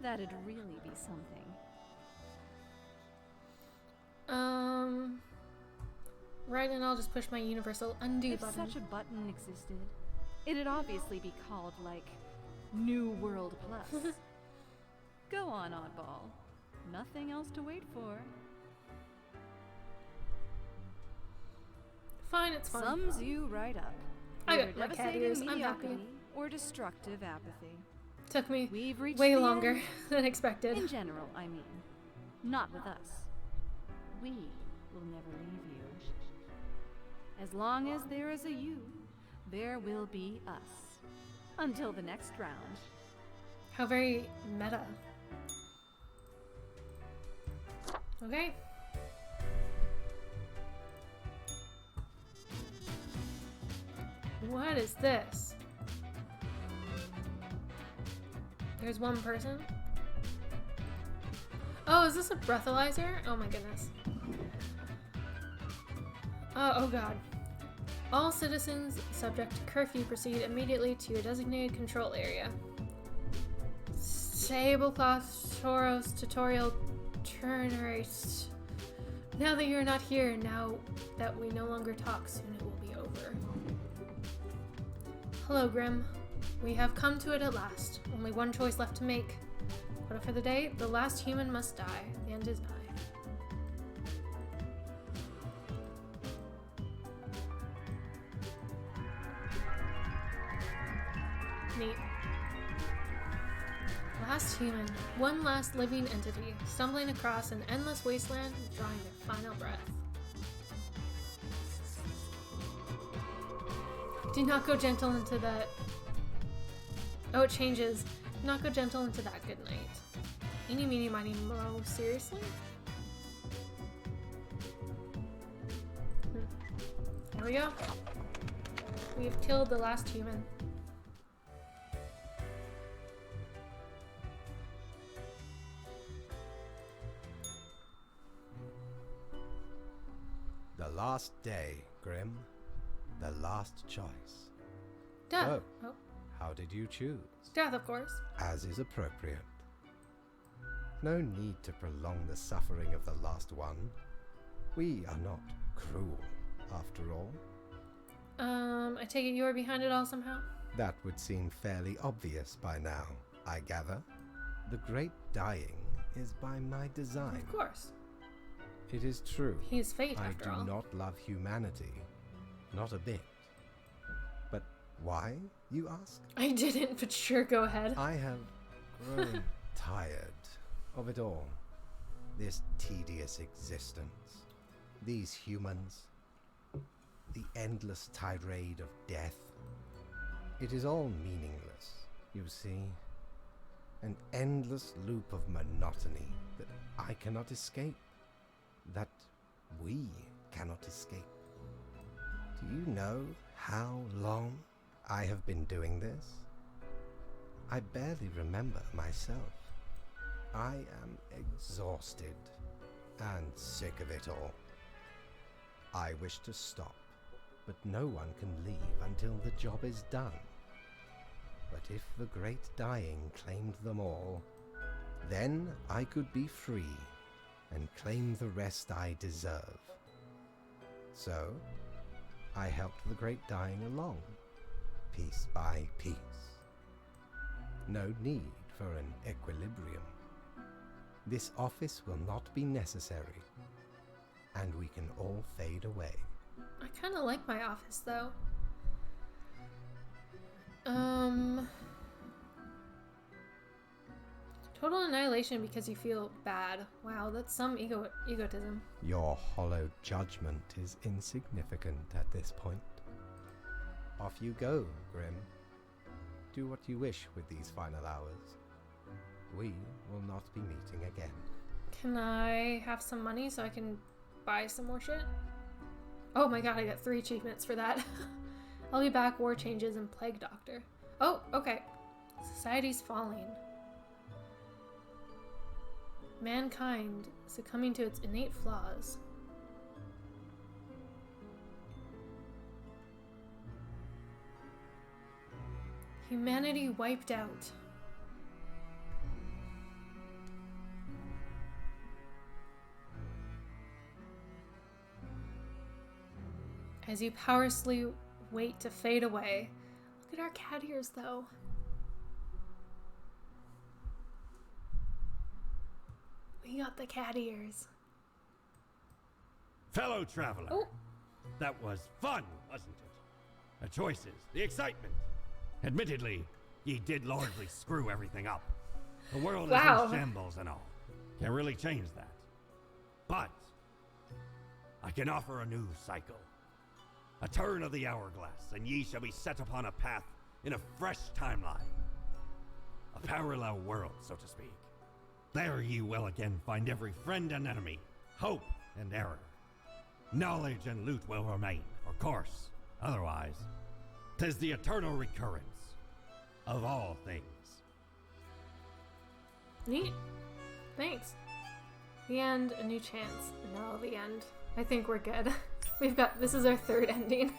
That'd really be something. Right, and I'll just push my universal undo If button. such a button existed, it'd obviously be called, like, New World Plus. Go on, oddball. Nothing else to wait for. Fine, it's fine. Sums you right up. I Either got my cat devastating ears. I'm happy. mediocrity or destructive apathy. Took me We've reached way the longer end. than expected. In general, I mean. Not with us. We will never leave you. As long as there is a you, there will be us. Until the next round. How very meta. Okay. What is this? There's one person. Oh, is this a breathalyzer? Oh my goodness. Oh god. All citizens subject to curfew proceed immediately to a designated control area. Tablecloth Toros tutorial turners. Now that you're not here, now that we no longer talk, soon it will be over. Hello, Grim. We have come to it at last. Only one choice left to make. But for the day, the last human must die. The end is nigh. Neat. Last human. One last living entity, stumbling across an endless wasteland, drawing their final breath. Do not go gentle into that. Oh, it changes. Do not go gentle into that good night. Eeny, meeny, miny, mo. Seriously? There we go. We have killed the last human. The last day, Grim. The last choice. Death. So, how did you choose? Death, of course. As is appropriate. No need to prolong the suffering of the last one. We are not cruel, after all. I take it you were behind it all somehow? That would seem fairly obvious by now, I gather. The great dying is by my design. Of course. It is true. He is fate, after all. I do not love humanity. Not a bit. But why, you ask? I didn't, but sure, go ahead. I have grown tired of it all. This tedious existence. These humans. The endless tirade of death. It is all meaningless, you see. An endless loop of monotony that I cannot escape. That we cannot escape. Do you know how long I have been doing this? I barely remember myself. I am exhausted and sick of it all. I wish to stop, but no one can leave until the job is done. But if the great dying claimed them all, then I could be free and claim the rest I deserve. So, I helped the great dying along, piece by piece. No need for an equilibrium. This office will not be necessary, and we can all fade away. I kind of like my office, though. Total annihilation because you feel bad. Wow, that's some egotism. Your hollow judgment is insignificant at this point. Off you go, Grim. Do what you wish with these final hours. We will not be meeting again. Can I have some money so I can buy some more shit? Oh my god, I got 3 achievements for that. I'll be back, war changes, and plague doctor. Oh, okay. Society's falling. Mankind succumbing to its innate flaws. Humanity wiped out. As you powerlessly wait to fade away. Look at our cat ears, though. We got the cat ears. Fellow traveler. Oh. That was fun, wasn't it? The choices, the excitement. Admittedly, ye did largely screw everything up. The world is in shambles and all. Can't really change that. But I can offer a new cycle. A turn of the hourglass, and ye shall be set upon a path in a fresh timeline. A parallel world, so to speak. There ye will again find every friend and enemy, hope and error. Knowledge and loot will remain, of course. Otherwise, 'tis the eternal recurrence of all things. Neat. Thanks. The end, a new chance. No, the end. I think we're good. This is our 3rd ending.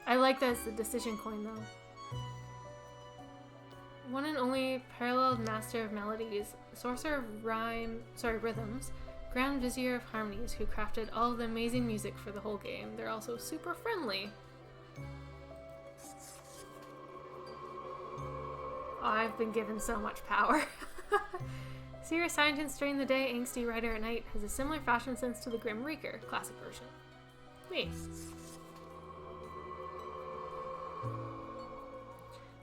I like that it's the decision coin, though. One and only paralleled master of melodies, sorcerer of rhythms, grand vizier of harmonies, who crafted all of the amazing music for the whole game. They're also super friendly. I've been given so much power. Serious scientist during the day, angsty writer at night, has a similar fashion sense to the Grim Reaper, classic version. Me.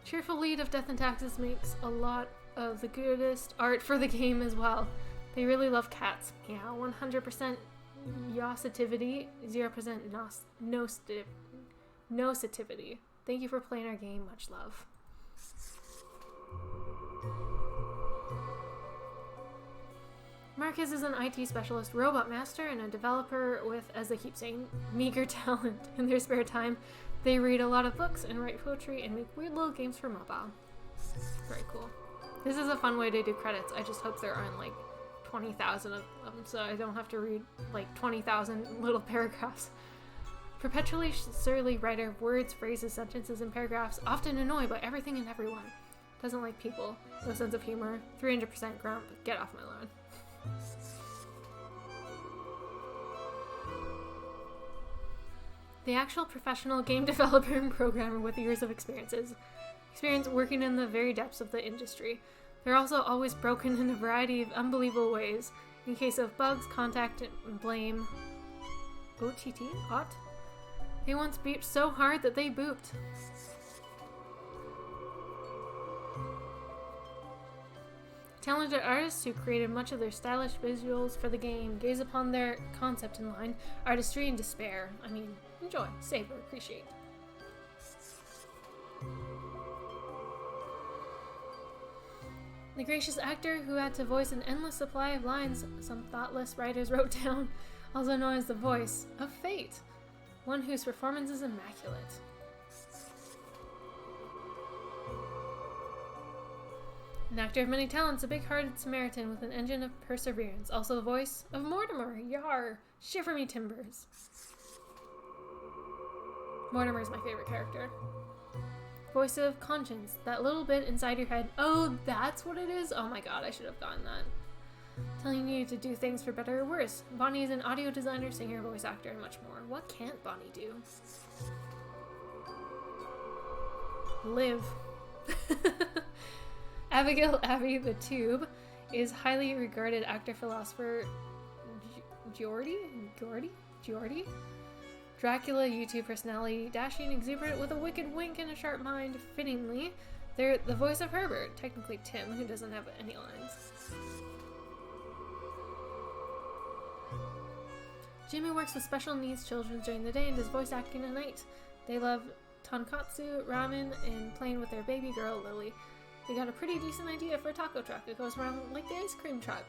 Cheerful lead of Death and Taxes makes a lot of the goodest art for the game as well. They really love cats. Yeah, 100% yositivity, 0% nocitivity. Thank you for playing our game. Much love. Marcus is an IT specialist, robot master, and a developer with, as they keep saying, meager talent. In their spare time, they read a lot of books and write poetry and make weird little games for mobile. Very cool. This is a fun way to do credits. I just hope there aren't like 20,000 of them, so I don't have to read like 20,000 little paragraphs. Perpetually surly writer of words, phrases, sentences, and paragraphs, often annoyed by everything and everyone. Doesn't like people. No sense of humor. 300% grump. Get off my lawn. The actual professional game developer and programmer with years of experience working in the very depths of the industry. They're also always broken in a variety of unbelievable ways. In case of bugs, contact and blame. OTT? Ought? They once beeped so hard that they booped. Talented artists who created much of their stylish visuals for the game gaze upon their concept in line, artistry and despair. I mean, enjoy, savor, appreciate. The gracious actor who had to voice an endless supply of lines some thoughtless writers wrote down, also known as the voice of fate, one whose performance is immaculate. An actor of many talents, a big-hearted Samaritan with an engine of perseverance. Also the voice of Mortimer. Yar! Shiver me timbers. Mortimer's my favorite character. Voice of conscience. That little bit inside your head. Oh, that's what it is? Oh my god, I should have gotten that. Telling you to do things for better or worse. Bonnie is an audio designer, singer, voice actor, and much more. What can't Bonnie do? Live. Abigail Abbey the Tube is highly regarded actor-philosopher Geordie? Dracula YouTube personality, dashing, exuberant, with a wicked wink and a sharp mind. Fittingly, they're the voice of Herbert, technically Tim, who doesn't have any lines. Jimmy works with special needs children during the day and does voice acting at night. They love tonkatsu, ramen, and playing with their baby girl, Lily. They got a pretty decent idea for a taco truck. It goes around like the ice cream truck.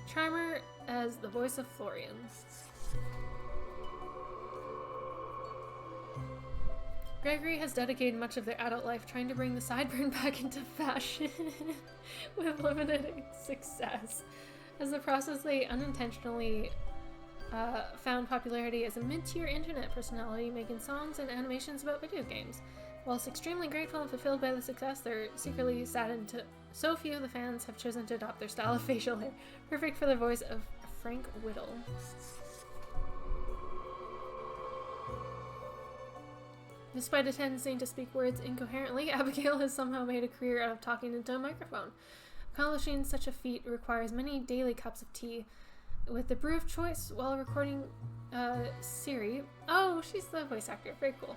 Charmer as the voice of Florian. Gregory has dedicated much of their adult life trying to bring the sideburn back into fashion with limited success. As the process, they unintentionally found popularity as a mid-tier internet personality making songs and animations about video games. Whilst extremely grateful and fulfilled by the success, they're secretly saddened to so few of the fans have chosen to adopt their style of facial hair, perfect for the voice of Frank Whittle. Despite a tendency to speak words incoherently, Abigail has somehow made a career out of talking into a microphone. Accomplishing such a feat requires many daily cups of tea. With the brew of choice while recording Siri. Oh, she's the voice actor. Very cool.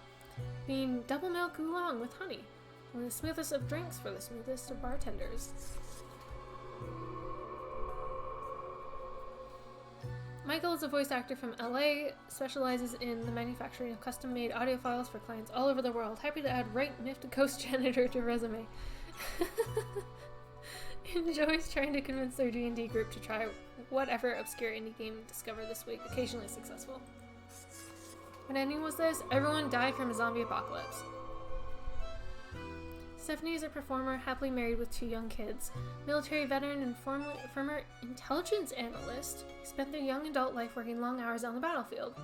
Being double milk oolong with honey. One of the smoothest of drinks for the smoothest of bartenders. Michael is a voice actor from LA, specializes in the manufacturing of custom-made audio files for clients all over the world. Happy to add right miffed ghost janitor to resume. Enjoys trying to convince their D&D group to try whatever obscure indie game discovered this week, occasionally successful. What ending was this? Everyone died from a zombie apocalypse. Stephanie is a performer, happily married with 2 young kids. Military veteran and former intelligence analyst, spent their young adult life working long hours on the battlefield.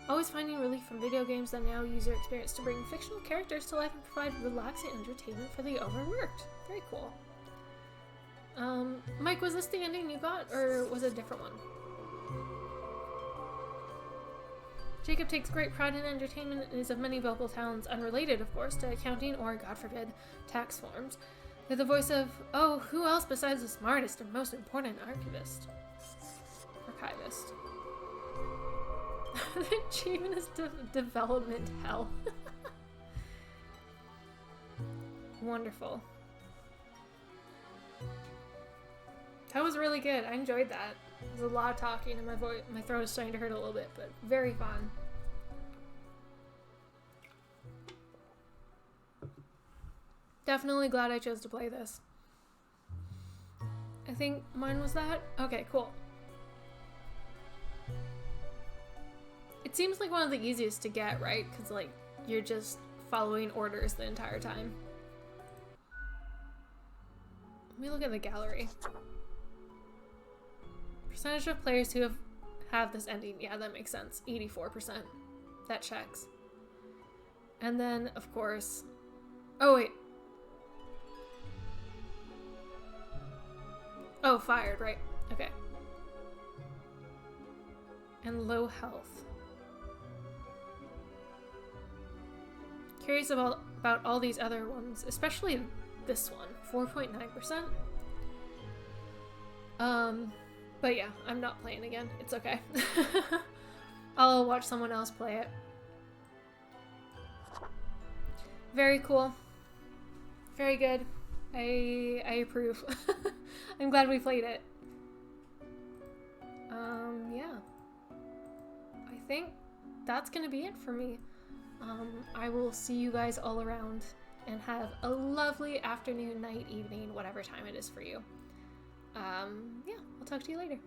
Always finding relief from video games that now use their experience to bring fictional characters to life and provide relaxing entertainment for the overworked. Very cool. Mike, was this the ending you got, or was it a different one? Jacob takes great pride in entertainment and is of many vocal talents, unrelated, of course, to accounting or, God forbid, tax forms. They're the voice of, oh, who else besides the smartest and most important archivist? Archivist. The achievement is development hell. Wonderful. That was really good. I enjoyed that. There's a lot of talking and my throat is starting to hurt a little bit, but very fun. Definitely glad I chose to play this. I think mine was that. Okay, cool. It seems like one of the easiest to get, right? Because, like, you're just following orders the entire time. Let me look at the gallery. Percentage of players who have this ending. Yeah, that makes sense. 84%. That checks. And then, of course... Oh, wait. Oh, fired, right. Okay. And low health. Curious about all these other ones, especially this one. 4.9%. But yeah, I'm not playing again. It's okay. I'll watch someone else play it. Very cool. Very good. I approve. I'm glad we played it. Yeah. I think that's gonna be it for me. I will see you guys all around and have a lovely afternoon, night, evening, whatever time it is for you. Yeah, I'll talk to you later.